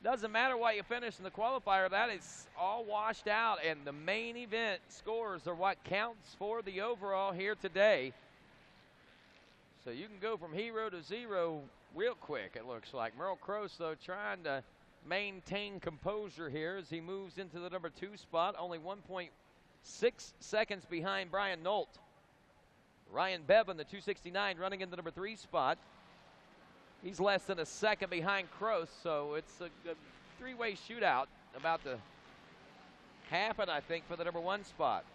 doesn't matter what you finish in the qualifier. That is all washed out, and the main event scores are what counts for the overall here today. So you can go from hero to zero real quick, it looks like. Merle Croce, though, trying to maintain composure here as he moves into the number 2 spot, only 1.6 seconds behind Brian Nolt. Ryan Bevan, the 269, running in the number 3 spot. He's less than a second behind Croce, so it's a 3-way shootout about to happen, I think, for the number 1 spot.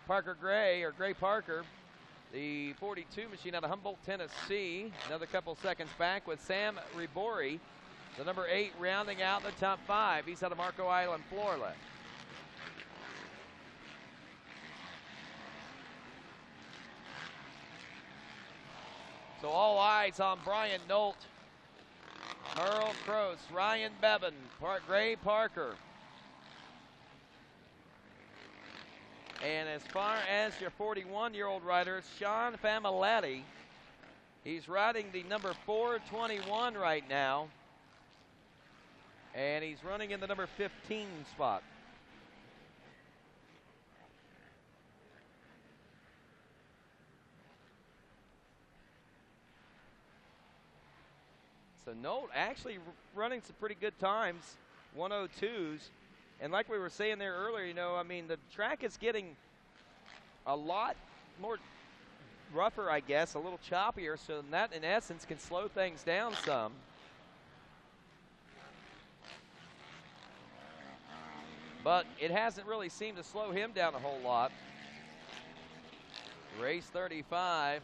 Parker Gray, or Gray Parker, the 42 machine out of Humboldt, Tennessee, another couple seconds back with Sam Ribori, the number 8, rounding out the top 5. He's out of Marco Island, Florida. So all eyes on Brian Nolt, Merle Croce, Ryan Bevan, Gray Parker. And as far as your 41-year-old rider, Sean Famaletti, he's riding the number 421 right now. And he's running in the number 15 spot. So Nolt actually running some pretty good times, 102s. And like we were saying there earlier, you know, I mean, the track is getting a lot more rougher, I guess, a little choppier, so that in essence can slow things down some. But it hasn't really seemed to slow him down a whole lot. Race 35,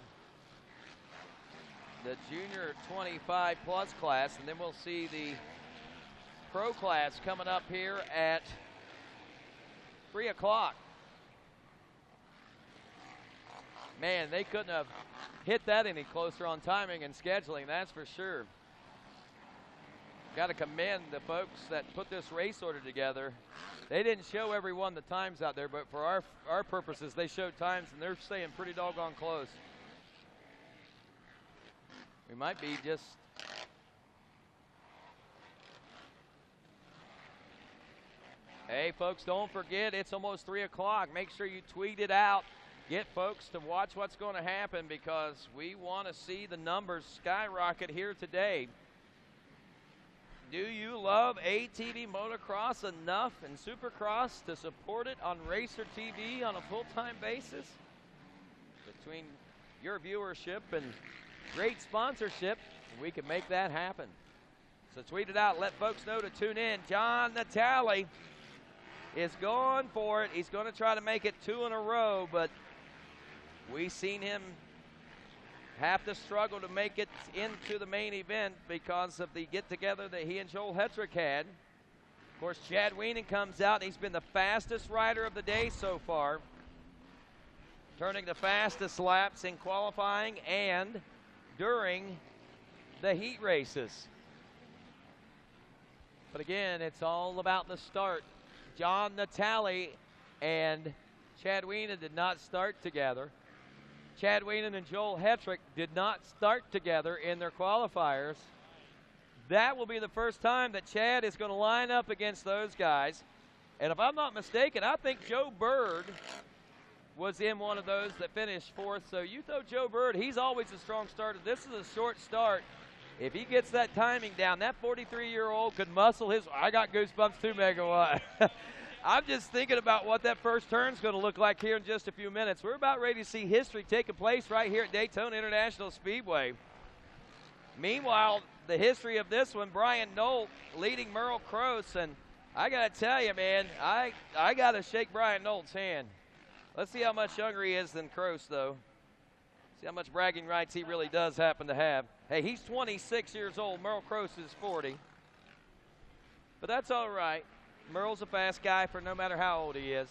the junior 25 plus class, and then we'll see the pro class coming up here at 3 o'clock. Man, they couldn't have hit that any closer on timing and scheduling, that's for sure. Got to commend the folks that put this race order together. They didn't show everyone the times out there, but for our purposes, they showed times, and they're staying pretty doggone close. We might be just... Hey, folks, don't forget, it's almost 3 o'clock. Make sure you tweet it out. Get folks to watch what's going to happen because we want to see the numbers skyrocket here today. Do you love ATV motocross enough and Supercross to support it on Racer TV on a full-time basis? Between your viewership and great sponsorship, we can make that happen. So tweet it out. Let folks know to tune in. John Natale is going for it. He's going to try to make it 2 in a row, but we've seen him have to struggle to make it into the main event because of the get-together that he and Joel Hetrick had. Of course, Chad Wienen comes out, and he's been the fastest rider of the day so far, turning the fastest laps in qualifying and during the heat races. But again, it's all about the start. John Natale and Chad Wienen did not start together. Chad Wienen and Joel Hetrick did not start together in their qualifiers. That will be the first time that Chad is going to line up against those guys. And if I'm not mistaken, I think Joe Bird was in one of those that finished 4th. So you throw Joe Bird, he's always a strong starter. This is a short start. If he gets that timing down, that 43-year-old could muscle his... I got goosebumps too, Megawatt. I'm just thinking about what that first turn is going to look like here in just a few minutes. We're about ready to see history taking place right here at Daytona International Speedway. Meanwhile, the history of this one, Brian Nolt leading Merle Croce. And I got to tell you, man, I got to shake Brian Nolt's hand. Let's see how much younger he is than Croce, though. See how much bragging rights he really does happen to have. Hey, he's 26 years old. Merle Croce is 40. But that's all right. Merle's a fast guy for no matter how old he is.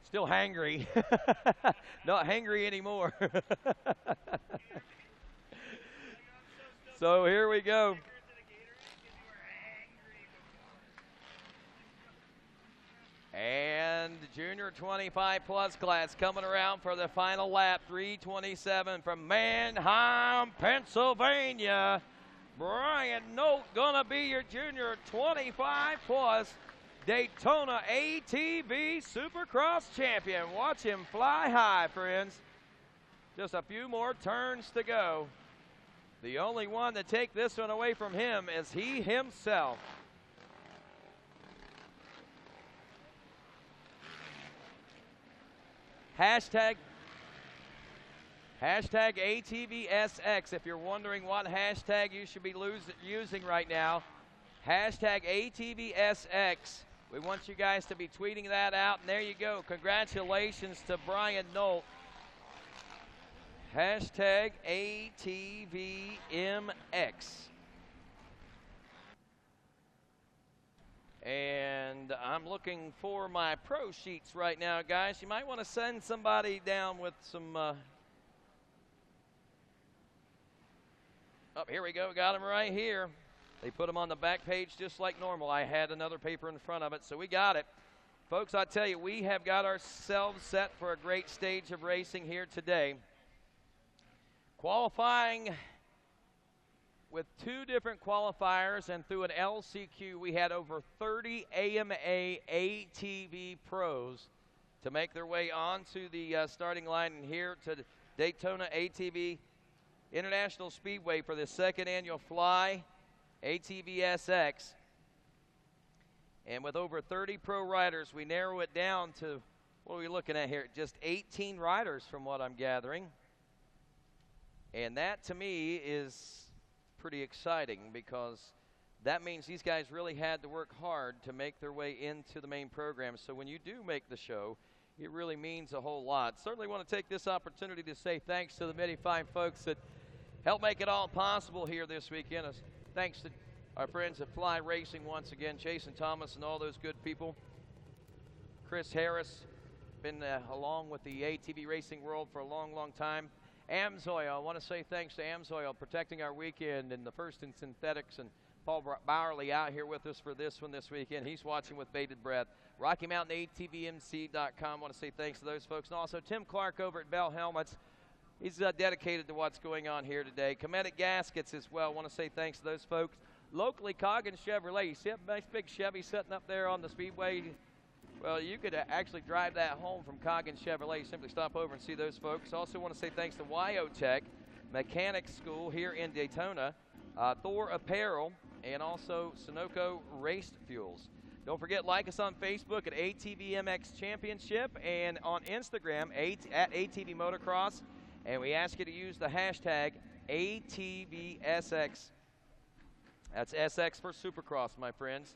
Still hangry? Not hangry anymore. So here we go. And the junior 25 plus class coming around for the final lap. 3:27 from Mannheim, Pennsylvania. Brian Nolt gonna be your junior 25 plus Daytona ATV Supercross champion. Watch him fly high, friends. Just a few more turns to go. The only one to take this one away from him is he himself. Hashtag ATVSX, if you're wondering what hashtag you should be using right now. Hashtag ATVSX. We want you guys to be tweeting that out, and there you go. Congratulations to Brian Nolt. Hashtag ATVMX. And I'm looking for my pro sheets right now, guys. You might want to send somebody down with some... Oh, here we go. Got them right here. They put them on the back page just like normal. I had another paper in front of it, so we got it. Folks, I tell you, we have got ourselves set for a great stage of racing here today. Qualifying with 2 different qualifiers and through an LCQ, we had over 30 AMA ATV pros to make their way onto the starting line and here to Daytona ATV International Speedway for the second annual Fly ATVSX. And with over 30 pro riders, we narrow it down to, what are we looking at here? Just 18 riders from what I'm gathering. And that, to me, is pretty exciting because that means these guys really had to work hard to make their way into the main program. So when you do make the show, it really means a whole lot. Certainly want to take this opportunity to say thanks to the many fine folks that helped make it all possible here this weekend. Thanks to our friends at Fly Racing once again, Jason Thomas and all those good people. Chris Harris, been along with the ATV racing world for a long, long time. Amsoil, I want to say thanks to Amsoil protecting our weekend and the First in Synthetics, and Paul Bowerly out here with us for this one this weekend. He's watching with bated breath. Rocky Mountain ATVMC.com, want to say thanks to those folks. And also Tim Clark over at Bell Helmets. He's dedicated to what's going on here today. Cometic Gaskets as well, want to say thanks to those folks. Locally, Coggins Chevrolet. You see a nice big Chevy sitting up there on the speedway? Well, you could actually drive that home from Coggins Chevrolet. Simply stop over and see those folks. Also want to say thanks to Wyotech Mechanics School here in Daytona, Thor Apparel, and also Sunoco Race Fuels. Don't forget, like us on Facebook at ATVMX Championship and on Instagram at ATV Motocross. And we ask you to use the hashtag ATVSX. That's SX for Supercross, my friends.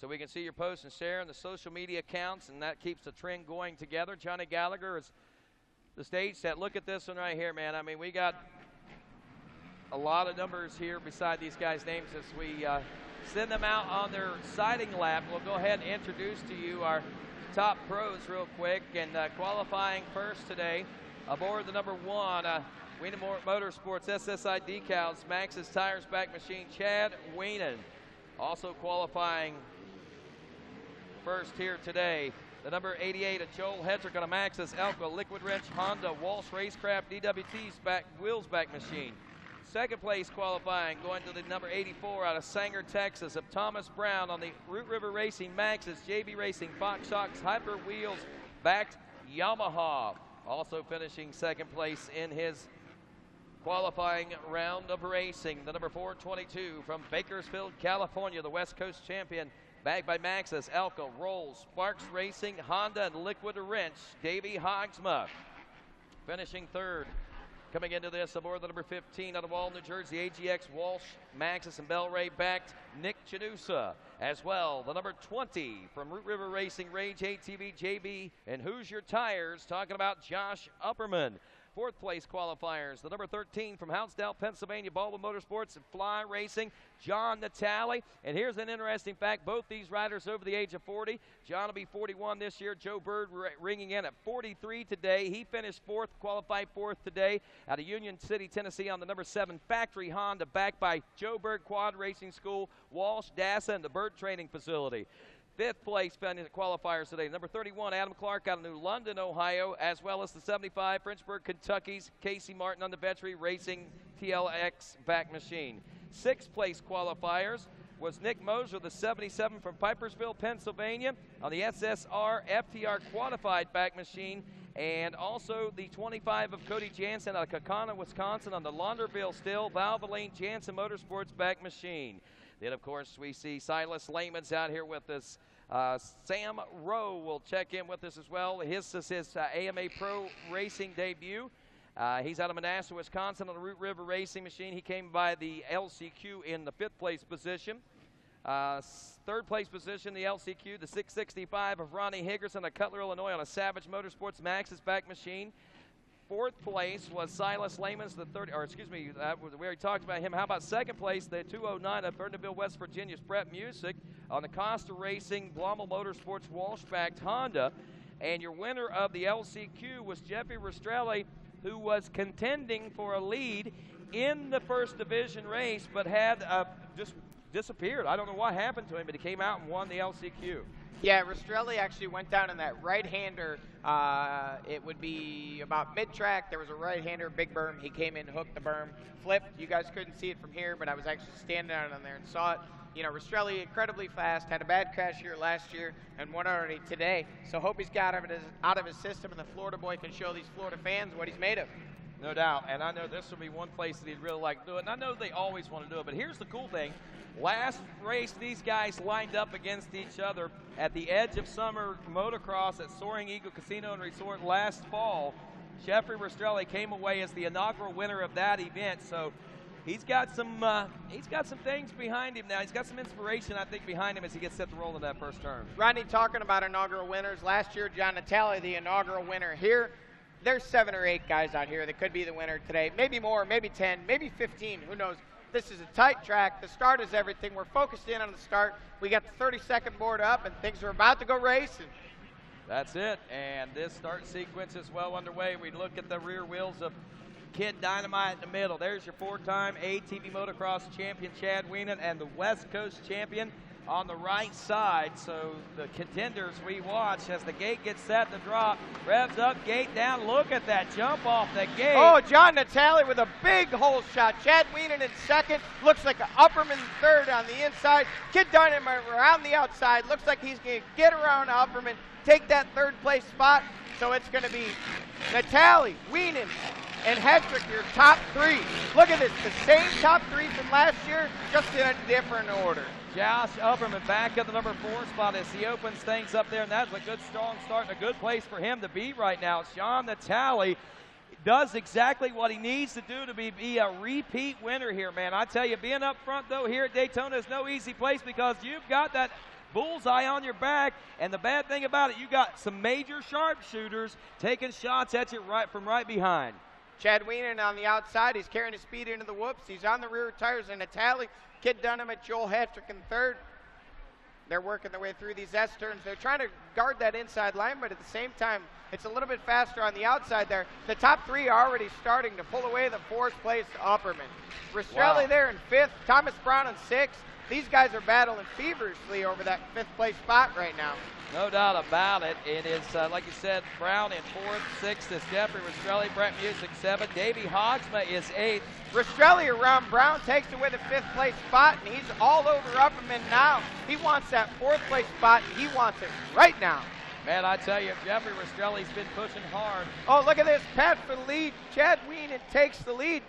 So we can see your posts and share on the social media accounts, and that keeps the trend going together. Johnny Gallagher is the stage set. Look at this one right here, man. I mean, we got a lot of numbers here beside these guys' names as we send them out on their sighting lap. We'll go ahead and introduce to you our top pros real quick. And qualifying first today aboard the number 1, Wienenmore Motorsports SSI Decals, Max's Tires Back Machine, Chad Wienen. Also qualifying first here today, the number 88 of Joel Hedrick on a Max's Elko Liquid Wrench Honda Walsh Racecraft DWT's wheels back machine. Second place qualifying going to the number 84 out of Sanger, Texas of Thomas Brown on the Root River Racing Max's JB Racing Fox Shocks Hyper Wheels backed Yamaha. Also finishing second place in his qualifying round of racing, the number 422 from Bakersfield, California, the West Coast champion, backed by Maxis, Elko, Rolls, Sparks Racing, Honda, and Liquid Wrench, Davey Hogsma. Finishing third, coming into this aboard the number 15 out of Wall, New Jersey, AGX, Walsh, Maxis, and Bellray, backed Nick Chanusa. As well, the number 20 from Root River Racing, Rage ATV, JB, and Hoosier Tires, talking about Josh Upperman. Fourth place qualifiers, the number 13 from Houtzdale, Pennsylvania, Baldwin Motorsports and Fly Racing, John Natale. And here's an interesting fact, both these riders over the age of 40. John will be 41 this year. Joe Bird ringing in at 43 today. He finished fourth, qualified fourth today out of Union City, Tennessee on the number 7 Factory Honda, backed by Joe Bird Quad Racing School, Walsh, Dassa, and the Bird Training Facility. Fifth place qualifiers today, number 31, Adam Clark out of New London, Ohio, as well as the 75, Frenchburg, Kentucky's Casey Martin on the Vetri Racing TLX back machine. Sixth place qualifiers was Nick Moser, the 77 from Pipersville, Pennsylvania, on the SSR FTR qualified back machine, and also the 25 of Cody Jansen out of Kaukauna, Wisconsin, on the Launderville Still Valvoline Jansen Motorsports back machine. Then, of course, we see Silas Lehman's out here with us. Sam Rowe will check in with us as well. His is his AMA Pro Racing debut. He's out of Manassas, Wisconsin on the Root River Racing machine. He came by the LCQ in the 5th place position. Third place position, the LCQ, the 665 of Ronnie Higgerson of Cutler, Illinois on a Savage Motorsports Max's back machine. Fourth place was Silas Lehman's, the third, or excuse me, we already talked about him. How about second place, the 209 of Fernandville, West Virginia's Brett Music on the Costa Racing Blommel Motorsports Walsh-backed Honda. And your winner of the LCQ was Jeffy Rastrelli, who was contending for a lead in the first division race, but had just disappeared. I don't know what happened to him, but he came out and won the LCQ. Yeah, Rastrelli actually went down in that right-hander. It would be about mid-track. There was a right-hander, big berm. He came in, hooked the berm, flipped. You guys couldn't see it from here, but I was actually standing out on there and saw it. You know, Rastrelli incredibly fast, had a bad crash here last year and won already today. So hope he's got it out of his system, and the Florida boy can show these Florida fans what he's made of. No doubt, and I know this will be one place that he'd really like to do it, and I know they always want to do it, but here's the cool thing. Last race, these guys lined up against each other at the Edge of Summer Motocross at Soaring Eagle Casino and Resort last fall. Jeffrey Rastrelli came away as the inaugural winner of that event, so he's got some things behind him now. He's got some inspiration, I think, behind him as he gets set to roll in that first turn. Rodney, talking about inaugural winners, last year John Natale, the inaugural winner here. There's 7 or 8 guys out here that could be the winner today. Maybe more, maybe 10, maybe 15, who knows. This is a tight track. The start is everything. We're focused in on the start. We got the 30-second board up, and things are about to go racing. That's it, and this start sequence is well underway. We look at the rear wheels of Kid Dynamite in the middle. There's your 4-time ATV Motocross champion, Chad Wienen, and the West Coast champion on the right side. So the contenders we watch as the gate gets set to drop. Revs up, gate down. Look at that jump off the gate. Oh, John Natale with a big hole shot. Chad Wienen in second. Looks like an Upperman third on the inside. Kid Dynamite around the outside. Looks like he's going to get around Upperman, take that third place spot. So it's going to be Natale, Wienen, and Hedrick, your top 3. Look at this, the same top 3 from last year, just in a different order. Josh Upperman back at the number 4 spot as he opens things up there, and that's a good, strong start and a good place for him to be right now. John Natale does exactly what he needs to do to be a repeat winner here, man. I tell you, being up front, though, here at Daytona is no easy place because you've got that bullseye on your back, and the bad thing about it, you got some major sharpshooters taking shots at you from right behind. Chad Wienen on the outside. He's carrying his speed into the whoops. He's on the rear tires, and Natale, Kid Dynamite, Joel Hedrick in third. They're working their way through these S-turns. They're trying to guard that inside line, but at the same time, it's a little bit faster on the outside there. The top 3 are already starting to pull away the 4th place Upperman. Rastrelli there in 5th, Thomas Brown in 6th. These guys are battling feverishly over that 5th place spot right now. No doubt about it. It is, like you said, Brown in 4th, 6th is Jeffrey Rastrelli, Brett Music 7th, Davey Hogsma is 8th. Rastrelli around Brown takes away the 5th place spot, and he's all over Upperman now. He wants that 4th place spot. He wants it right now. Man, I tell you, Jeffrey Rastrelli's been pushing hard. Oh, look at this. Pat for the lead. Chad Wienen takes the lead.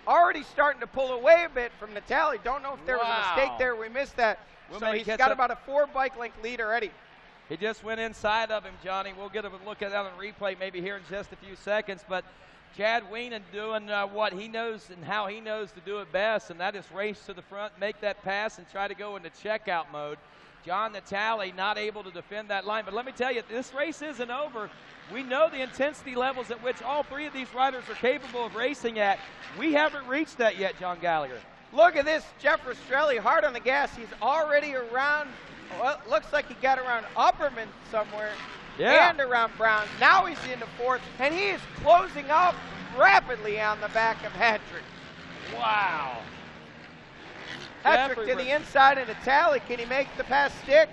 Already starting to pull away a bit from Natale. Don't know if there was a mistake there. We missed that. So he's got about a 4 bike length lead already. He just went inside of him, Johnny. We'll get a look at that on replay maybe here in just a few seconds. But Chad Wienen doing what he knows and how he knows to do it best, and that is race to the front, make that pass, and try to go into checkout mode. John Natale not able to defend that line. But let me tell you, this race isn't over. We know the intensity levels at which all 3 of these riders are capable of racing at. We haven't reached that yet, John Gallagher. Look at this, Jeff Rastrelli hard on the gas. He's already around, well, looks like he got around Upperman somewhere and around Brown. Now he's into 4th, and he is closing up rapidly on the back of Hedrick. Wow. Hedrick to the inside and Natale. Can he make the pass stick?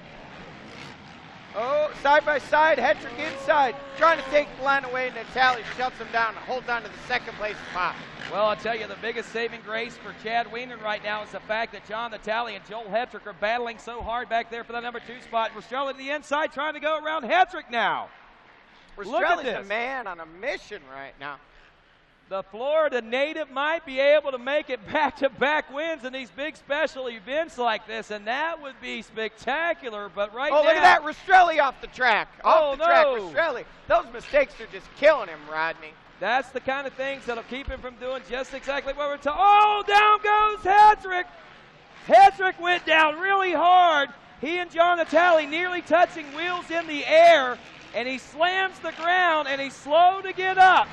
Oh, side by side, Hedrick inside, trying to take the line away. Natale shuts him down and holds on to the 2nd place spot. Well, I'll tell you, the biggest saving grace for Chad Wienen right now is the fact that John Natale and Joel Hedrick are battling so hard back there for the number 2 spot. Rastrelli to the inside, trying to go around Hedrick now. Rastrelli's a man on a mission right now. The Florida native might be able to make it back-to-back wins in these big special events like this, and that would be spectacular. But right now, look at that, Rastrelli off the track. Off the track, no. Rastrelli. Those mistakes are just killing him, Rodney. That's the kind of things that'll keep him from doing just exactly what we're talking. Oh, down goes Hedrick. Hedrick went down really hard. He and John Natale nearly touching wheels in the air, and he slams the ground, and he's slow to get up.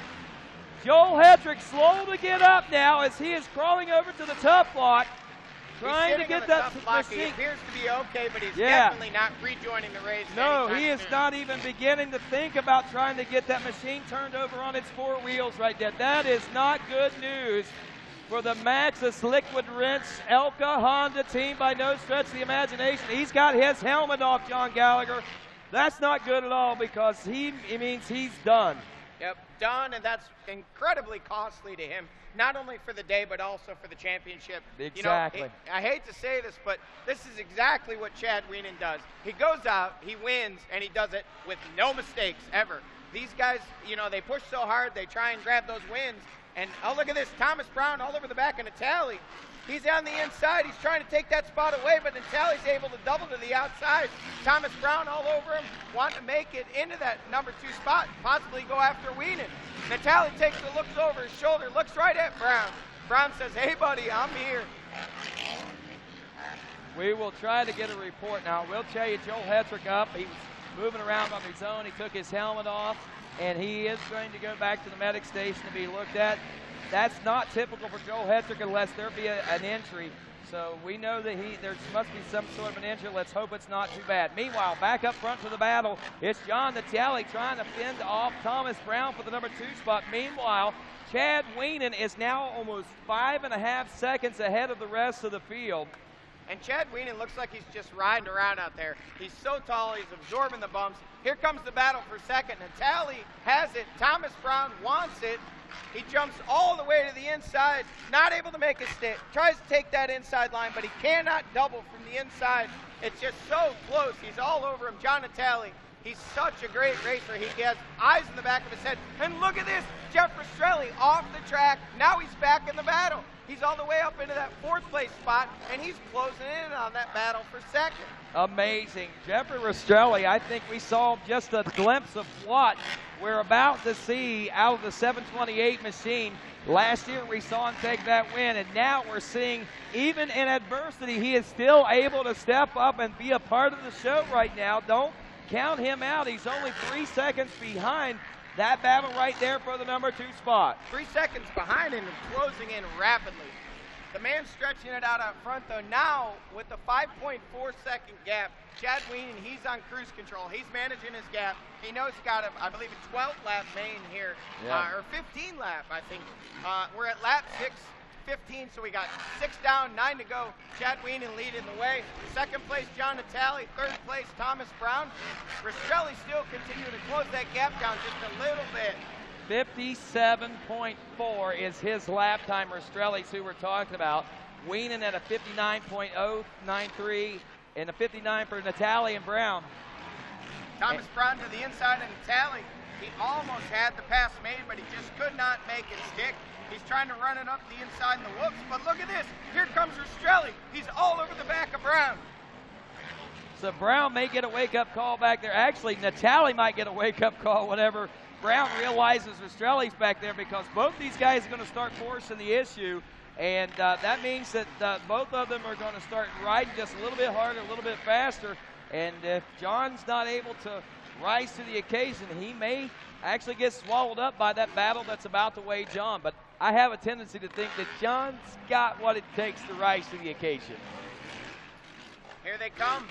Joel Hedrick slow to get up now as he is crawling over to the tough block, trying to get that machine. He appears to be okay, but he's definitely not rejoining the race. No, he is not even beginning to think about trying to get that machine turned over on its 4 wheels right there. That is not good news for the Maxxis Liquid Rinse Elka Honda team by no stretch of the imagination. He's got his helmet off, John Gallagher. That's not good at all because it means he's done. Yep, done, and that's incredibly costly to him, not only for the day, but also for the championship. Exactly. You know, I hate to say this, but this is exactly what Chad Wienen does. He goes out, he wins, and he does it with no mistakes ever. These guys, you know, they push so hard, they try and grab those wins, And oh, look at this, Thomas Brown all over the back of Natali. He's on the inside. He's trying to take that spot away, but Natali's able to double to the outside. Thomas Brown all over him, wanting to make it into that number 2 spot, possibly go after Wienen. Natali takes a looks over his shoulder, looks right at Brown. Brown says, hey, buddy, I'm here. We will try to get a report now. We'll tell you, Joel Hetrick up. He was moving around on his own. He took his helmet off, and he is going to go back to the medic station to be looked at. That's not typical for Joel Hetrick unless there be an injury. So we know that there must be some sort of an injury. Let's hope it's not too bad. Meanwhile, back up front for the battle, it's John Natali trying to fend off Thomas Brown for the number 2 spot. Meanwhile, Chad Wienen is now almost 5.5 seconds ahead of the rest of the field. And Chad Wienen looks like he's just riding around out there. He's so tall, he's absorbing the bumps. Here comes the battle for second. Natali has it. Thomas Brown wants it. He jumps all the way to the inside, not able to make a stick. Tries to take that inside line, but he cannot double from the inside. It's just so close. He's all over him. John Natali, he's such a great racer. He has eyes in the back of his head. And look at this, Jeff Rastrelli off the track. Now he's back in the battle. He's all the way up into that 4th place spot, and he's closing in on that battle for second. Amazing. Jeffrey Rastrelli, I think we saw just a glimpse of what we're about to see out of the 728 machine. Last year we saw him take that win, and now we're seeing, even in adversity, he is still able to step up and be a part of the show right now. Don't count him out. He's only 3 seconds behind that battle right there for the number 2 spot. 3 seconds behind him and closing in rapidly. The man stretching it out up front, though, now with the 5.4 second gap, Chad Wienen, he's on cruise control. He's managing his gap. He knows he's got, I believe, a 12 lap main here, or 15 lap, I think. We're at lap 6:15, so we got 6 down, 9 to go. Chad Wienen leading the way. Second place, John Natali. Third place, Thomas Brown. Rastrelli still continuing to close that gap down just a little bit. 57.4 is his lap time. Rastrelli's who we're talking about. Wienen at a 59.093 and a 59 for Natali and Brown. Thomas Brown to the inside of Natali. He almost had the pass made, but he just could not make it stick. He's trying to run it up the inside in the whoops, but look at this. Here comes Rastrelli. He's all over the back of Brown. So Brown may get a wake-up call back there. Actually, Natali might get a wake-up call whenever Brown realizes Rastrelli's back there, because both these guys are going to start forcing the issue, and that means that both of them are going to start riding just a little bit harder, a little bit faster, and if John's not able to rise to the occasion, he may actually get swallowed up by that battle that's about to weigh John. But I have a tendency to think that John's got what it takes to rise to the occasion. Here they come.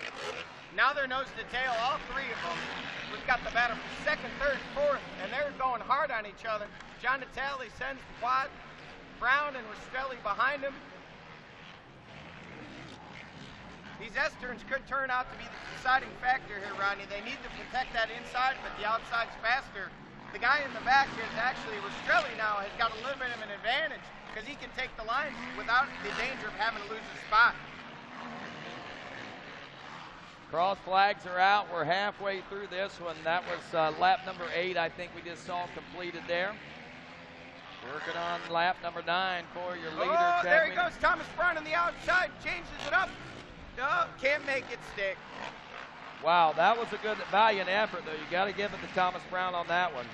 Now they're nose to tail, all 3 of them. We've got the battle for second, third, fourth, and they're going hard on each other. John Natali sends the quad. Brown and Rastrelli behind him. These S-turns could turn out to be the deciding factor here, Rodney. They need to protect that inside, but the outside's faster. The guy in the back is actually Rastrelli now has got a little bit of an advantage because he can take the lines without the danger of having to lose his spot. Cross flags are out. We're halfway through this one. That was lap number 8, I think we just saw completed there. Working on lap number 9 for your leader. Oh, Chad there he Wienen. goes. Thomas Brown on the outside. Changes it up. No, can't make it stick. Wow, that was a good, valiant effort, though. You got to give it to Thomas Brown on that one.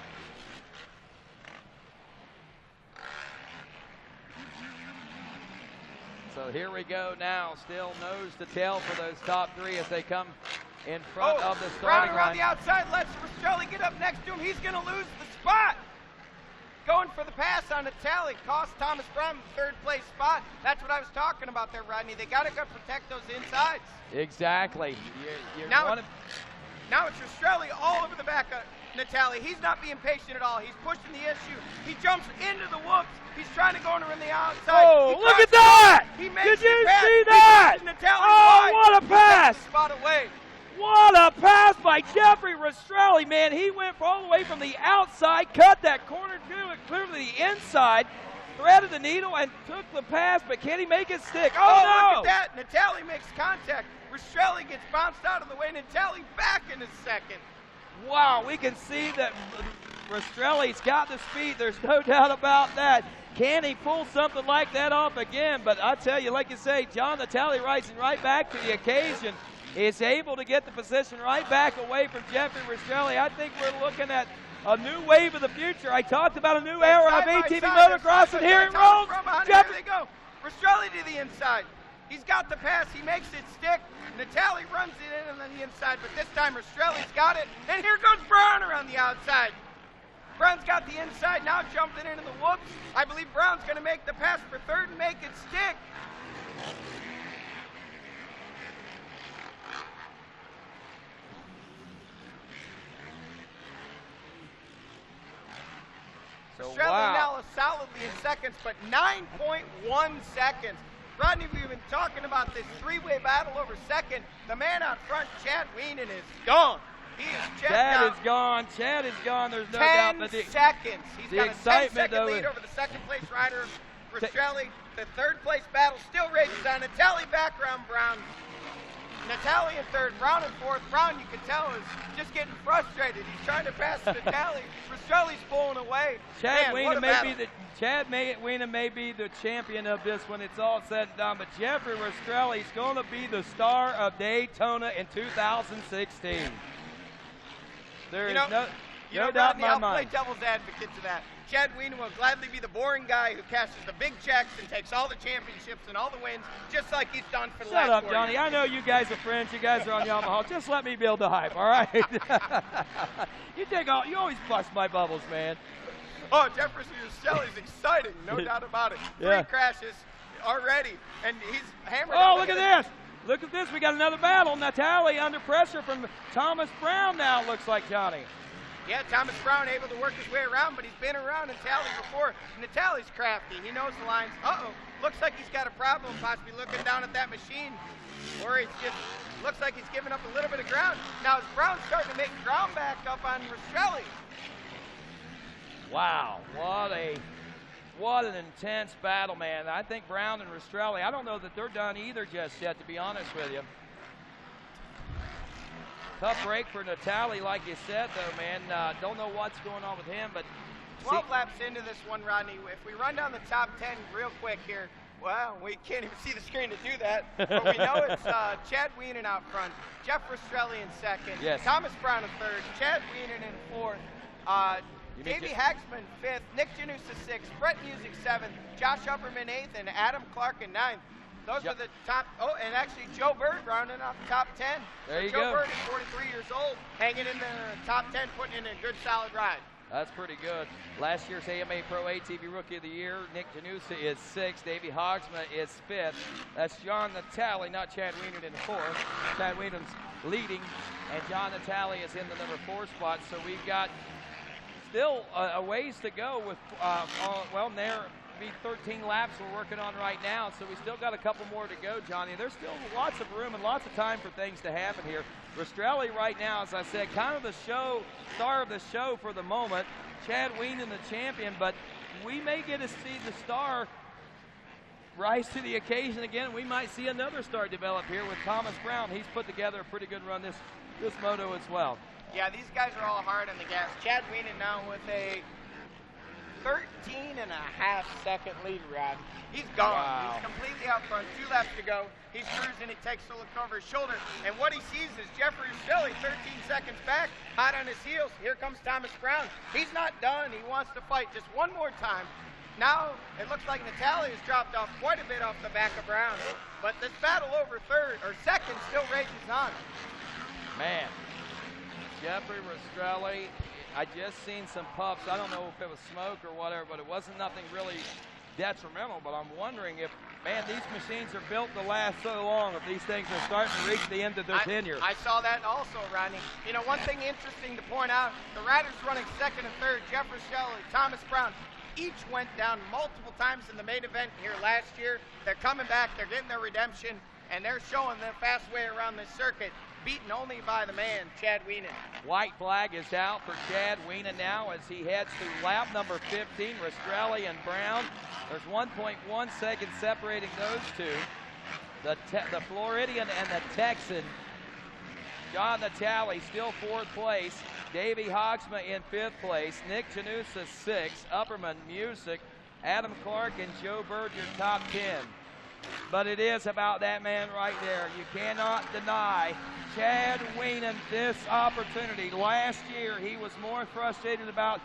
So here we go now, still nose to tail for those top 3 as they come in front of the starting Brown around line. the outside, lets Rastrelli get up next to him. He's going to lose the spot. Going for the pass on Natali, cost Thomas Brown the 3rd place spot. That's what I was talking about there, Rodney. They got to go protect those insides. Exactly. Now it's Rastrelli all over the back of Natali. He's not being patient at all. He's pushing the issue. He jumps into the whoops. He's trying to go around the outside. Oh, look at that! He makes Did you the pass. see that? He pushes Natali Oh, wide. what a He pass! takes the spot away. What a pass by Jeffrey Rastrelli, man. He went all the way from the outside, cut that corner to it, clear to the inside, threaded the needle, and took the pass, but can he make it stick? Oh, no! Look at that. Natali makes contact. Rastrelli gets bounced out of the way. Natali back in his second. Wow, we can see that Rastrelli's got the speed. There's no doubt about that. Can he pull something like that off again? But I tell you, like you say, John Natale rising right back to the occasion is able to get the position right back away from Jeffrey Rastrelli. I think we're looking at a new wave of the future. I talked about a new era of ATV motocross, and here it rolls. There they go. Rastrelli to the inside. He's got the pass. He makes it stick. Natale runs it in on the inside, but this time Rastrelli's got it. And here goes Brown around the outside. Brown's got the inside, now jumping into the whoops. I believe Brown's going to make the pass for third and make it stick. Rastrelli now solidly in seconds, but 9.1 seconds. Rodney, we've been talking about this three-way battle over second. The man out front, Chad Wienen, is gone. He is checked out. Chad is gone. Chad is gone. There's no doubt. 10 seconds. He's got a 10-second lead though, over the second-place rider, Rastrelli. The third-place battle still rages on. Natale background Brown. Natale in third, Brown in fourth. Brown, you can tell, is just getting frustrated. He's trying to pass Natale. Rastrelli's pulling away. Chad Man, Wienen may be the champion of this when it's all said and done, but Jeffrey Rastrelli is going to be the star of Daytona in 2016. There is no doubt in my I'll mind. play devil's advocate to that. Chad Wienen will gladly be the boring guy who cashes the big checks and takes all the championships and all the wins, just like he's done for the last 4 years. Shut up, Johnny. I know you guys are friends. You guys are on Yamaha. Just let me build the hype, all right? You always bust my bubbles, man. Oh, Jefferson Rastrelli's exciting, no doubt about it. Yeah. 3 crashes already, and he's hammered. Oh, look at this. Look at this. We got another battle. Natale under pressure from Thomas Brown now, it looks like, Johnny. Yeah, Thomas Brown able to work his way around, but he's been around Natale before. Natale's crafty. He knows the lines. Uh-oh. Looks like he's got a problem, possibly looking down at that machine. Or it's just looks like he's giving up a little bit of ground. Now is Brown starting to make ground back up on Rastrelli. Wow, what an intense battle, man. I think Brown and Rastrelli, I don't know that they're done either just yet, to be honest with you. Tough break for Natale, like you said, though, man. Don't know what's going on with him, but 12 laps into this one, Rodney. If we run down the top 10 real quick here, well, we can't even see the screen to do that. But we know it's Chad Wienen out front, Jeff Rastrelli in second, yes. Thomas Brown in third, Chad Wienen in fourth, Davey Haxman fifth, Nick Janusa sixth, Brett Music seventh, Josh Upperman eighth, and Adam Clark in ninth. Those are the top, and actually Joe Bird rounding off the top 10. There you Joe go. Bird is 43 years old, hanging in the top 10, putting in a good solid ride. That's pretty good. Last year's AMA Pro ATV Rookie of the Year, Nick Janusa is 6th. Davey Hogsma is 5th. That's John Natale, not Chad Wienen in 4th. Chad Wienen's leading, and John Natale is in the number 4 spot. So we've got still a ways to go with, there be 13 laps we're working on right now, so we still got a couple more to go, Johnny. There's still lots of room and lots of time for things to happen here. Rastrelli right now, as I said, kind of the star of the show for the moment. Chad Wienen the champion, but we may get to see the star rise to the occasion again. We might see another star develop here with Thomas Brown. He's put together a pretty good run this moto as well. Yeah, these guys are all hard on the gas. Chad Wienen now with a 13.5-second lead, Rod. He's gone. Wow. He's completely out front. 2 laps to go. He's cruising. He takes a look over his shoulder. And what he sees is Jeffrey Rastrelli 13 seconds back, hot on his heels. Here comes Thomas Brown. He's not done. He wants to fight just one more time. Now, it looks like Natale has dropped off quite a bit off the back of Brown. But this battle over second still rages on. Man, Jeffrey Rastrelli, I just seen some puffs. I don't know if it was smoke or whatever, but it wasn't nothing really detrimental. But I'm wondering if, man, these machines are built to last so long if these things are starting to reach the end of their tenure. I saw that also, Rodney. You know, one thing interesting to point out, the riders running second and third, Jeff Rastrelli, Thomas Brown, each went down multiple times in the main event here last year. They're coming back. They're getting their redemption, and they're showing the fast way around this circuit. Beaten only by the man, Chad Wienen. White flag is out for Chad Wienen now as he heads to lap number 15. Rastrelli and Brown. There's 1.1 seconds separating those two. The Floridian and the Texan John Natale still 4th place. Davey Hogsma in 5th place. Nick Janusa 6th. Upperman, Music, Adam Clark, and Joe Bird your top 10. But it is about that man right there. You cannot deny Chad Weenan this opportunity. Last year, he was more frustrated about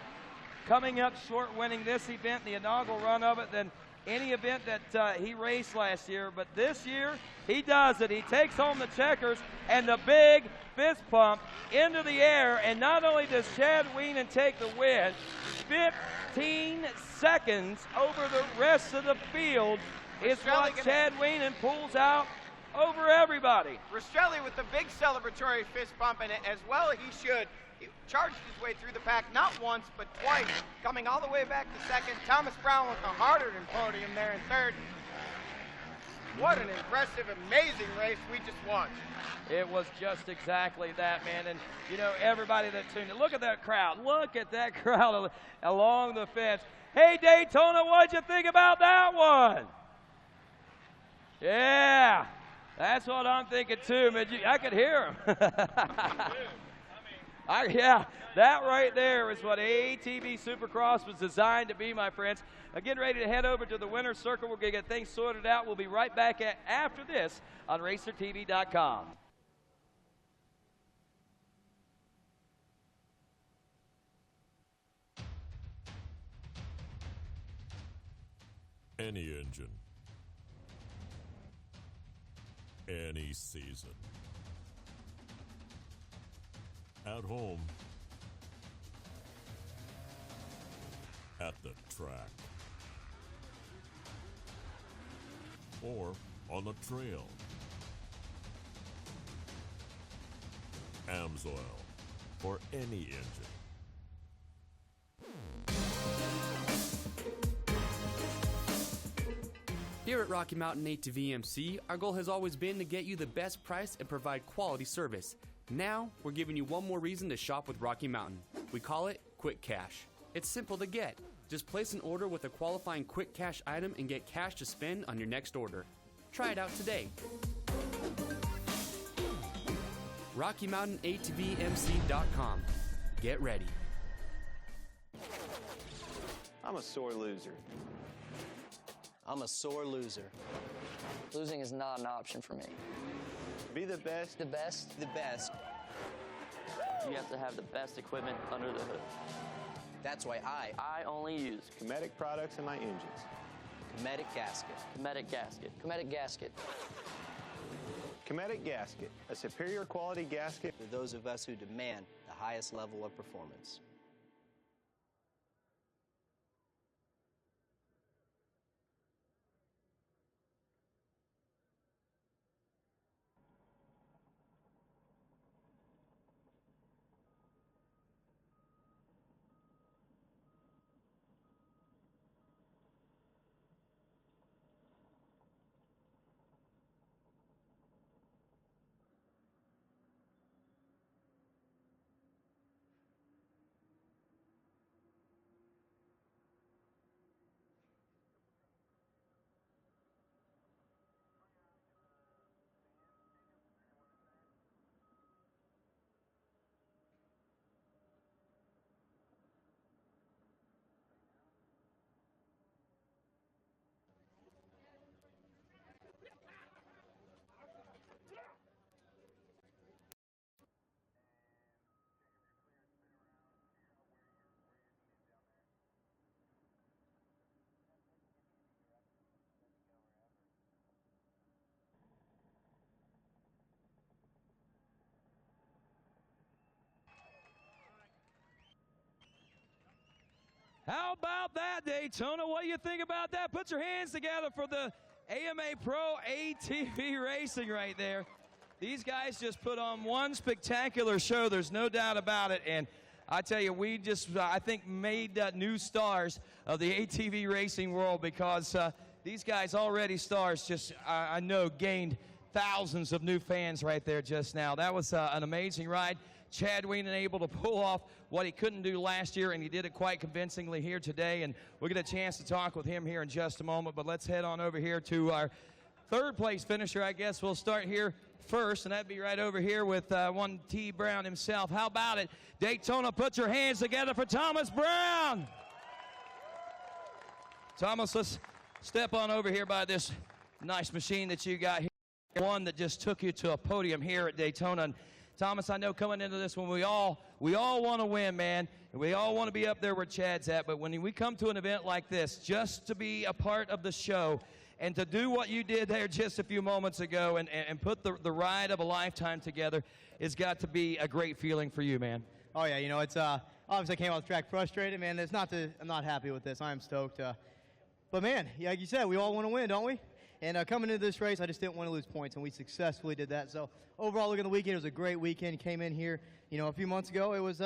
coming up short winning this event, the inaugural run of it, than any event that he raced last year. But this year, he does it. He takes home the checkers and the big fist pump into the air. And not only does Chad Weenan take the win, 15 seconds over the rest of the field is what Chad Weenan pulls out over everybody. Rastrelli with the big celebratory fist pump, and as well he should. He charged his way through the pack not once but twice, coming all the way back to second. Thomas Brown with the harder than podium there in third. What an impressive, amazing race we just watched. It was just exactly that, man. And, you know, everybody that tuned in, look at that crowd. Look at that crowd along the fence. Hey, Daytona, what'd you think about that one? Yeah, that's what I'm thinking too, man. I could hear him. Yeah, that right there is what ATV Supercross was designed to be, my friends. Getting ready to head over to the winner's circle. We're going to get things sorted out. We'll be right back after this on RacerTV.com. Any engine. Any season. At home. At the track. Or on the trail. AMSOIL for any engine. Here at Rocky Mountain ATVMC, our goal has always been to get you the best price and provide quality service. Now, we're giving you one more reason to shop with Rocky Mountain. We call it Quick Cash. It's simple to get. Just place an order with a qualifying Quick Cash item and get cash to spend on your next order. Try it out today. RockyMountainATVMC.com. Get ready. I'm a sore loser. I'm a sore loser. Losing is not an option for me. Be the best. The best? The best. You have to have the best equipment under the hood. That's why I only use Cometic products in my engines. Cometic gasket. Cometic gasket. Cometic gasket. Cometic gasket, a superior quality gasket for those of us who demand the highest level of performance. How about that, Daytona? What do you think about that? Put your hands together for the AMA Pro ATV Racing right there. These guys just put on one spectacular show. There's no doubt about it. And I tell you, we just, I think, made new stars of the ATV racing world because these guys already stars just, I know, gained thousands of new fans right there just now. That was an amazing ride. Chad Weenan able to pull off what he couldn't do last year, and he did it quite convincingly here today. And we'll get a chance to talk with him here in just a moment. But let's head on over here to our third place finisher, I guess. We'll start here first, and that'd be right over here with one T. Brown himself. How about it? Daytona, put your hands together for Thomas Brown. Thomas, let's step on over here by this nice machine that you got here. One that just took you to a podium here at Daytona. And Thomas, I know coming into this one, we all want to win, man. And we all want to be up there where Chad's at. But when we come to an event like this, just to be a part of the show and to do what you did there just a few moments ago and put the ride of a lifetime together, it's got to be a great feeling for you, man. Oh, yeah, you know, it's obviously I came off the track frustrated, man. I'm not happy with this. I am stoked. But, man, yeah, like you said, we all want to win, don't we? And coming into this race, I just didn't want to lose points, and we successfully did that. So, overall, looking at the weekend, it was a great weekend. Came in here, you know, a few months ago, it was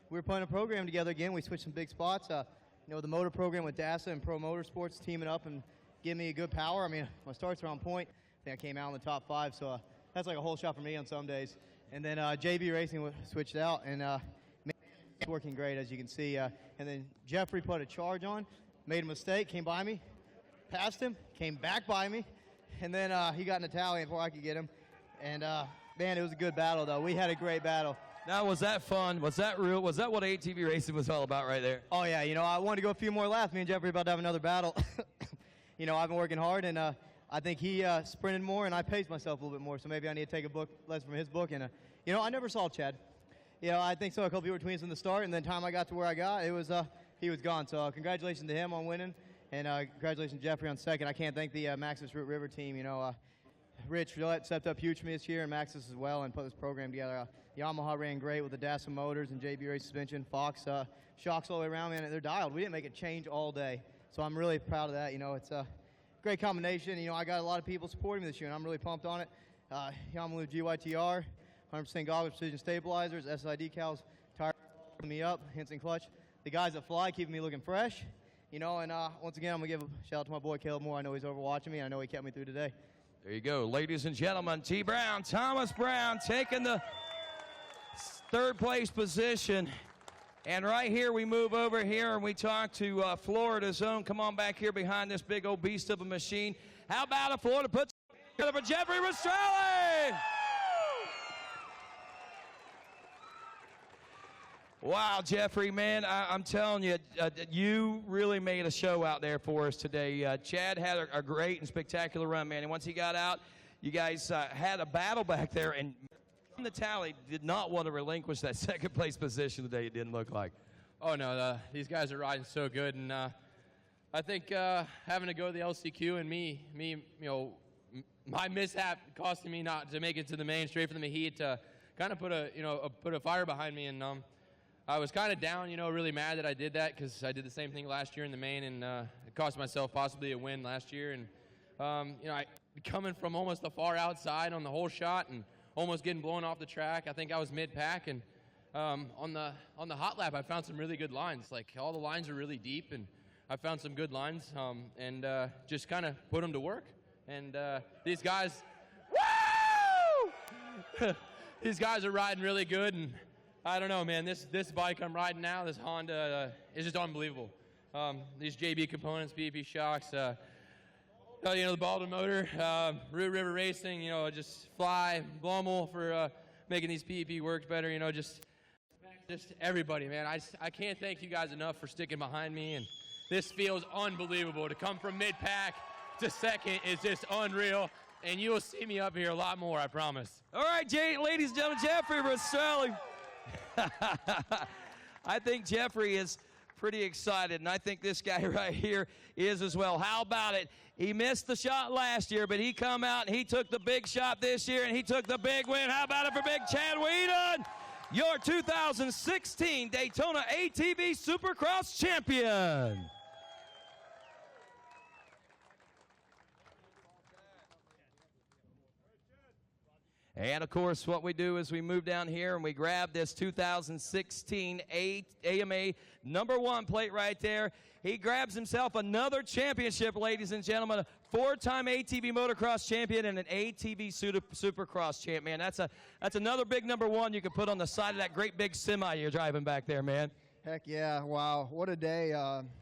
we were putting a program together again. We switched some big spots. You know, the motor program with DASA and Pro Motorsports teaming up and giving me a good power. I mean, my starts are on point. I think I came out in the top 5, so that's like a whole shot for me on some days. And then JB Racing switched out, and man, it's working great, as you can see. And then Jeffrey put a charge on, made a mistake, came by me, passed him, came back by me, and then he got an Italian before I could get him. And, man, it was a good battle, though. We had a great battle. Now, was that fun? Was that real? Was that what ATV racing was all about right there? Oh, yeah. You know, I wanted to go a few more laps. Me and Jeffrey about to have another battle. You know, I've been working hard, and I think he sprinted more, and I paced myself a little bit more, so maybe I need to take a lesson from his book. And, you know, I never saw Chad. You know, I think so. A couple people between us in the start, and then time I got to where I got, it was he was gone. So congratulations to him on winning, and congratulations to Jeffrey on second. I can't thank the Maxxis Root River team. You know, Rich Gillette stepped up huge for me this year, and Maxxis as well, and put this program together. Yamaha ran great with the DASA motors and JB Race suspension. Fox shocks all the way around, man. They're dialed. We didn't make a change all day, so I'm really proud of that. You know, it's a great combination. You know, I got a lot of people supporting me this year, and I'm really pumped on it. Yamaha GYTR, 100% goggles, precision stabilizers, SI decals, tire holding me up, Henson clutch. The guys that fly keeping me looking fresh. You know, and once again, I'm going to give a shout out to my boy Caleb Moore. I know he's overwatching me, and I know he kept me through today. There you go, ladies and gentlemen. T. Brown, Thomas Brown taking the third place position. And right here, we move over here and we talk to Florida's own. Come on back here behind this big old beast of a machine. How about a Florida put together for Jeffrey Rastrelli? Wow, Jeffrey, man, I'm telling you, you really made a show out there for us today. Chad had a great and spectacular run, man. And once he got out, you guys had a battle back there. And the tally did not want to relinquish that second place position today, it didn't look like. Oh, no, these guys are riding so good. And I think having to go to the LCQ and me, you know, my mishap costing me not to make it to the main straight from the heat kind of put a fire behind me. And I was kind of down, you know, really mad that I did that because I did the same thing last year in the main and it cost myself possibly a win last year. And, you know, coming from almost the far outside on the whole shot and almost getting blown off the track, I think I was mid-pack. And on the hot lap, I found some really good lines. Like, all the lines are really deep, and I found some good lines and just kind of put them to work. And these guys, woo! These guys are riding really good, and I don't know, man. This bike I'm riding now, this Honda, is just unbelievable. These JB components, BP shocks, you know, the Baldwin motor, Root River Racing, you know, just Fly, Blummel for making these PEP works better. You know, just everybody, man. I can't thank you guys enough for sticking behind me, and this feels unbelievable. To come from mid-pack to second is just unreal. And you will see me up here a lot more, I promise. All right, ladies and gentlemen, Jeffrey Rastrelli. I think Jeffrey is pretty excited, and I think this guy right here is as well. How about it? He missed the shot last year, but he come out and he took the big shot this year, and he took the big win. How about it for Big Chad Whedon, your 2016 Daytona ATV Supercross champion? And, of course, what we do is we move down here and we grab this 2016 AMA #1 plate right there. He grabs himself another championship, ladies and gentlemen, a 4-time ATV motocross champion and an ATV Supercross champ, man. That's another big #1 you can put on the side of that great big semi you're driving back there, man. Heck yeah, wow, what a day,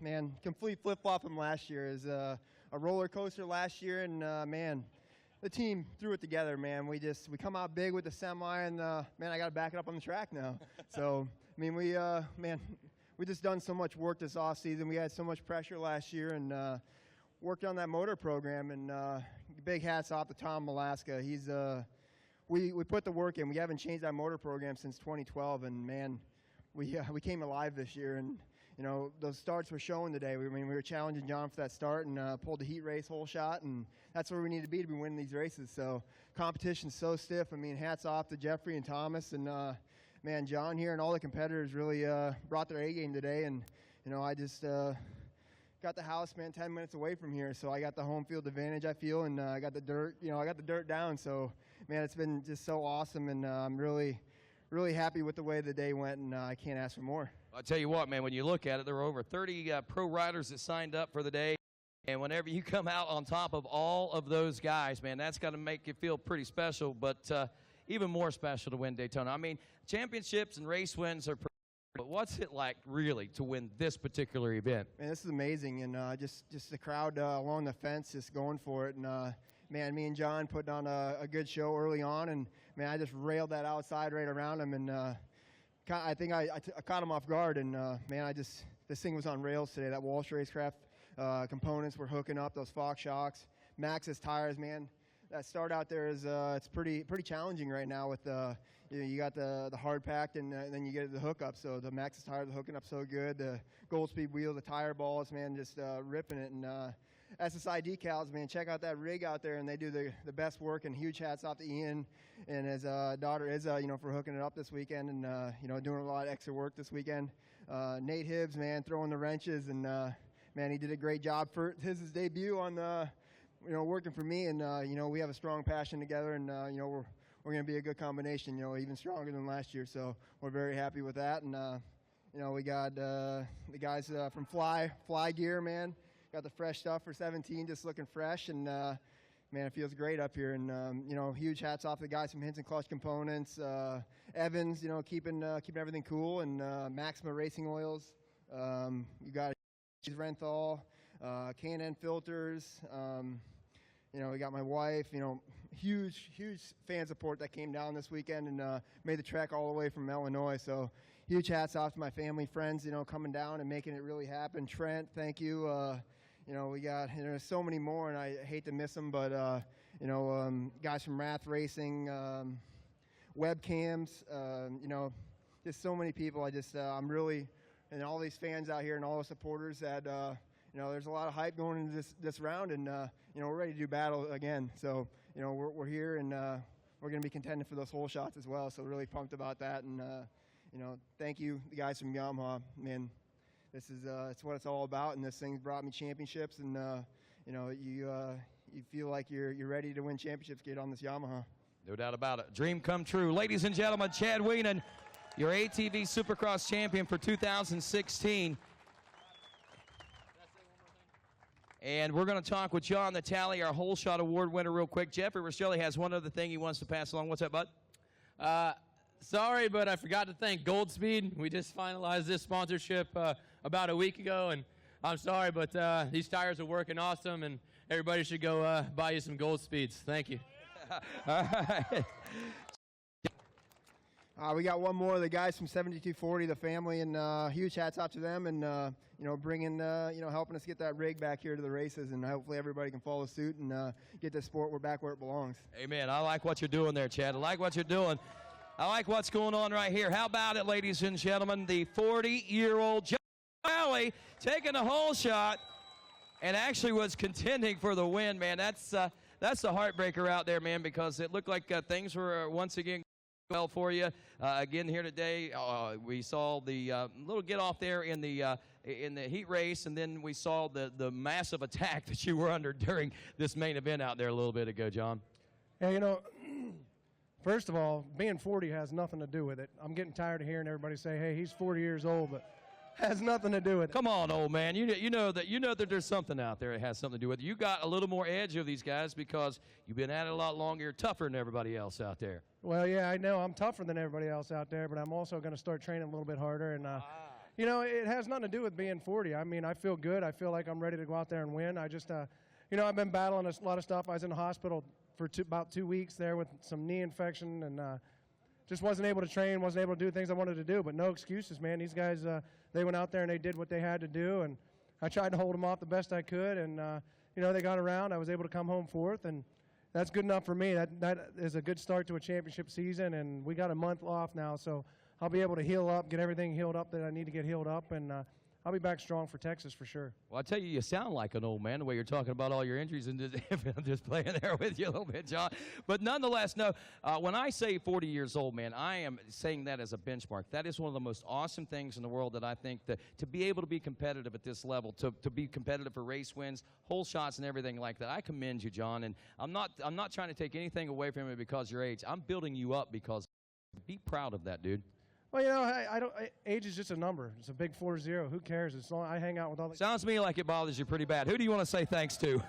man. Complete flip-flop from last year. It was a roller coaster last year, and man, the team threw it together, man. We come out big with the semi, and man, I got to back it up on the track now. So I mean, we just done so much work this off season. We had so much pressure last year, and worked on that motor program. And big hats off to Tom Malaska. He's we put the work in. We haven't changed that motor program since 2012, and man, we came alive this year. And you know, those starts were showing today. We were challenging John for that start and pulled the heat race whole shot, and that's where we need to be winning these races. So competition's so stiff. I mean, hats off to Jeffrey and Thomas, and man, John here and all the competitors really brought their A game today. And you know, I just got the house, man, 10 minutes away from here, so I got the home field advantage, I feel, and I got the dirt. You know, I got the dirt down. So man, it's been just so awesome, and I'm really happy with the way the day went, and I can't ask for more. I'll tell you what, man, when you look at it, there were over 30 pro riders that signed up for the day. And whenever you come out on top of all of those guys, man, that's got to make you feel pretty special, but even more special to win Daytona. I mean, championships and race wins are pretty, but what's it like really to win this particular event? Man, this is amazing, and just the crowd along the fence just going for it. And man, me and John put on a good show early on, and man, I just railed that outside right around him, and I think I caught him off guard, and man, this thing was on rails today. That Walsh Racecraft components were hooking up, those Fox shocks, Maxxis tires, man. That start out there is it's pretty challenging right now with you got the hard packed, and then you get the hookup. So the Maxxis tires are hooking up so good. The Goldspeed wheel, the tire balls, man, just ripping it. And SSI decals, man, check out that rig out there, and they do the best work. And huge hats off to Ian and his daughter Izza, you know, for hooking it up this weekend, and you know, doing a lot of extra work this weekend. Nate Hibbs, man, throwing the wrenches, and man, he did a great job for his debut on you know, working for me. And you know, we have a strong passion together, and you know, we're going to be a good combination, you know, even stronger than last year. So we're very happy with that. And you know, we got the guys from Fly Gear, man. Got the fresh stuff for 17, just looking fresh, and man, it feels great up here. And you know, huge hats off to the guys from Hinson Clutch Components, Evans, you know, keeping everything cool, and Maxima Racing Oils. You got Renthal, K&N Filters. You know, we got my wife. You know, huge fan support that came down this weekend and made the trek all the way from Illinois. So huge hats off to my family, friends, you know, coming down and making it really happen. Trent, thank you. You know, we got, you know, so many more, and I hate to miss them, but, you know, guys from Wrath Racing, webcams, you know, just so many people. I'm really, and all these fans out here and all the supporters that, you know, there's a lot of hype going into this round, and, you know, we're ready to do battle again. So, you know, we're here, and we're going to be contending for those hole shots as well. So really pumped about that, and, you know, thank you, the guys from Yamaha, man. This is it's what it's all about, and this thing's brought me championships, and you know, you feel like you're ready to win championships, get on this Yamaha. No doubt about it. Dream come true. Ladies and gentlemen, Chad Wienen, your ATV Supercross champion for 2016. And we're going to talk with John Natale, our Hole Shot Award winner, real quick. Jeffrey Rastrelli has one other thing he wants to pass along. What's up, bud? Sorry, but I forgot to thank Goldspeed. We just finalized this sponsorship about a week ago, and I'm sorry, but these tires are working awesome, and everybody should go buy you some Goldspeeds. Thank you. All right. We got one more of the guys from 7240, the family, and huge hats off to them, and you know, bringing, you know, helping us get that rig back here to the races, and hopefully everybody can follow suit and get this sport back where it belongs. Amen. I like what you're doing there, Chad. I like what you're doing. I like what's going on right here. How about it, ladies and gentlemen? The 40-year-old John Natale taking a hole shot and actually was contending for the win, man. That's the heartbreaker out there, man, because it looked like things were once again well for you. Again here today, we saw the little get off there in the heat race, and then we saw the massive attack that you were under during this main event out there a little bit ago, John. Yeah, you know, first of all, being 40 has nothing to do with it. I'm getting tired of hearing everybody say, hey, he's 40 years old, but has nothing to do with it. Come on, old man. You know that there's something out there that has something to do with it. You got a little more edge of these guys because you've been at it a lot longer. You're tougher than everybody else out there. Well, yeah, I know I'm tougher than everybody else out there, but I'm also going to start training a little bit harder. And, you know, it has nothing to do with being 40. I mean, I feel good. I feel like I'm ready to go out there and win. I just, you know, I've been battling a lot of stuff. I was in the hospital for about 2 weeks there with some knee infection, and just wasn't able to train, wasn't able to do things I wanted to do. But no excuses, man. These guys, they went out there and they did what they had to do, and I tried to hold them off the best I could, and they got around. I was able to come home fourth, and that's good enough for me. That is a good start to a championship season, and we got a month off now, so I'll be able to heal up, get everything healed up that I need to get healed up, and I'll be back strong for Texas for sure. Well, I tell you, you sound like an old man the way you're talking about all your injuries, and I'm just playing there with you a little bit, John. But nonetheless, no, when I say 40 years old, man, I am saying that as a benchmark. That is one of the most awesome things in the world that I think that to be able to be competitive at this level, to be competitive for race wins, hole shots, and everything like that. I commend you, John, and I'm not trying to take anything away from you because of your age. I'm building you up because be proud of that, dude. Well, age is just a number. It's a big 40. Who cares? As long I hang out with all the... Sounds to me like it bothers you pretty bad. Who do you want to say thanks to?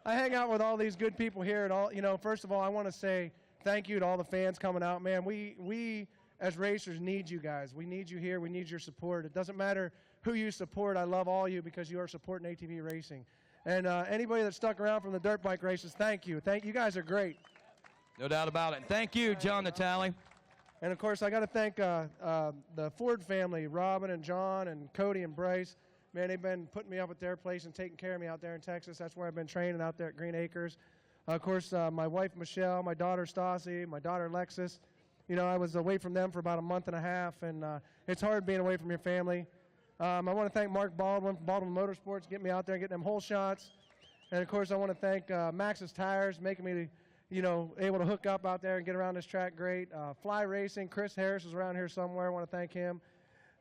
I hang out with all these good people here, and all. First of all, I want to say thank you to all the fans coming out. Man, we as racers need you guys. We need you here. We need your support. It doesn't matter who you support. I love all you because you are supporting ATV racing. And anybody that stuck around from the dirt bike races, thank you. You guys are great. No doubt about it. Thank you, John Natale. And, of course, I got to thank the Ford family, Robin and John and Cody and Bryce. Man, they've been putting me up at their place and taking care of me out there in Texas. That's where I've been training out there at Green Acres. Of course, my wife, Michelle, my daughter, Stassi, my daughter, Alexis. I was away from them for about a month and a half, and it's hard being away from your family. I want to thank Mark Baldwin from Baldwin Motorsports, getting me out there and getting them hole shots. And, of course, I want to thank Maxxis Tires, making me able to hook up out there and get around this track great. Fly Racing, Chris Harris is around here somewhere. I want to thank him.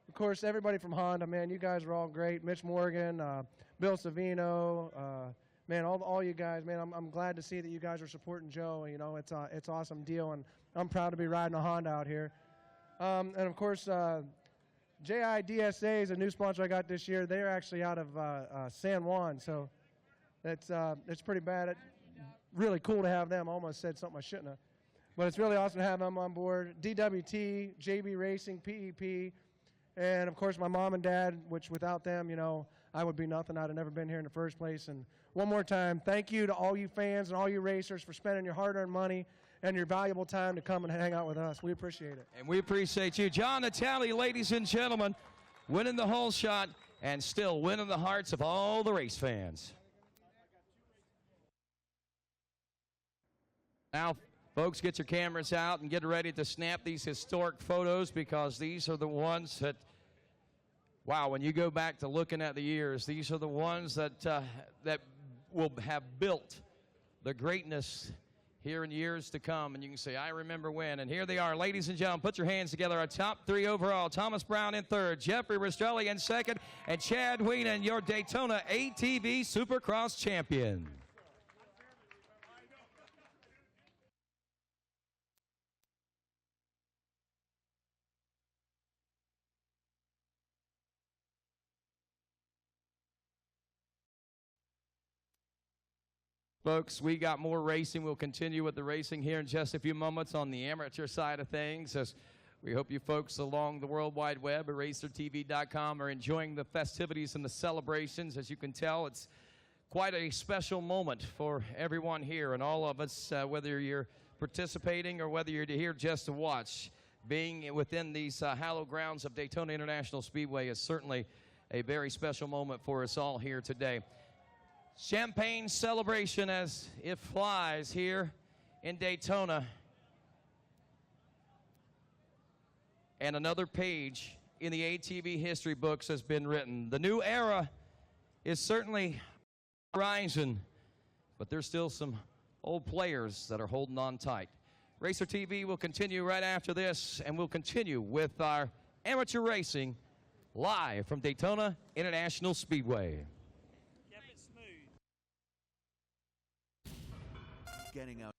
Of course, everybody from Honda, man, you guys are all great. Mitch Morgan, Bill Savino, man, all you guys, man, I'm glad to see that you guys are supporting Joe. It's an awesome deal, and I'm proud to be riding a Honda out here. And, of course, JIDSA is a new sponsor I got this year. They're actually out of San Juan, so it's pretty bad. Really cool to have them. I almost said something I shouldn't have. But it's really awesome to have them on board. DWT, JB Racing, PEP, and, of course, my mom and dad, which without them, I would be nothing. I'd have never been here in the first place. And one more time, thank you to all you fans and all you racers for spending your hard-earned money and your valuable time to come and hang out with us. We appreciate it. And we appreciate you. John Natale, ladies and gentlemen, winning the hole shot and still winning the hearts of all the race fans. Now, folks, get your cameras out and get ready to snap these historic photos because these are the ones that, wow, when you go back to looking at the years, these are the ones that will have built the greatness here in years to come. And you can say, I remember when. And here they are, ladies and gentlemen. Put your hands together. Our top three overall. Thomas Brown in third, Jeffrey Rastrelli in second, and Chad Wienen, your Daytona ATV Supercross champion. Folks, we got more racing. We'll continue with the racing here in just a few moments on the amateur side of things. As we hope you folks along the World Wide Web at RacerTV.com are enjoying the festivities and the celebrations. As you can tell, it's quite a special moment for everyone here and all of us, whether you're participating or whether you're here just to watch. Being within these hallowed grounds of Daytona International Speedway is certainly a very special moment for us all here today. Champagne celebration as it flies here in Daytona. And another page in the ATV history books has been written. The new era is certainly rising, but there's still some old players that are holding on tight. Racer TV will continue right after this, and we'll continue with our amateur racing live from Daytona International Speedway. Getting out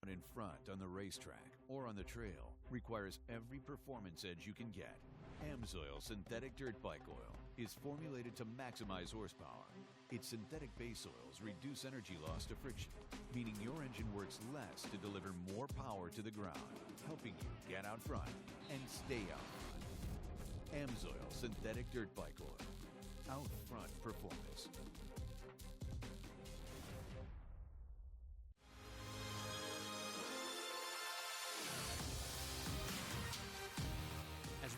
in front on the racetrack or on the trail requires every performance edge you can get. AMSOIL synthetic dirt bike oil is formulated to maximize horsepower. Its synthetic base oils reduce energy loss to friction, meaning your engine works less to deliver more power to the ground, helping you get out front and stay out front. AMSOIL synthetic dirt bike oil. Out front performance.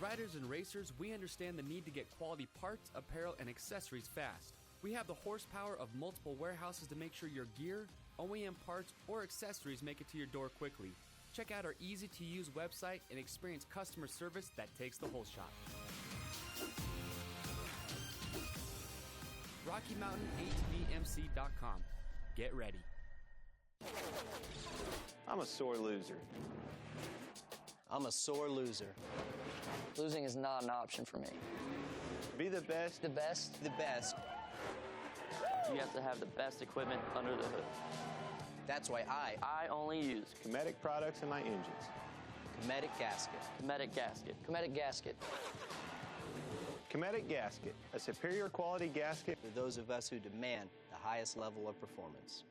riders and racers, we understand the need to get quality parts, apparel, and accessories fast. We have the horsepower of multiple warehouses to make sure your gear, OEM parts, or accessories make it to your door quickly. Check out our easy-to-use website and experience customer service that takes the whole shot. RockyMountainATVMC.com. Get ready. I'm a sore loser. I'm a sore loser. Losing is not an option for me. Be the best. The best? The best. You have to have the best equipment under the hood. That's why I only use Cometic products in my engines. Cometic gasket. Cometic gasket. Cometic gasket. Cometic gasket, a superior quality gasket For those of us who demand the highest level of performance.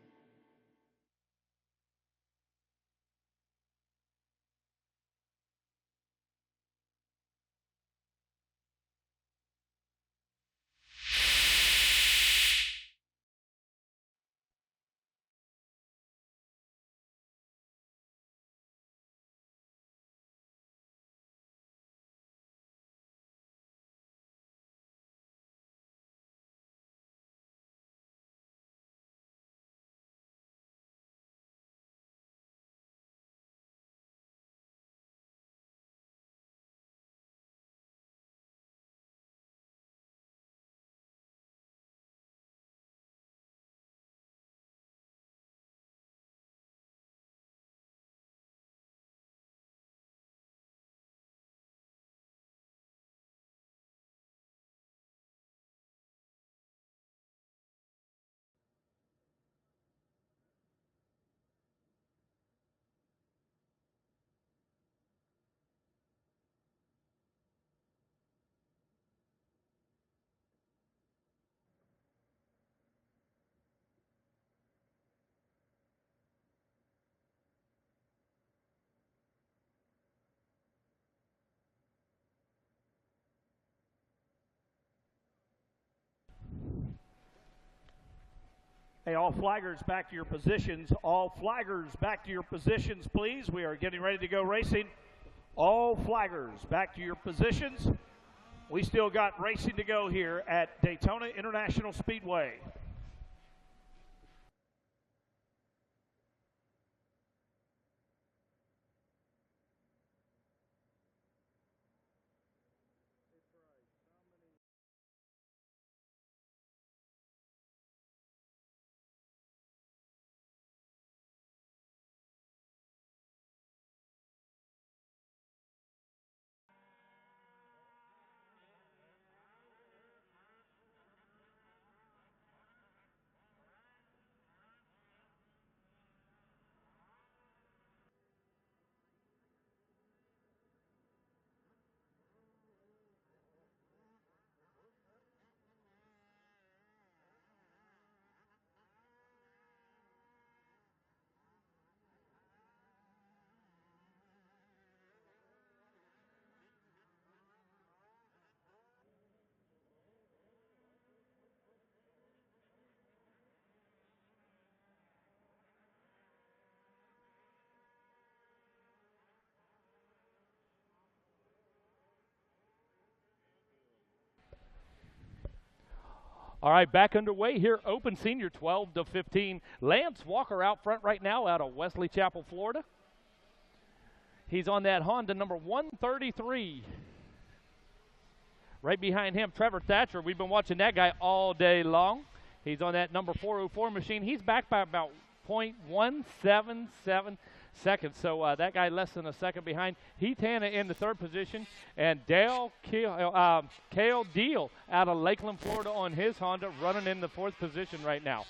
Hey, all flaggers back to your positions. All flaggers back to your positions, please. We are getting ready to go racing. All flaggers back to your positions. We still got racing to go here at Daytona International Speedway. All right, back underway here. Open senior 12 to 15. Lance Walker out front right now out of Wesley Chapel, Florida. He's on that Honda number 133. Right behind him, Trevor Thatcher. We've been watching that guy all day long. He's on that number 404 machine. He's back by about 0.177 seconds. So that guy less than a second behind. Heath Hanna in the third position. And Cale Deal out of Lakeland, Florida on his Honda running in the fourth position right now.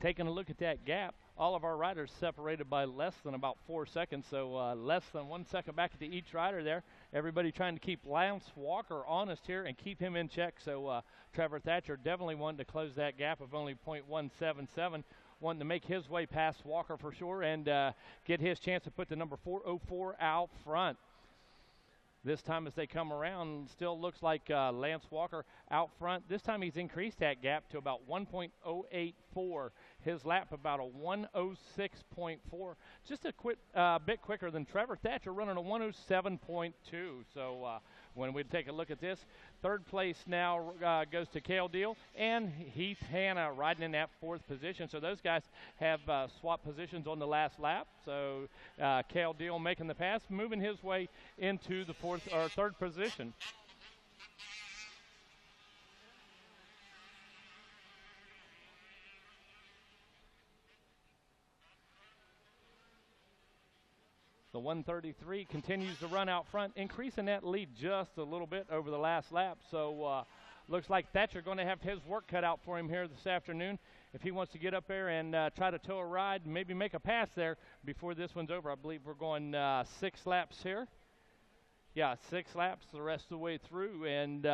Taking a look at that gap, all of our riders separated by less than about 4 seconds, so less than 1 second back to each rider there. Everybody trying to keep Lance Walker honest here and keep him in check, so Trevor Thatcher definitely wanted to close that gap of only 0.177, wanting to make his way past Walker for sure and get his chance to put the number 404 out front. This time as they come around, still looks like Lance Walker out front. This time he's increased that gap to about 1.084. His lap about a 106.4. Just a bit quicker than Trevor Thatcher, running a 107.2. So when we take a look at this, third place now goes to Cale Deal and Heath Hanna riding in that fourth position. So those guys have swapped positions on the last lap. So Cale Deal making the pass, moving his way into the third position. The 133 continues to run out front, increasing that lead just a little bit over the last lap. So looks like Thatcher going to have his work cut out for him here this afternoon if he wants to get up there and try to tow a ride, maybe make a pass there before this one's over. I believe we're going 6 laps here. Yeah, 6 laps the rest of the way through. And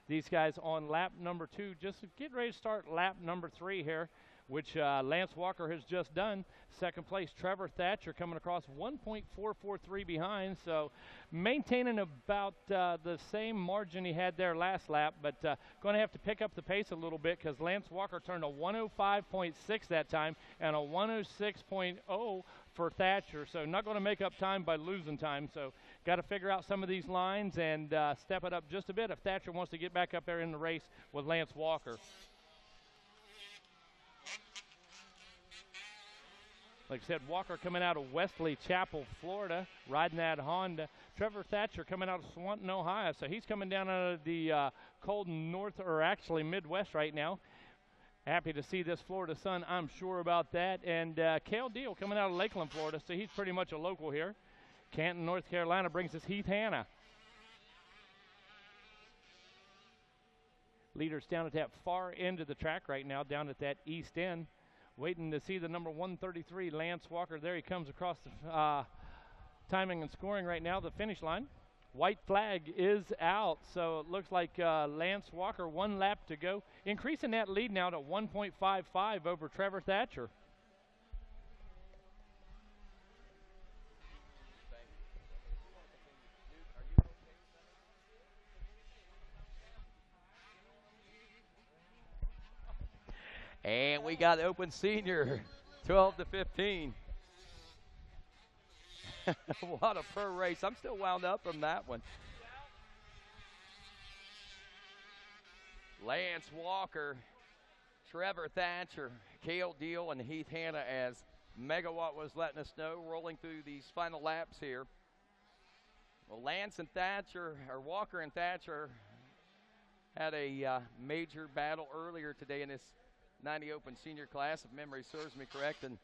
these guys on lap number 2, just getting ready to start lap number 3 here, which Lance Walker has just done. Second place, Trevor Thatcher coming across 1.443 behind, so maintaining about the same margin he had there last lap, but going to have to pick up the pace a little bit because Lance Walker turned a 105.6 that time and a 106.0 for Thatcher, so not going to make up time by losing time. So got to figure out some of these lines and step it up just a bit if Thatcher wants to get back up there in the race with Lance Walker. Like I said, Walker coming out of Wesley Chapel, Florida, riding that Honda. Trevor Thatcher coming out of Swanton, Ohio. So he's coming down out of the cold north, or actually Midwest right now. Happy to see this Florida sun, I'm sure about that. And Cale Deal coming out of Lakeland, Florida. So he's pretty much a local here. Canton, North Carolina brings us Heath Hanna. Leaders down at that far end of the track right now, down at that east end. Waiting to see the number 133, Lance Walker. There he comes across the timing and scoring right now, the finish line. White flag is out, so it looks like Lance Walker, 1 lap to go. Increasing that lead now to 1.55 over Trevor Thatcher. And we got Open Senior, 12 to 15. What a pro race. I'm still wound up from that one. Lance Walker, Trevor Thatcher, Cale Deal, and Heath Hanna, as Megawatt was letting us know, rolling through these final laps here. Well, Lance and Thatcher, or Walker and Thatcher, had a major battle earlier today in this 90 Open Senior class, if memory serves me correct, and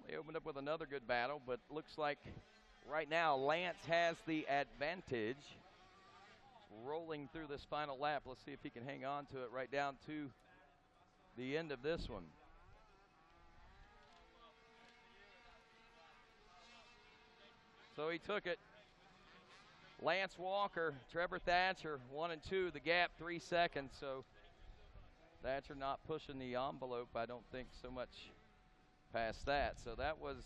they opened up with another good battle, but looks like right now Lance has the advantage rolling through this final lap. Let's see if he can hang on to it right down to the end of this one. So he took it. Lance Walker, Trevor Thatcher, 1 and 2, the gap 3 seconds, so Thatcher not pushing the envelope, I don't think, so much past that. So that was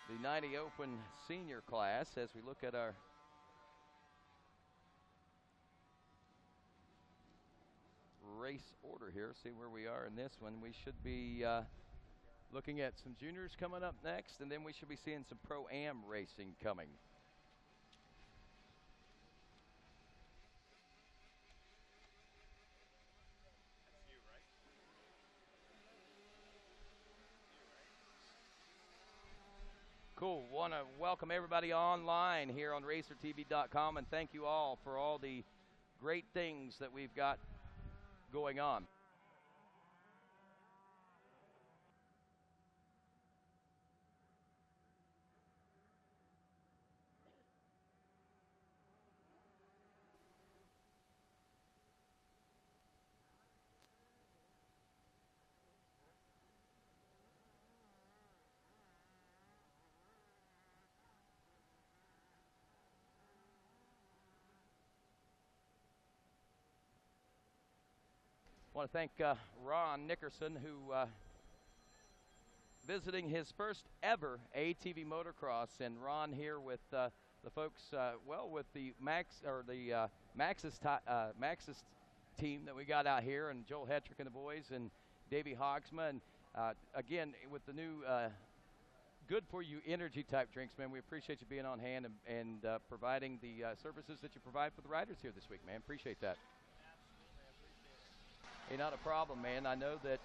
the 90 Open Senior class. As we look at our race order here, see where we are in this one. We should be looking at some juniors coming up next, and then we should be seeing some Pro-Am racing coming. Cool. Want to welcome everybody online here on RacerTV.com, and thank you all for all the great things that we've got going on. I want to thank Ron Nickerson, who visiting his first ever ATV motocross, and Ron here with the folks, with the Maxis team that we got out here, and Joel Hetrick and the boys, and Davey Hogsma, and again with the new good for you energy type drinks, man. We appreciate you being on hand and providing the services that you provide for the riders here this week, man. Appreciate that. Hey, not a problem, man. I know that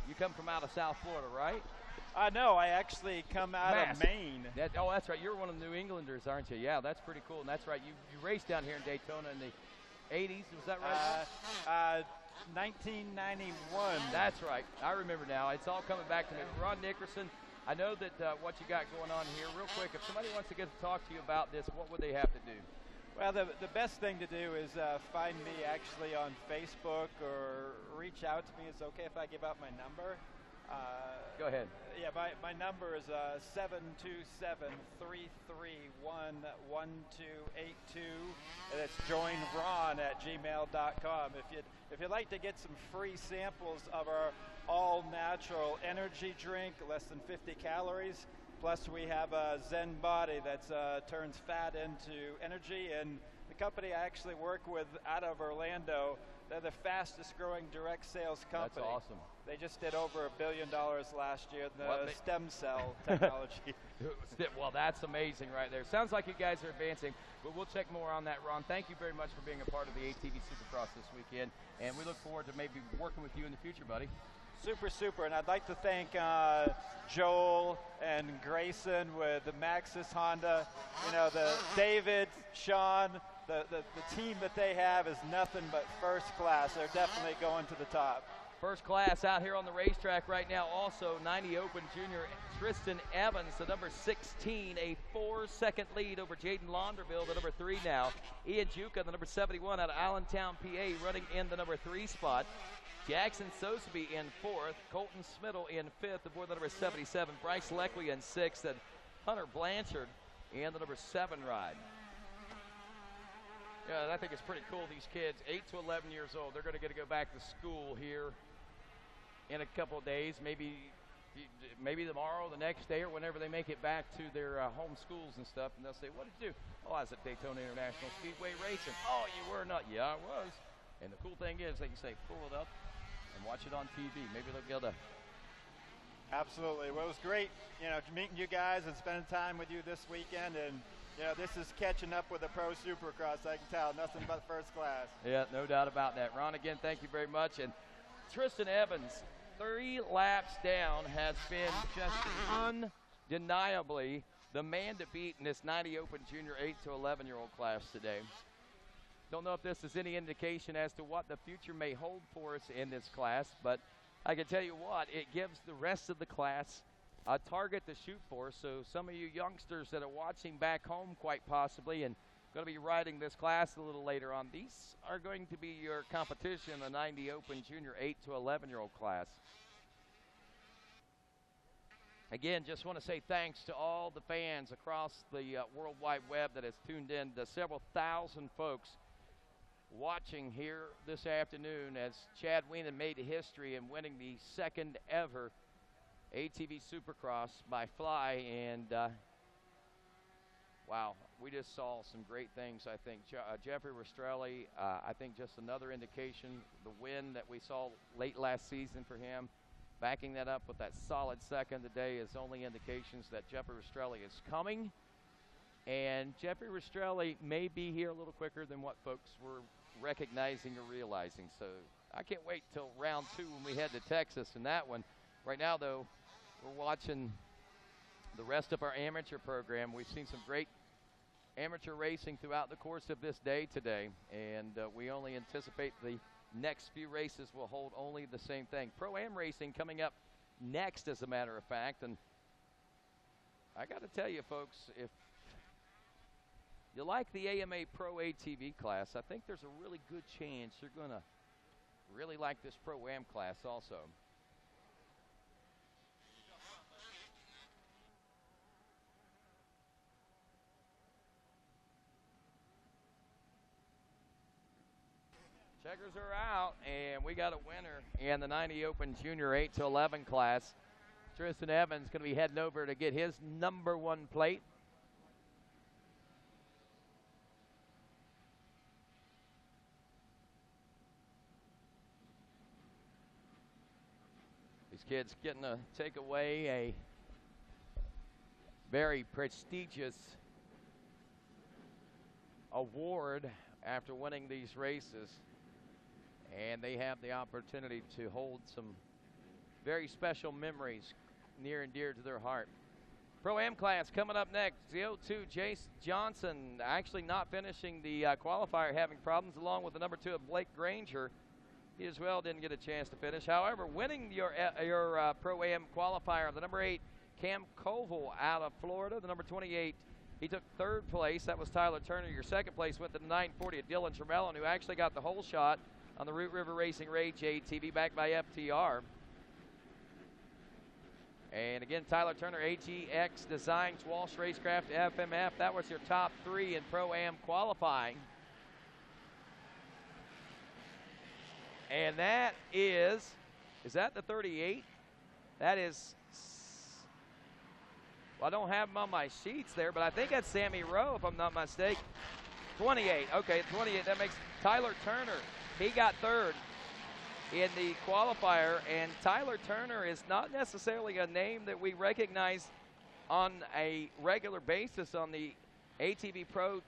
you come from out of South Florida, right? No, I actually come out of Maine. That's right. You're one of the New Englanders, aren't you? Yeah, that's pretty cool. And that's right. You raced down here in Daytona in the 80s. Was that right? 1991. That's right. I remember now. It's all coming back to me. Ron Nickerson, I know that what you got going on here. Real quick, if somebody wants to get to talk to you about this, what would they have to do? Well, the best thing to do is find me actually on Facebook or reach out to me. It's okay if I give out my number. Go ahead. Yeah, my number is 727-331-1282, and it's joinron@gmail.com. If you'd like to get some free samples of our all-natural energy drink, less than 50 calories, plus we have a Zen Body that turns fat into energy, and the company I actually work with out of Orlando, they're the fastest growing direct sales company. That's awesome. They just did over $1 billion last year in the stem cell technology. Well, that's amazing right there. Sounds like you guys are advancing, but we'll check more on that, Ron. Thank you very much for being a part of the ATV Supercross this weekend, and we look forward to maybe working with you in the future, buddy. Super, and I'd like to thank Joel and Grayson with the Maxis Honda. You know, the David, Sean, the team that they have is nothing but first class. They're definitely going to the top. First class out here on the racetrack right now. Also, 90 Open Junior Tristan Evans, the number 16, a 4-second lead over Jaden Launderville, the number 3 now. Ian Juka, the number 71 out of Allentown, PA, running in the number 3 spot. Jackson Soseby in 4th, Colton Smittle in 5th, aboard the number 77, Bryce Leckley in 6th, and Hunter Blanchard in the number 7 ride. Yeah, I think it's pretty cool. These kids, 8 to 11 years old, they're going to get to go back to school here in a couple of days, maybe tomorrow, the next day, or whenever they make it back to their home schools and stuff, and they'll say, what did you do? Oh, I was at Daytona International Speedway racing. Oh, you were not? Yeah, I was. And the cool thing is they can say, pull it up and watch it on TV. Maybe they'll get a... Absolutely. Well, it was great, meeting you guys and spending time with you this weekend, and this is catching up with the Pro Supercross, I can tell. Nothing but first class. Yeah, no doubt about that. Ron, again, thank you very much. And Tristan Evans, 3 laps down, has been just undeniably the man to beat in this 90 Open Junior 8 to 11-year-old class today. Don't know if this is any indication as to what the future may hold for us in this class, but I can tell you what, it gives the rest of the class a target to shoot for. So some of you youngsters that are watching back home quite possibly and going to be riding this class a little later on, these are going to be your competition in the 90 Open Junior 8 to 11-year-old class. Again, just want to say thanks to all the fans across the World Wide Web that has tuned in, the several thousand folks watching here this afternoon as Chad Weenan made history in winning the second ever ATV Supercross by Fly, and wow, we just saw some great things. I think Jeffrey Rastrelli, I think just another indication, the win that we saw late last season for him, backing that up with that solid second today is only indications that Jeffrey Rastrelli is coming, and Jeffrey Rastrelli may be here a little quicker than what folks were recognizing or realizing. So I can't wait till round 2 when we head to Texas in that one. Right now, though, we're watching the rest of our amateur program. We've seen some great amateur racing throughout the course of this day today, and we only anticipate the next few races will hold only the same thing. Pro-Am racing coming up next, as a matter of fact, and I got to tell you, folks, if you like the AMA Pro ATV class, I think there's a really good chance you're going to really like this Pro-Am class also. Checkers are out, and we got a winner in the 90 Open Junior 8 to 11 class. Tristan Evans going to be heading over to get his number 1 plate. These kids getting to take away a very prestigious award after winning these races, and they have the opportunity to hold some very special memories near and dear to their heart. Pro-Am class coming up next. The 02 Jace Johnson actually not finishing the qualifier, having problems, along with the number 2 of Blake Granger. He as well didn't get a chance to finish. However, winning your Pro-Am qualifier, the number 8 Cam Koval out of Florida, the number 28. He took 3rd place. That was Tyler Turner. Your 2nd place went to the 940 of Dylan Tremelin, who actually got the whole shot on the Root River Racing Rage ATV backed by FTR. And again, Tyler Turner, AGX Designs, Walsh Racecraft, FMF. That was your top 3 in Pro-Am qualifying. And that is that the 38? That is, well, I don't have them on my sheets there, but I think that's Sammy Rowe, if I'm not mistaken. 28, okay, 28. That makes Tyler Turner. He got 3rd in the qualifier, and Tyler Turner is not necessarily a name that we recognize on a regular basis on the ATV Pro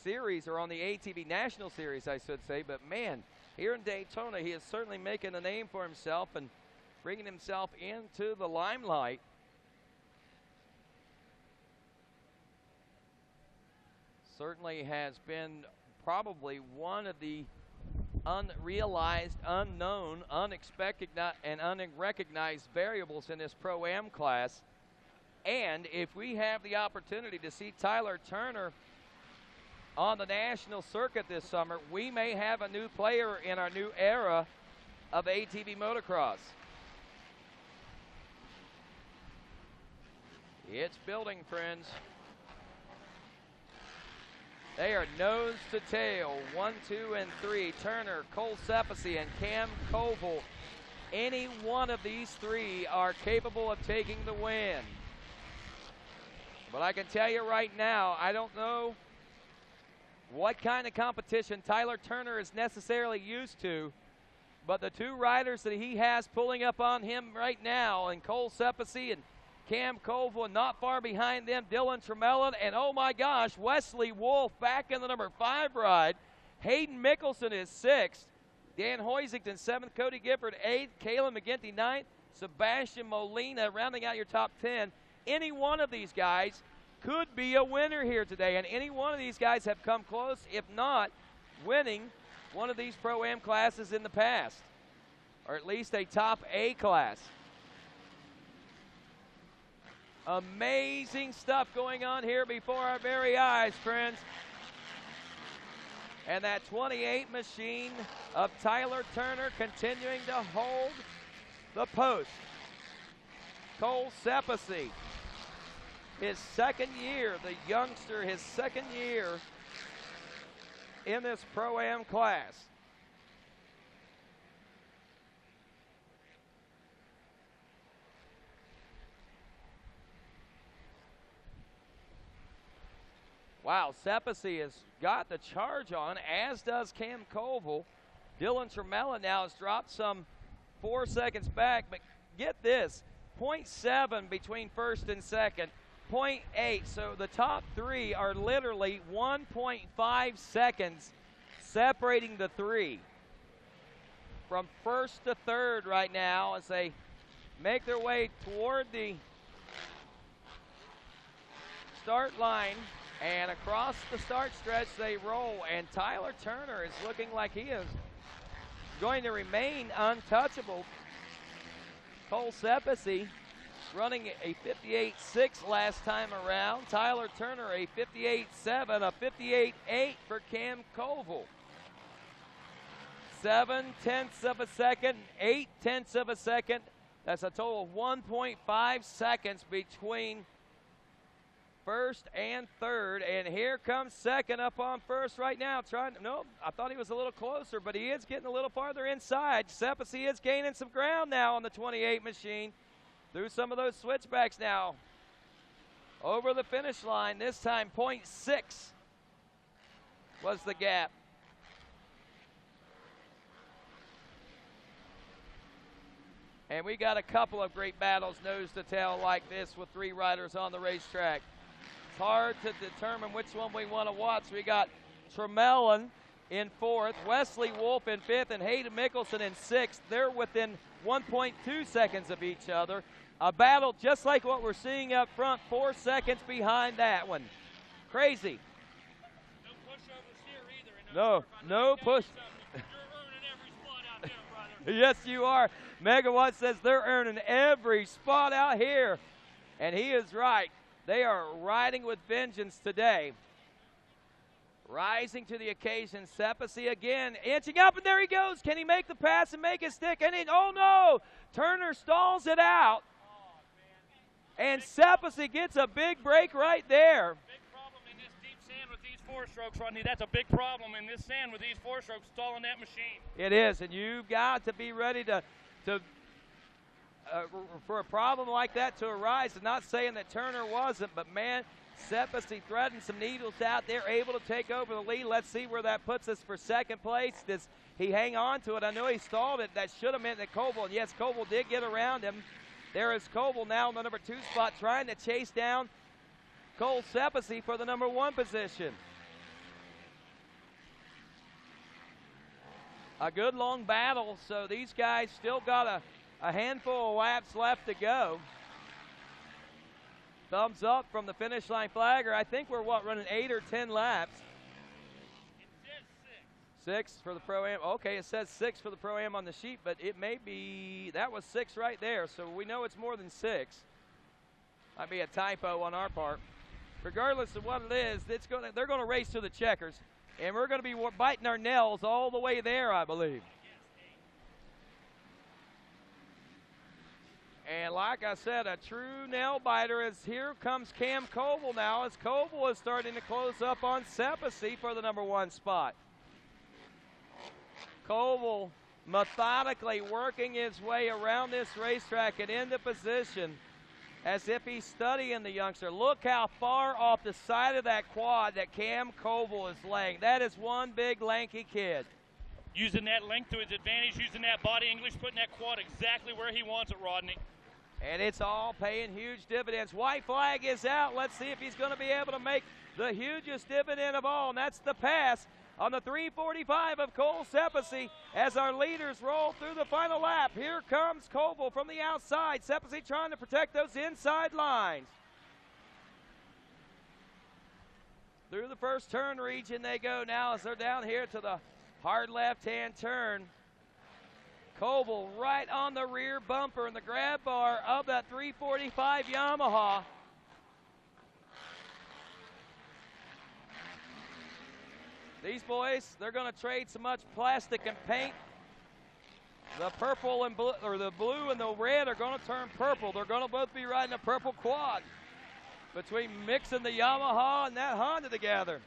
Series, or on the ATV National Series, I should say. But, man, here in Daytona, he is certainly making a name for himself and bringing himself into the limelight. Certainly has been probably one of the unrealized, unknown, unexpected, and unrecognized variables in this Pro-Am class. And if we have the opportunity to see Tyler Turner on the national circuit this summer, we may have a new player in our new era of ATV motocross. It's building, friends. They are nose to tail, 1, 2, and 3. Turner, Cole Sepisi, and Cam Koval. Any one of these 3 are capable of taking the win. But I can tell you right now, I don't know what kind of competition Tyler Turner is necessarily used to, but the 2 riders that he has pulling up on him right now, and Cole Sepisi and Cam Koval, and not far behind them, Dylan Tremelin, and oh my gosh, Wesley Wolf back in the number 5 ride. Hayden Mickelson is 6th. Dan Hoisington 7th. Cody Gifford 8th. Kayla McGinty 9th. Sebastian Molina rounding out your top 10. Any one of these guys could be a winner here today, and any one of these guys have come close, if not winning one of these Pro-Am classes in the past, or at least a top A class. Amazing stuff going on here before our very eyes, friends. And that 28 machine of Tyler Turner continuing to hold the post. Cole Sepisi, his 2nd year, the youngster, his 2nd year in this Pro-Am class. Wow, Sepisi has got the charge on, as does Cam Koval. Dylan Tremelin now has dropped some 4 seconds back, but get this, 0.7 between 1st and 2nd, 0.8. So the top 3 are literally 1.5 seconds separating the 3. From 1st to 3rd right now as they make their way toward the start line. And across the start stretch they roll, and Tyler Turner is looking like he is going to remain untouchable. Cole Sepisi running a 58.6 last time around. Tyler Turner a 58.7, a 58.8 for Cam Koval. 7/10 of a second, 8/10 of a second. That's a total of 1.5 seconds between 1st and 3rd, and here comes 2nd up on 1st right now. I thought he was a little closer, but he is getting a little farther inside. Sepisi is gaining some ground now on the 28 machine. through some of those switchbacks now. Over the finish line, this time 0.6 was the gap. And we got a couple of great battles nose to tail like this with 3 riders on the racetrack. It's hard to determine which one we want to watch. We got Tremelin in 4th, Wesley Wolf in 5th, and Hayden Mickelson in 6th. They're within 1.2 seconds of each other. A battle just like what we're seeing up front, 4 seconds behind that one. Crazy. No push. Yes, you are. Megawatt says they're earning every spot out here. And he is right. They are riding with vengeance today. Rising to the occasion, Sepasi again, inching up, and there he goes. Can he make the pass and make it stick? And oh no, Turner stalls it out. And Sepasi gets a big break right there. Big problem in this deep sand with these 4-strokes, Rodney. That's a big problem in this sand with these 4-strokes stalling that machine. It is, and you've got to be ready for a problem like that to arise. I'm not saying that Turner wasn't, but man, Sepasi threading some needles out there, able to take over the lead. Let's see where that puts us for second place. Does he hang on to it? I know he stalled it. That should have meant that Coble, and yes, Coble did get around him. There is Coble now in the number 2 spot, trying to chase down Cole Sepasi for the number 1 position. A good long battle, so these guys still got a handful of laps left to go. Thumbs up from the finish line flagger. I think we're, running 8 or 10 laps? It says 6 for the Pro-Am. Okay, it says 6 for the Pro-Am on the sheet, but it may be, that was 6 right there, so we know it's more than 6. Might be a typo on our part. Regardless of what it is, they're going to race to the checkers, and we're going to be biting our nails all the way there, I believe. And like I said, a true nail biter is here comes Cam Coble now, as Coble is starting to close up on Sepasi for the number 1 spot. Coble methodically working his way around this racetrack and into position as if he's studying the youngster. Look how far off the side of that quad that Cam Coble is laying. That is one big lanky kid. using that length to his advantage, using that body English, putting that quad exactly where he wants it, Rodney. And it's all paying huge dividends. White flag is out. Let's see if he's going to be able to make the hugest dividend of all, and that's the pass on the 345 of Cole Sepasi as our leaders roll through the final lap. Here comes Coble from the outside. Sepasi trying to protect those inside lines. Through the first turn region they go now as they're down here to the hard left-hand turn. Coble right on the rear bumper and the grab bar of that 345 Yamaha. These boys, they're going to trade so much plastic and paint. The purple and blue, or the blue and the red are going to turn purple. They're going to both be riding a purple quad between mixing the Yamaha and that Honda together.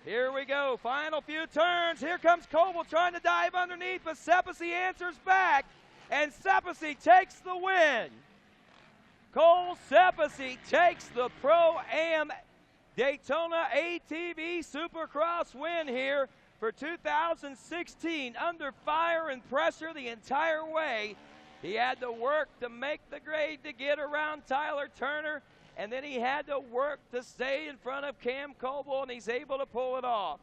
Here we go, final few turns. Here comes Coble trying to dive underneath, but Sepasi answers back, and Sepasi takes the win. Cole Sepasi takes the Pro-Am Daytona ATV Supercross win here for 2016. Under fire and pressure the entire way. He had to work to make the grade to get around Tyler Turner, and then he had to work to stay in front of Cam Coble, and he's able to pull it off.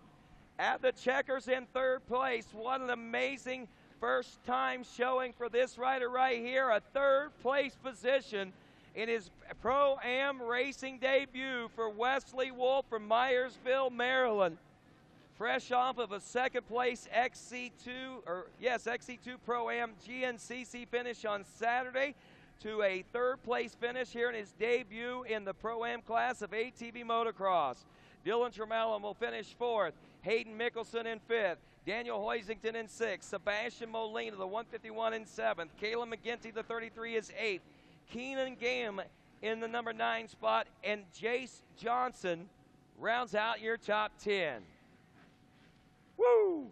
At the checkers in third place, what an amazing first time showing for this rider right here, a third place position in his Pro-Am racing debut for Wesley Wolf from Myersville, Maryland. Fresh off of a second place XC2 Pro-Am GNCC finish on Saturday to a third place finish here in his debut in the Pro-Am class of ATV motocross. Dylan Tremelin will finish fourth. Hayden Mickelson in fifth. Daniel Hoisington in sixth. Sebastian Molina, the 151, in seventh. Caleb McGinty, the 33, is eighth. Keenan Game in the number 9 spot, and Jace Johnson rounds out your top 10. Woo!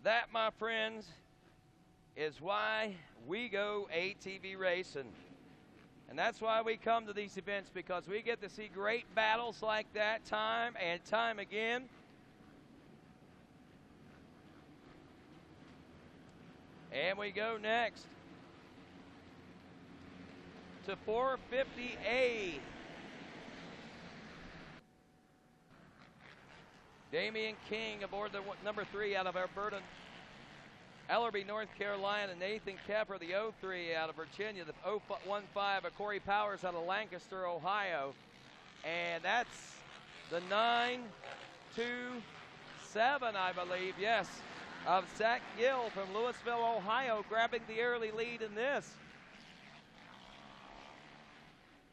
That, my friends, is why we go ATV racing. And that's why we come to these events, because we get to see great battles like that time and time again. And we go next to 450A. Damian King aboard the number 3 out of Alberta, Ellerby, North Carolina. Nathan Keffer, the 03 out of Virginia. The 015 of Corey Powers out of Lancaster, Ohio. And that's the 927, I believe, yes, of Zach Gill from Louisville, Ohio, grabbing the early lead in this.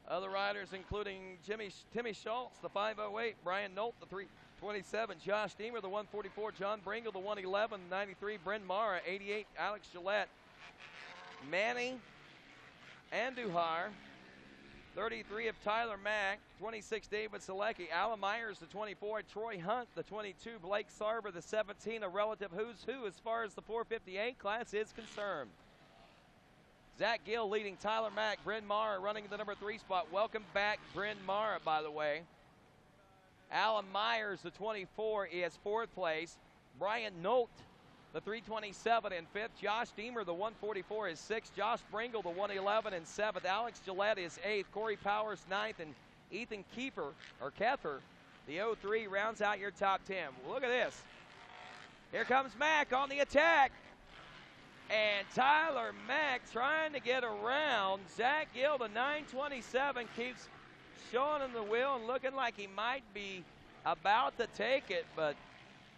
Other riders including Timmy Schultz, the 508, Brian Nolt, the 327, Josh Deemer, the 144, John Bringle, the 111, 93, Bryn Mara, 88, Alex Gillette, Manny Andujar, 33 of Tyler Mack, 26, David Selecki, Alan Myers, the 24, Troy Hunt, the 22, Blake Sarver, the 17, a relative who's who as far as the 458 class is concerned. Zach Gill leading Tyler Mack, Bryn Mara running the number 3 spot. Welcome back, Bryn Mara, by the way. Alan Myers, the 24, is 4th place. Brian Nolt, the 327, in 5th. Josh Deemer, the 144, is 6th. Josh Bringle, the 111, in 7th. Alex Gillette is 8th. Corey Powers, 9th. And Ethan Keffer, the 03, rounds out your top 10. Well, look at this. Here comes Mack on the attack. And Tyler Mack trying to get around. Zach Gill, the 927, keeps showing him the wheel and looking like he might be about to take it, but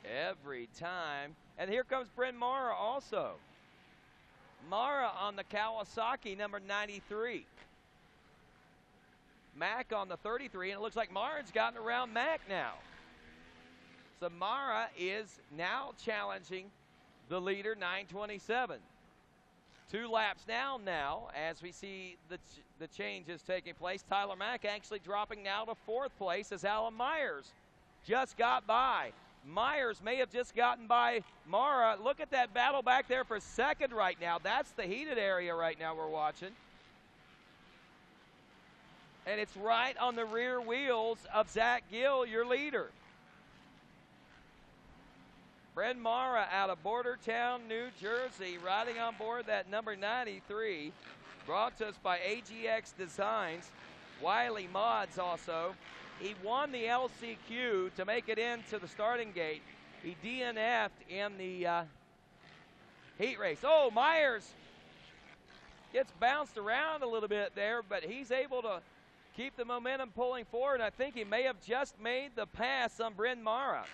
every time. And here comes Bryn Mara also. Mara on the Kawasaki, number 93. Mack on the 33, and it looks like Mara's gotten around Mack now. So Mara is now challenging the leader, 927. 2 laps down now as we see the changes taking place. Tyler Mack actually dropping now to 4th place as Alan Myers just got by. Myers may have just gotten by Mara. Look at that battle back there for 2nd right now. That's the heated area right now we're watching. And it's right on the rear wheels of Zach Gill, your leader. Bryn Mara out of Bordertown, New Jersey, riding on board that number 93, brought to us by AGX Designs. Wiley Mods also. He won the LCQ to make it into the starting gate. He DNF'd in the heat race. Oh, Myers gets bounced around a little bit there, but he's able to keep the momentum pulling forward. I think he may have just made the pass on Bryn Mara.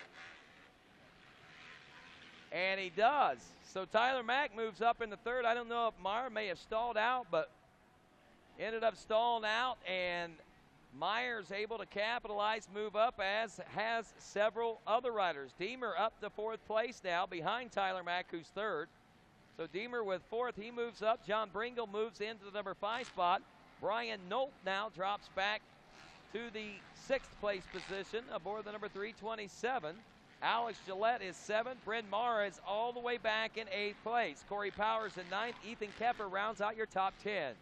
And he does. So Tyler Mack moves up in the 3rd. I don't know if Mara may have stalled out, but ended up stalling out, and Myers able to capitalize, move up, as has several other riders. Deemer up to 4th place now behind Tyler Mack, who's 3rd. So Deemer with 4th, he moves up. John Bringle moves into the number 5 spot. Brian Nolt now drops back to the 6th place position aboard the number 327. Alex Gillette is 7th. Bryn Mara is all the way back in 8th place. Corey Powers in 9th. Ethan Keffer rounds out your top 10.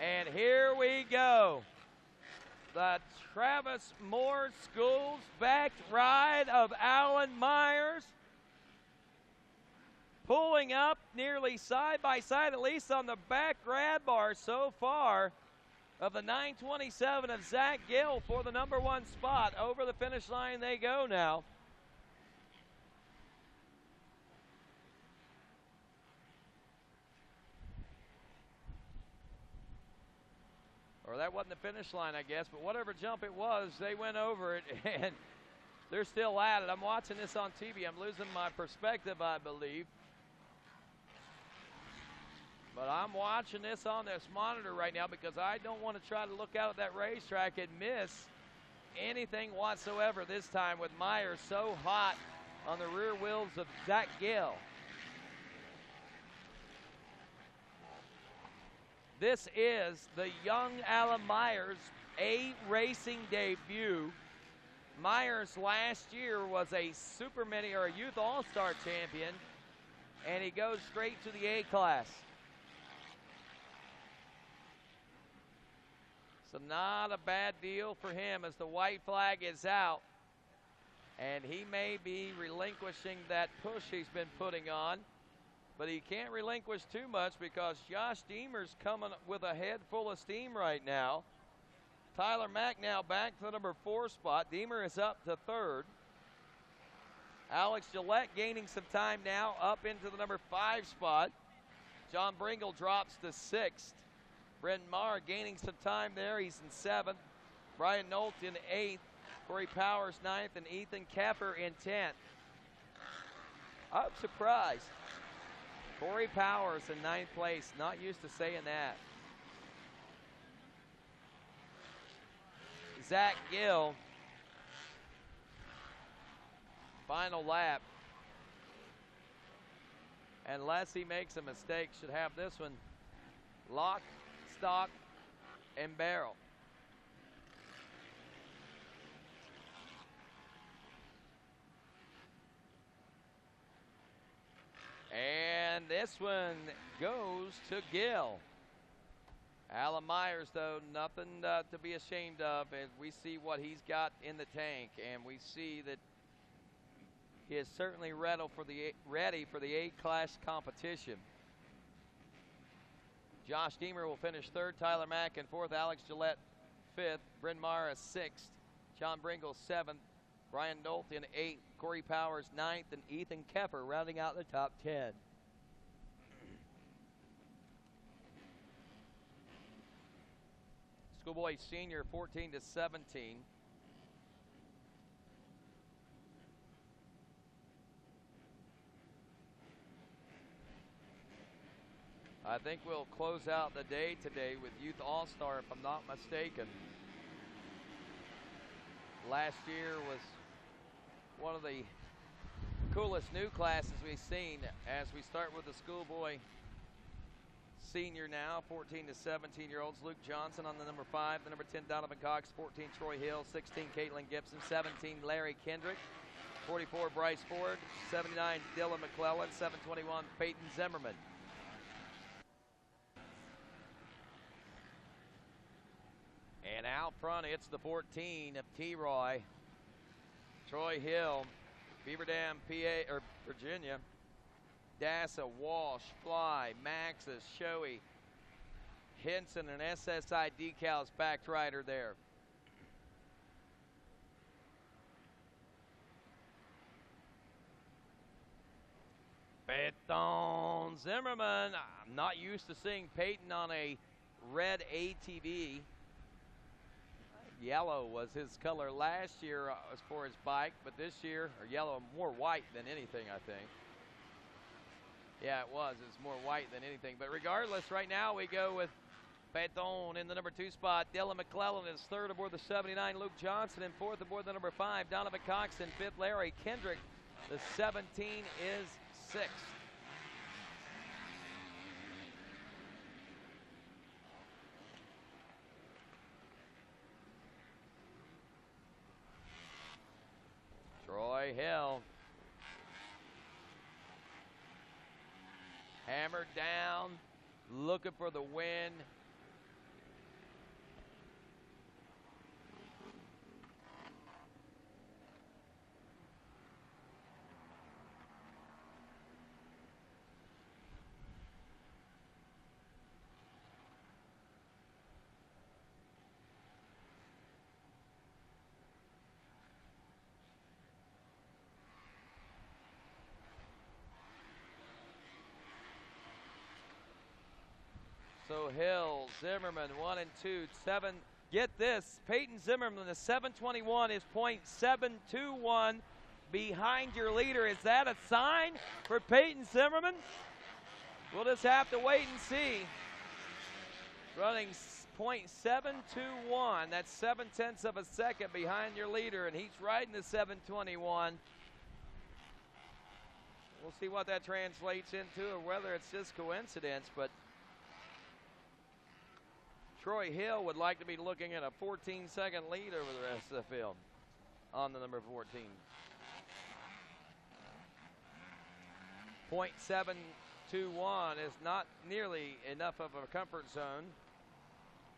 And here we go. The Travis Moore Schools backed ride of Alan Myers, pulling up nearly side by side, at least on the back grab bar so far, of the 927 of Zach Gill for the number 1 spot. Over the finish line they go now. Or that wasn't the finish line, I guess, but whatever jump it was, they went over it, and they're still at it. I'm watching this on TV. I'm losing my perspective, I believe. But I'm watching this on this monitor right now because I don't want to try to look out at that racetrack and miss anything whatsoever this time, with Myers so hot on the rear wheels of Zach Gill. This is the young Alan Myers A Racing debut. Myers last year was a Super Mini or a Youth All-Star champion, and he goes straight to the A class. So not a bad deal for him as the white flag is out. And he may be relinquishing that push he's been putting on. But he can't relinquish too much because Josh Deemer's coming with a head full of steam right now. Tyler Mack now back to the number 4 spot. Deemer is up to 3rd. Alex Gillette gaining some time now up into the number 5 spot. John Bringle drops to 6th. Brendan Marr gaining some time there. He's in 7th. Brian Nolt in 8th. Corey Powers 9th, and Ethan Keffer in 10th. I'm surprised. Corey Powers in 9th place. Not used to saying that. Zach Gill. Final lap. Unless he makes a mistake, should have this one lock, stock, and barrel. And this one goes to Gill. Alan Myers, though, nothing to be ashamed of. And we see what he's got in the tank, and we see that he is certainly ready for the A-class competition. Josh Deemer will finish 3rd, Tyler Mack in 4th, Alex Gillette 5th, Bryn Mara 6th, John Bringle 7th, Brian Nolt in 8th, Corey Powers 9th, and Ethan Keffer rounding out the top 10. Schoolboy Senior 14 to 17. I think we'll close out the day today with Youth All-Star, if I'm not mistaken. Last year was one of the coolest new classes we've seen as we start with the Schoolboy Senior now, 14 to 17-year-olds. Luke Johnson on the number 5, the number 10, Donovan Cox, 14, Troy Hill, 16, Caitlin Gibson, 17, Larry Kendrick, 44, Bryce Ford, 79, Dylan McClellan, 721, Peyton Zimmerman. And out front, it's the 14 of T-Roy. Troy Hill, Beaver Dam, PA, or Virginia. Dassa, Walsh, Fly, Maxis, Shoei, Henson, and SSI decals backed rider there. Peyton Zimmerman. I'm not used to seeing Peyton on a red ATV. Yellow was his color last year as for his bike, but this year, or yellow, more white than anything, I think. Yeah, it was. It was more white than anything. But regardless, right now we go with Peyton in the number 2 spot. Dylan McClellan is 3rd aboard the 79. Luke Johnson in 4th aboard the number 5. Donovan Cox in 5th. Larry Kendrick, the 17, is 6th. Troy Hill. Hammered down, looking for the win. So Hill, Zimmerman, 1 and 2, 7. Get this, Peyton Zimmerman, the 721 is .721 behind your leader. Is that a sign for Peyton Zimmerman? We'll just have to wait and see. Running .721, that's 0.7 of a second behind your leader, and he's riding the 721. We'll see what that translates into or whether it's just coincidence, but Troy Hill would like to be looking at a 14-second lead over the rest of the field on the number 14. 0.721 is not nearly enough of a comfort zone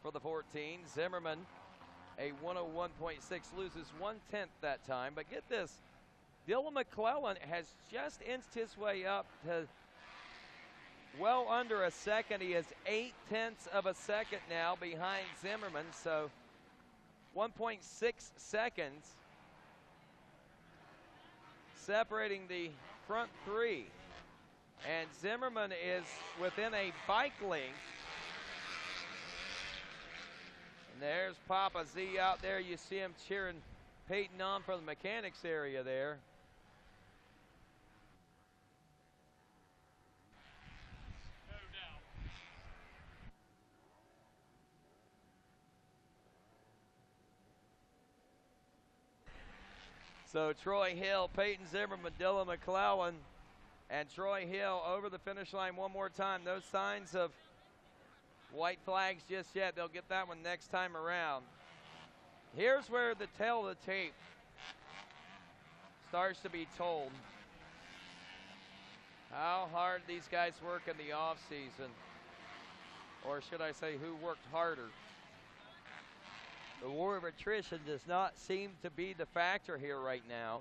for the 14. Zimmerman, a 101.6, loses 1/10 that time. But get this, Dylan McClellan has just inched his way up to well under a second. He is 0.8 of a second now behind Zimmerman, so 1.6 seconds separating the front three. And Zimmerman is within a bike length. And there's Papa Z out there. You see him cheering Peyton on from the mechanics area there. So Troy Hill, Peyton Zimmerman, Dylan McClellan, and Troy Hill over the finish line one more time. No signs of white flags just yet. They'll get that one next time around. Here's where the tale of the tape starts to be told. How hard these guys work in the offseason. Or should I say, who worked harder? The war of attrition does not seem to be the factor here right now.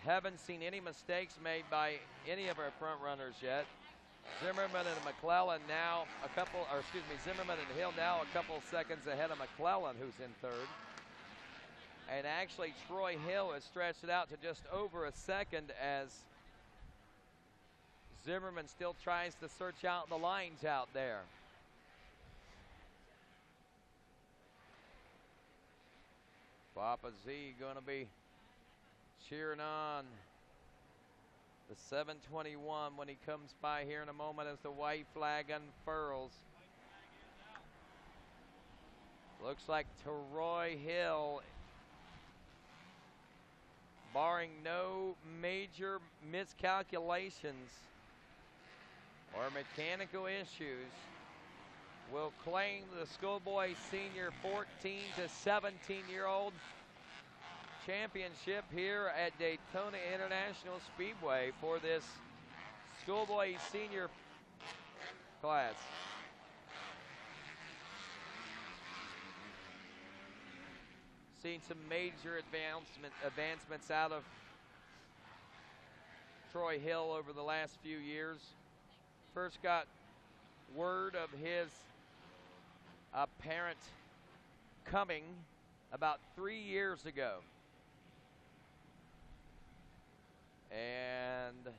Haven't seen any mistakes made by any of our front runners yet. Zimmerman and McClellan now Zimmerman and Hill now a couple seconds ahead of McClellan, who's in third. And actually Troy Hill has stretched it out to just over a second as Zimmerman still tries to search out the lines out there. Papa Z going to be cheering on the 721 when he comes by here in a moment as the white flag unfurls. Looks like Troy Hill, barring no major miscalculations or mechanical issues, will claim the schoolboy senior 14 to 17-year-old championship here at Daytona International Speedway for this schoolboy senior class. Seen some major advancements out of Troy Hill over the last few years. First got word of his apparent coming about 3 years ago. And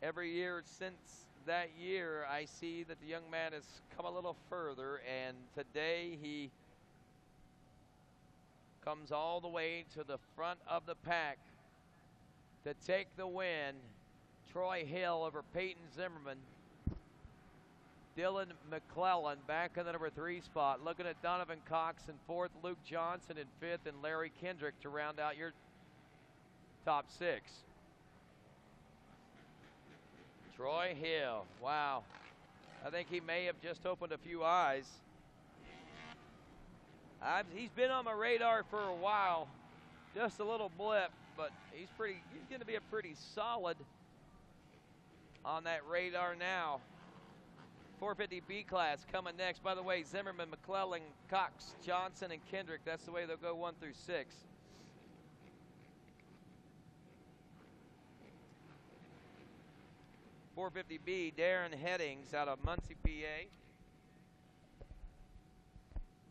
every year since that year, I see that the young man has come a little further, and today he comes all the way to the front of the pack to take the win. Troy Hill over Peyton Zimmerman. Dylan McClellan back in the number 3 spot. Looking at Donovan Cox in 4th, Luke Johnson in 5th, and Larry Kendrick to round out your top 6. Troy Hill, wow. I think he may have just opened a few eyes. He's been on my radar for a while. Just a little blip, but he's going to be a pretty solid on that radar now. 450B class coming next. By the way, Zimmerman, McClellan, Cox, Johnson, and Kendrick. That's the way they'll go 1 through 6. .450B, Darren Headings out of Muncie, PA.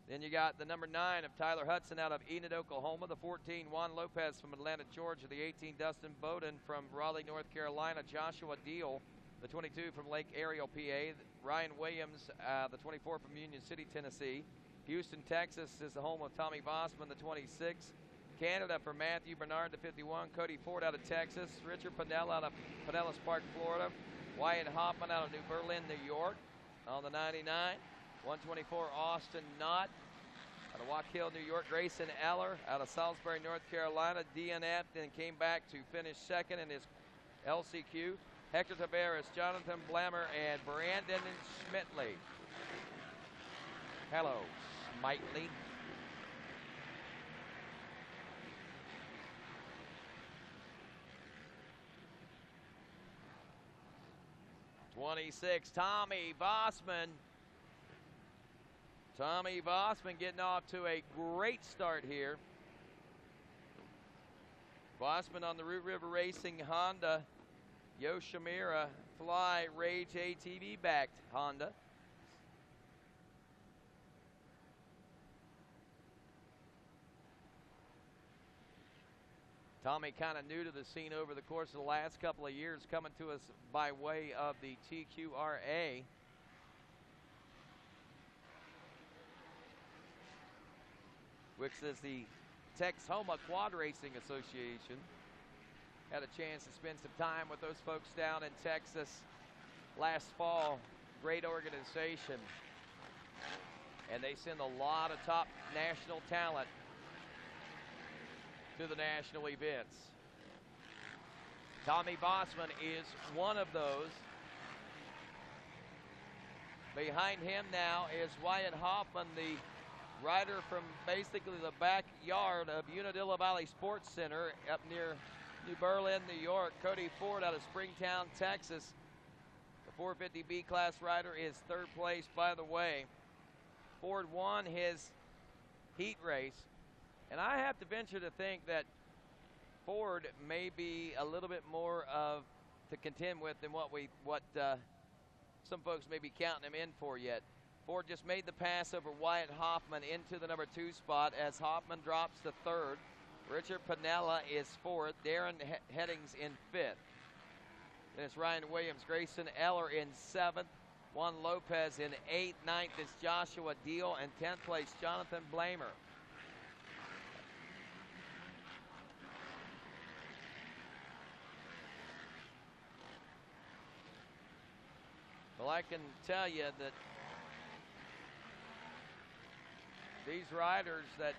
Then you got the number 9 of Tyler Hudson out of Enid, Oklahoma. The 14, Juan Lopez from Atlanta, Georgia. The 18, Dustin Bowden from Raleigh, North Carolina. Joshua Deal, the 22 from Lake Ariel, PA. Ryan Williams, the 24 from Union City, Tennessee. Houston, Texas is the home of Tommy Vossman, the 26. Canada for Matthew Bernard, the 51. Cody Ford out of Texas. Richard Pinella out of Pinellas Park, Florida. Wyatt Hoffman out of New Berlin, New York on the 99. 124, Austin Knott out of Walk Hill, New York. Grayson Eller out of Salisbury, North Carolina. Dean Apton came back to finish second in his LCQ. Hector Taveras, Jonathan Blammer, and Brandon Schmitley. Hello, Smitely. '26, Tommy Vossman. Tommy Vossman getting off to a great start here. Vossman on the Root River Racing Honda Yoshimura Fly Rage ATV backed Honda. Tommy kind of new to the scene over the course of the last couple of years, coming to us by way of the TQRA. Which is the Texoma Quad Racing Association. Had a chance to spend some time with those folks down in Texas last fall. Great organization. And they send a lot of top national talent to the national events. Tommy Vossman is one of those. Behind him now is Wyatt Hoffman, the rider from basically the backyard of Unadilla Valley Sports Center up near New Berlin, New York. Cody Ford out of Springtown, Texas. The 450B class rider is third place, by the way. Ford won his heat race. And I have to venture to think that Ford may be a little bit more to contend with than what some folks may be counting him in for yet. Ford just made the pass over Wyatt Hoffman into the number 2 spot as Hoffman drops to 3rd. Richard Pinella is 4th. Darren Headings in 5th. Then it's Ryan Williams. Grayson Eller in 7th. Juan Lopez in 8th. 9th is Joshua Deal. And 10th place, Jonathan Blamer. Well, I can tell you that these riders that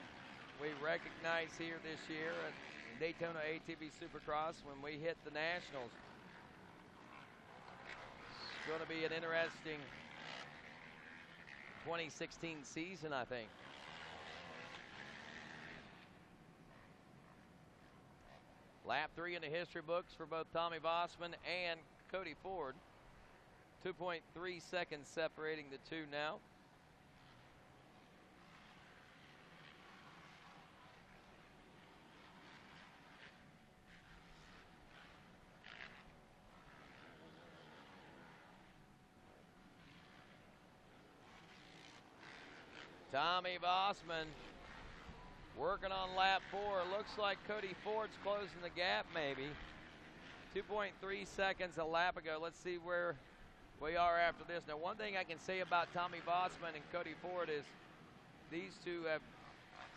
we recognize here this year at Daytona ATV Supercross, when we hit the Nationals, it's going to be an interesting 2016 season, I think. Lap 3 in the history books for both Tommy Vossman and Cody Ford. 2.3 seconds separating the two now. Tommy Vossman working on lap 4. Looks like Cody Ford's closing the gap maybe. 2.3 seconds a lap ago. Let's see where we are after this. Now, one thing I can say about Tommy Vossman and Cody Ford is these two have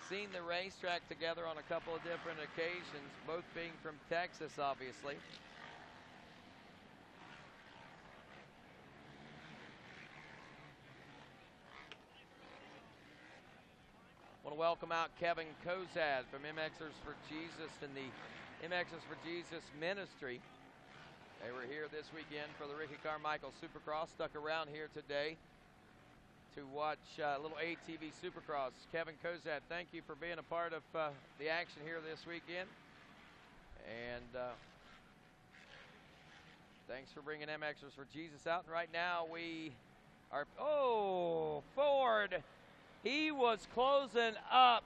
seen the racetrack together on a couple of different occasions, both being from Texas, obviously. Want to welcome out Kevin Kozad from MXers for Jesus and the MXers for Jesus Ministry. They were here this weekend for the Ricky Carmichael Supercross. Stuck around here today to watch a little ATV Supercross. Kevin Kozad, thank you for being a part of the action here this weekend. And thanks for bringing MXers for Jesus out. And right now we are, Ford. He was closing up.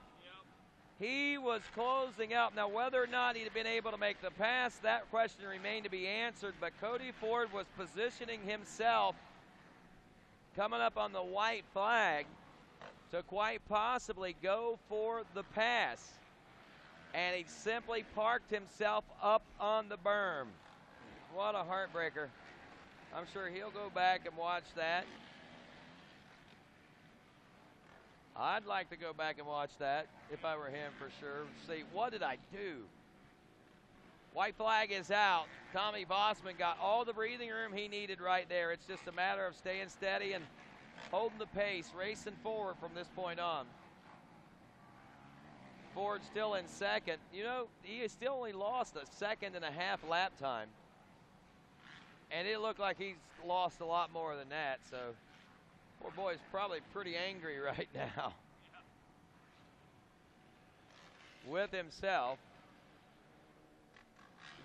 He was closing up. Now, whether or not he'd have been able to make the pass, that question remained to be answered. But Cody Ford was positioning himself coming up on the white flag to quite possibly go for the pass. And he simply parked himself up on the berm. What a heartbreaker. I'm sure he'll go back and watch that. I'd like to go back and watch that if I were him for sure. See, what did I do? White flag is out. Tommy Vossman got all the breathing room he needed right there. It's just a matter of staying steady and holding the pace, racing forward from this point on. Ford still in second. You know, he still only lost a 1.5 lap time. And it looked like he's lost a lot more than that, so Poor boy's probably pretty angry right now with himself.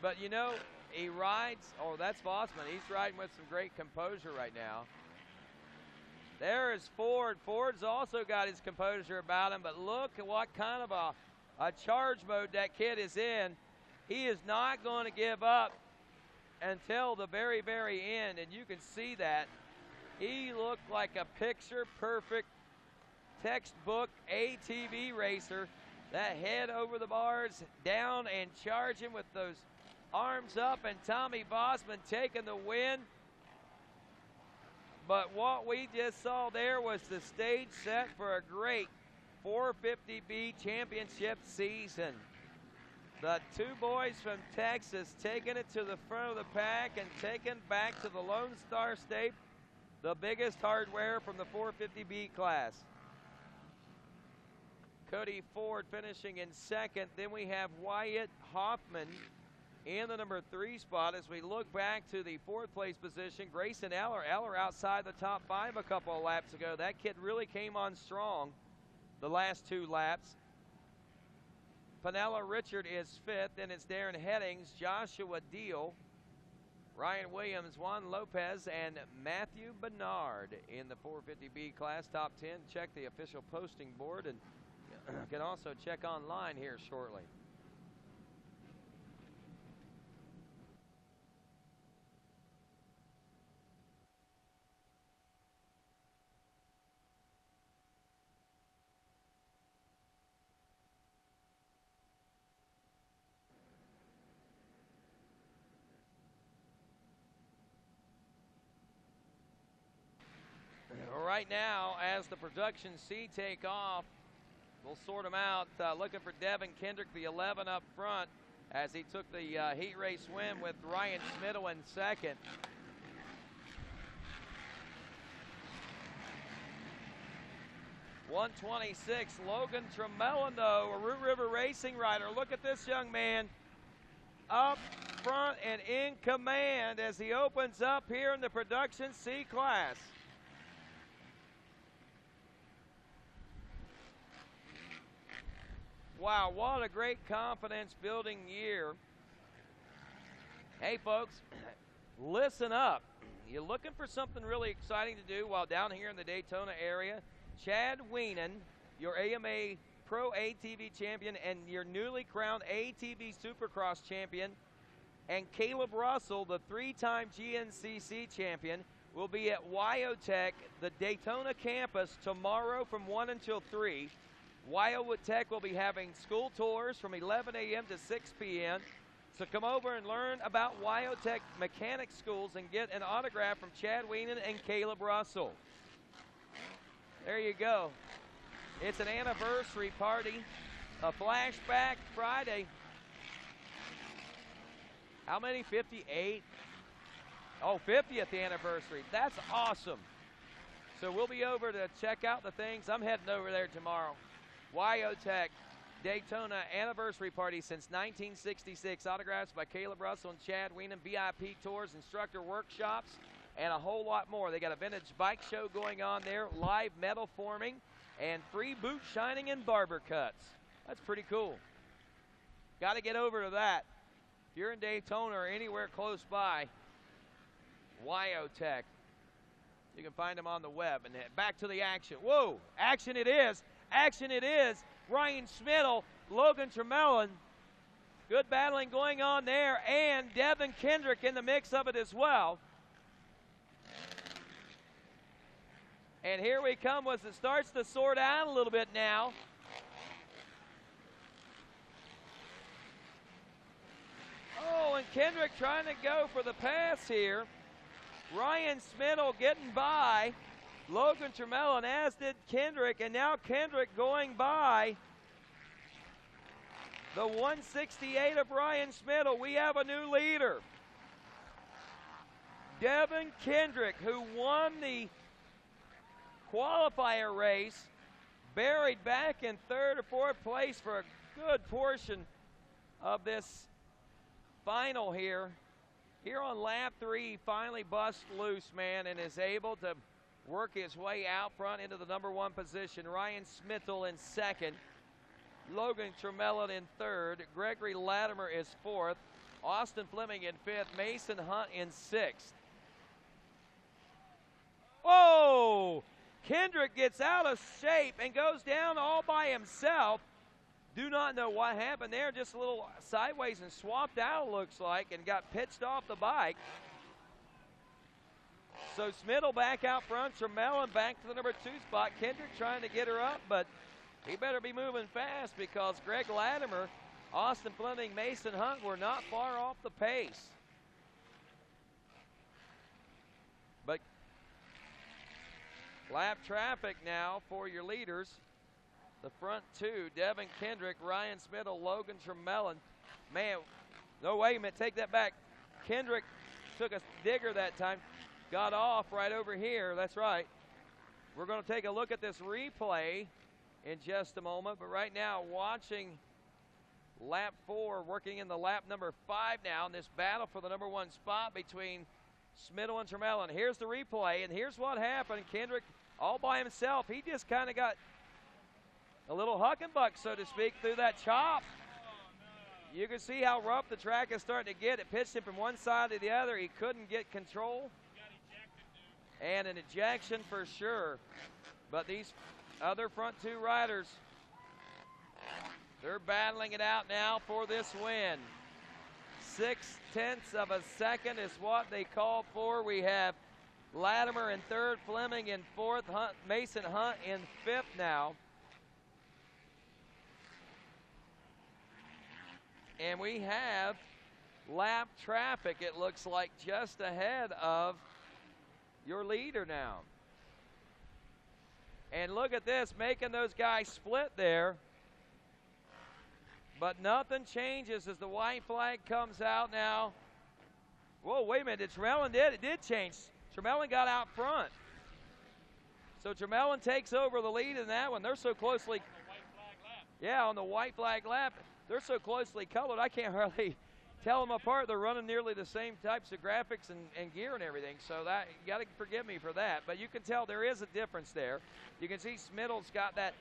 But you know, he rides, oh, that's Vossman. He's riding with some great composure right now. There is Ford. Ford's also got his composure about him, but look at what kind of a charge mode that kid is in. He is not going to give up until the very, very end, and you can see that. He looked like a picture-perfect textbook ATV racer. That head over the bars, down and charging with those arms up, and Tommy Vossman taking the win. But what we just saw there was the stage set for a great 450B championship season. The two boys from Texas taking it to the front of the pack and taking back to the Lone Star State the biggest hardware from the 450B class. Cody Ford finishing in second. Then we have Wyatt Hoffman in the number 3 spot. As we look back to the 4th place position, Grayson Eller outside the top 5 a couple of laps ago. That kid really came on strong the last 2 laps. Panella Richard is 5th. Then it's Darren Headings, Joshua Deal, Ryan Williams, Juan Lopez, and Matthew Bernard in the 450B class top 10. Check the official posting board, and you can also check online here shortly. Right now, as the production C take off, we'll sort them out. Looking for Devin Kendrick, the 11 up front, as he took the heat race win with Ryan Smittle in second. $126, Logan Tremelino, a Root River Racing rider. Look at this young man up front and in command as he opens up here in the production C class. Wow, what a great confidence-building year. Hey, folks, listen up. You're looking for something really exciting to do while down here in the Daytona area? Chad Weenan, your AMA Pro ATV champion and your newly crowned ATV Supercross champion, and Caleb Russell, the 3-time GNCC champion, will be at Wyotech, the Daytona campus, tomorrow from 1 until 3. Wyotech will be having school tours from 11 a.m. to 6 p.m. So come over and learn about Wyotech mechanic schools and get an autograph from Chad Weenan and Caleb Russell. There you go. It's an anniversary party, a flashback Friday. How many? 58? Oh, 50th anniversary. That's awesome. So we'll be over to check out the things. I'm heading over there tomorrow. Wyotech Daytona anniversary party since 1966. Autographs by Caleb Russell and Chad Weenan. VIP tours, instructor workshops, and a whole lot more. They got a vintage bike show going on there, live metal forming, and free boot shining and barber cuts. That's pretty cool. Got to get over to that. If you're in Daytona or anywhere close by, Wyotech. You can find them on the web. And back to the action. Whoa, action it is. Action it is. Ryan Smittle, Logan Tremelin. Good battling going on there. And Devin Kendrick in the mix of it as well. And here we come as it starts to sort out a little bit now. Oh, and Kendrick trying to go for the pass here. Ryan Smittle getting by Logan Tremelin, as did Kendrick, and now Kendrick going by the 168 of Ryan Smittle. We have a new leader. Devin Kendrick, who won the qualifier race, buried back in 3rd or 4th place for a good portion of this final here. Here on lap 3, he finally busts loose, man, and is able to work his way out front into the number 1 position. Ryan Smittle in second. Logan Tremelin in third. Gregory Latimer is fourth. Austin Fleming in fifth. Mason Hunt in sixth. Whoa! Kendrick gets out of shape and goes down all by himself. Do not know what happened there. Just a little sideways and swapped out, looks like, and got pitched off the bike. So Smittle back out front. Tremelin back to the number 2 spot. Kendrick trying to get her up, but he better be moving fast because Greg Latimer, Austin Fleming, Mason Hunt were not far off the pace. But lap traffic now for your leaders. The front 2, Devin Kendrick, Ryan Smittle, Logan Tremelin. Man, no, wait a minute, take that back. Kendrick took a digger that time, got off right over here, that's right. We're going to take a look at this replay in just a moment, but right now watching lap 4, working in the lap number 5 now in this battle for the number 1 spot between Smittle and Tremelin. Here's the replay, and here's what happened. Kendrick all by himself. He just kind of got a little huck and buck, so to speak, through that chop. You can see how rough the track is starting to get. It pitched him from one side to the other. He couldn't get control. And an ejection for sure. But these other front 2 riders, they're battling it out now for this win. 0.6 of a second is what they called for. We have Latimer in third, Fleming in fourth, Mason Hunt in fifth now. And we have lap traffic, it looks like, just ahead of your leader now. And look at this, making those guys split there. But nothing changes as the white flag comes out now. Whoa, wait a minute, Tremelin it did change. Tremelin got out front. So Tremelin takes over the lead in that one. They're so closely. Yeah, on the white flag lap. They're so closely colored, I can't hardly tell them apart. They're running nearly the same types of graphics and gear and everything, so that you got to forgive me for that. But you can tell there is a difference there. You can see Smittle's got that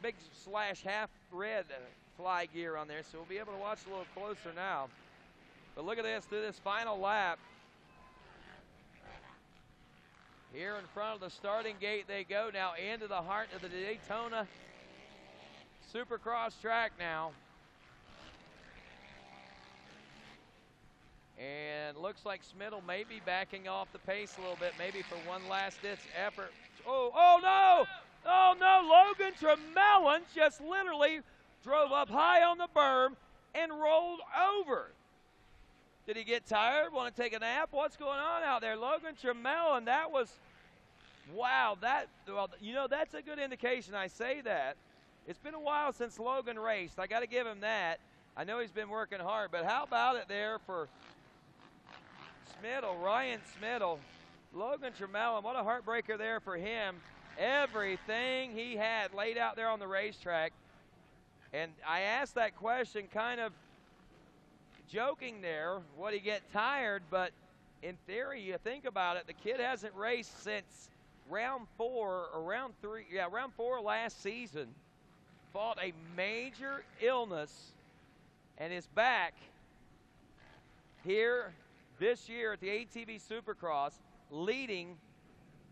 big slash half red fly gear on there, so we'll be able to watch a little closer now. But look at this, through this final lap. Here in front of the starting gate they go now into the heart of the Daytona Supercross track now. And looks like Smittle may be backing off the pace a little bit, maybe for one last-ditch effort. Oh no! Oh no, Logan Tremelin just literally drove up high on the berm and rolled over. Did he get tired, want to take a nap? What's going on out there? Logan Tremelin, that was, wow, well, you know, that's a good indication. I say that. It's been a while since Logan raced. I got to give him that. I know he's been working hard, but how about it there for Smittle, Ryan Smittle, Logan Tremelin, what a heartbreaker there for him. Everything he had laid out there on the racetrack. And I asked that question kind of joking there, would he get tired? But in theory, you think about it, the kid hasn't raced since round 4 or round 3, round 4 last season. Fought a major illness and is back here this year at the ATV Supercross, leading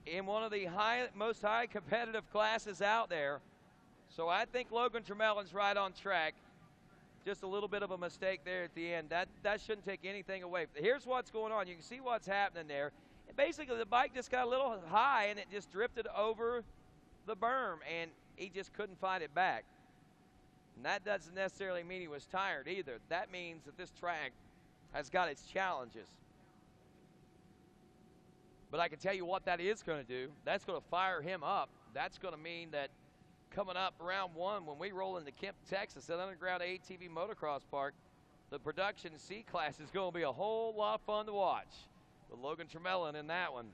in one of the most high competitive classes out there. So I think Logan Tremelin's right on track. Just a little bit of a mistake there at the end. That shouldn't take anything away. Here's what's going on. You can see what's happening there. And basically, the bike just got a little high, and it just drifted over the berm, and he just couldn't find it back. And that doesn't necessarily mean he was tired either. That means that this track has got its challenges. But I can tell you what that is going to do. That's going to fire him up. That's going to mean that coming up round 1, when we roll into Kemp, Texas, at Underground ATV Motocross Park, the production C class is going to be a whole lot of fun to watch. With Logan Tremelin in that one.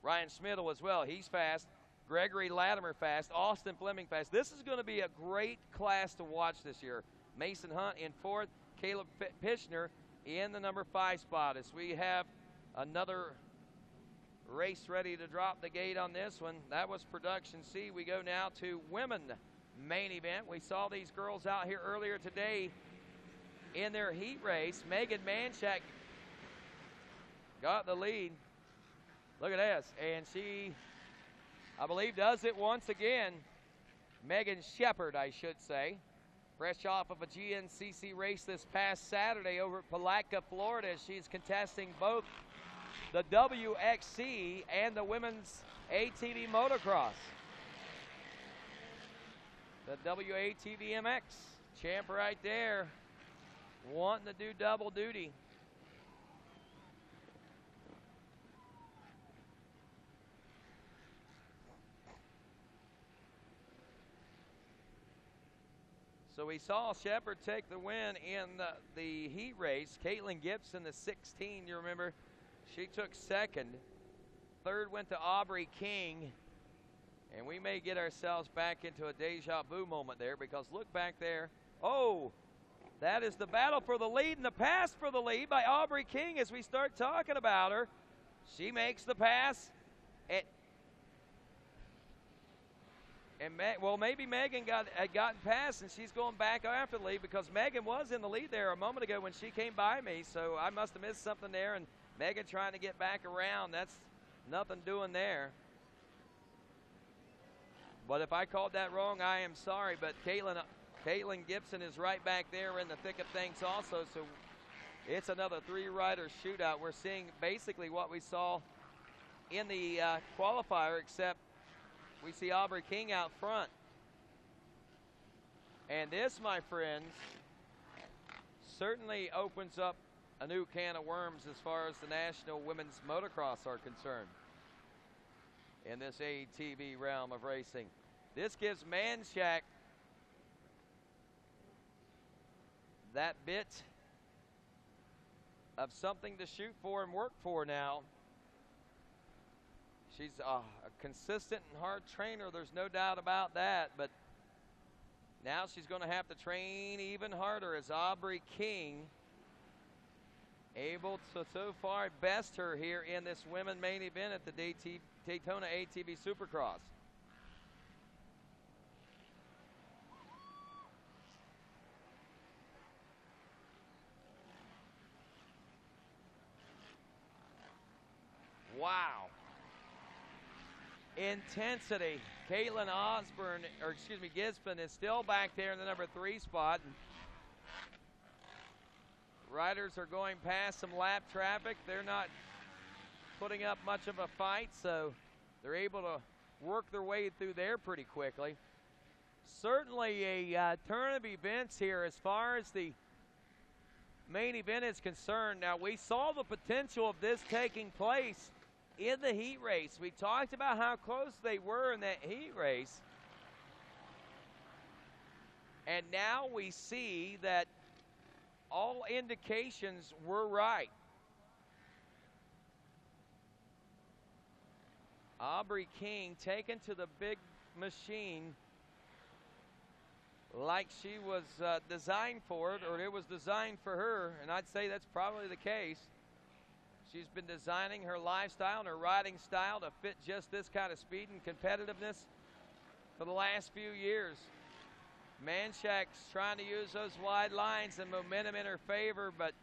Ryan Smittle as well. He's fast. Gregory Latimer fast. Austin Fleming fast. This is going to be a great class to watch this year. Mason Hunt in 4th. Caleb Pishner in the number 5 spot as we have another race ready to drop the gate on this one. That was Production C. We go now to women main event. We saw these girls out here earlier today in their heat race. Megan Manchak got the lead. Look at this. And she, I believe, does it once again. Megan Shepard, I should say. Fresh off of a GNCC race this past Saturday over at Palatka, Florida. She's contesting both the WXC and the women's ATV motocross. The WATVMX champ right there, wanting to do double duty. So we saw Shepard take the win in the heat race. Caitlin Gibson, the 16, you remember, she took second. Third went to Aubrey King. And we may get ourselves back into a deja vu moment there, because look back there. Oh, that is the battle for the lead and the pass for the lead by Aubrey King as we start talking about her. She makes the pass. Well, maybe Megan had gotten past, and she's going back after the lead, because Megan was in the lead there a moment ago when she came by me, so I must have missed something there, and Megan trying to get back around. That's nothing doing there. But if I called that wrong, I am sorry, but Caitlin Gibson is right back there in the thick of things also, so it's another three-rider shootout. We're seeing basically what we saw in the qualifier, except we see Aubrey King out front. And this, my friends, certainly opens up a new can of worms as far as the national women's motocross are concerned in this ATV realm of racing. This gives Manchak that bit of something to shoot for and work for now. She's a consistent and hard trainer, there's no doubt about that, but now she's going to have to train even harder as Aubrey King able to so far best her here in this women main event at the Daytona ATV Supercross. Wow. Intensity. Caitlin Gisbin is still back there in the number 3 spot. Riders are going past some lap traffic. They're not putting up much of a fight, so they're able to work their way through there pretty quickly. Certainly a turn of events here as far as the main event is concerned. Now, we saw the potential of this taking place in the heat race. We talked about how close they were in that heat race. And now we see that all indications were right. Aubrey King taken to the big machine like she was designed for it, or it was designed for her, and I'd say that's probably the case. She's been designing her lifestyle and her riding style to fit just this kind of speed and competitiveness for the last few years. Manchak's trying to use those wide lines and momentum in her favor, but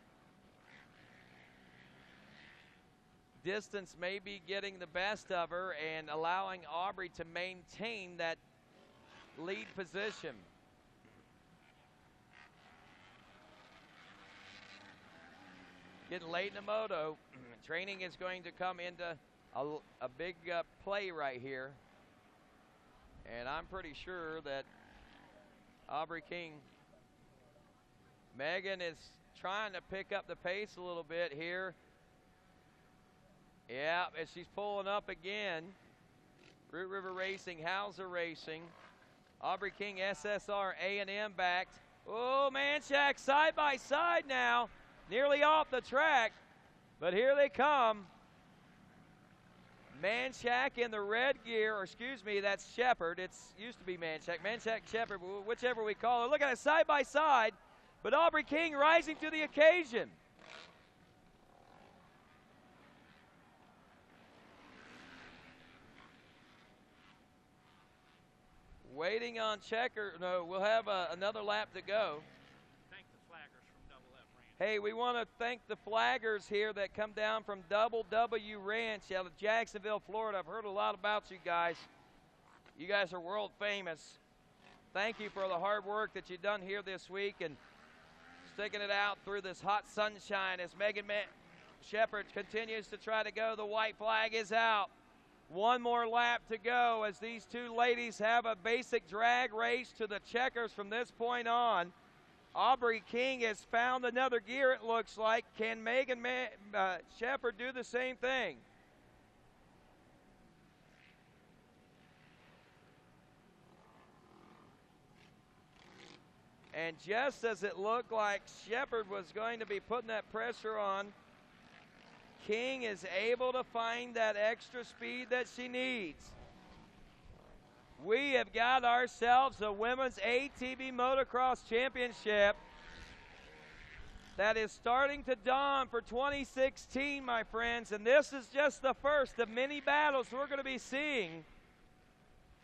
distance may be getting the best of her and allowing Aubrey to maintain that lead position. Getting late in the moto. Training is going to come into a big play right here. And I'm pretty sure that Aubrey King, Megan is trying to pick up the pace a little bit here. Yeah, as she's pulling up again. Root River Racing, Hauser Racing. Aubrey King, SSR, A&M backed. Oh, Manchak side by side now. Nearly off the track, but here they come. Manchak in the red gear, or excuse me, that's Shepard. It's used to be Manchak. Manchak, Shepard, whichever we call her. Look at it, side by side, but Aubrey King rising to the occasion. Waiting on checker. No, we'll have another lap to go. Thank the flaggers from Double F Ranch. Hey, we want to thank the flaggers here that come down from Double W Ranch out of Jacksonville, Florida. I've heard a lot about you guys. You guys are world famous. Thank you for the hard work that you've done here this week and sticking it out through this hot sunshine as Megan Shepherd continues to try to go. The white flag is out. One more lap to go as these two ladies have a basic drag race to the checkers from this point on. Aubrey King has found another gear, it looks like. Can Megan Shepherd do the same thing? And just as it looked like Shepherd was going to be putting that pressure on, King is able to find that extra speed that she needs. We have got ourselves a women's ATV motocross championship that is starting to dawn for 2016, my friends, and this is just the first of many battles we're going to be seeing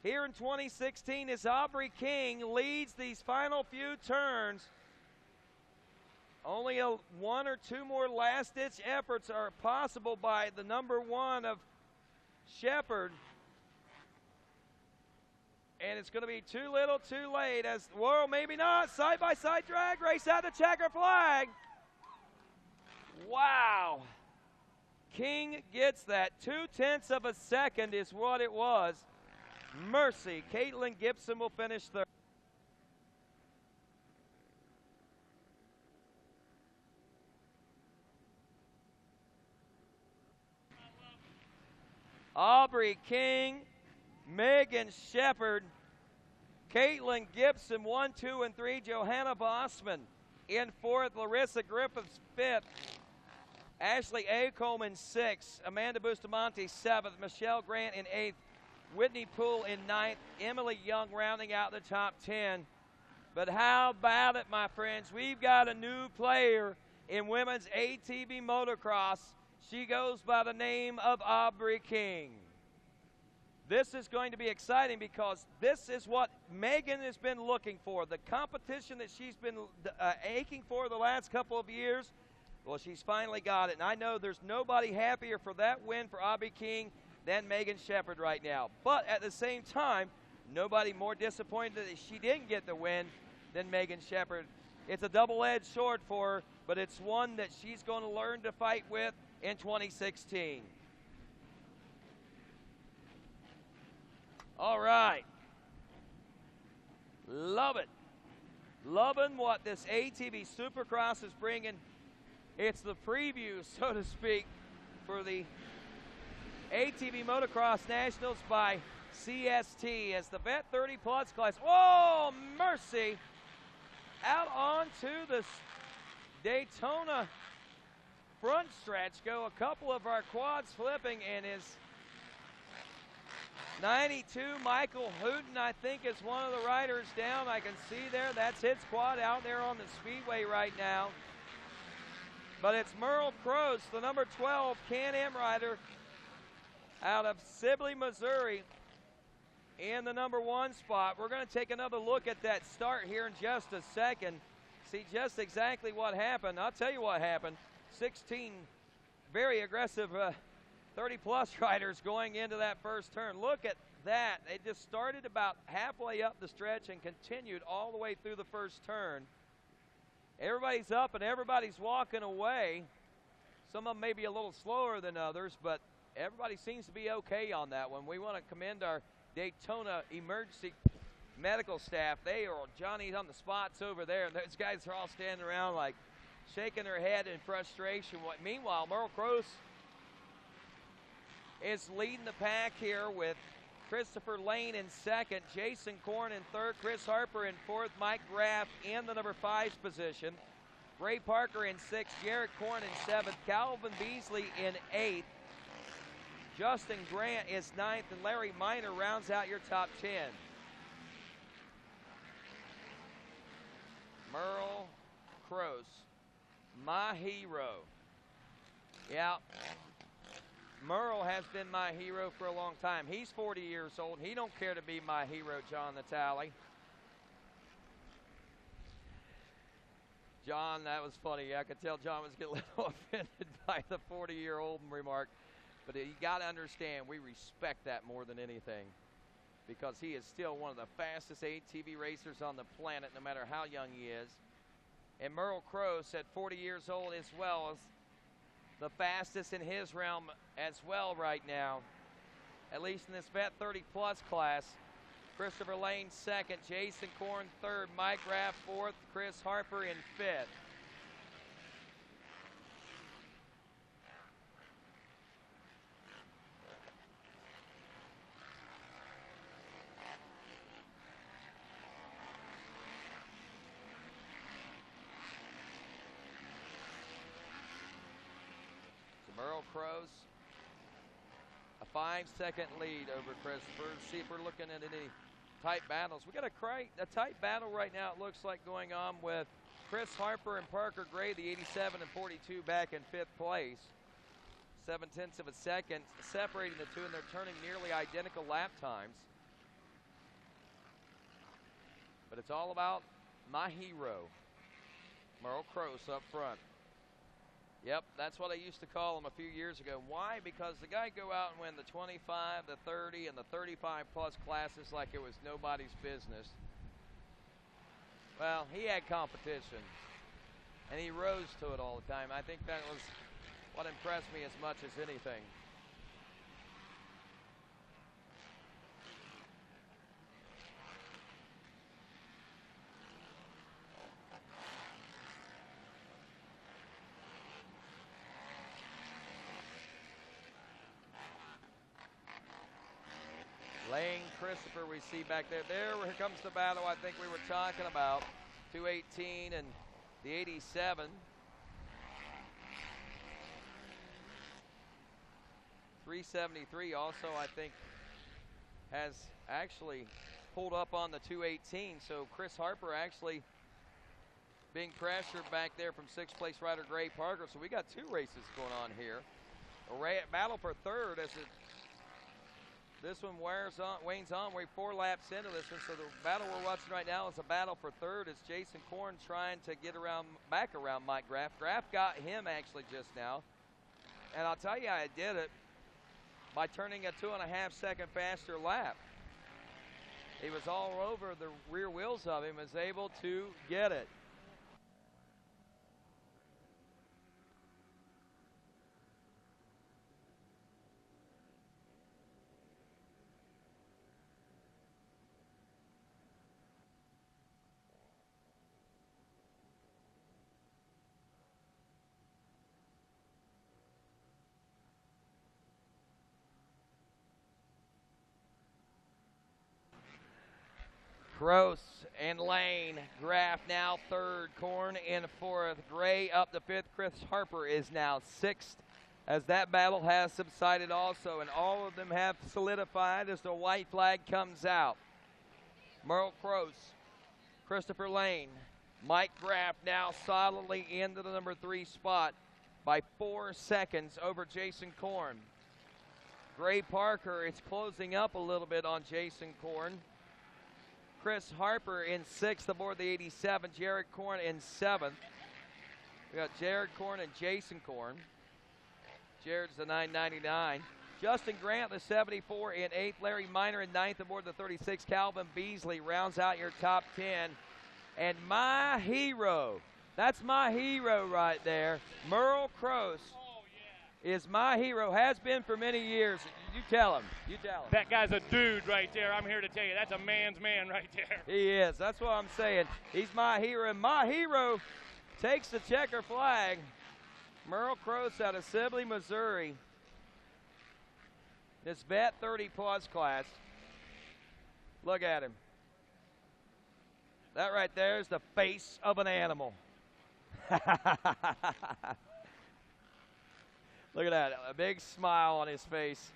here in 2016 as Aubrey King leads these final few turns. Only one or two more last-ditch efforts are possible by the number one of Shepherd. And it's going to be too little, too late as, well, maybe not. Side-by-side drag race out the checker flag. Wow. King gets that. 0.2 of a second is what it was. Mercy. Caitlin Gibson will finish third. Aubrey King, Megan Shepherd, Caitlin Gibson, 1, 2, and 3. Johanna Bossman in fourth. Larissa Griffiths, fifth. Ashley Acomb in sixth. Amanda Bustamante, seventh. Michelle Grant in eighth. Whitney Poole in ninth. Emily Young rounding out the top 10. But how about it, my friends? We've got a new player in women's ATV motocross. She goes by the name of Aubrey King. This is going to be exciting because this is what Megan has been looking for. The competition that she's been aching for the last couple of years, well, she's finally got it. And I know there's nobody happier for that win for Aubrey King than Megan Shepherd right now. But at the same time, nobody more disappointed that she didn't get the win than Megan Shepherd. It's a double-edged sword for her, but it's one that she's going to learn to fight with in 2016. All right. Love it. Loving what this ATV Supercross is bringing. It's the preview, so to speak, for the ATV Motocross Nationals by CST as the Vet 30 Plus class. Whoa, mercy. Out onto the Daytona front stretch go a couple of our quads flipping, and is 92 Michael Hooten, I think, is one of the riders down. I can see there, that's his quad out there on the speedway right now. But it's Merle Croce, the number 12 Can-Am rider out of Sibley, Missouri, in the number 1 spot. We're going to take another look at that start here in just a second, see just exactly what happened. I'll tell you what happened. 16 very aggressive 30-plus riders going into that first turn. Look at that. They just started about halfway up the stretch and continued all the way through the first turn. Everybody's up and everybody's walking away. Some of them may be a little slower than others, but everybody seems to be okay on that one. We want to commend our Daytona emergency medical staff. They are Johnny's on the spots over there, and those guys are all standing around like shaking their head in frustration. Meanwhile, Merle Croce is leading the pack here with Christopher Lane in second, Jason Korn in third, Chris Harper in fourth, Mike Graff in the number 5 position, Ray Parker in sixth, Jared Korn in seventh, Calvin Beasley in eighth, Justin Grant is ninth, and Larry Miner rounds out your top 10. Merle Croce, my hero. Yeah. Merle has been my hero for a long time. He's 40 years old. He don't care to be my hero, John Natale. John, that was funny. I could tell John was getting a little offended by the 40-year-old remark. But you got to understand, we respect that more than anything, because he is still one of the fastest ATV racers on the planet, no matter how young he is. And Merle Croce, at 40 years old as well, is the fastest in his realm as well right now, at least in this Vet 30-plus class. Christopher Lane second, Jason Korn third, Mike Graff fourth, Chris Harper in fifth. Merle Croce, a 5-second lead over Christopher. See if we're looking at any tight battles. We got a tight battle right now, it looks like, going on with Chris Harper and Parker Gray, the 87 and 42, back in 5th place. 0.7 of a second separating the two, and they're turning nearly identical lap times. But it's all about my hero, Merle Croce, up front. Yep, that's what I used to call him a few years ago. Why? Because the guy go out and win the 25, the 30, and the 35-plus classes like it was nobody's business. Well, he had competition, and he rose to it all the time. I think that was what impressed me as much as anything. Lane Christopher we see back there. Here comes the battle I think we were talking about. 218 and the 87. 373 also, I think, has actually pulled up on the 218. So Chris Harper actually being pressured back there from 6th place rider Gray Parker. So we got 2 races going on here. A battle for third as this one wanes on. We're 4 laps into this one, so the battle we're watching right now is a battle for third as Jason Korn trying to get back around Mike Graff. Graff got him actually just now, and I'll tell you I did it by turning a 2.5-second faster lap. He was all over the rear wheels of him, was able to get it. Croce and Lane. Graff now third. Korn in fourth. Gray up to fifth. Chris Harper is now sixth as that battle has subsided also, and all of them have solidified as the white flag comes out. Merle Croce, Christopher Lane, Mike Graff now solidly into the number 3 spot by 4 seconds over Jason Korn. Gray Parker is closing up a little bit on Jason Korn. Chris Harper in 6th aboard the 87. Jared Korn in 7th. We got Jared Korn and Jason Korn. Jared's the 999. Justin Grant, the 74 in 8th. Larry Miner in 9th aboard the 36. Calvin Beasley rounds out your top 10. And my hero, that's my hero right there, Merle Croce, is my hero, has been for many years. You tell him. You tell him. That guy's a dude right there. I'm here to tell you, that's a man's man right there. He is. That's what I'm saying. He's my hero. And my hero takes the checker flag. Merle Croce out of Sibley, Missouri. This Vet 30-plus class. Look at him. That right there is the face of an animal. Look at that, a big smile on his face.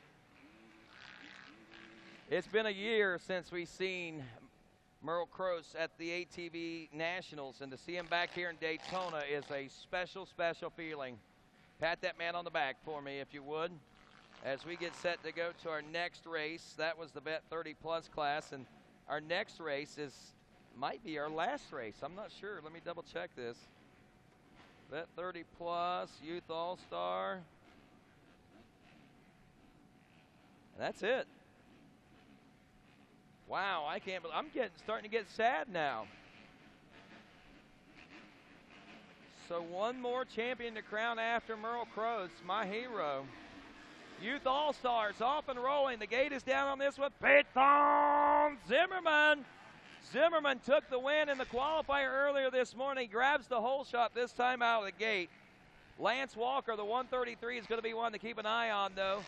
It's been a year since we've seen Merle Croce at the ATV Nationals, and to see him back here in Daytona is a special, special feeling. Pat that man on the back for me, if you would. as we get set to go to our next race. That was the Bet 30 Plus class, and our next race might be our last race. I'm not sure. Let me double check this. Bet 30 Plus, Youth All-Star. That's it. Wow, I can't believe, I'm starting to get sad now. So one more champion to crown after Merle Crowe, my hero. Youth All-Stars off and rolling. The gate is down on this one. Peyton Zimmerman. Zimmerman took the win in the qualifier earlier this morning. He grabs the hole shot this time out of the gate. Lance Walker, the 133, is going to be one to keep an eye on, though.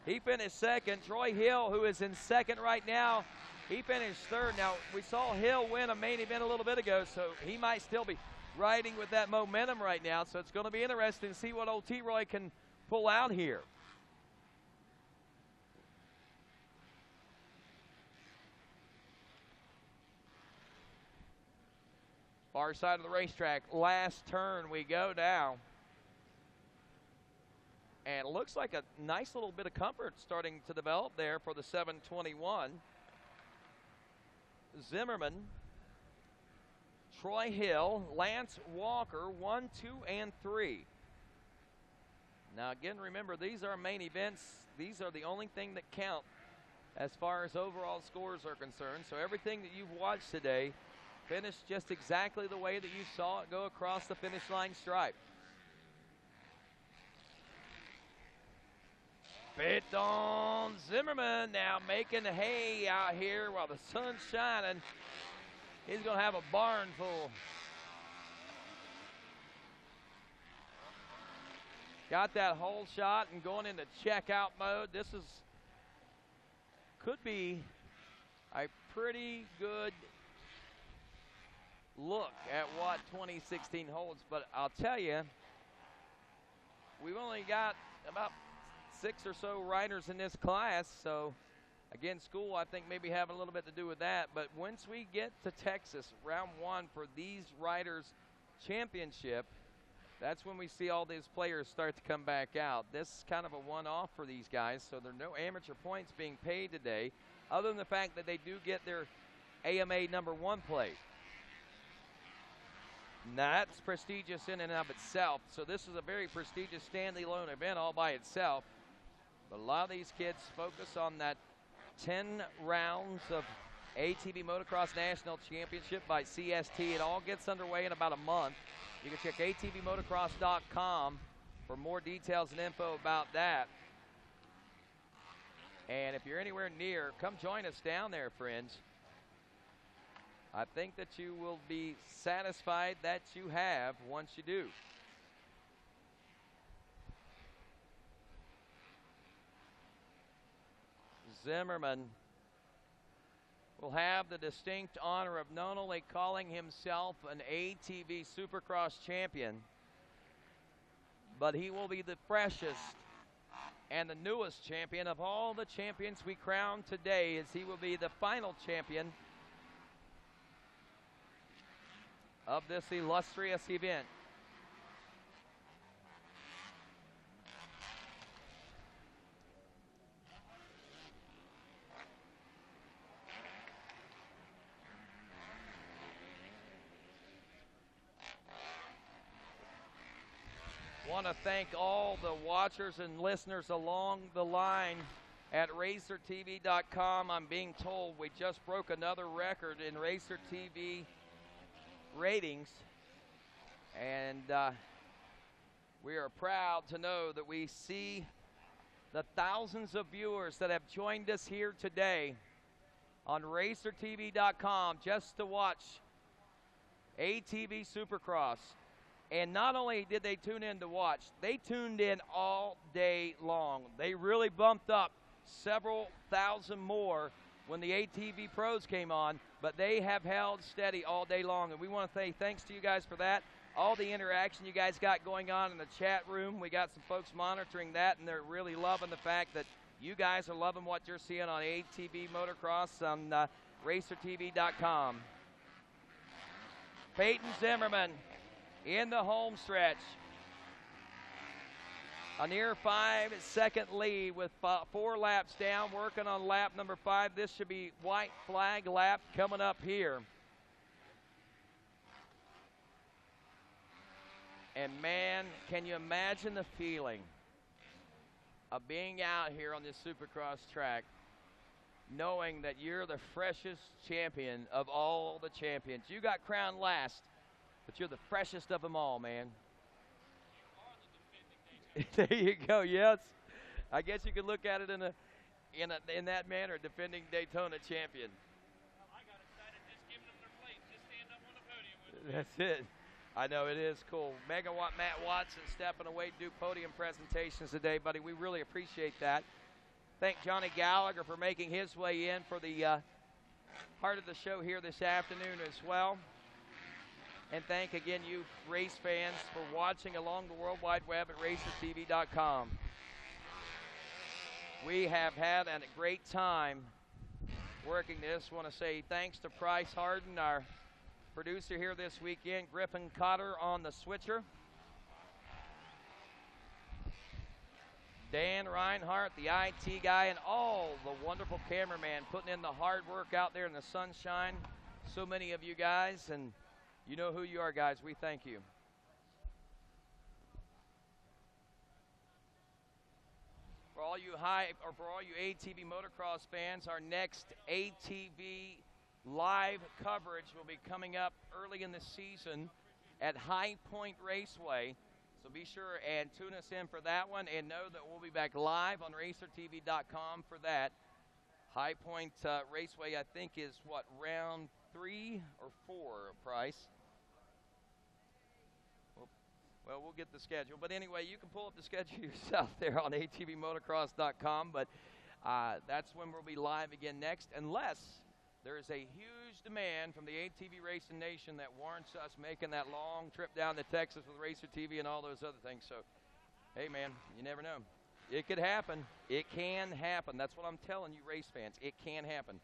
He finished second. Troy Hill, who is in second right now, he finished third. Now, we saw Hill win a main event a little bit ago, so he might still be riding with that momentum right now. So it's going to be interesting to see what old T-Roy can pull out here. Far side of the racetrack, last turn we go now. And it looks like a nice little bit of comfort starting to develop there for the 721. Zimmerman, Troy Hill, Lance Walker, 1, 2, and 3. Now again, remember, these are main events. These are the only thing that count as far as overall scores are concerned. So everything that you've watched today finished just exactly the way that you saw it go across the finish line stripe. Peyton Zimmerman now making hay out here while the sun's shining. He's going to have a barn full. Got that hole shot and going into checkout mode. This could be a pretty good look at what 2016 holds. But I'll tell you, we've only got about 6 or so riders in this class, so again, school I think maybe having a little bit to do with that. But once we get to Texas, round 1 for these riders championship, that's when we see all these players start to come back out. This is kind of a one-off for these guys, so there are no amateur points being paid today, other than the fact that they do get their AMA number 1 plate. Now, that's prestigious in and of itself, so this is a very prestigious standalone event all by itself. But a lot of these kids focus on that 10 rounds of ATV Motocross National Championship by CST. It all gets underway in about a month. You can check atvmotocross.com for more details and info about that. And if you're anywhere near, come join us down there, friends. I think that you will be satisfied that you have once you do. Zimmerman will have the distinct honor of not only calling himself an ATV Supercross champion, but he will be the freshest and the newest champion of all the champions we crown today, as he will be the final champion of this illustrious event. Want to thank all the watchers and listeners along the line at RacerTV.com. I'm being told we just broke another record in Racer TV ratings, and we are proud to know that we see the thousands of viewers that have joined us here today on RacerTV.com just to watch ATV Supercross. And not only did they tune in to watch, they tuned in all day long. They really bumped up several thousand more when the ATV Pros came on, but they have held steady all day long. And we want to say thanks to you guys for that. All the interaction you guys got going on in the chat room, we got some folks monitoring that, and they're really loving the fact that you guys are loving what you're seeing on ATV Motocross on RacerTV.com. Peyton Zimmerman in the home stretch. A near 5-second lead with 4 laps down, working on lap number 5. This should be white flag lap coming up here. And man, can you imagine the feeling of being out here on this Supercross track, knowing that you're the freshest champion of all the champions. You got crowned last, but you're the freshest of them all, man. There you go. Yes, I guess you could look at it in that manner, defending Daytona champion. I got excited just giving them their place, just stand up on the podium with me. That's it. I know it is cool. Megawatt Matt Watson stepping away to do podium presentations today, buddy. We really appreciate that. Thank Johnny Gallagher for making his way in for the heart of the show here this afternoon as well. And thank again you race fans for watching along the World Wide Web at racertv.com. We have had a great time working this. I want to say thanks to Bryce Harden, our producer here this weekend, Griffin Cotter on the switcher. Dan Reinhardt, the IT guy, and all the wonderful cameraman putting in the hard work out there in the sunshine. So many of you guys, and you know who you are, guys. We thank you. For all you ATV motocross fans, our next ATV live coverage will be coming up early in the season at High Point Raceway. So be sure and tune us in for that one, and know that we'll be back live on racertv.com for that. High Point Raceway, I think, is what, round 3 or 4 of Price? Well, we'll get the schedule. But anyway, you can pull up the schedule yourself there on atvmotocross.com. But that's when we'll be live again next, unless there is a huge demand from the ATV Racing Nation that warrants us making that long trip down to Texas with Racer TV and all those other things. So, hey, man, you never know. It could happen. It can happen. That's what I'm telling you, race fans. It can happen.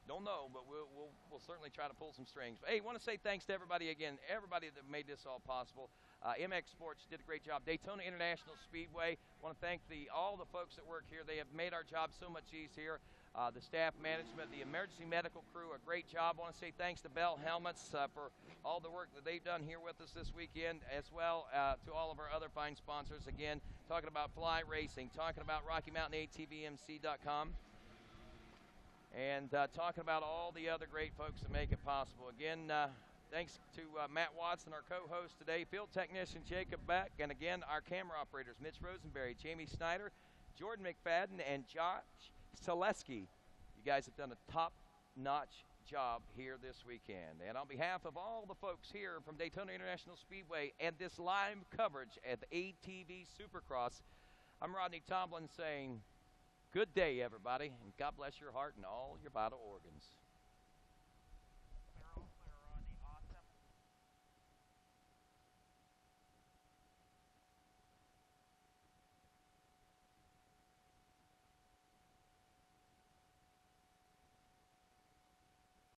Don't know, but we'll certainly try to pull some strings. Hey, want to say thanks to everybody again, everybody that made this all possible. MX Sports did a great job. Daytona International Speedway, want to thank all the folks that work here. They have made our job so much easier. The staff management, the emergency medical crew, a great job. I want to say thanks to Bell Helmets for all the work that they've done here with us this weekend, as well to all of our other fine sponsors. Again, talking about Fly Racing, talking about Rocky Mountain ATVMC.com, and talking about all the other great folks that make it possible. Again, thanks to Matt Watson, our co-host today, field technician Jacob Beck, and again, our camera operators, Mitch Rosenberry, Jamie Snyder, Jordan McFadden, and Josh Selesky. You guys have done a top-notch job here this weekend. And on behalf of all the folks here from Daytona International Speedway and this live coverage at the ATV Supercross, I'm Rodney Tomlin saying good day, everybody, and God bless your heart and all your vital organs.